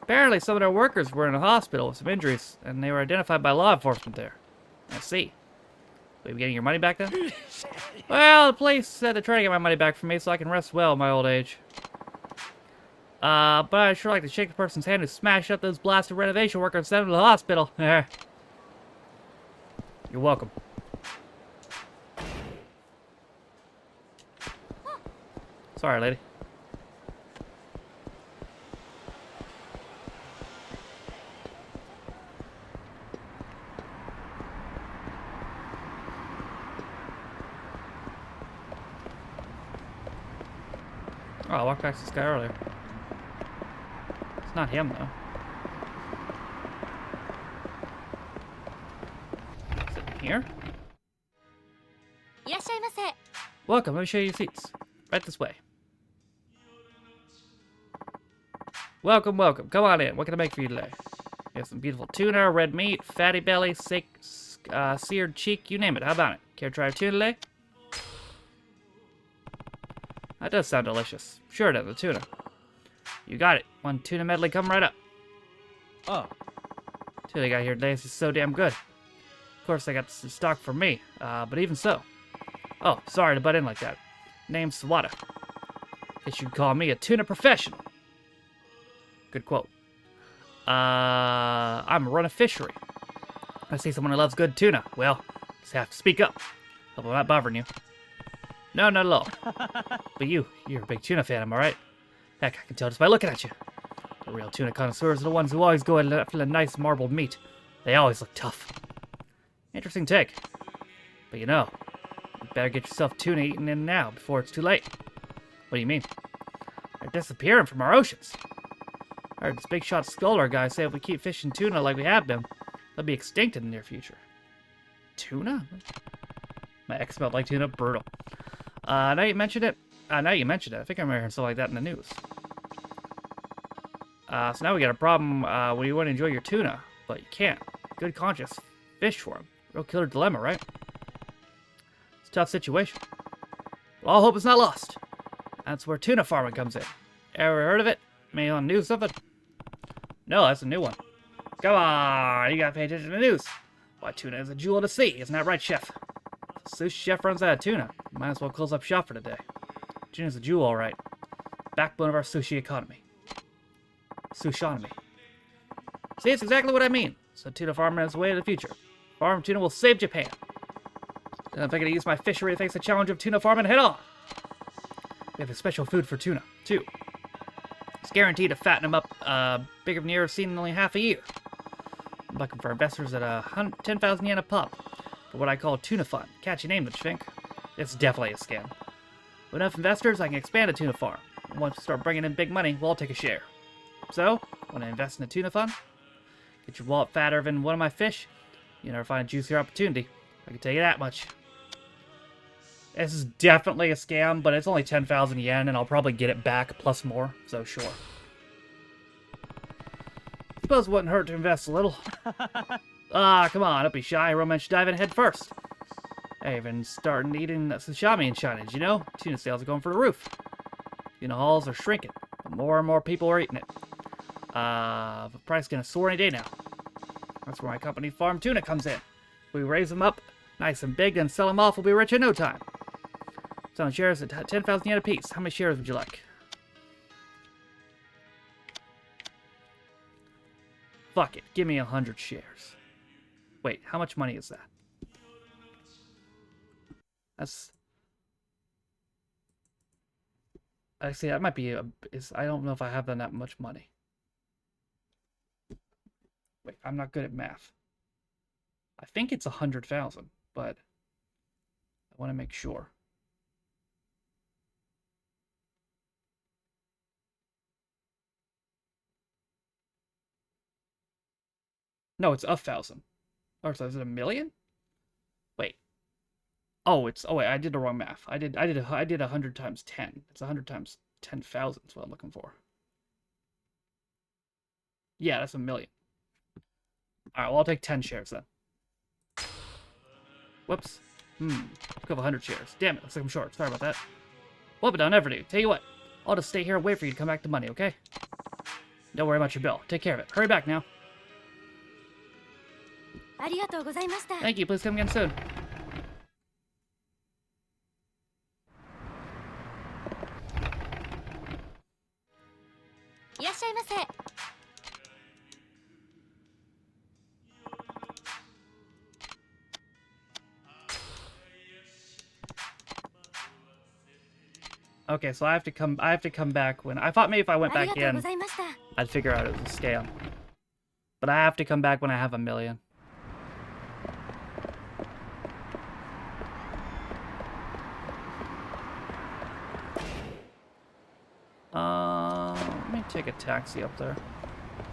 Apparently, some of their workers were in a hospital with some injuries, and they were identified by law enforcement there. I see. Will you be getting your money back then? Well, the police said they're trying to get my money back from me so I can rest well in my old age. But I'd sure like to shake the person's hand who smashed up those blasted renovation workers and sent them to the hospital. You're welcome. Sorry, lady. Oh, I walked past this guy earlier. It's not him, though. Is it here? Welcome, let me show you your seats. Right this way. Welcome, welcome. Come on in. What can I make for you today? We have some beautiful tuna, red meat, fatty belly, seared cheek, you name it. How about it? Care to try our tuna today? That does sound delicious. Sure it does, the tuna. You got it. One tuna medley coming right up. Oh. Tuna they got here today is just so damn good. Of course, they got this in stock for me, but even so. Oh, sorry to butt in like that. Name's Sawada. Guess you'd call me a tuna professional. Good quote. I'm a run a fishery. I see someone who loves good tuna. Well, just have to speak up. Hope I'm not bothering you. No, not at all. But you're a big tuna fan, am I right? Heck, I can tell just by looking at you. The real tuna connoisseurs are the ones who always go for the nice marbled meat. They always look tough. Interesting take. But you know, you better get yourself tuna eaten in now before it's too late. What do you mean? They're disappearing from our oceans. I heard this big shot sculler guy say if we keep fishing tuna like we have been, they'll be extinct in the near future. Tuna? My ex smelled like tuna. Brutal. Now you mentioned it. I think I remember hearing something like that in the news. So now we got a problem where you want to enjoy your tuna, but you can't. Good conscience. Fish for him. Real killer dilemma, right? It's a tough situation. Well, all hope is not lost. That's where tuna farming comes in. Ever heard of it? Maybe on the news something? No, that's a new one. Come on, you gotta pay attention to the news. Why, tuna is a jewel of the sea, isn't that right, chef? If the sushi chef runs out of tuna, might as well close up shop for today. Tuna's a jewel, all right. Backbone of our sushi economy. Sushonomy. See, it's exactly what I mean. So tuna farming is the way of the future. Farm tuna will save Japan. Then if I can use my fishery to face the challenge of tuna farming head on. We have a special food for tuna, too. It's guaranteed to fatten them up bigger than you've seen in only half a year. I'm looking for investors at 10,000 yen a pop for what I call tuna fund. Catchy name, don't you think? It's definitely a scam. With enough investors, I can expand a tuna farm. And once we start bringing in big money, we'll all take a share. So, want to invest in a tuna fund? Get your wallet fatter than one of my fish? You never find a juicier opportunity. I can tell you that much. This is definitely a scam, but it's only 10,000 yen, and I'll probably get it back plus more, so sure. Suppose it wouldn't hurt to invest a little. Come on, don't be shy. Romance should dive in head first. I even started eating sashimi in China, did you know? Tuna sales are going for the roof. Tuna hauls are shrinking, but more and more people are eating it. The price is going to soar any day now. That's where my company Farm Tuna comes in. We raise them up nice and big and sell them off, we'll be rich in no time. Selling shares at 10,000 yen a piece. How many shares would you like? Fuck it. Give me 100 shares. Wait, how much money is that? That's... Actually, that might be I don't know if I have that much money. Wait, I'm not good at math. I think it's 100,000, but I want to make sure. No, it's 1,000. Or so is it 1,000,000? Wait. Oh, wait, I did the wrong math. I did 100 times 10. It's 100 times 10,000 is what I'm looking for. Yeah, that's 1,000,000. Alright, well, I'll take 10 shares then. Whoops. Could have 100 shares. Damn it, looks like I'm short. Sorry about that. Well, but I'll never do. Tell you what, I'll just stay here and wait for you to come back to money, okay? Don't worry about your bill. Take care of it. Hurry back now. Thank you. Please come again soon. Okay, so I have to come back when I thought maybe if I went back in, I'd figure out it was a scam. But I have to come back when I have 1,000,000. Let me take a taxi up there.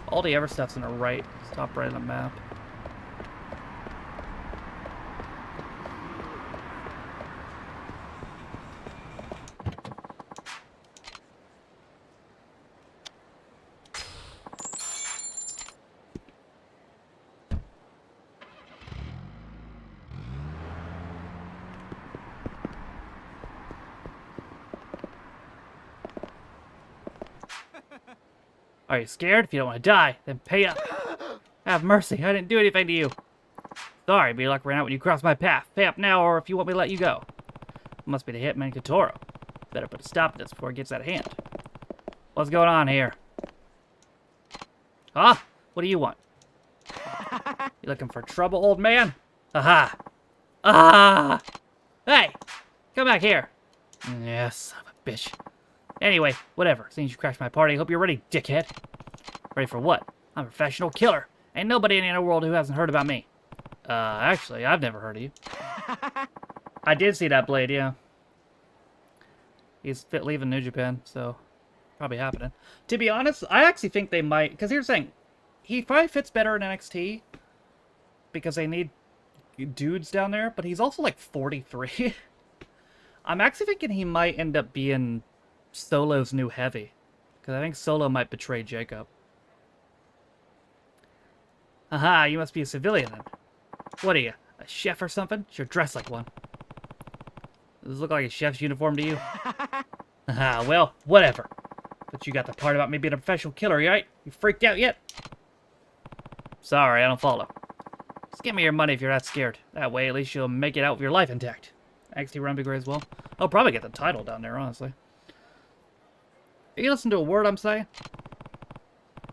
All the ever stuff's in the right, top right on the map. Are you scared? If you don't want to die, then pay up. Have mercy, I didn't do anything to you. Sorry, but your luck ran out when you crossed my path. Pay up now, or if you want me to let you go. It must be the hitman Kotaro. Better put a stop to this before it gets out of hand. What's going on here? Huh? What do you want? You looking for trouble, old man? Aha! Ah! Hey! Come back here! Yes, son of a bitch. Anyway, whatever. Seems you crashed my party. Hope you're ready, dickhead. Ready for what? I'm a professional killer. Ain't nobody in the world who hasn't heard about me. Actually, I've never heard of you. I did see that blade, yeah. He's leaving New Japan, so... probably happening. To be honest, I actually think they might, because here's the thing, he probably fits better in NXT because they need dudes down there, but he's also like 43. I'm actually thinking he might end up being Solo's new heavy, because I think Solo might betray Jacob. Haha, you must be a civilian then. What are you, a chef or something? You're dressed like one. Does this look like a chef's uniform to you? Haha, well, whatever. But you got the part about me being a professional killer, right? You freaked out yet? Sorry, I don't follow. Just give me your money if you're that scared. That way, at least you'll make it out with your life intact. XT run be great as well. I'll probably get the title down there, honestly. You listen to a word I'm saying?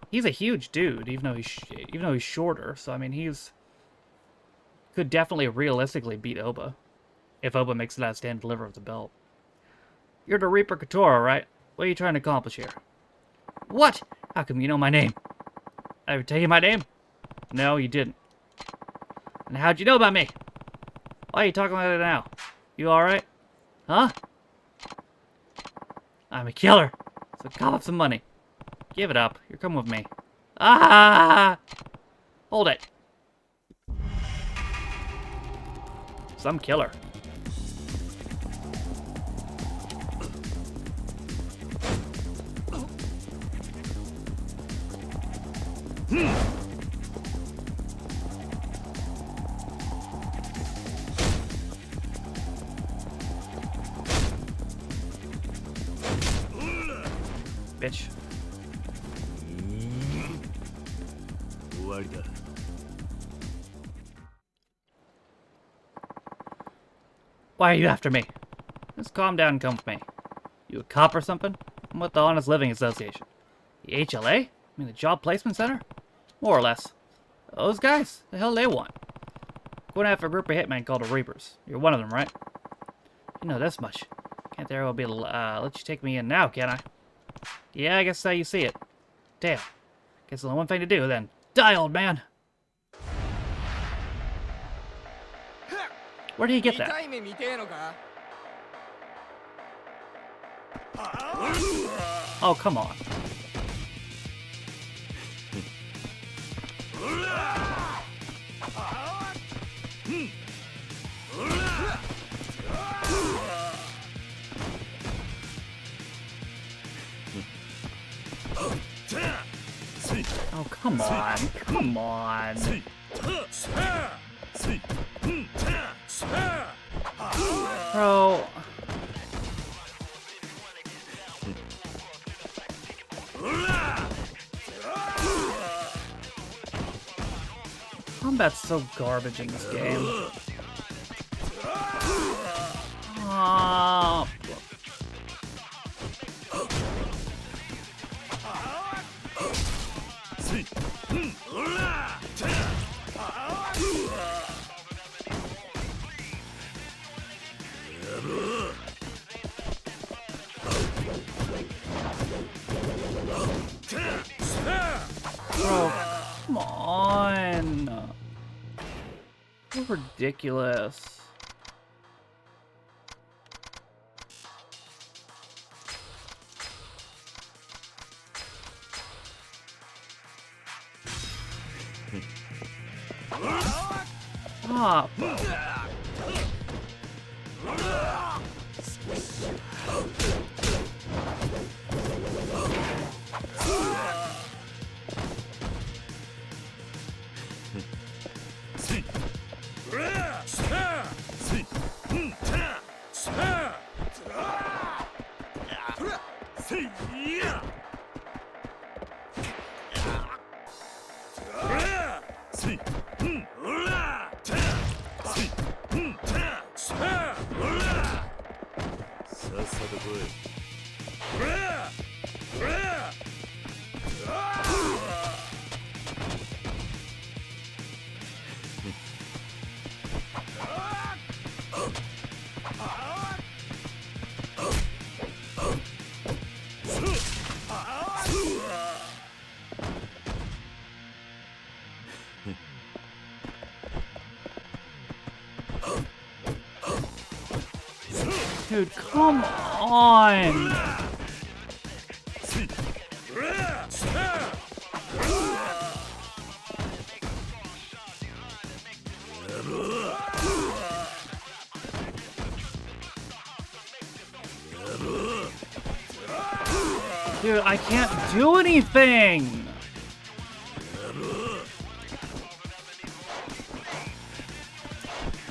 He's a huge dude, even though he's shorter. So I mean, could definitely realistically beat Oba, if Oba makes it out stand and deliver with the belt. You're the Reaper Couture, right? What are you trying to accomplish here? What? How come you know my name? I ever tell you my name? No, you didn't. And how'd you know about me? Why are you talking like that now? You alright? Huh? I'm a killer, so cough up some money. Give it up. You're coming with me. Ah! Hold it. Some killer. Bitch. Why are you after me? Just calm down and come with me. You a cop or something? I'm with the Honest Living Association. The HLA? I mean the Job Placement Center? More or less. Those guys? The hell they want? Going after a group of hitmen called the Reapers. You're one of them, right? You know this much. Can't there will be let you take me in now, can I? Yeah, I guess how you see it. Damn. Guess there's only one thing to do then. Die, old man! Where did he get that? Oh, come on. Oh, come on. Come on. Bro. Combat's so garbage in this game. Oh. Bro, come on. So ridiculous. Stop. Dude, come on! Dude, I can't do anything!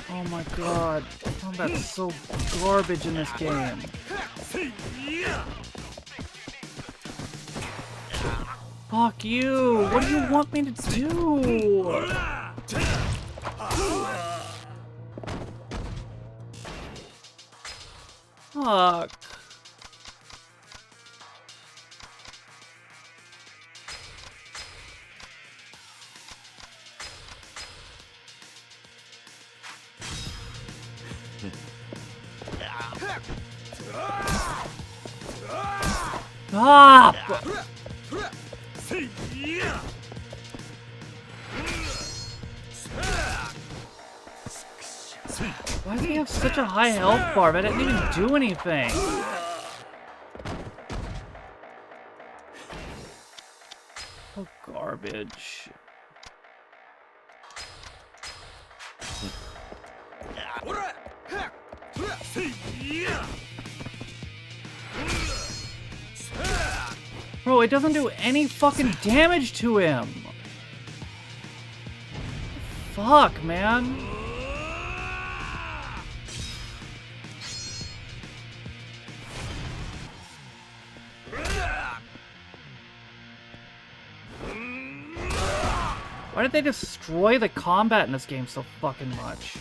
Oh my god. Combat's so garbage in this game. Fuck you! What do you want me to do? Fuck. Stop! Why does he have such a high health bar? I didn't even do anything. Oh, garbage. Bro, it doesn't do any fucking damage to him. Fuck, man. Why did they destroy the combat in this game so fucking much?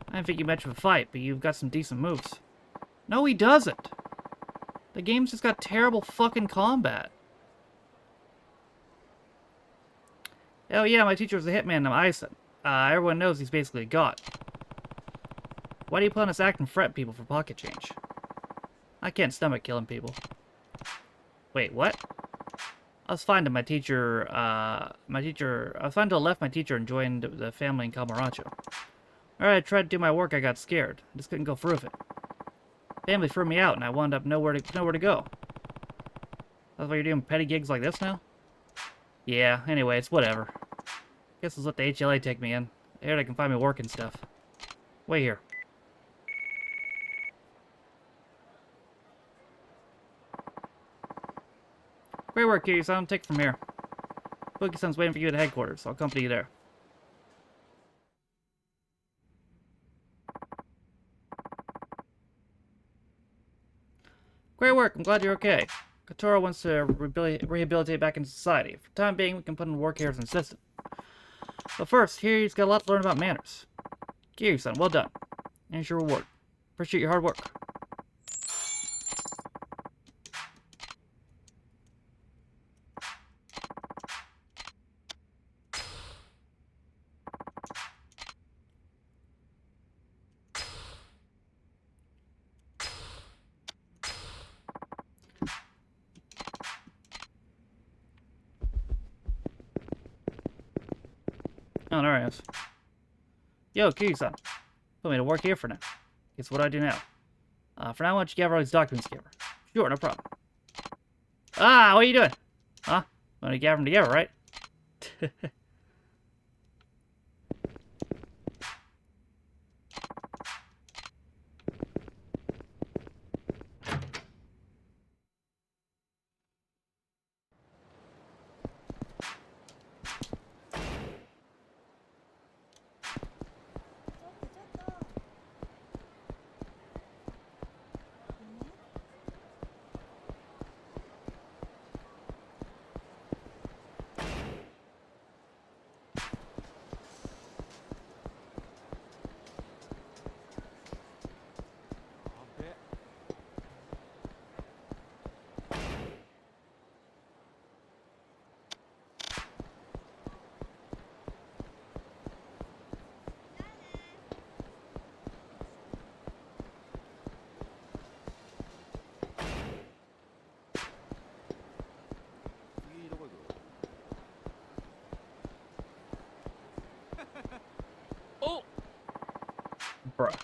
I didn't think you much of a fight, but you've got some decent moves. No, he doesn't. The game's just got terrible fucking combat. Oh yeah, my teacher was a hitman named Ison. Everyone knows he's basically a god. Why do you put on this act and fret people for pocket change? I can't stomach killing people. Wait, what? I was fine to my teacher, I was fine to left my teacher and joined the family in Camarancho. Alright, I tried to do my work, I got scared. I just couldn't go through with it. Family threw me out and I wound up nowhere to go. That's why you're doing petty gigs like this now? Yeah, anyway, it's whatever. Guess I'll let the HLA take me in. I heard I can find me work and stuff. Wait here. Great work, Kiryu-san. Take it from here. Bookie-san's waiting for you at headquarters. I'll accompany you there. Great work. I'm glad you're okay. Kotaro wants to rehabilitate back into society. For the time being, we can put in work here as an assistant. But first, Kiryu's got a lot to learn about manners. Kiryu-san, well done. Here's your reward. Appreciate your hard work. Oh, there he is. Yo, Kiryu-san. Put me to work here for now. Guess what I do now? For now, why don't you gather all these documents together? Sure, no problem. Ah, what are you doing? Huh? Want to gather them together, right? Bruh.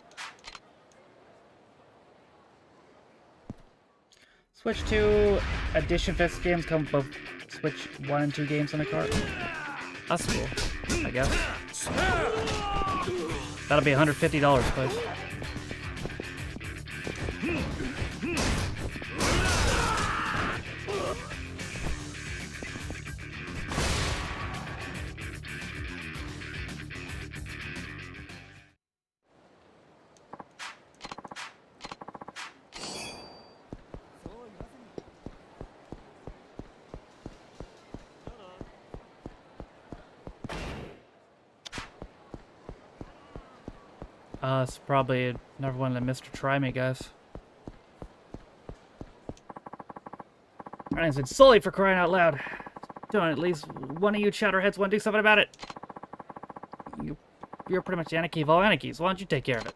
Switch 2 Edition Fest games come with both Switch 1 and 2 games on the cart. That's cool, I guess. That'll be $150, please. It's probably another one of the Mr. Try Me guys. It's Sully for crying out loud. Don't at least one of you chowderheads want to do something about it? You're pretty much Anarchy of all anarchies. Why don't you take care of it?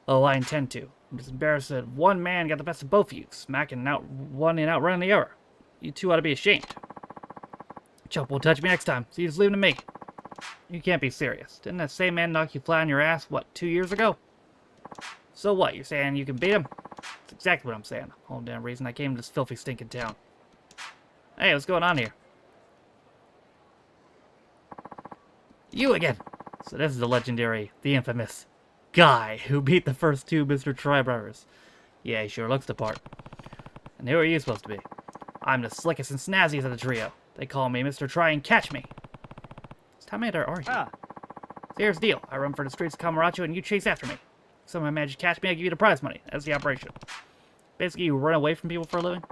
Oh, I intend to. I'm just embarrassed that one man got the best of both of you, smacking out one and outrunning the other. You two ought to be ashamed. Chump won't touch me next time, so you just leave it to me. You can't be serious. Didn't that same man knock you flat on your ass, what, 2 years ago? So what, you're saying you can beat him? That's exactly what I'm saying. Whole damn reason I came to this filthy stinking town. Hey, what's going on here? You again! So this is the legendary, the infamous guy who beat the first two Mr. Try brothers. Yeah, he sure looks the part. And who are you supposed to be? I'm the slickest and snazziest of the trio. They call me Mr. Try and Catch Me. How many there are you? So here's the deal. I run for the streets of Camaracho and you chase after me. If someone managed to catch me, I give you the prize money. That's the operation. Basically, you run away from people for a living.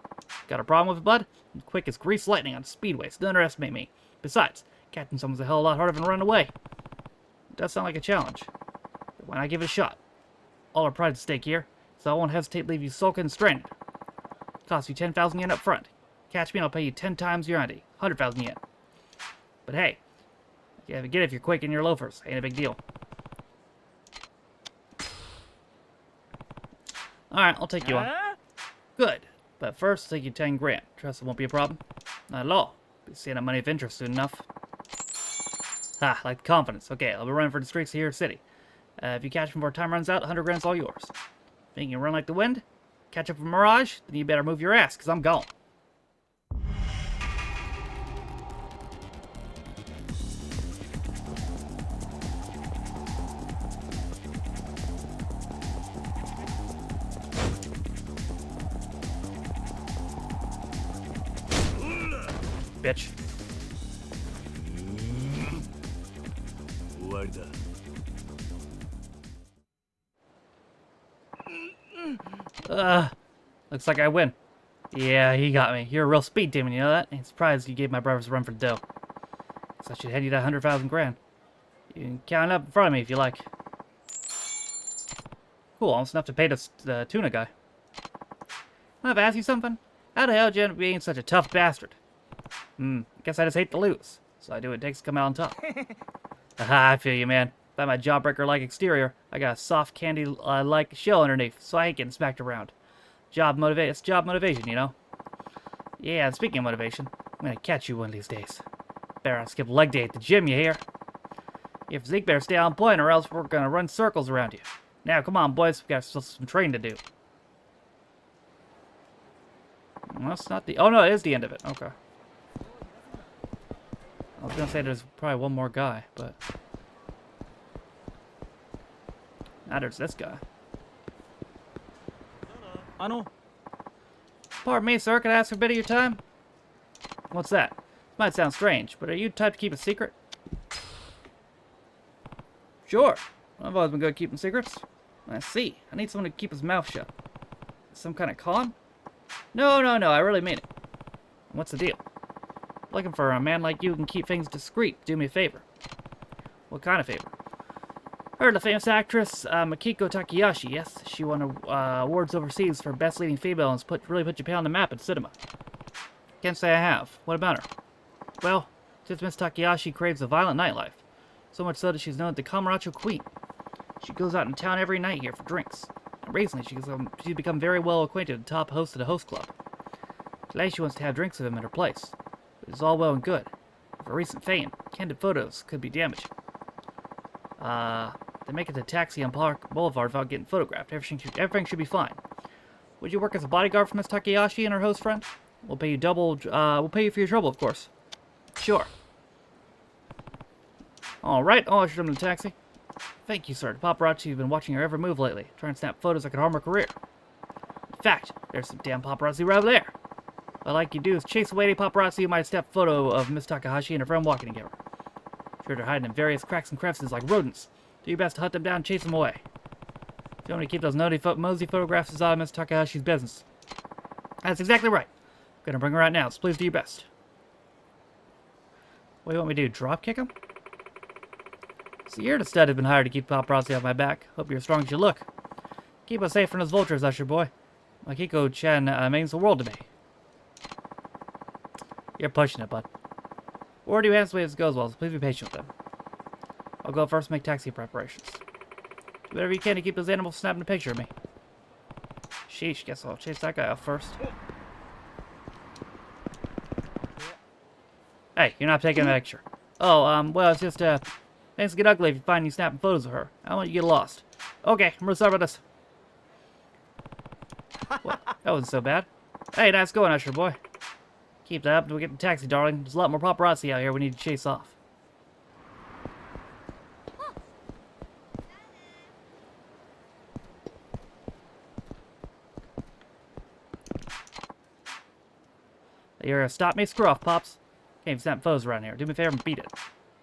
Got a problem with blood? I'm quick as grease lightning on speedways. Don't underestimate me. Besides, catching someone's a hell of a lot harder than running away. It does sound like a challenge. But why not give it a shot? All our pride's at stake here, so I won't hesitate to leave you sulking and stranded. Costs you 10,000 yen up front. Catch me and I'll pay you 10 times your ante. 100,000 yen. But hey, yeah, get it if you're quick in your loafers. Ain't a big deal. Alright, I'll take you on. Good. But first, I'll take you 10 grand. Trust it won't be a problem. Not at all. Be seeing that money of interest soon enough. Ha, like confidence. Okay, I'll be running for the streets of your city. If you catch me before time runs out, 100 grand's all yours. Think you can run like the wind? Catch up with Mirage? Then you better move your ass, because I'm gone. Bitch. Looks like I win. Yeah, he got me. You're a real speed demon, you know that? Ain't surprised you gave my brothers a run for the dough. Guess I should hand you that 100,000 grand. You can count it up in front of me if you like. Cool, almost enough to pay the tuna guy. I've asked you something? How the hell did you end up being such a tough bastard? I guess I just hate to lose. So I do what it takes to come out on top. Aha, I feel you, man. By my jawbreaker-like exterior, I got a soft candy-like shell underneath, so I ain't getting smacked around. It's job motivation, you know? Yeah, and speaking of motivation, I'm gonna catch you one of these days. Better not skip leg day at the gym, you hear? Your physique better stay on point, or else we're gonna run circles around you. Now, come on, boys, we got still some training to do. Well, that's not the... Oh, no, it is the end of it. Okay. I was gonna say there's probably one more guy, but... Now there's this guy. Pardon me, sir. Can I ask for a bit of your time? What's that? This might sound strange, but are you the type to keep a secret? Sure. I've always been good at keeping secrets. I see. I need someone to keep his mouth shut. Some kind of con? No, I really mean it. What's the deal? Looking for a man like you who can keep things discreet. Do me a favor. What kind of favor? Heard the famous actress Makiko Takahashi, yes? She won awards overseas for Best Leading Female and really put Japan on the map in cinema. Can't say I have. What about her? Well, since Miss Takahashi craves a violent nightlife. So much so that she's known as the Camaracho Queen. She goes out in town every night here for drinks. And recently, she's become very well acquainted with the top host of the host club. Today she wants to have drinks with him at her place. But it's all well and good. For recent fame, candid photos could be damaging. They make it to taxi on Park Boulevard without getting photographed. Everything should be fine. Would you work as a bodyguard for Miss Takahashi and her host friend? We'll pay you double. We'll pay you for your trouble, of course. Sure. All right. I'll usher them in the taxi. Thank you, sir. The paparazzi have been watching her every move lately, trying to snap photos that could harm her career. In fact, there's some damn paparazzi right over there. What I'd like you to do is chase away any paparazzi who might snap a photo of Miss Takahashi and her friend walking together. Sure, they're hiding in various cracks and crevices like rodents. Do your best to hunt them down and chase them away. If you want me to keep those mosey photographs as out of Miss Takahashi's business. That's exactly right. I'm gonna bring her out now, so please do your best. What do you want me to do, drop kick him? So you're the stud who's been hired to keep paparazzi off my back. Hope you're as strong as you look. Keep us safe from those vultures, Usher boy. Makiko-chan means the world to me. You're pushing it, bud. Or do you hands away as it goes well, so please be patient with them. I'll go first and make taxi preparations. Do whatever you can to keep those animals snapping a picture of me. Sheesh, guess I'll chase that guy off first. Hey, you're not taking a picture. Oh, well, it's just, things get ugly if you find you snapping photos of her. I don't want you to get lost. Okay, I'm really sorry about this. Well, that wasn't so bad. Hey, nice going, Usher boy. Keep that up until we get the taxi, darling. There's a lot more paparazzi out here we need to chase off. You're gonna stop me? Screw off, Pops. Can't even snap photos around here. Do me a favor and beat it.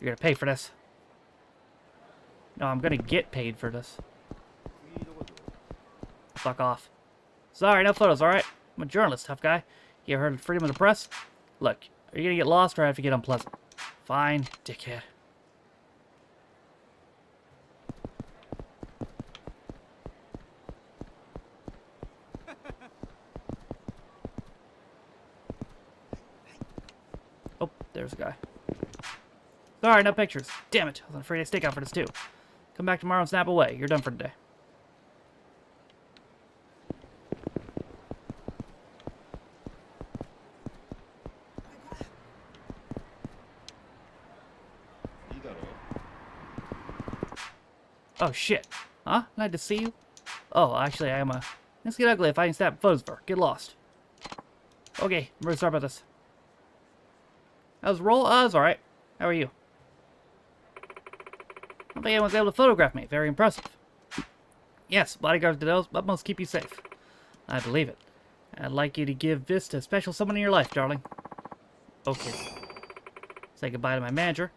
You're gonna pay for this. No, I'm gonna get paid for this. Fuck off. Sorry, no photos, alright? I'm a journalist, tough guy. You ever heard of freedom of the press? Look, are you gonna get lost or have to get unpleasant? Fine, dickhead. Oh, there's a guy. Sorry, no pictures. Damn it, I was afraid I'd stick out for this too. Come back tomorrow and snap away. You're done for today. Oh shit. Huh? Glad to see you. Oh, actually, I am a... Things get ugly if I can snap photos for her. Get lost. Okay, I'm really sorry about this. How's the roll? It's alright. How are you? I don't think anyone's able to photograph me. Very impressive. Yes, bodyguards did those, but most keep you safe. I believe it. I'd like you to give this to a special someone in your life, darling. Okay. Say goodbye to my manager.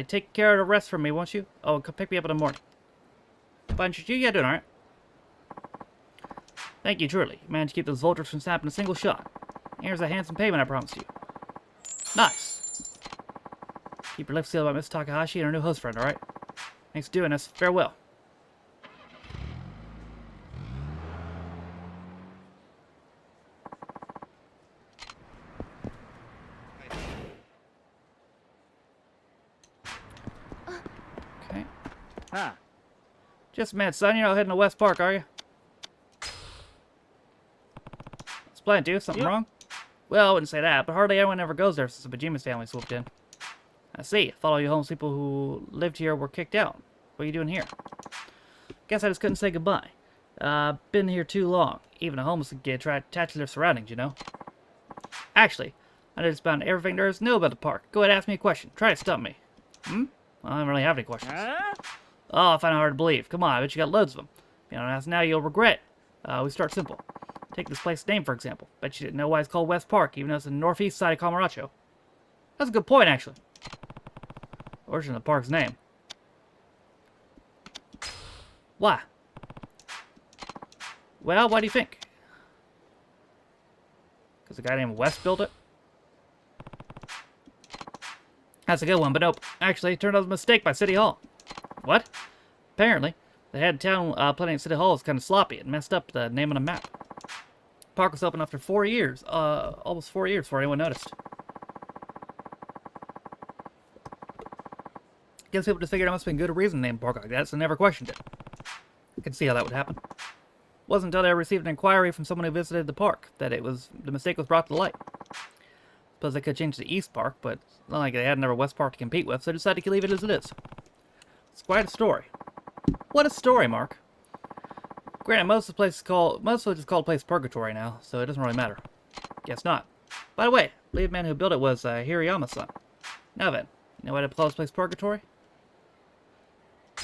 Take care of the rest for me, won't you? Oh, come pick me up in the morning. Bunch you? Yeah, doing alright. Thank you, truly. You managed to keep those vultures from snapping a single shot. Here's a handsome payment I promised you. Nice. Keep your lips sealed about Miss Takahashi and her new host friend, alright? Thanks for doing this. Farewell. Okay. Ah. Just a minute, son. You're not heading to West Park, are you? Splendid, dude. Something wrong? Well, I wouldn't say that, but hardly anyone ever goes there since the Bejemus family swooped in. I see. I thought all you homeless people who lived here were kicked out. What are you doing here? Guess I just couldn't say goodbye. Been here too long. Even a homeless can get attached to their surroundings, you know? Actually, I know just about everything there is to know about the park. Go ahead and ask me a question. Try to stump me. Well, I don't really have any questions. Oh, I find it hard to believe. Come on, I bet you got loads of them. If you don't ask now, you'll regret. We start simple. Take this place's name, for example. Bet you didn't know why it's called West Park, even though it's in the northeast side of Kamurocho. That's a good point, actually. Origin of the park's name. Why? Well, why do you think? Because a guy named West built it? That's a good one, but nope. Actually, it turned out it was a mistake by City Hall. What? Apparently, the head town planning at City Hall is kind of sloppy and messed up the name on the map. The park was open after 4 years. Almost 4 years before anyone noticed. Guess people just figured it must have been good reason to name the park like that, so never questioned it. I can see how that would happen. It wasn't until they received an inquiry from someone who visited the park that the mistake was brought to light. Suppose they could change the East Park, but it's not like they had another West Park to compete with, so they decided to leave it as it is. It's quite a story. What a story, Mark. Granted, most of it is called a place Purgatory now, so it doesn't really matter. Guess not. By the way, I believe the man who built it was Hirayama's son. Now then, you know why they call this place Purgatory?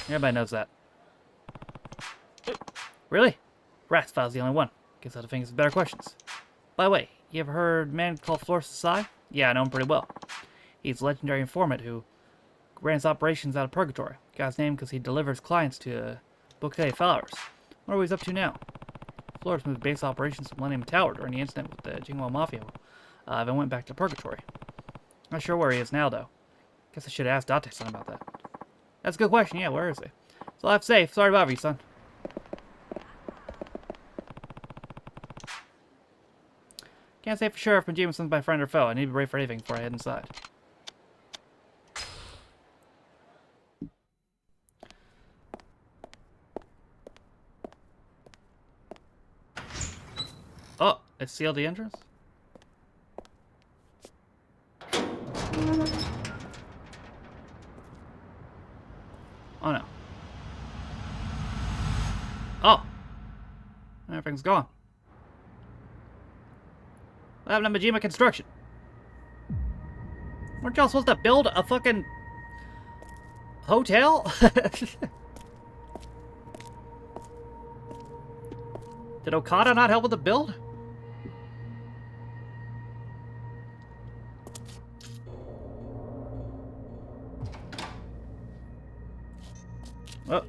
Everybody knows that. Really? Ratsfile's the only one. Guess I have to think of some better questions. By the way, you ever heard a man called Taffe316? Yeah, I know him pretty well. He's a legendary informant who ran his operations out of Purgatory. Got his name because he delivers clients to bouquet of flowers. Wonder what he's up to now. Flores moved base operations to Millennium Tower during the incident with the Jingwo Mafia. Then went back to Purgatory. Not sure where he is now, though. Guess I should have asked Date-san about that. That's a good question, yeah, where is he? That's all I have to say. Sorry to bother you, son. Can't say for sure if Majima-san's my friend or foe. I need to be ready for anything before I head inside. Oh, it sealed the entrance? Oh no. Oh! Everything's gone. What happened to Majima Construction? Weren't y'all supposed to build a fucking hotel? Did Okada not help with the build? Oh.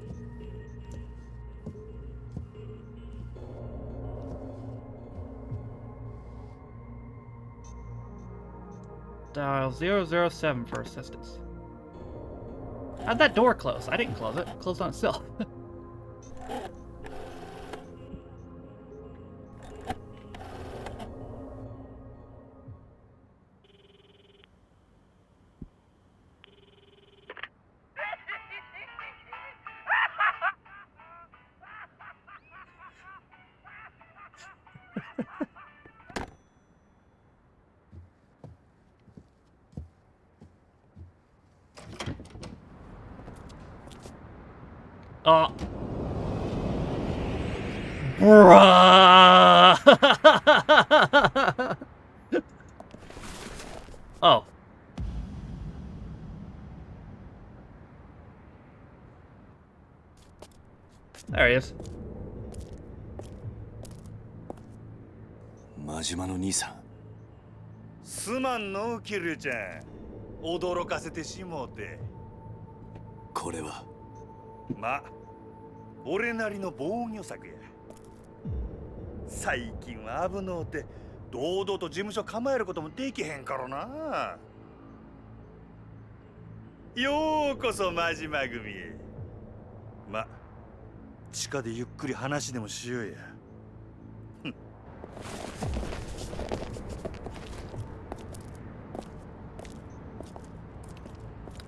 Dial 007 for assistance. How'd that door close? I didn't close it. It closed on itself. Oh. Bruh! Oh. There he is. 真島の兄さん。すまんのキルちゃん。驚かせてしもうて。これは。まあ、俺なりの防御策や。最近は危のうて堂々と事務所構えることもできへんからな。ようこそ真島組へ。ま、地下でゆっくり話でもしようや。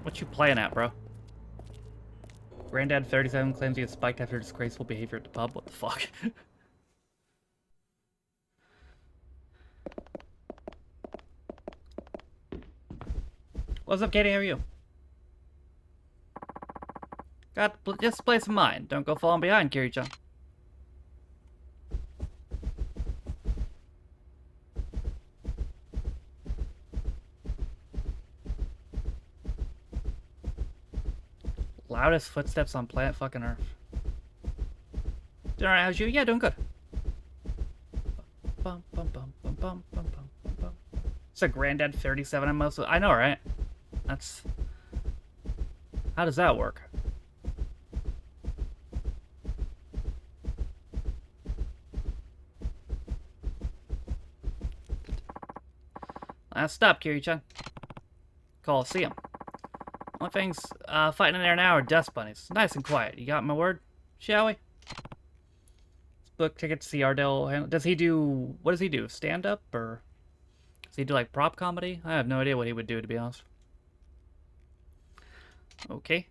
What you playing at, bro? Granddad 37 claims he gets spiked after disgraceful behavior at the pub. What the fuck? What's up, Katie? How are you? Got just play some mind. Don't go falling behind, Kiri-chan. Loudest footsteps on planet fucking Earth. Doing alright, how's you? Yeah, doing good. Bum, bum, bum, bum, bum, bum, bum, bum. It's a Granddad 37 on most of... I know, right? That's... How does that work? Last stop, Kiri-chan. Coliseum. Only things fighting in there now are dust bunnies. Nice and quiet. You got my word? Shall we? Let's book tickets to see Ardell. Does he do... What does he do? Stand-up? Or... Does he do, like, prop comedy? I have no idea what he would do, to be honest. Okay.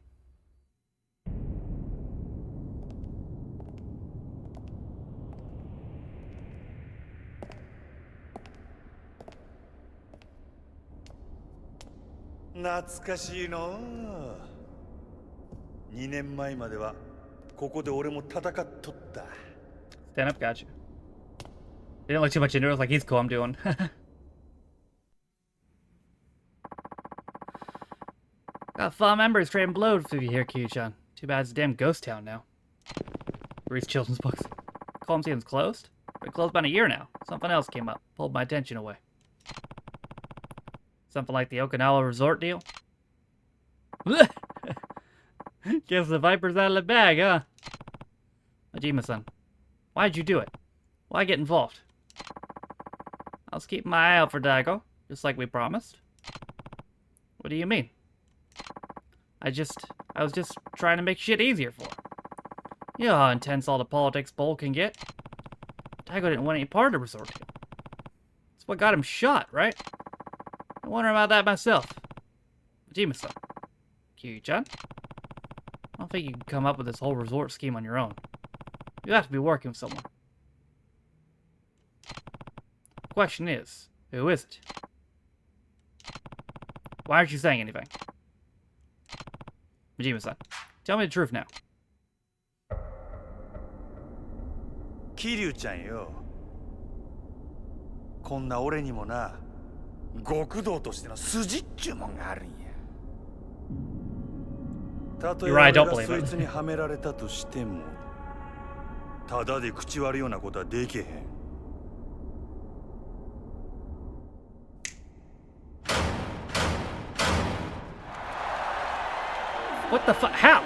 懐かしいの2年前まではここで俺も戦っとった。 Stand up, gotcha. Didn't look too much into it. I was like, he's cool, I'm doing. Got 5 members trading blows through you here, Kiri-chan. Too bad it's a damn ghost town now. Reads children's books. Coliseum's closed? Been closed about a year now. Something else came up. Pulled my attention away. Something like the Okinawa resort deal? Guess the viper's out of the bag, huh? Majima-san, why'd you do it? Why get involved? I was keeping my eye out for Daigo, just like we promised. What do you mean? I was just trying to make shit easier for him. You know how intense all the politics bowl can get. Daigo didn't want any part of the resort deal. That's what got him shot, right? I wonder about that myself. Majima-san. Kiryu-chan? I don't think you can come up with this whole resort scheme on your own. You have to be working with someone. The question is, who is it? Why aren't you saying anything? Majima-san, tell me the truth now. Kiryu-chanよ。こんな俺にもな、極道としての筋っちゅうもんがあるんや。たとえ俺がそいつにはめられたとしても、ただで口割るようなことはできへん。What the fuck? How?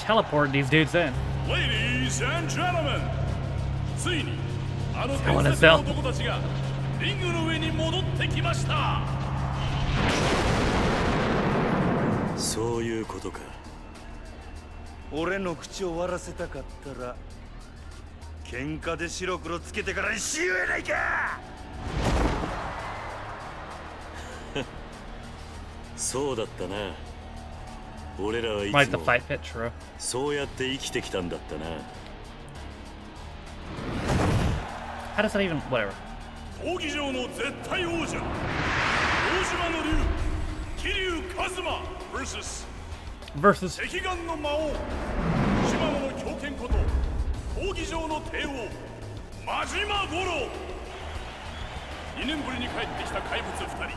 Teleport these dudes in. Ladies and gentlemen, ついにあのI wanna 伝説の sell. 男たちがリングの上に戻ってきました。そういうことか。俺の口を割らせたかったら、喧嘩で白黒つけてからにしようやないか。そうだったな。俺らはいつも Like the fight pit, true. そうやって生きてきたんだったな。How does that even... whatever. 闘技場の絶対王者、大島の竜、桐生一馬 versus 赤眼の魔王、島野の狂犬こと闘技場の帝王、真島五郎。2年ぶりに帰ってきた怪物2人。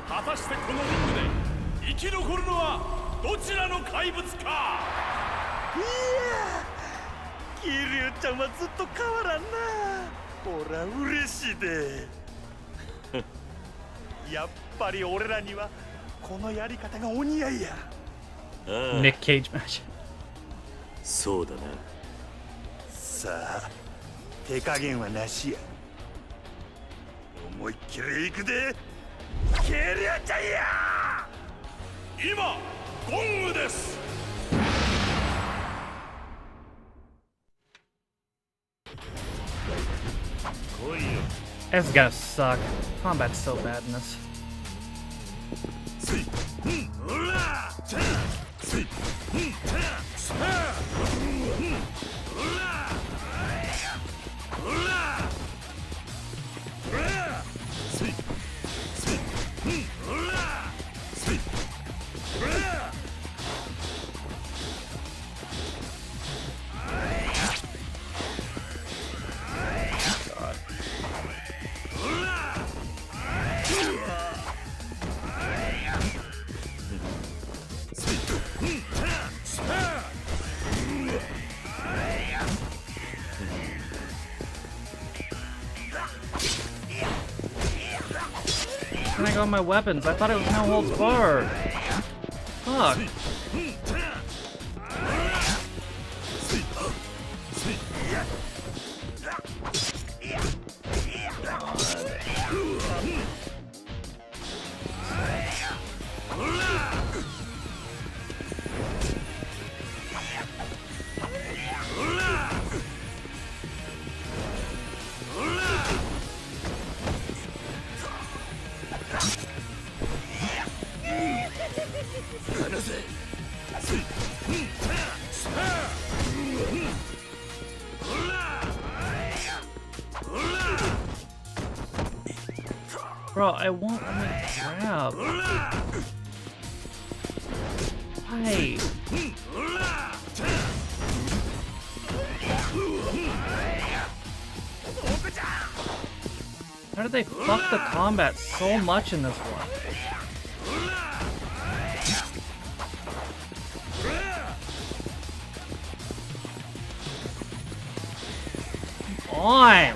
果たしてこのリングで生き残るのはどちらの怪物か。いやー、桐生ちゃんはずっと変わらんな。ほら嬉しいで。やっぱり俺らにはこのやり方がお似合いや。Nick Cage match. そうだな。さあ、手加減はなしや。思いっきり行くで。桐生ちゃんや。今ゴングです。This is gonna suck. Combat's so bad in this. Can I go on my weapons? I thought it was no holds barred. Fuck. Bro, I won't let me grab. Why? How did they fuck the combat so much in this one? Come on!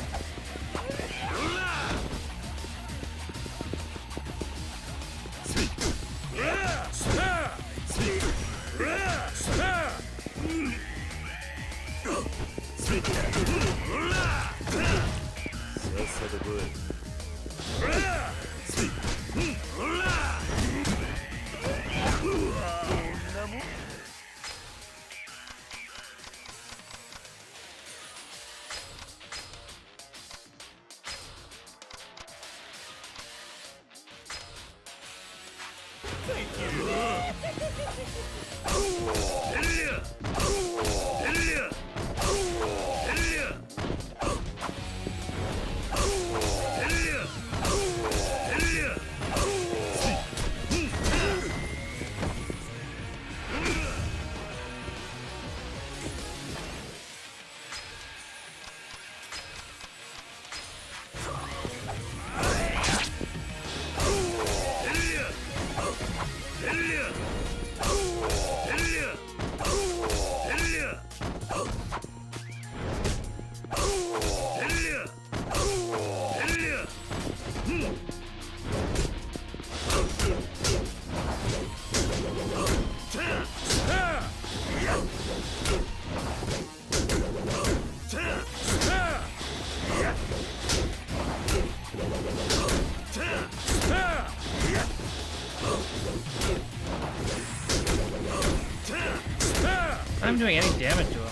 I'm doing any damage to him.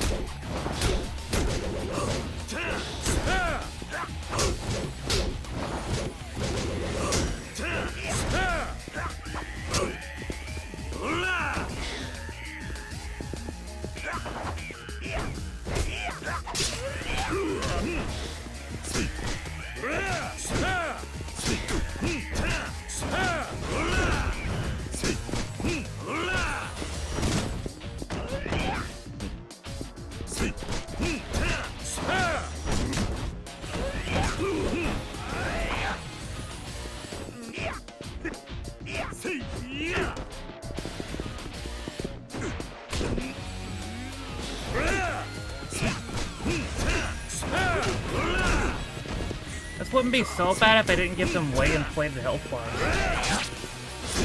This wouldn't be so bad if I didn't give them way inflated health bars.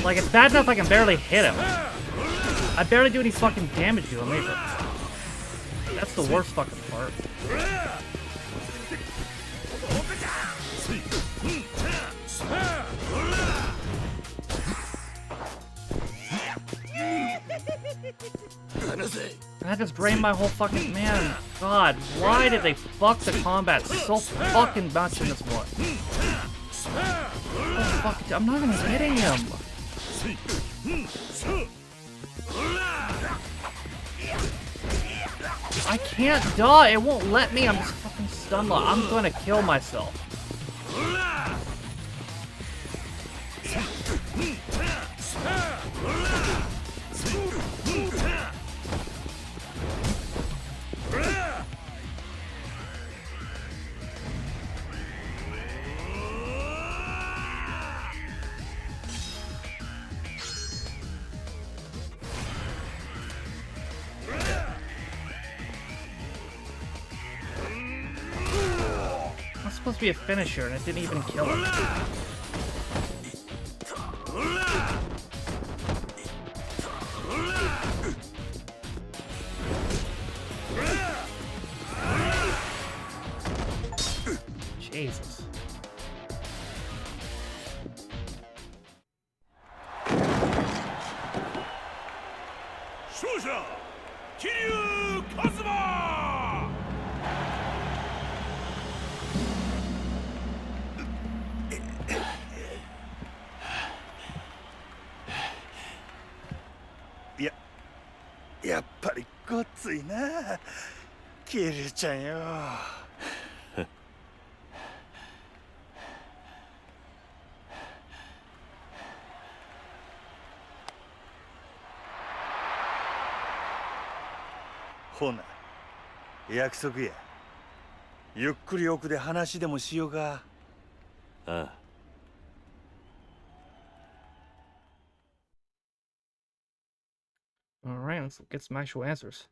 Like, it's bad enough I can barely hit him. I barely do any fucking damage to him either. That's the worst fucking part. That just drained my whole fucking... Man, God, why did they fuck the combat so fucking much in this one? Oh, fuck, I'm not even hitting him. I can't die, it won't let me, I'm just fucking stun locked. I'm gonna kill myself. That's supposed to be a finisher and it didn't even kill him. Jesus. Shusha! Kiryu Kazuma!やっぱりごっついな、キリュウちゃんよ。ほな、約束や。ゆっくり奥で話でもしようか。ああ。Alright, let's get some actual answers.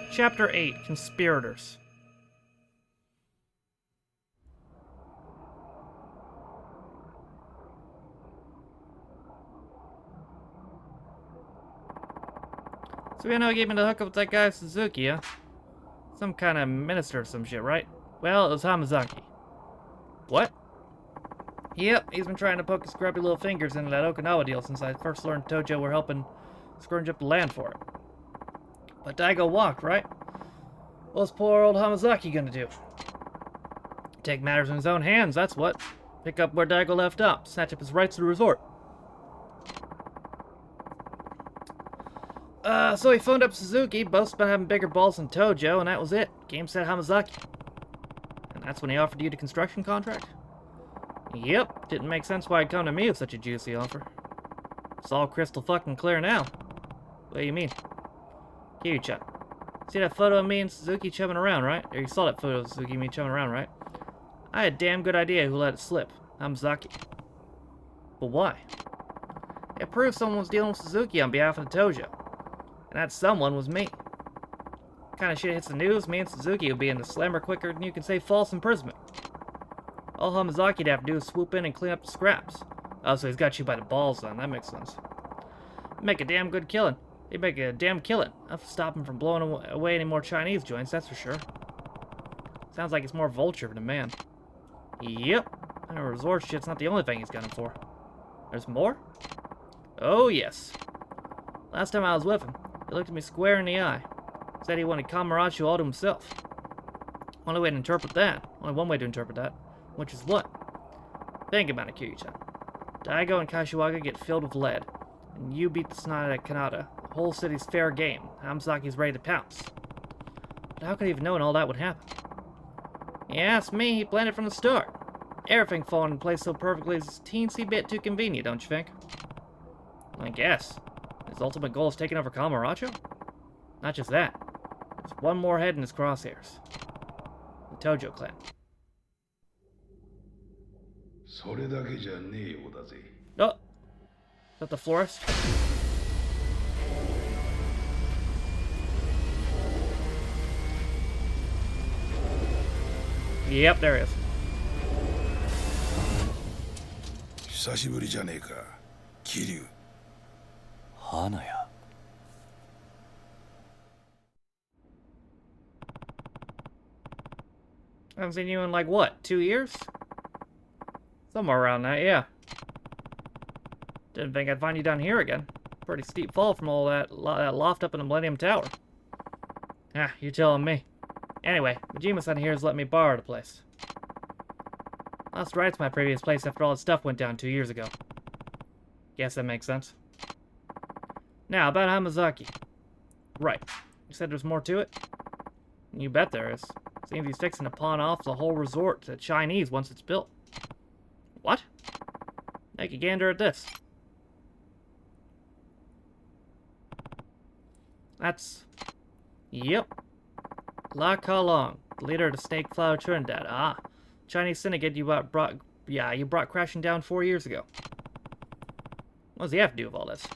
Chapter 8, Conspirators. So we know he gave me the hookup with that guy Suzuki, huh? Some kind of minister or some shit, right? Well, it was Hamazaki. What? Yep, he's been trying to poke his scrappy little fingers into that Okinawa deal since I first learned Tojo were helping scrounge up the land for it. But Daigo walked, right? What's poor old Hamazaki gonna do? Take matters in his own hands, that's what. Pick up where Daigo left off, snatch up his rights to the resort. So he phoned up Suzuki, both been having bigger balls than Tojo, and that was it. Game set Hamazaki. And that's when he offered you the construction contract? Yep, didn't make sense why he'd come to me with such a juicy offer. It's all crystal fucking clear now. What do you mean? Kiryu-chan, see that photo of me and Suzuki chumming around, right? Or you saw that photo of Suzuki and me chumming around, right? I had a damn good idea who let it slip. Hamazaki. But why? It proved someone was dealing with Suzuki on behalf of the Tojo. And that someone was me. Kind of shit hits the news, me and Suzuki would be in the slammer quicker than you can say false imprisonment. All Hamazaki'd have to do is swoop in and clean up the scraps. Oh, so he's got you by the balls then, that makes sense. Make a damn good killing. He'd make a damn killing. Enough to stop him from blowing away any more Chinese joints, that's for sure. Sounds like it's more vulture than man. Yep. And a resort shit's not the only thing he's gunning for. There's more? Oh yes. Last time I was with him, he looked at me square in the eye. Said he wanted Kamarachu all to himself. Only way to interpret that. Only one way to interpret that. Which is what? Think about it, Kiryu-chan. Daigo and Kashiwagi get filled with lead. And you beat the snot out of Kanata. The whole city's fair game. Hamazaki's ready to pounce. But how could he have known all that would happen? You ask me, he planned it from the start. Everything falling in place so perfectly is a teensy bit too convenient, don't you think? I guess. His ultimate goal is taking over Kamaracho? Not just that. There's one more head in his crosshairs. The Tojo clan. Oh! Is that the florist? Yep, there is. 久しぶりじゃねえか、桐生。花屋。I haven't seen you in like what, 2 years? Somewhere around that, yeah. Didn't think I'd find you down here again. Pretty steep fall from all that loft up in the Millennium Tower. Ah, you're telling me. Anyway, Majima-san here has let me borrow the place. Lost rights to my previous place after all that stuff went down 2 years ago. Guess that makes sense. Now, about Hamazaki. Right. You said there's more to it? You bet there is. Seems he's fixing to pawn off the whole resort to the Chinese once it's built. What? Take a gander at this. That's... Yep. La Kalong, the leader of the Snake Flower Trinidad. Ah, Chinese syndicate you brought crashing down 4 years ago. What does he have to do with all this?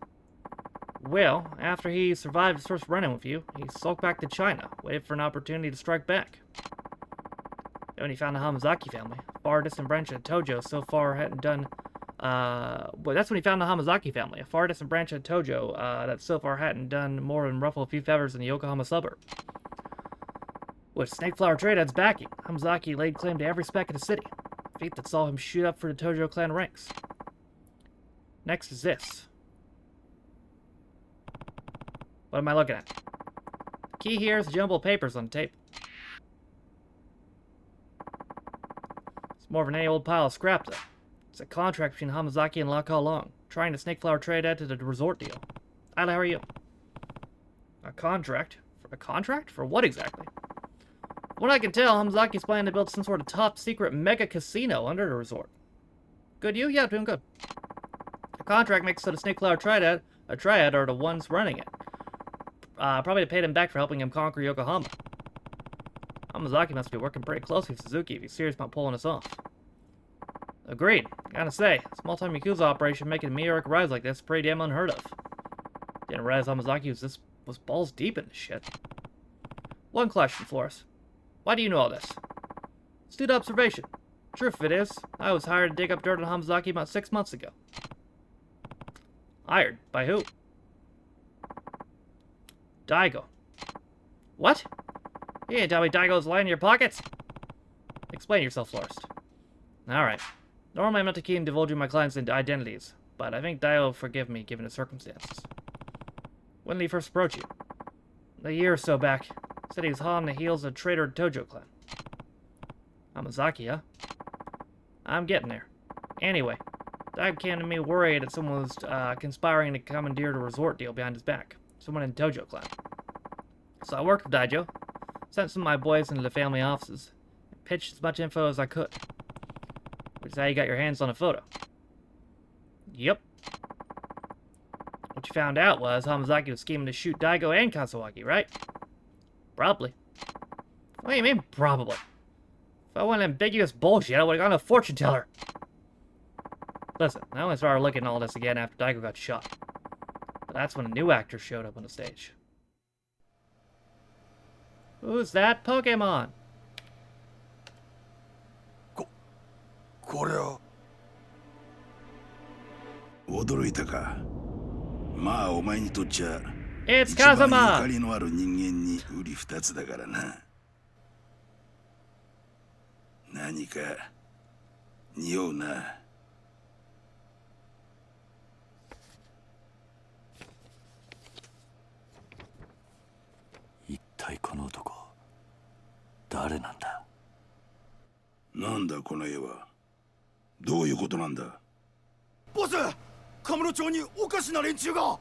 Well, after he survived his first run-in with you, he sulked back to China, waited for an opportunity to strike back. Then when he found the Hamazaki family, a far distant branch of Tojo so far hadn't done... well, that's when he found the Hamazaki family, a far distant branch of Tojo that so far hadn't done more than ruffle a few feathers in the Yokohama suburb. With Snakeflower Trinidad's backing, Hamazaki laid claim to every speck of the city, a feat that saw him shoot up for the Tojo clan ranks. Next is this. What am I looking at? The key here is the jumble of papers on tape. It's more than any old pile of scrap, though. It's a contract between Hamazaki and Laka Long, trying to snakeflower trade out to the resort deal. Ayla, how are you? A contract? A contract? For what exactly? From what I can tell, Hamazaki's planning to build some sort of top-secret mega casino under the resort. Good, you? Yeah, doing good. The contract makes so the snakeflower triad are the ones running it. Probably to pay them back for helping him conquer Yokohama. Hamazaki must be working pretty closely with Suzuki if he's serious about pulling us off. Agreed. Gotta say, small-time Yakuza operation making a meteoric rise like this is pretty damn unheard of. Didn't realize Hamazaki was balls deep in this shit. One question, Flores. Why do you know all this? Astute observation. Truth of it is, I was hired to dig up dirt on Hamazaki about 6 months ago. Hired? By who? Daigo. What? You didn't tell me Daigo's lying in your pockets? Explain yourself, Flores. Alright. Normally I'm not too keen in divulging my clients' identities, but I think Daigo will forgive me given the circumstances. When did he first approach you? A year or so back. Said he was hot on the heels of Trader Tojo clan. Hamazaki, huh? I'm getting there. Anyway, Daigo came to me worried that someone was conspiring to commandeer the resort deal behind his back. Someone in Tojo clan. So I worked with Daigo, sent some of my boys into the family offices, and pitched as much info as I could. Which is how you got your hands on a photo. Yep. What you found out was Hamazaki was scheming to shoot Daigo and Kasawagi, right? Probably. What do you mean, probably? If I wanted ambiguous bullshit, I would have gone to a fortune teller. Listen, I only started looking at all this again after Daigo got shot. But that's when a new actor showed up on the stage. Who's that Pokemon? これは驚いたか。まあお前にとっちゃ It's 一番 Kazuma! ゆかりのある人間に売り二つだからな。何か匂うな。一体この男誰なんだ。なんだこの絵は。どういうことなんだ。ボス、カムロ町におかしな連中が。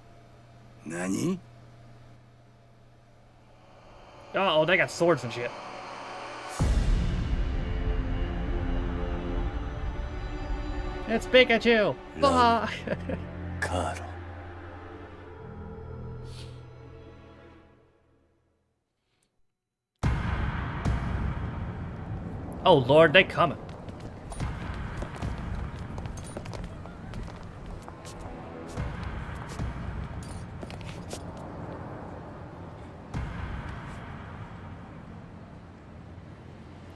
何？ Oh, they got swords and shit. It's Pikachu! Fuck! Carl. Oh lord, they coming.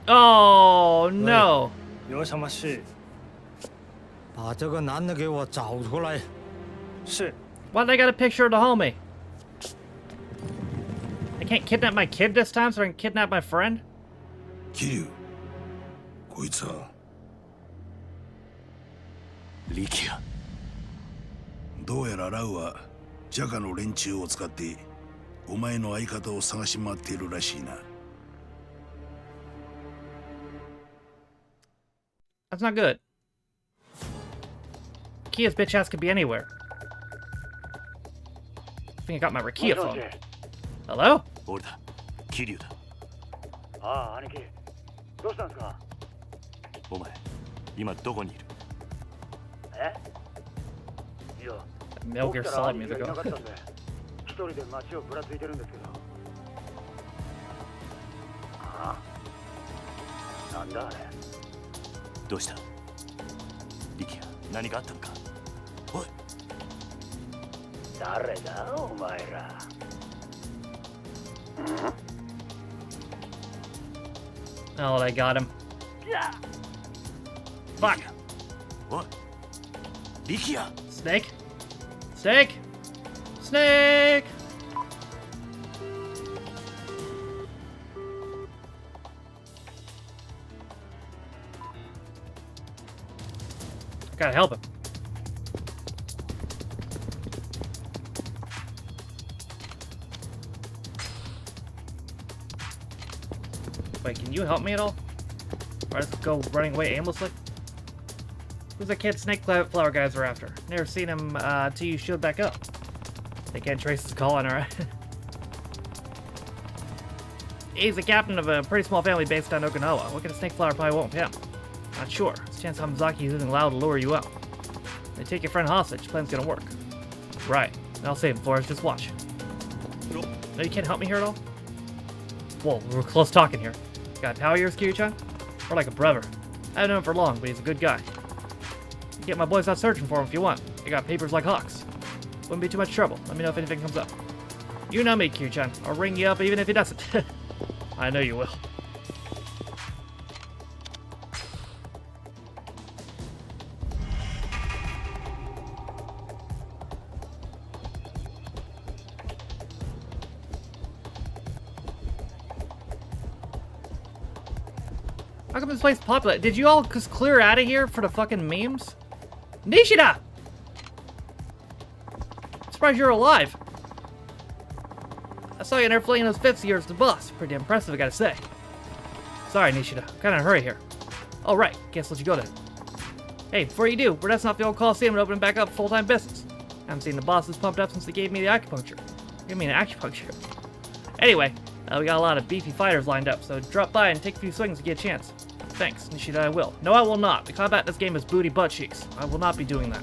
Oh no! 有什么事？把这个男的给我找出来。是。Why they got a picture of the homie? I can't kidnap my kid this time so I can kidnap my friend? 桐生、こいつは力也。どうやらラウはジャカの連中を使ってお前の相方を探し回っているらしいな。 That's not good. Kia's bitch ass could be anywhere. I think I got my Rakia phone. Hello? 俺だ。桐生だ。ああ、兄貴。どうしたんですか。お前、今どこにいる。え？いや、 Metal Gear Solid music. いなかったんで、一人で街をぶらついてるんですけど。ああ。なんだあれ。どうした。力也、何かあったのか。おい。誰だお前ら。Oh, they got him. Fuck. What? Likia. Snake. Snake. Snake. Gotta help him. Wait, can you help me at all? Or just go running away aimlessly? Who's the kid snake flower guys are after? Never seen him till you showed back up. They can't trace his calling, alright? He's the captain of a pretty small family based on Okinawa. What kind of snake flower probably won't him? Not sure. There's a chance Hamazaki is using loud to lure you out. They take your friend hostage. Plan's gonna work. Right. I'll save him for us. Just watch. No, you can't help me here at all? Whoa, we're close talking here. Got power years, Kiryu-chan? We're like a brother. I haven't known him for long, but he's a good guy. You get my boys out searching for him if you want. They got papers like hawks. Wouldn't be too much trouble. Let me know if anything comes up. You know me, Kiryu-chan. I'll ring you up even if he doesn't. I know you will. How come this place is popular? Did you all just clear out of here for the fucking memes? Nishida! I'm surprised you're alive. I saw you in there flinging those fits of yours to the boss. Pretty impressive, I gotta say. Sorry, Nishida. I'm kinda in a hurry here. Oh, right. Can't let you go then. Hey, before you do, we're dusting off the old Coliseum and opening back up full-time business. I haven't seen the bosses pumped up since they gave me the acupuncture. You mean acupuncture? Anyway, we got a lot of beefy fighters lined up, so drop by and take a few swings to get a chance. Thanks, Nishida, I will. No, I will not. The combat in this game is booty butt cheeks. I will not be doing that.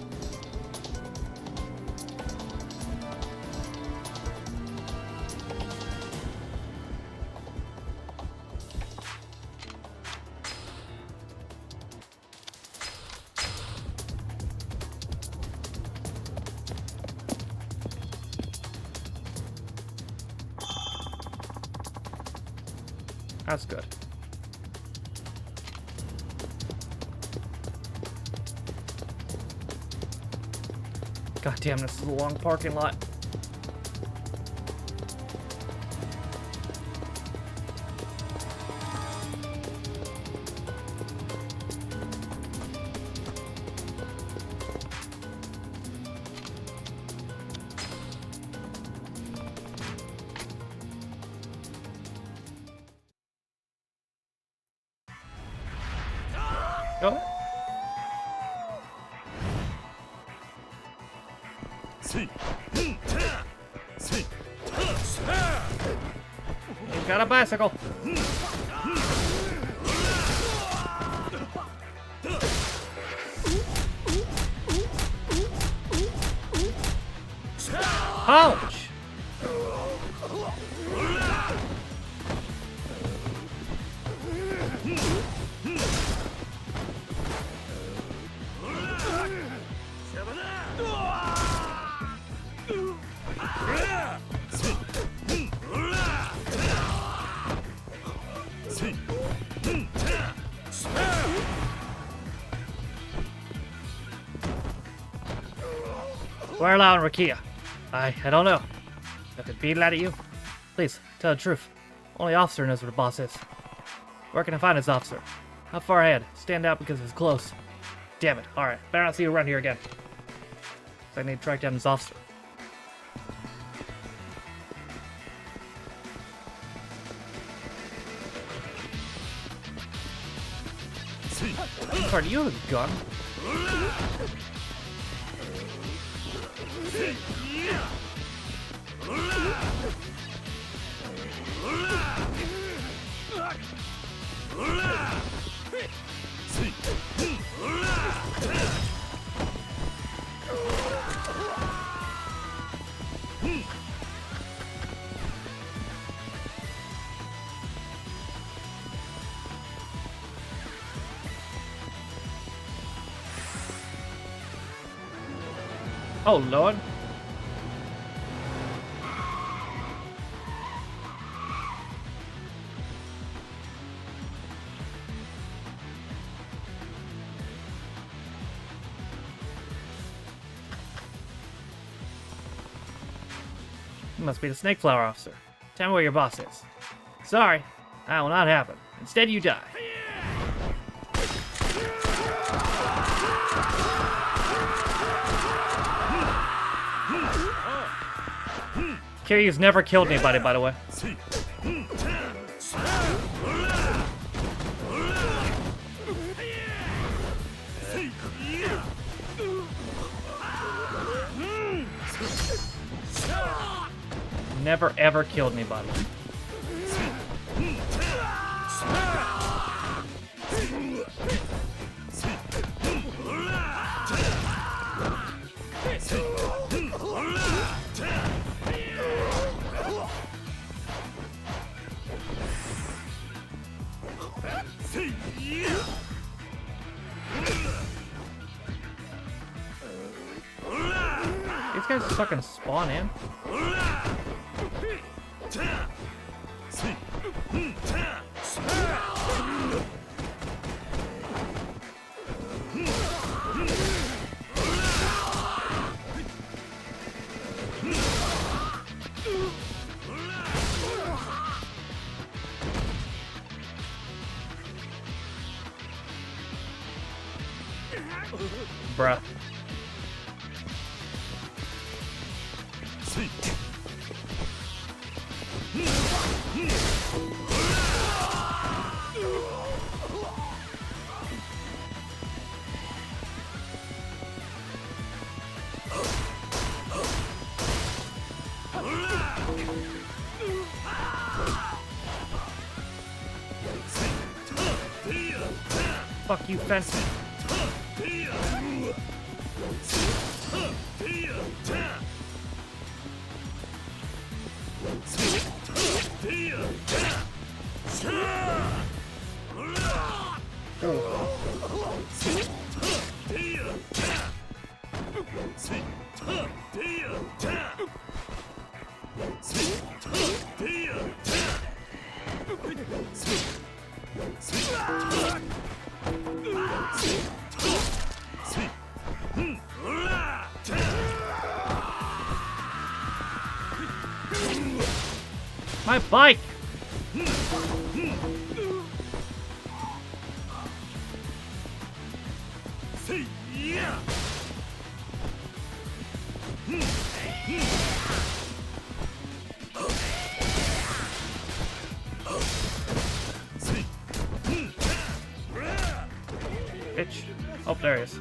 That's good. God damn, this is a long parking lot. Oh. He's got a bicycle. Ouch! Where allowing Rakia? I don't know. Got to beat it out of you? Please, tell the truth. Only officer knows where the boss is. Where can I find this officer? How far ahead? Stand out because it's close. Damn it. Alright, better not see you around here again. So I need to track down this officer. Are you have a gun? Oh, Lord. You must be the snake flower officer. Tell me where your boss is. Sorry, that will not happen. Instead, you die. Kiryu's never killed anybody, by the way. never ever killed anybody. These guys fucking spawn in. Bruh. Fuck you, fence. My bike! Bitch. Oh, there he is.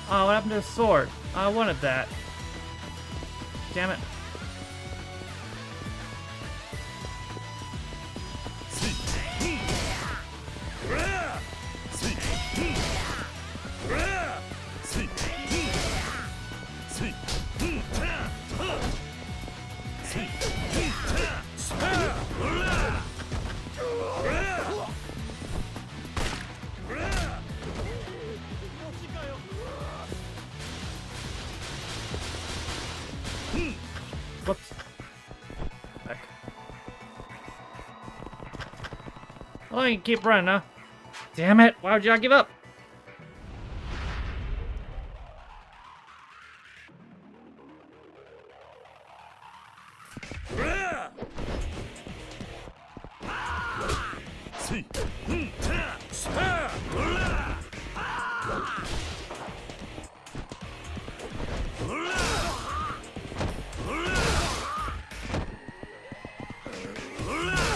Oh, what happened to his sword? I wanted that. Damn it. Whoops. Heck. Oh, you can keep running, huh? Damn it! Why would y'all give up?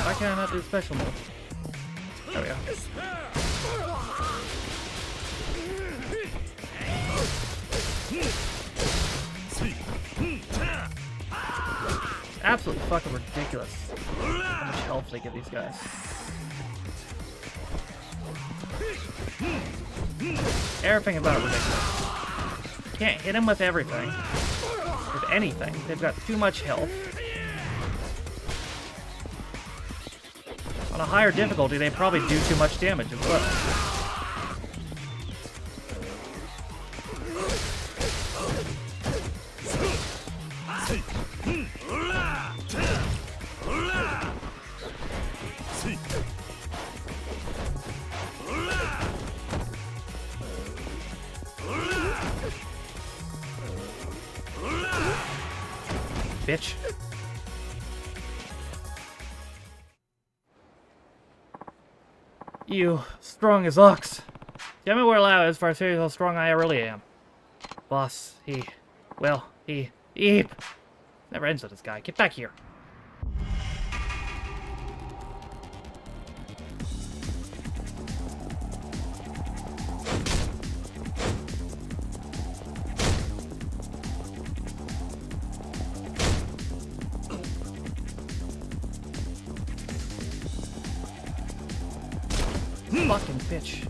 Why can't I not do special mode? There we go. Absolutely fucking ridiculous how much health they give these guys. Everything about it ridiculous. You can't hit them with everything. With anything. They've got too much health. On a higher difficulty, they probably do too much damage as well. bitch. You strong as ox. Tell me where Lau is for I tell you how strong I really am. Boss, he never ends with this guy. Get back here. Fucking bitch.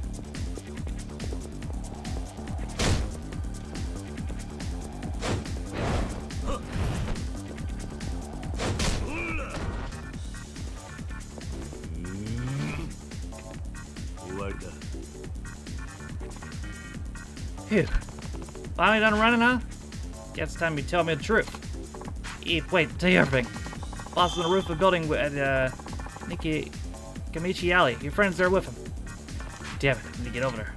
Phew. Finally done running, huh? Guess it's time you tell me the truth. Wait, tell you everything. Boss on the roof of a building at, Nikki Kamichi Alley. Your friend's there with him. Damn it, I need to get over there.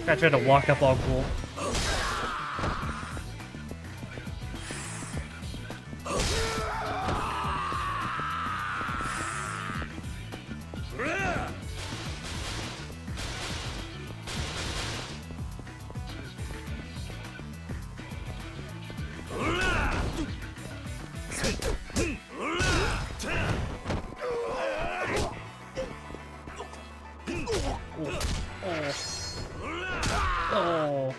I tried to walk up all cool. Oh.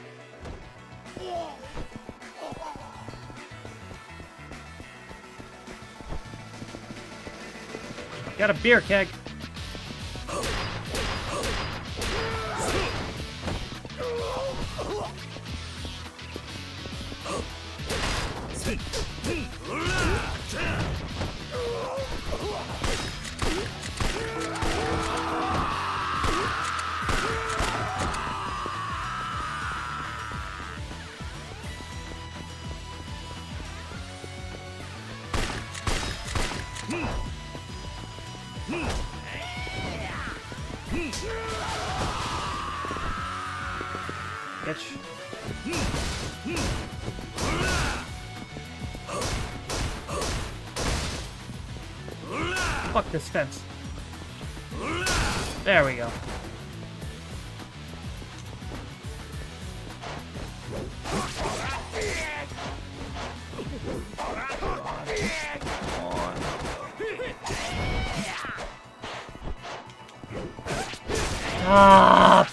Got a beer keg. Bitch. Fuck this fence. There we go. Ah!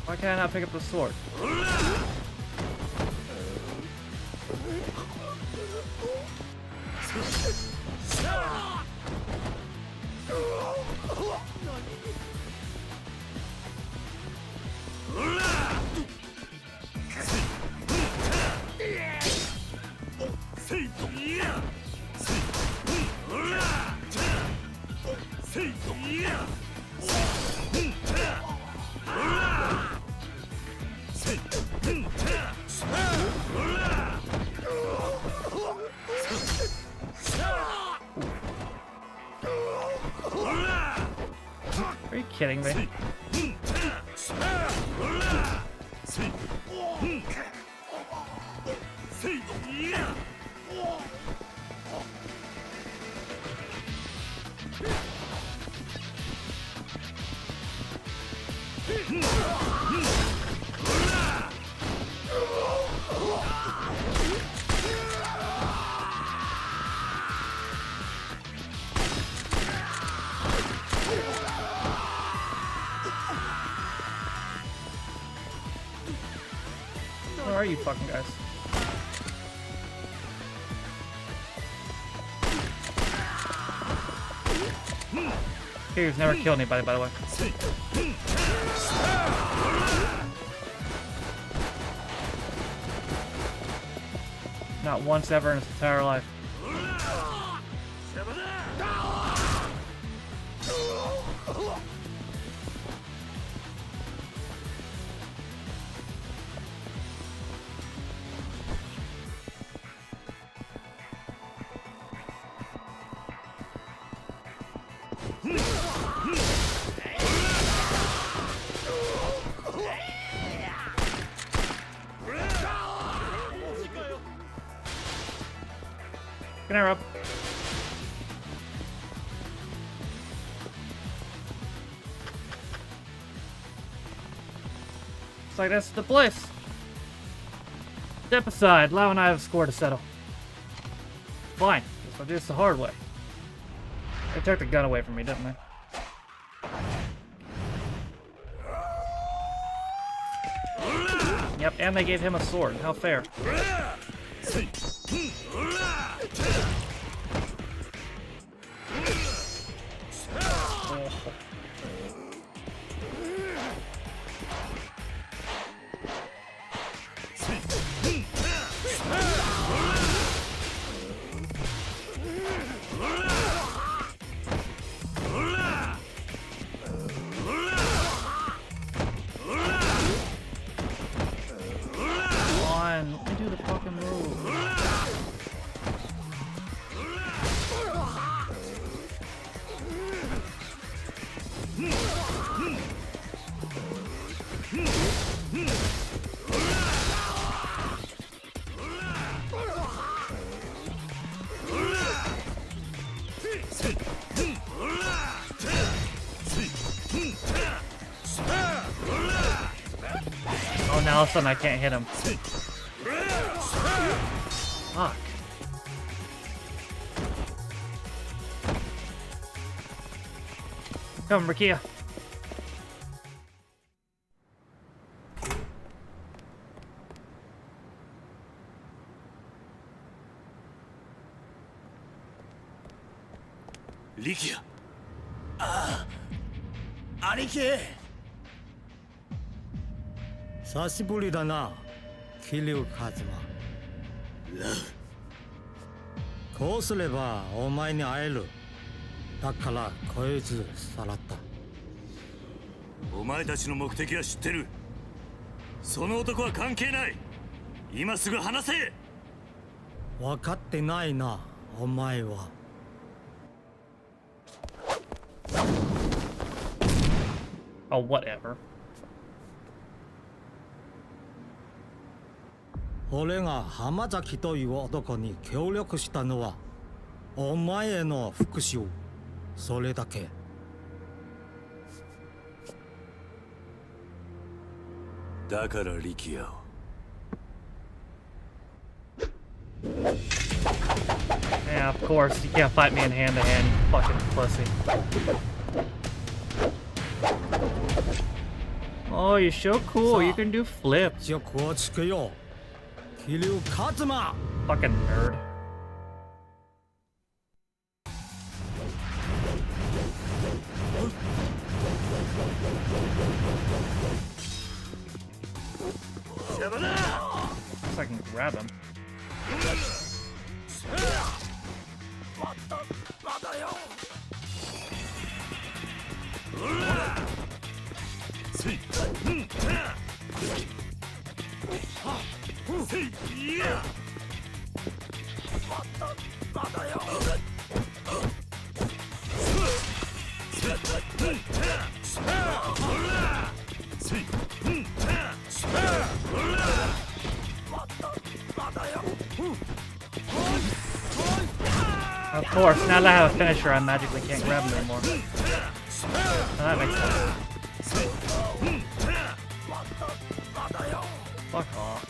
Why can't I not pick up the sword? Are you kidding me? Where are you fucking guys? Kiryu's never killed anybody, by the way. Not once ever in his entire life. Can I rub? It's like that's the place. Step aside. Lau and I have a score to settle. Fine. Guess I'll do this the hard way. They took the gun away from me, didn't they? Yep, and they gave him a sword. How fair. Oh, now all of a sudden I can't hit him. Fuck. Come, Rakia. Likia. 兄貴。久しぶりだな、桐生一馬。こうすればお前に会える。だから声ずさらった。お前たちの目的は知ってる。その男は関係ない。今すぐ話せ。分かってないな、お前は。Oh, whatever. 俺が浜崎という男に協力したのはお前への復讐。それだけ。だからリキヤを。Yeah, of course. You can't fight me in hand to hand, you fucking pussy. Oh, you're so cool. You can do flips. Fucking nerd. Looks like I can grab him. Of course, now that I have a finisher, I magically can't grab him anymore. Now that makes sense. Fuck off.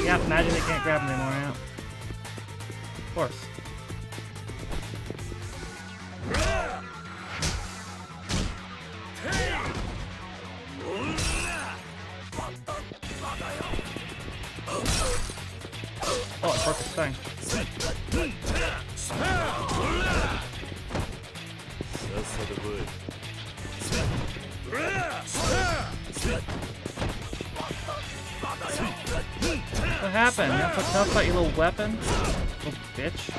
Yeah, magically can't grab him anymore, yeah. Of course. Oh, it broke his thing. the hood. What happened? You're so tough about your little weapon? Little bitch.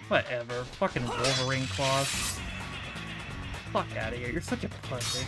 Whatever. Fucking Wolverine claws. Fuck out of here. You're such a pussy.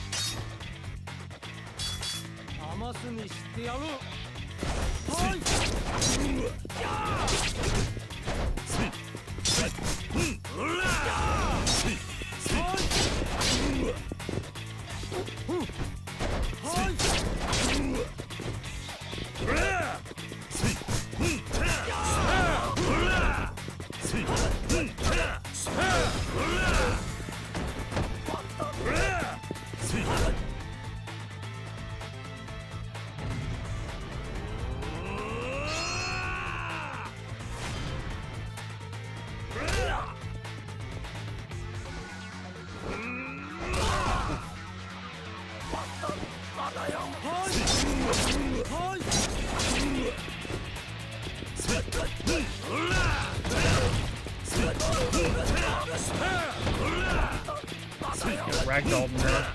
Ragdoll nerd.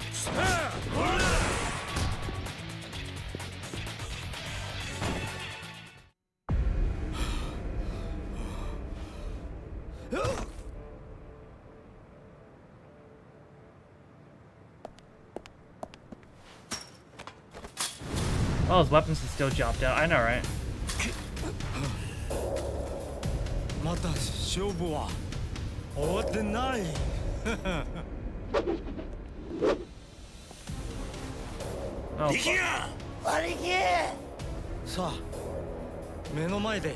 Oh, his weapons are still chopped out. I know, right? また勝負は終わってない。Oh, さあ、目の前で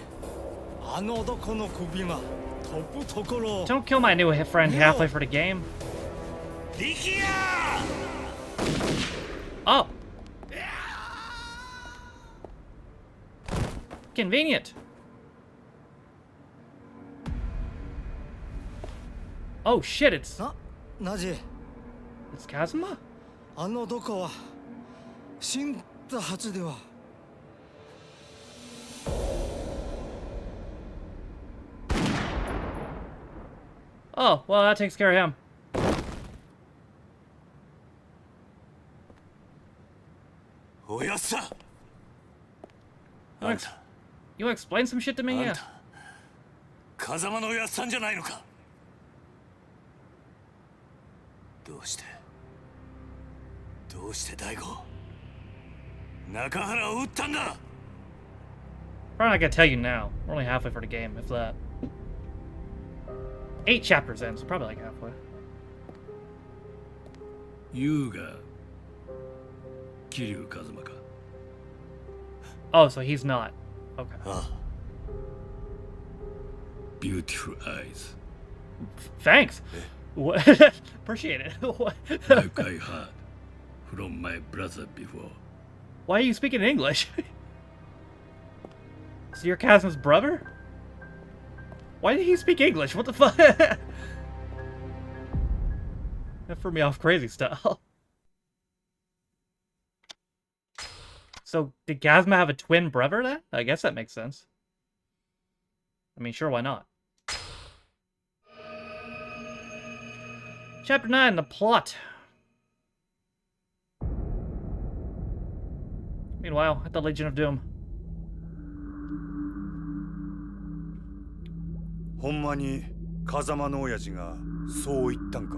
あの男の首が飛ぶところを。 Don't kill my new friend halfway for the game. Oh. Convenient. Oh shit, it's... なぜ It's Kazuma? あの男は死んだはずでは。 Oh, well, that takes care of him. You wanna explain some shit to me? Yeah. 風間のおやっさんじゃないのか。どうして大悟中原を撃ったんだ。 Probably not gonna tell you now. We're only halfway for the game, if that. 8 chapters in, so probably like halfway. 優が桐生一馬か。 Oh, so he's not. Okay. Beautiful eyes. Thanks. What? Appreciate it. What? Like I heard from my brother before. Why are you speaking English? So you're Kazma's brother? Why did he speak English? What the fuck? That threw me off crazy style. So, did Kazma have a twin brother then? I guess that makes sense. I mean, sure, why not? Chapter 9, the plot. Meanwhile, at the Legion of Doom. ほんまに風間の親父がそう言ったんか。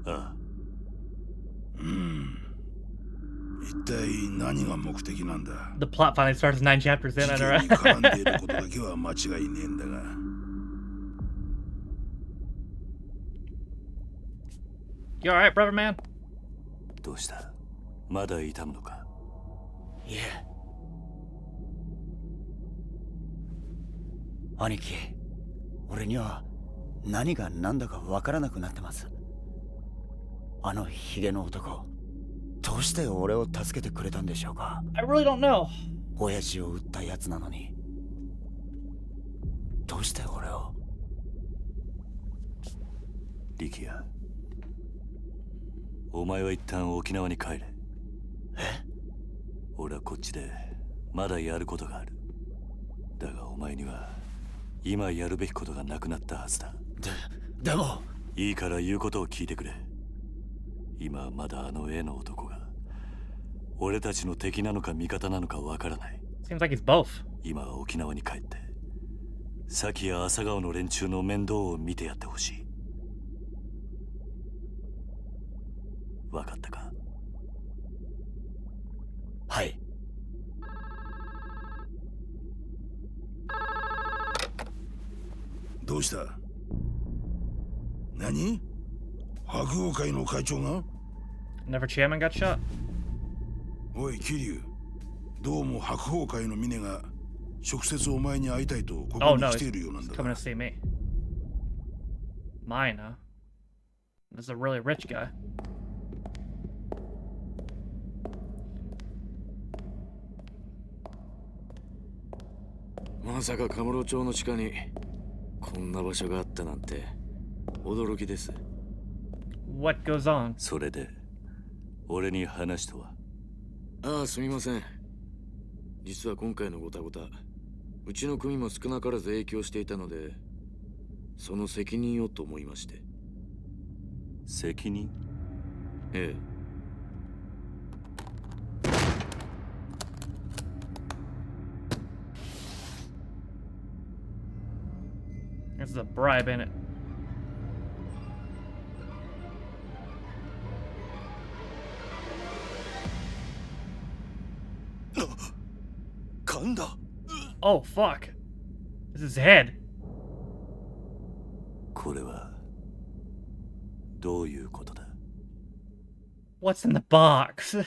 ああ。一体何が目的なんだ。 The plot finally starts 9 chapters in, I 事 know, 件に絡んで right? いることだけは間違いねえんだが。You alright, brother man? どうした？まだ痛むのか？いえ。兄貴、俺には何が何だかわからなくなってます。あのヒゲの男、どうして俺を助けてくれたんでしょうか？ I really don't know. 親父を撃ったやつなのに、どうして俺を？力也、お前は一旦沖縄に帰れ。え？俺はこっちでまだやることがある。だがお前には今やるべきことがなくなったはずだ。でもいいから言うことを聞いてくれ。今はまだあの絵の男が俺たちの敵なのか味方なのかわからない。 Seems like he's both. 今は沖縄に帰って崎や朝顔の連中の面倒を見てやってほしい。わかったか？はい。どうした？何？白鵬会の会長が？ Never chairman got shot? おい桐生、どうも白鵬会の峰が直接お前に会いたいとここ Oh に no, 来て he's いるようなんだ coming が。 to see me. Mine, huh? This is a really rich guy. まさかカムロ町の地下にこんな場所があったなんて驚きです。 What goes on? それで俺に話とは？ああ、すみません。実は今回のごたごた、うちの組も少なからず影響していたので、その責任をと思いまして。責任？ええ。This is a bribe, ain't it? 噛んだ。 Oh, fuck. This is his head. これはどういうことだ？ What's in the box?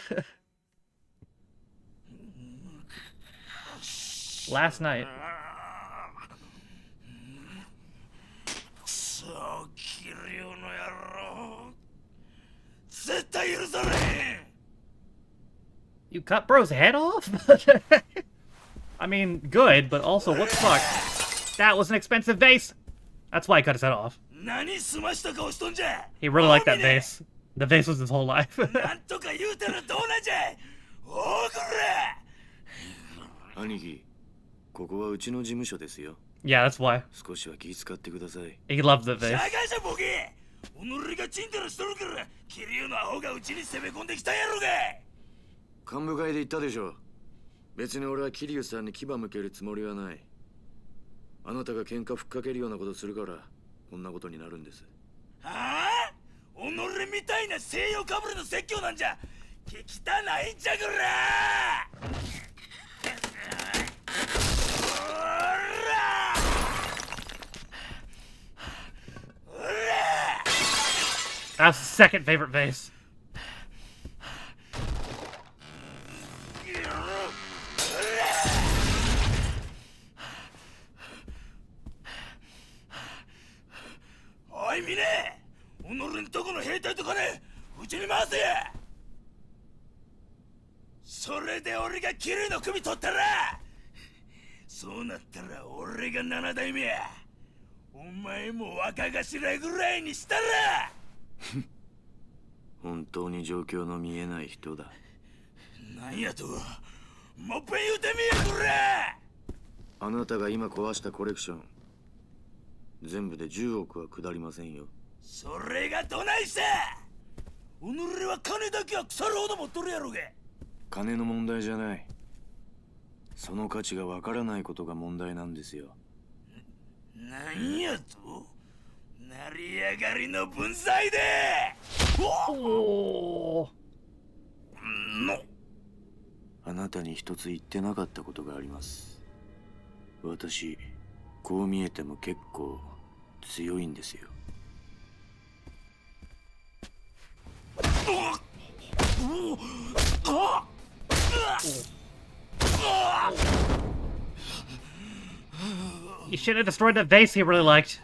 Last night. そう、キリュウの野郎。絶対許さねえ。 You cut bro's head off? I mean, good, but also, what the fuck? That was an expensive vase. That's why he cut his head off. 何済ました顔しとんじゃ。 He really liked that vase. The vase was his whole life. なんとか言うたらどうなんじゃ。おくれ。兄貴、ここはうちの事務所ですよ。 Yeah, that's why. 少しは気遣ってください。 He loved the 社 vase. 会者ボケ。己がチンタラしとるからキリュウのアホがうちに攻め込んできたんやろが。幹部会で言ったでしょ。別に俺は桐生さんに牙向けるつもりはない。あなたが喧嘩ふっかけるようなことするからこんなことになるんです。はあ？己みたいな西洋かぶれの説教なんじゃ聞きたないんじゃくら。 That's his second favorite vase. おい峰、己んとこの兵隊と金うちに回せや。それで俺がキリュウの首取ったら、そうなったら俺が7代目や。お前も若頭ぐらいにしたら。本当に状況の見えない人だ。なんやと、もっぺん言うてみやくれ。あなたが今壊したコレクション、全部で10億は下りませんよ。それがどないした。己は金だけは腐るほど持っとるやろが。金の問題じゃない。その価値がわからないことが問題なんですよ。なんやと？成り上がりの分際で。おお。なたに一つ言ってなかったことがあります。私、こう見えても結構強いんですよ。You should have destroyed the vase he really liked.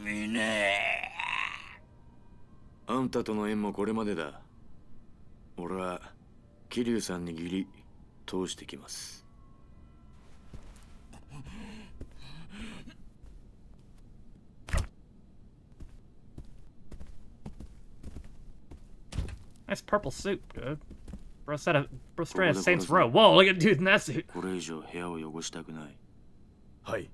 ミネあんたとの縁もこれまでだ。俺は桐生さんに義理通してきます。Nice purple suit, dude. Bro straight out of Saints Row. Whoa, look at dude in that suit. これ以上部屋を汚したくない。はい。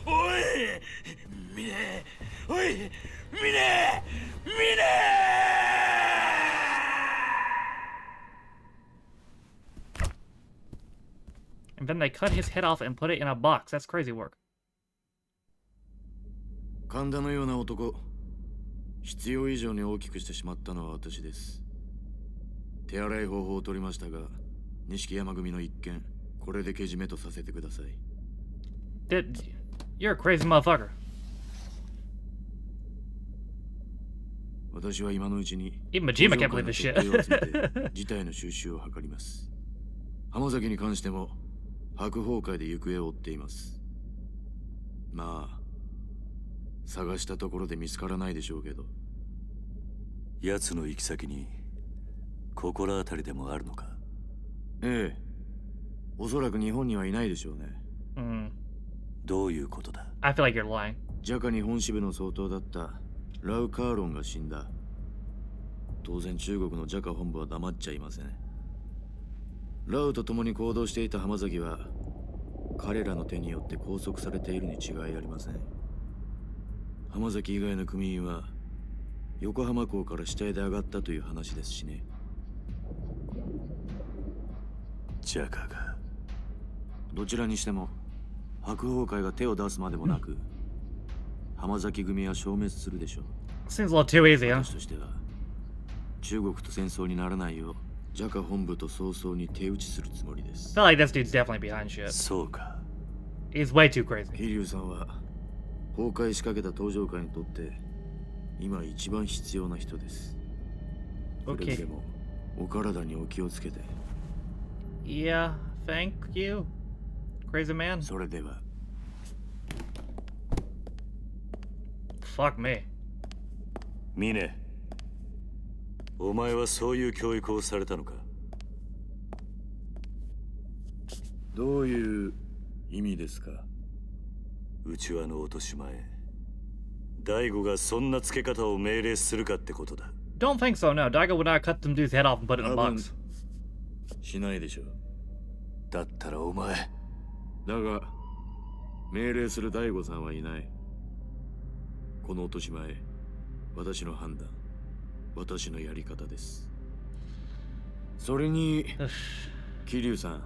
おいミネおいミネミネ And then they cut his head off and put it in a box. That's crazy work. 神田のような男、必要以上に大きくしてしまったのは私です。手洗い方法を取りましたが、錦山組の一件、これでけじめとさせてください。You're a crazy motherfucker. 私は今のうちに Even Majima can't believe this shit. 事態の収拾を図ります。浜崎に関しても白鵬会で行方を追っています。まあ探したところで見つからないでしょうけど。奴の行き先に心当たりでもあるのか。ええ、おそらく日本にはいないでしょうね。どういうことだ？ I feel like you're lying. ジャカ日本支部の総統だったラウ・カーロンが死んだ。当然中国のジャカ本部は黙っちゃいません。ラウと共に行動していた浜崎は彼らの手によって拘束されているに違いありません。浜崎以外の組員は横浜港から死体で上がったという話ですしね。ジャカが。どちらにしても白鵬会が手を出すまでもなく、浜崎組は消滅するでしょう。Seems a little too easy, huh? 私としては中国と戦争にならないようジャカ本部と早々に手打ちするつもりです。I feel like this dude's definitely behind shit. そうか。He's way too crazy. 桐生さんは崩壊しかけた登場会にとって今一番必要な人です。くれぐれもお体にお気をつけて。Yeah, thank you, crazy man. それでは。Fuck me. ミネ、お前はそういう教育をされたのか？どういう意味ですか？内輪の落とし前、大悟がそんな付け方を命令するかってことだ。Don't think so, no. Daigo would not cut them dude's head off and put it in a box. しないでしょう。だったらお前。だが、命令する大悟さんはいない。この落とし前、私の判断、私のやり方です。それに、桐生さん、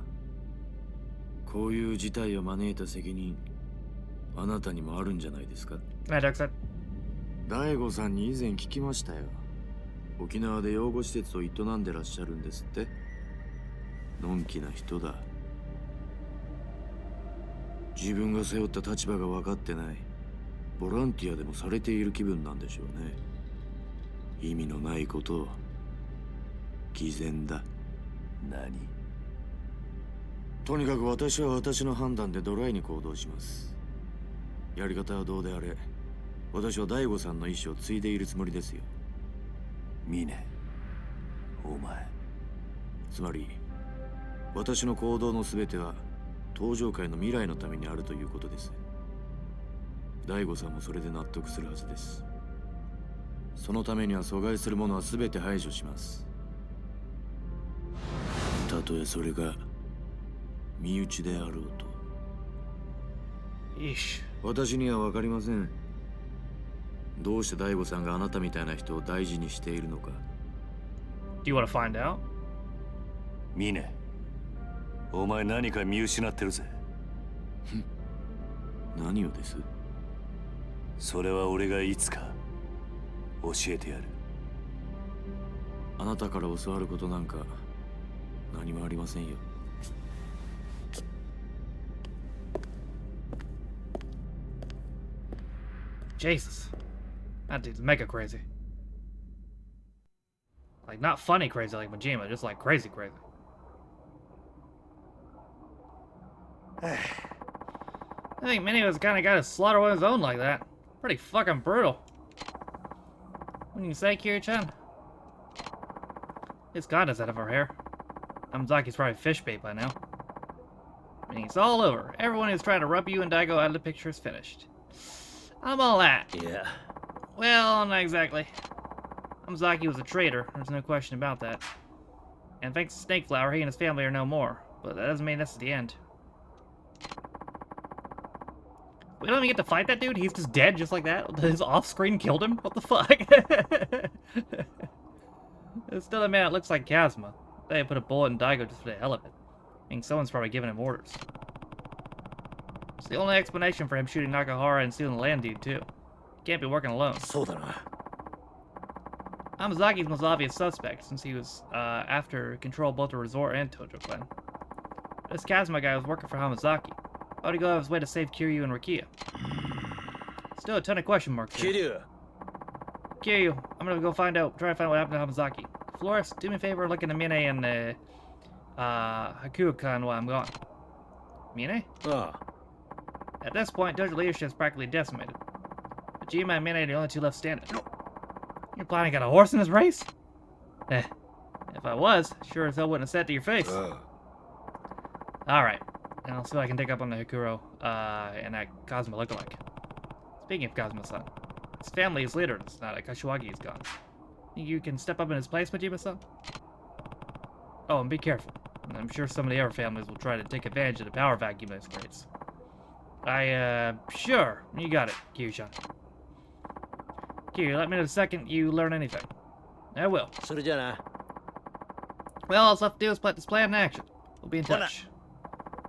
こういう事態を招いた責任、あなたにもあるんじゃないですか？大悟さんに以前聞きましたよ。沖縄で養護施設を営んでらっしゃるんですって。のんきな人だ。自分が背負った立場が分かってない。ボランティアでもされている気分なんでしょうね。意味のないことを。偽善だ。何？とにかく私は私の判断でドライに行動します。やり方はどうであれ、私は大悟さんの意思を継いでいるつもりですよ。ミネ、お前。つまり、私の行動のすべては登場界の未来のためにあるということです。大悟さんもそれで納得するはずです。そのためには阻害するものは全て排除します。たとえそれが身内であろうと。私には分かりません。どうして大悟さんがあなたみたいな人を大事にしているのか。Do you want to find out? ミネ、お前何か見失ってるぜ。何をです？それは俺がいつか教えてやる。あなたから教わることなんか何もありませんよ。Jesus. That dude's mega crazy. Like, not funny crazy like Majima, just like crazy crazy. I think Minnie was kind of got to slaughter one of his own like that. Pretty fucking brutal. What do you say, Kiryu-chan? It's Kanda's out of her hair. Amazaki's probably fish bait by now. I mean, it's all over. Everyone who's trying to rub you and Daigo out of the picture is finished. I'm all that. Yeah. Well, not exactly. Amazaki was a traitor. There's no question about that. And thanks to Snakeflower, he and his family are no more. But that doesn't mean that's the end. We don't even get to fight that dude? He's just dead just like that? His off-screen killed him? What the fuck? It's still a man that looks like Kazuma. They put a bullet in Daigo just for the hell of it. I mean, someone's probably giving him orders. It's the only explanation for him shooting Nakahara and stealing the land dude, too. He can't be working alone. Amazaki's the most obvious suspect, since he was after control both the resort and Tojo clan. This Kazuma guy was working for Hamazaki. How'd he go out of his way to save Kiryu and Rikiya? Still a ton of question marks here. Kiryu, I'm gonna go try and find out what happened to Hamazaki. Flores, do me a favor, look into Mine and Hakuo-kan while I'm gone. Mine? At this point, Dojo leadership is practically decimated. Majima and Mine are the only two left standing. You're planning on a horse in this race? If I was, sure as hell wouldn't have said to your face. Alright, and I'll see if I can dig up on the Hikuro and that Kazuma lookalike. Speaking of Kazuma-san, his family is leader now that Kashiwagi is gone. Think you can step up in his place, Majima-san? Oh, and be careful. I'm sure some of the other families will try to take advantage of the power vacuum this creates. Sure. You got it, Kiryu-chan. Kiryu, let me know the second you learn anything. I will. Well, all that's left to do is put this plan in action. We'll be in touch.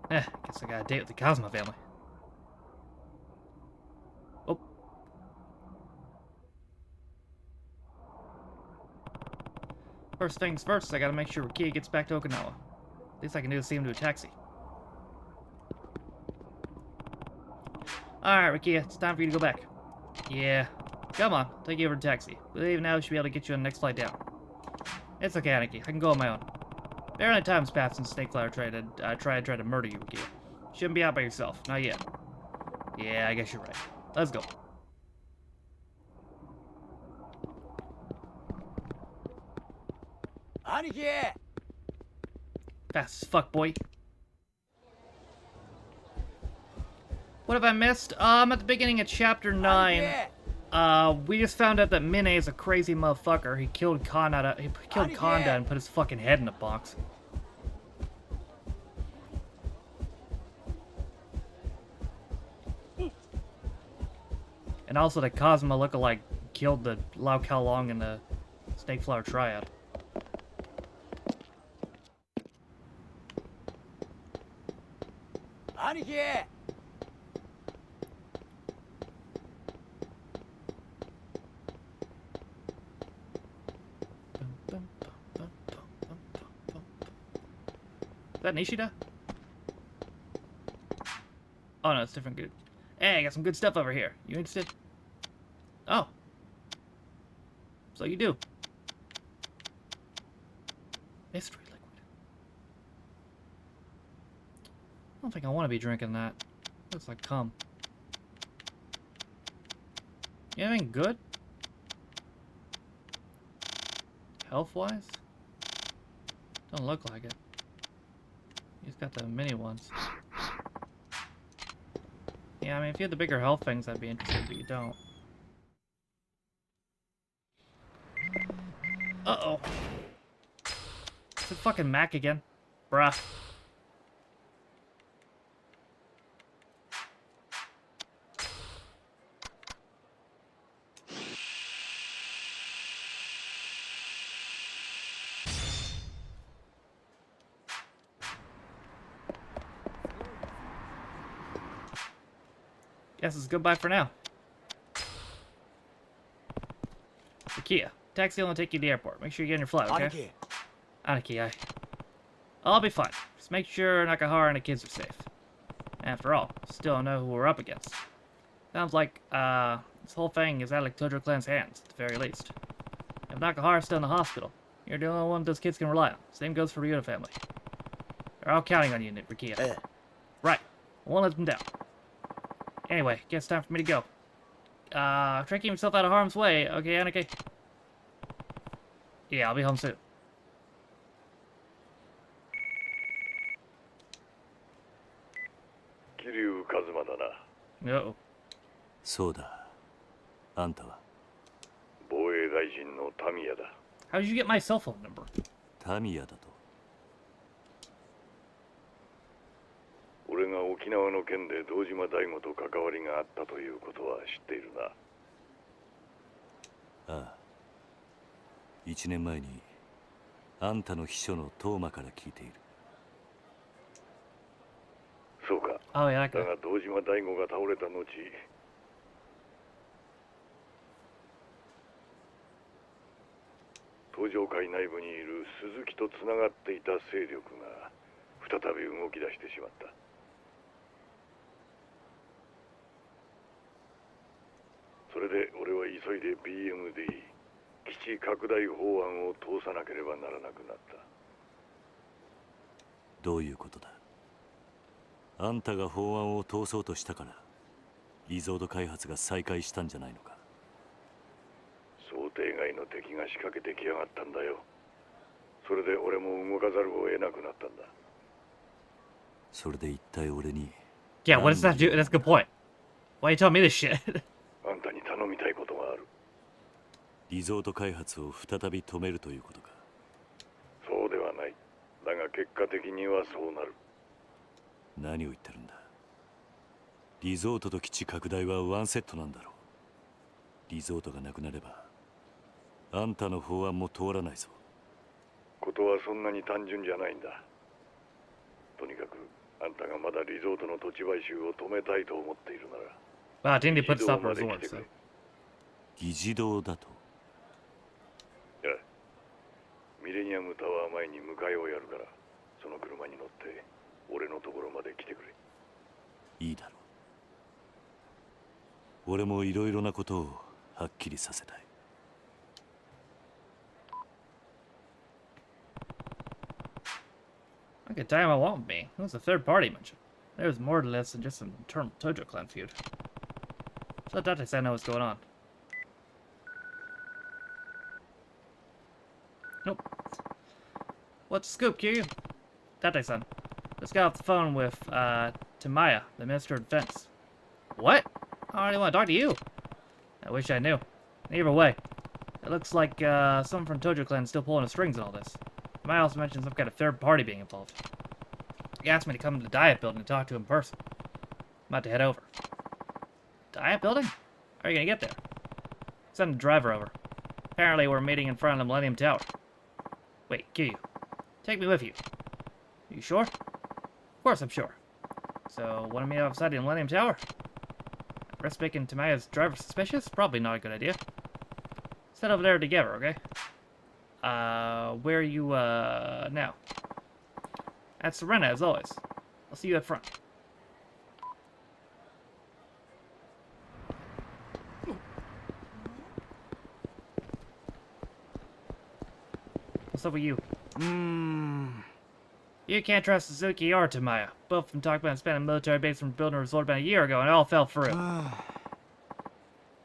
Guess I got a date with the Kazuma family. Oh. First things first, I gotta make sure Rikiya gets back to Okinawa. Least I can do is see him to a taxi. Alright, Rikiya, it's time for you to go back. Yeah. Come on, I'll take you over to taxi. We leave now, we should be able to get you on the next flight down. It's okay, Aniki. I can go on my own. Barely time's passed since Snakeflower tried to murder you, Rikiya. Shouldn't be out by yourself. Not yet. Yeah, I guess you're right. Let's go. Aniki! Fast as fuck, boy. What have I missed? At the beginning of chapter 9, we just found out that Mine is a crazy motherfucker. He killed Kanda and put his fucking head in a box. And also the Kazuma lookalike killed the Lao Kao Long in the Snakeflower Triad. Aniki! Is that Nishida? Oh no, it's different good. Hey, I got some good stuff over here. You interested? Oh. So you do. Mystery liquid. I don't think I want to be drinking that. Looks like cum. You anything good? Health-wise? Don't look like it. He's got the mini ones. Yeah, I mean, if you had the bigger health things, I'd be interested, but you don't. Uh-oh. Is it fucking Mac again? Bruh. Guess it's goodbye for now. Rikia, taxi will only take you to the airport. Make sure you get in your flight, okay? Aniki. Aniki, I'll be fine. Just make sure Nakahara and the kids are safe. After all, still don't know who we're up against. Sounds like, this whole thing is out of Tojo Clan's hands, at the very least. If Nakahara's still in the hospital, you're the only one those kids can rely on. Same goes for the Ryuta family. They're all counting on you, Rikia. Right. I won't let them down. Anyway, guess it's time for me to go. Try to keep himself out of harm's way, okay, Aniki? Yeah, I'll be home soon. 桐生一馬だな。Uh-oh. そうだ。あんたは防衛大臣のタミヤだ。How did you get my cell phone number? タミヤだと。俺が沖縄の件で堂島大吾と関わりがあったということは知っているな。ああ。1年前にあんたの秘書のトーマから聞いている。そうか。だが堂島大吾が倒れた後、東上会内部にいる鈴木とつながっていた勢力が再び動き出してしまった。それで俺は急いで BMD 基地拡大法案を通さなければならなくなった。どういうことだ。あんたが法案を通そうとしたからリゾート開発が再開したんじゃないのか。想定外の敵が仕掛けてきやがったんだよ。それで俺も動かざるを得なくなったんだ。それで一体俺に Yeah, what does that do? That's a good point. Why are you telling me this shit? あんたに頼みたいことがある。リゾート開発を再び止めるということか。そうではない。だが結果的にはそうなる。何を言ってるんだ。リゾートと基地拡大はワンセットなんだろう。リゾートがなくなればあんたの法案も通らないぞ。ことはそんなに単純じゃないんだ。とにかくあんたがまだリゾートの土地買収を止めたいと思っているなら。Wow, didn't he put stop resorts? So. 議事堂だと。いや、ミレニアムタワー前に迎えをやるから、その車に乗って俺のところまで来てくれ。いいだろう。俺もいろいろなことをはっきりさせたい。I could tell him I won't be. It was a third party mention. There was more to this than just an internal Tojo Clan feud. So I thought I know what's going on. Nope. What's the scoop, Kiryu? Tate-san. Just got off the phone with, Tamaya, the Minister of Defense. What? I already want to talk to you. I wish I knew. Either way, it looks like, someone from Tojo Clan is still pulling the strings in all this. Tamaya also mentioned some kind of third party being involved. He asked me to come to the Diet Building and talk to him in person. I'm about to head over. Diet Building? How are you gonna get there? Send a driver over. Apparently we're meeting in front of the Millennium Tower. Wait, Kiryu. Take me with you. Are you sure? Of course I'm sure. So, wanna meet outside the Millennium Tower? Risk making Tamaya's driver suspicious? Probably not a good idea. Let's head over there together, okay? Where are you, now? At Serena, as always. I'll see you up front. What's up with you? You can't trust Suzuki or Tamaya. Both of them talked about expanding a military base from building a resort about a year ago, and it all fell through. I'll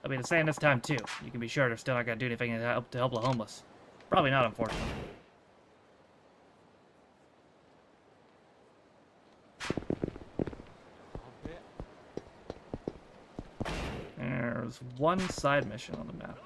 be the same this time, too. You can be sure they're still not going to do anything to help the homeless. Probably not, unfortunately. There's one side mission on the map.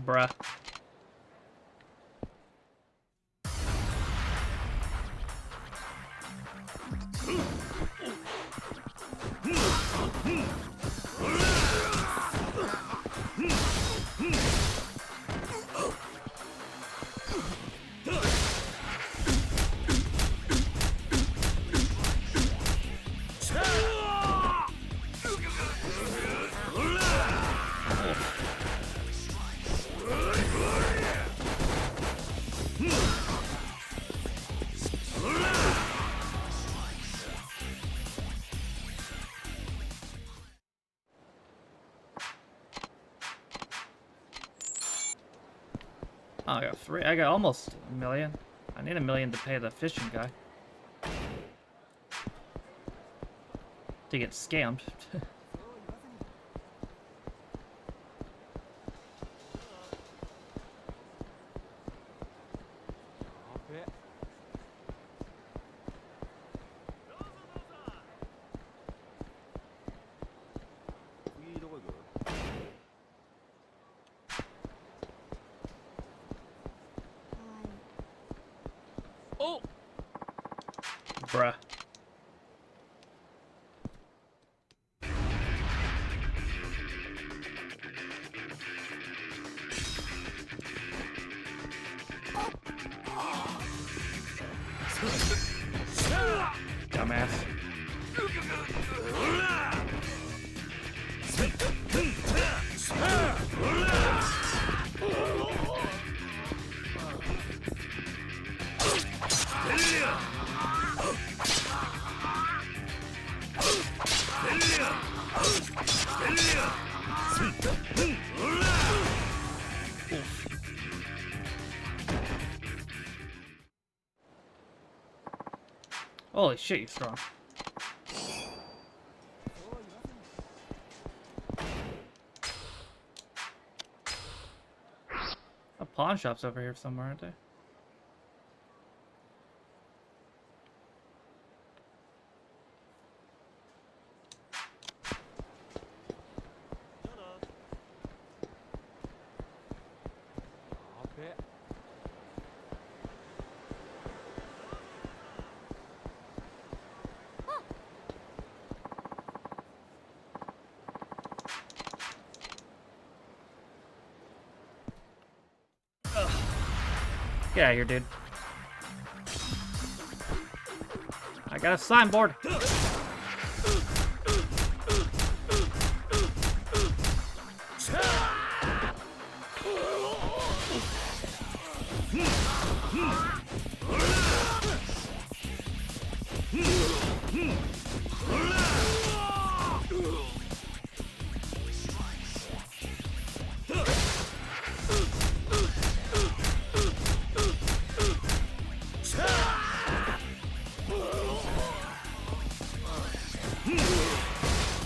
Bruh. Oh, I got 3. I got almost a million. I need 1 million to pay the fishing guy. To get scammed. Oh! Bruh. Dumbass. Holy shit, you're strong. A pawn shop's over here somewhere, aren't they? Get out of here, dude. I got a signboard.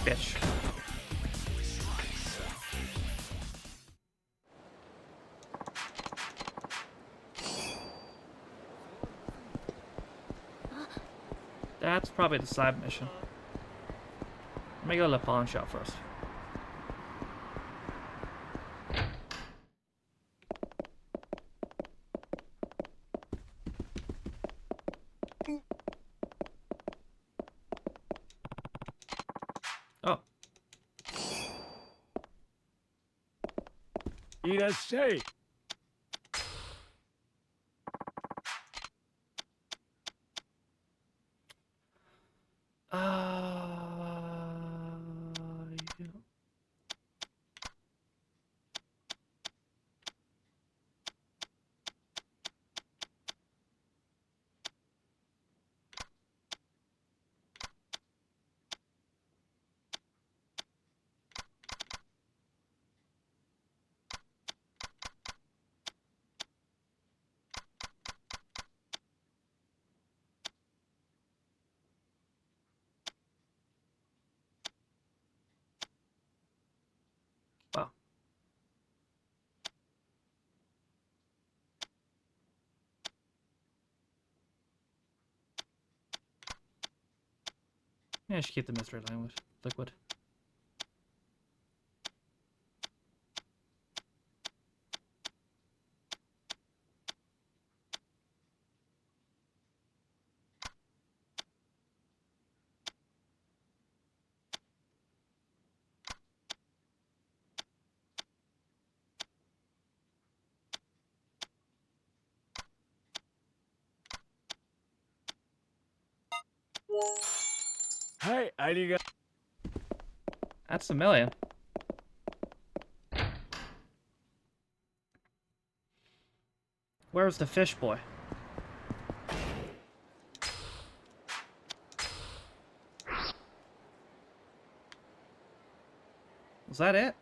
Bitch. That's probably the side mission. Let me go to the pawn shop first. Oh. いらっしゃい。Wow. Yeah, I should keep the mystery language liquid. Hey, arigato. That's 1 million. Where's the fish boy? Was that it?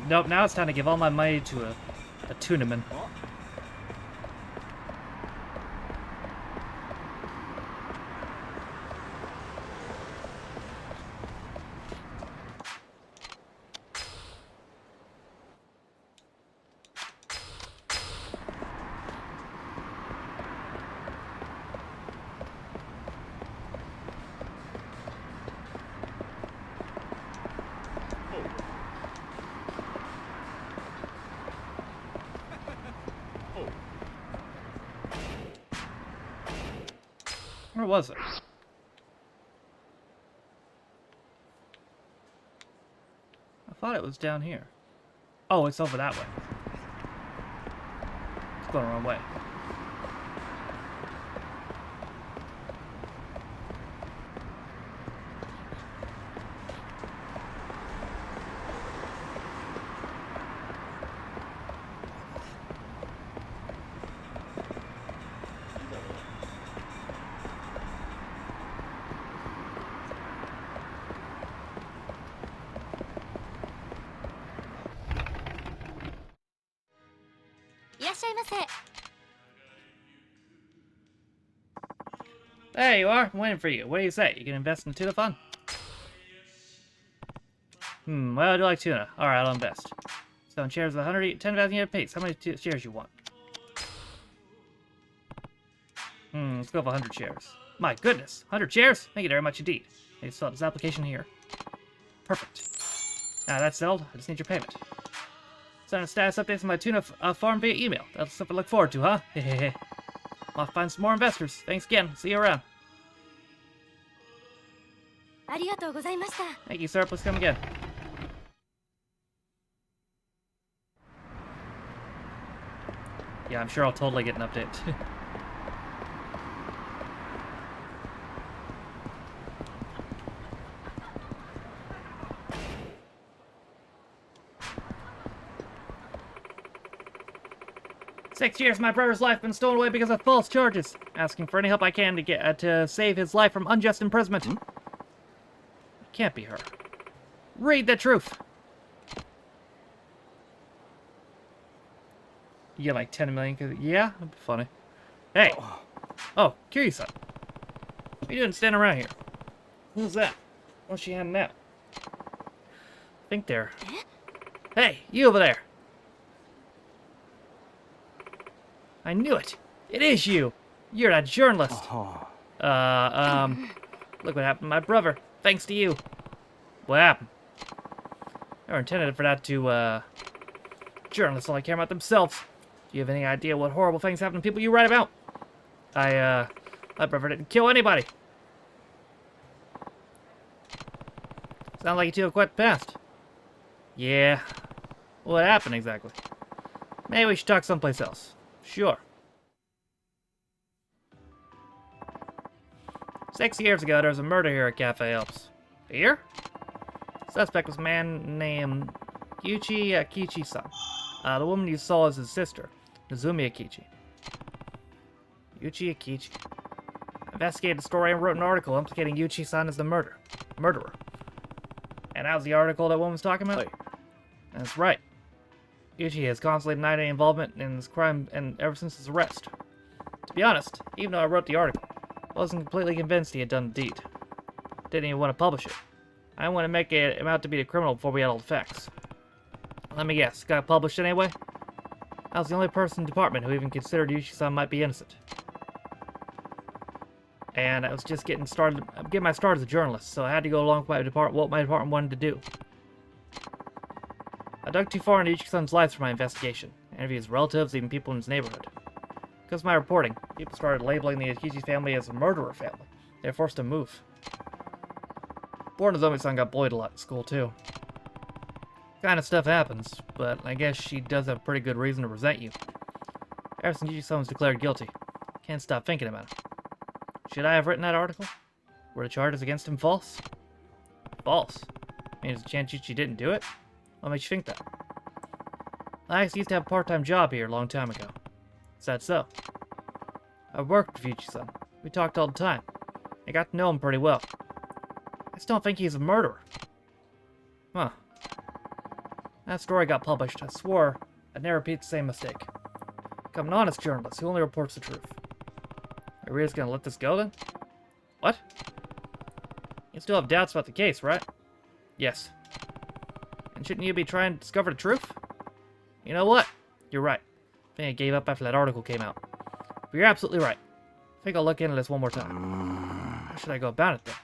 Nope, now it's time to give all my money to a tunaman. Where was it? I thought it was down here. Oh, it's over that way. It's going the wrong way. There you are. I'm waiting for you. What do you say? You can invest in tuna fund? Well, I do like tuna. Alright, I'll invest. 7 shares of 100, 10,000 yen apiece. How many shares you want? Let's go for 100 shares. My goodness, 100 shares? Thank you very much indeed. I just fill out this application here. Perfect. Now that's settled. I just need your payment. Send a status updates on my tuna farm via email. That's something to look forward to, huh? Hehehe. I'll find some more investors. Thanks again. See you around. Thank you, sir. Please come again. Yeah, I'm sure I'll totally get an update. 6 years my brother's life been stolen away because of false charges. Asking for any help I can to get to save his life from unjust imprisonment. It can't be her. Read the truth. You get like 10 million, cause yeah, that'd be funny. Hey. Oh, Kiryu-san. What are you doing standing around here? Who's that? What's she handing out? I think they're... Hey, you over there. I knew it. It is you. You're that journalist. Look what happened to my brother. Thanks to you. What happened? They were intended for that to, journalists only care about themselves. Do you have any idea what horrible things happen to people you write about? My brother didn't kill anybody. Sounds like you two have quite the past. Yeah. What happened exactly? Maybe we should talk someplace else. Sure. 6 years ago, there was a murder here at Cafe Alps. Here? Suspect was a man named Yuichi Akichi-san. The woman you saw is his sister, Nozumi Akichi. Yuichi Akichi. Investigated the story and wrote an article implicating Yuichi-san as the murderer. And that was the article that woman was talking about? That's right. Yuichi has constantly denied any involvement in this crime and ever since his arrest. To be honest, even though I wrote the article, I wasn't completely convinced he had done the deed. Didn't even want to publish it. I didn't want to make it out to be a criminal before we had all the facts. Let me guess, got published anyway? I was the only person in the department who even considered Yuichi-san might be innocent. And I was just getting my start as a journalist, so I had to go along with what my department wanted to do. I dug too far into Yuichi-san's life for my investigation. I interviewed his relatives, even people in his neighborhood. Because of my reporting, people started labeling the Akichi family as a murderer family. They were forced to move. Poor Nozomi-san got bullied a lot in school, too. Kind of stuff happens, but I guess she does have a pretty good reason to resent you. Ever since Yuichi-san was declared guilty, can't stop thinking about him. Should I have written that article? Were the charges against him false? False? I mean, there's a chance Yuichi didn't do it? What makes you think that? I used to have a part-time job here a long time ago. Is that so? I worked with Yuichi-san. We talked all the time. I got to know him pretty well. I still don't think he's a murderer. Huh. That story got published. I swore I'd never repeat the same mistake. I'm an honest journalist who only reports the truth. Are we just gonna let this go then? What? You still have doubts about the case, right? Yes. And shouldn't you be trying to discover the truth? You know what? You're right. I think I gave up after that article came out. But you're absolutely right. I think I'll look into this one more time. How should I go about it then?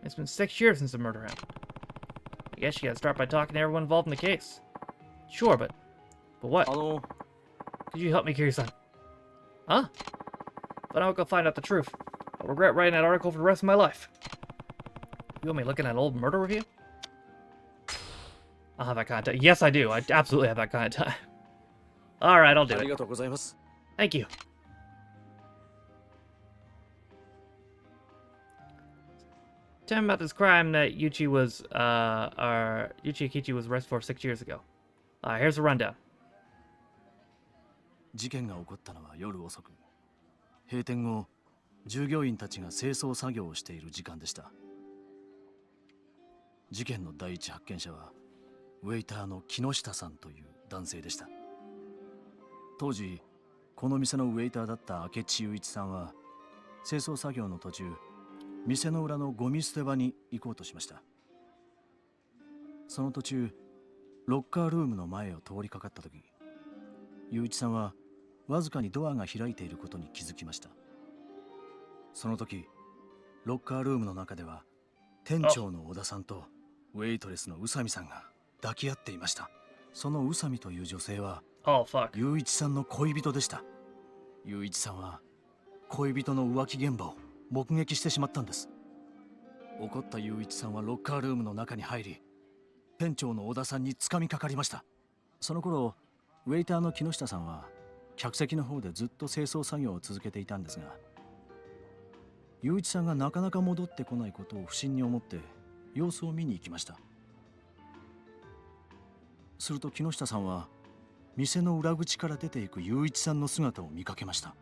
It's been 6 years since the murder happened. I guess you gotta start by talking to everyone involved in the case. Sure, but what? Could you help me, Kiri-san? Huh? If I don't go find out the truth, I'll regret writing that article for the rest of my life. You want me looking at an old murder review? I'll have that kind of time. Yes, I do. I absolutely have that kind of time. Alright, I'll do it. Thank you. Tell me about this crime that Yuchi Akichi was arrested for 6 years ago. Here's the rundown. 事件が起こったのは夜遅く、閉店後、従業員たちが清掃作業をしている時間でした。事件の第一発見者はウェイターの木下さんという男性でした。当時この店のウェイターだった明智雄一さんは清掃作業の途中、店の裏のゴミ捨て場に行こうとしました。その途中、ロッカールームの前を通りかかった時、雄一さんはわずかにドアが開いていることに気づきました。その時、ロッカールームの中では店長の小田さんとウェイトレスの宇佐美さんが抱き合っていました。その宇佐美という女性は雄一さんの恋人でした。雄一さんは恋人の浮気現場を目撃してしまったんです。怒った雄一さんはロッカールームの中に入り、店長の小田さんに掴みかかりました。その頃ウェイターの木下さんは客席の方でずっと清掃作業を続けていたんですが、雄一さんがなかなか戻ってこないことを不審に思って様子を見に行きました。すると木下さんは店の裏口から出ていく雄一さんの姿を見かけました。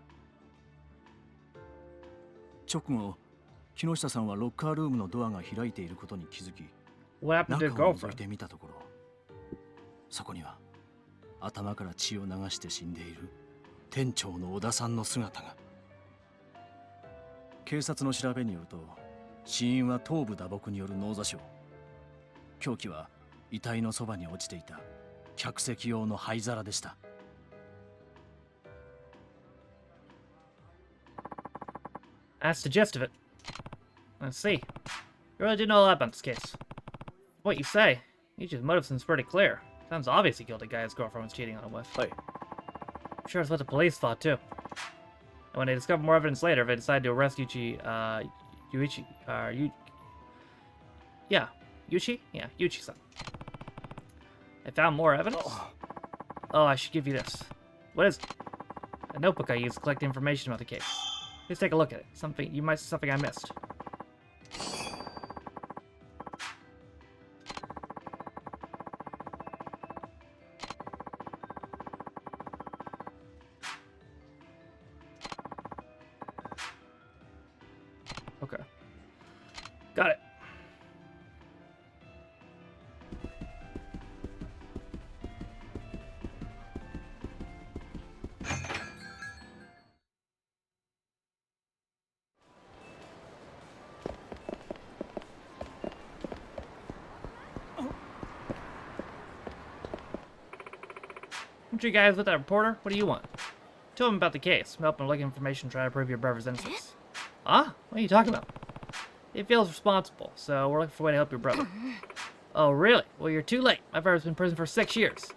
直後、木下さんはロッカールームのドアが開いていることに気づき、中を覗いてみたところ、そこには頭から血を流して死んでいる店長の小田さんの姿が。警察の調べによると、死因は頭部打撲による脳挫傷。凶器は遺体のそばに落ちていた客席用の灰皿でした。That's the gist of it. Let's see. You really do know a lot about this case. What you say, Ichi's motive seems pretty clear. Sounds obvious he killed a guy his girlfriend was cheating on him with. I'm sure it's what the police thought too. And when they discovered more evidence later, they decided to arrest Yuchi, Yuchi-san. They found more evidence? Oh, I should give you this. What is it? A notebook I used to collect information about the case. Please take a look at it. Something I missed. Okay. Got it. Aren't you guys with that reporter? What do you want? Tell him about the case. Help him look information, try to prove your brother's innocence. Huh? What are you talking about? He feels responsible, so we're looking for a way to help your brother. Oh, really? Well, you're too late. My brother's been in prison for 6 years.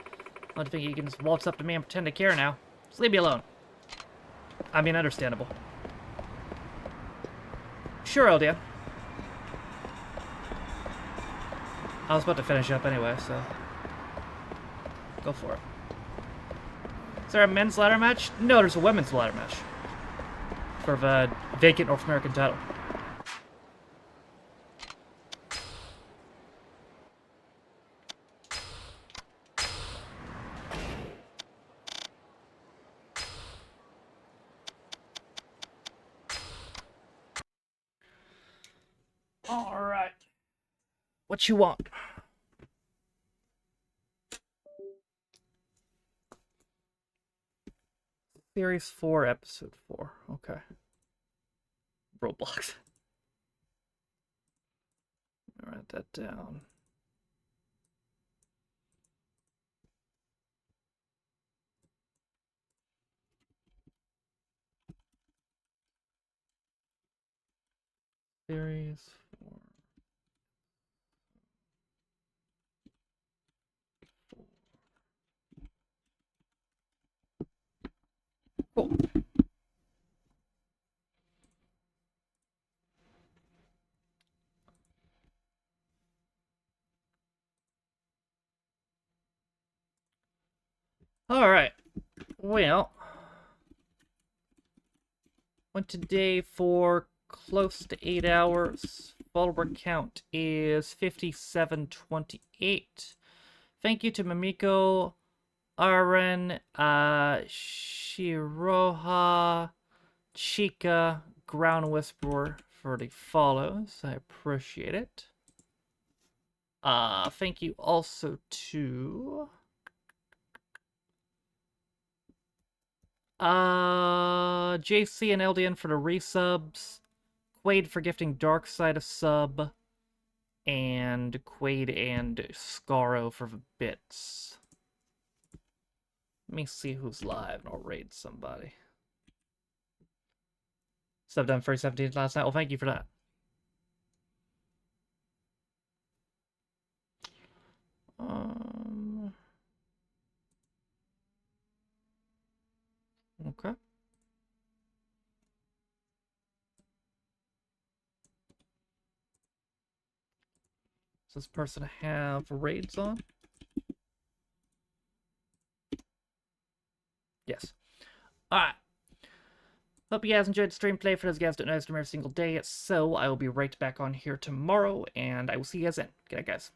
I don't think you can just waltz up to me and pretend to care now. Just leave me alone. I mean, understandable. Sure, Eldia. I was about to finish up anyway, so... go for it. Is there a men's ladder match? No, there's a women's ladder match. For the vacant North American title. Alright. What you want? Series 4, Episode 4. Okay. Roblox. Write that down. Series 4. Cool. Alright. Well, went today for close to 8 hours. Follower count is 5728. Thank you to Mamiko, Aren, Shiroha, Chica, Ground Whisperer for the follows. I appreciate it. Thank you also to JC and LDN for the resubs, Quaid for gifting Dark Side a sub, and Quaid and Scaro for the bits. Let me see who's live and I'll raid somebody. Sub done for 17 last night. Well, thank you for that. Okay. Does this person have raids on? Yes. Alright. Hope you guys enjoyed the stream play. For those guys that don't know, I stream every single day, so I will be right back on here tomorrow, and I will see you guys then. Good night, guys.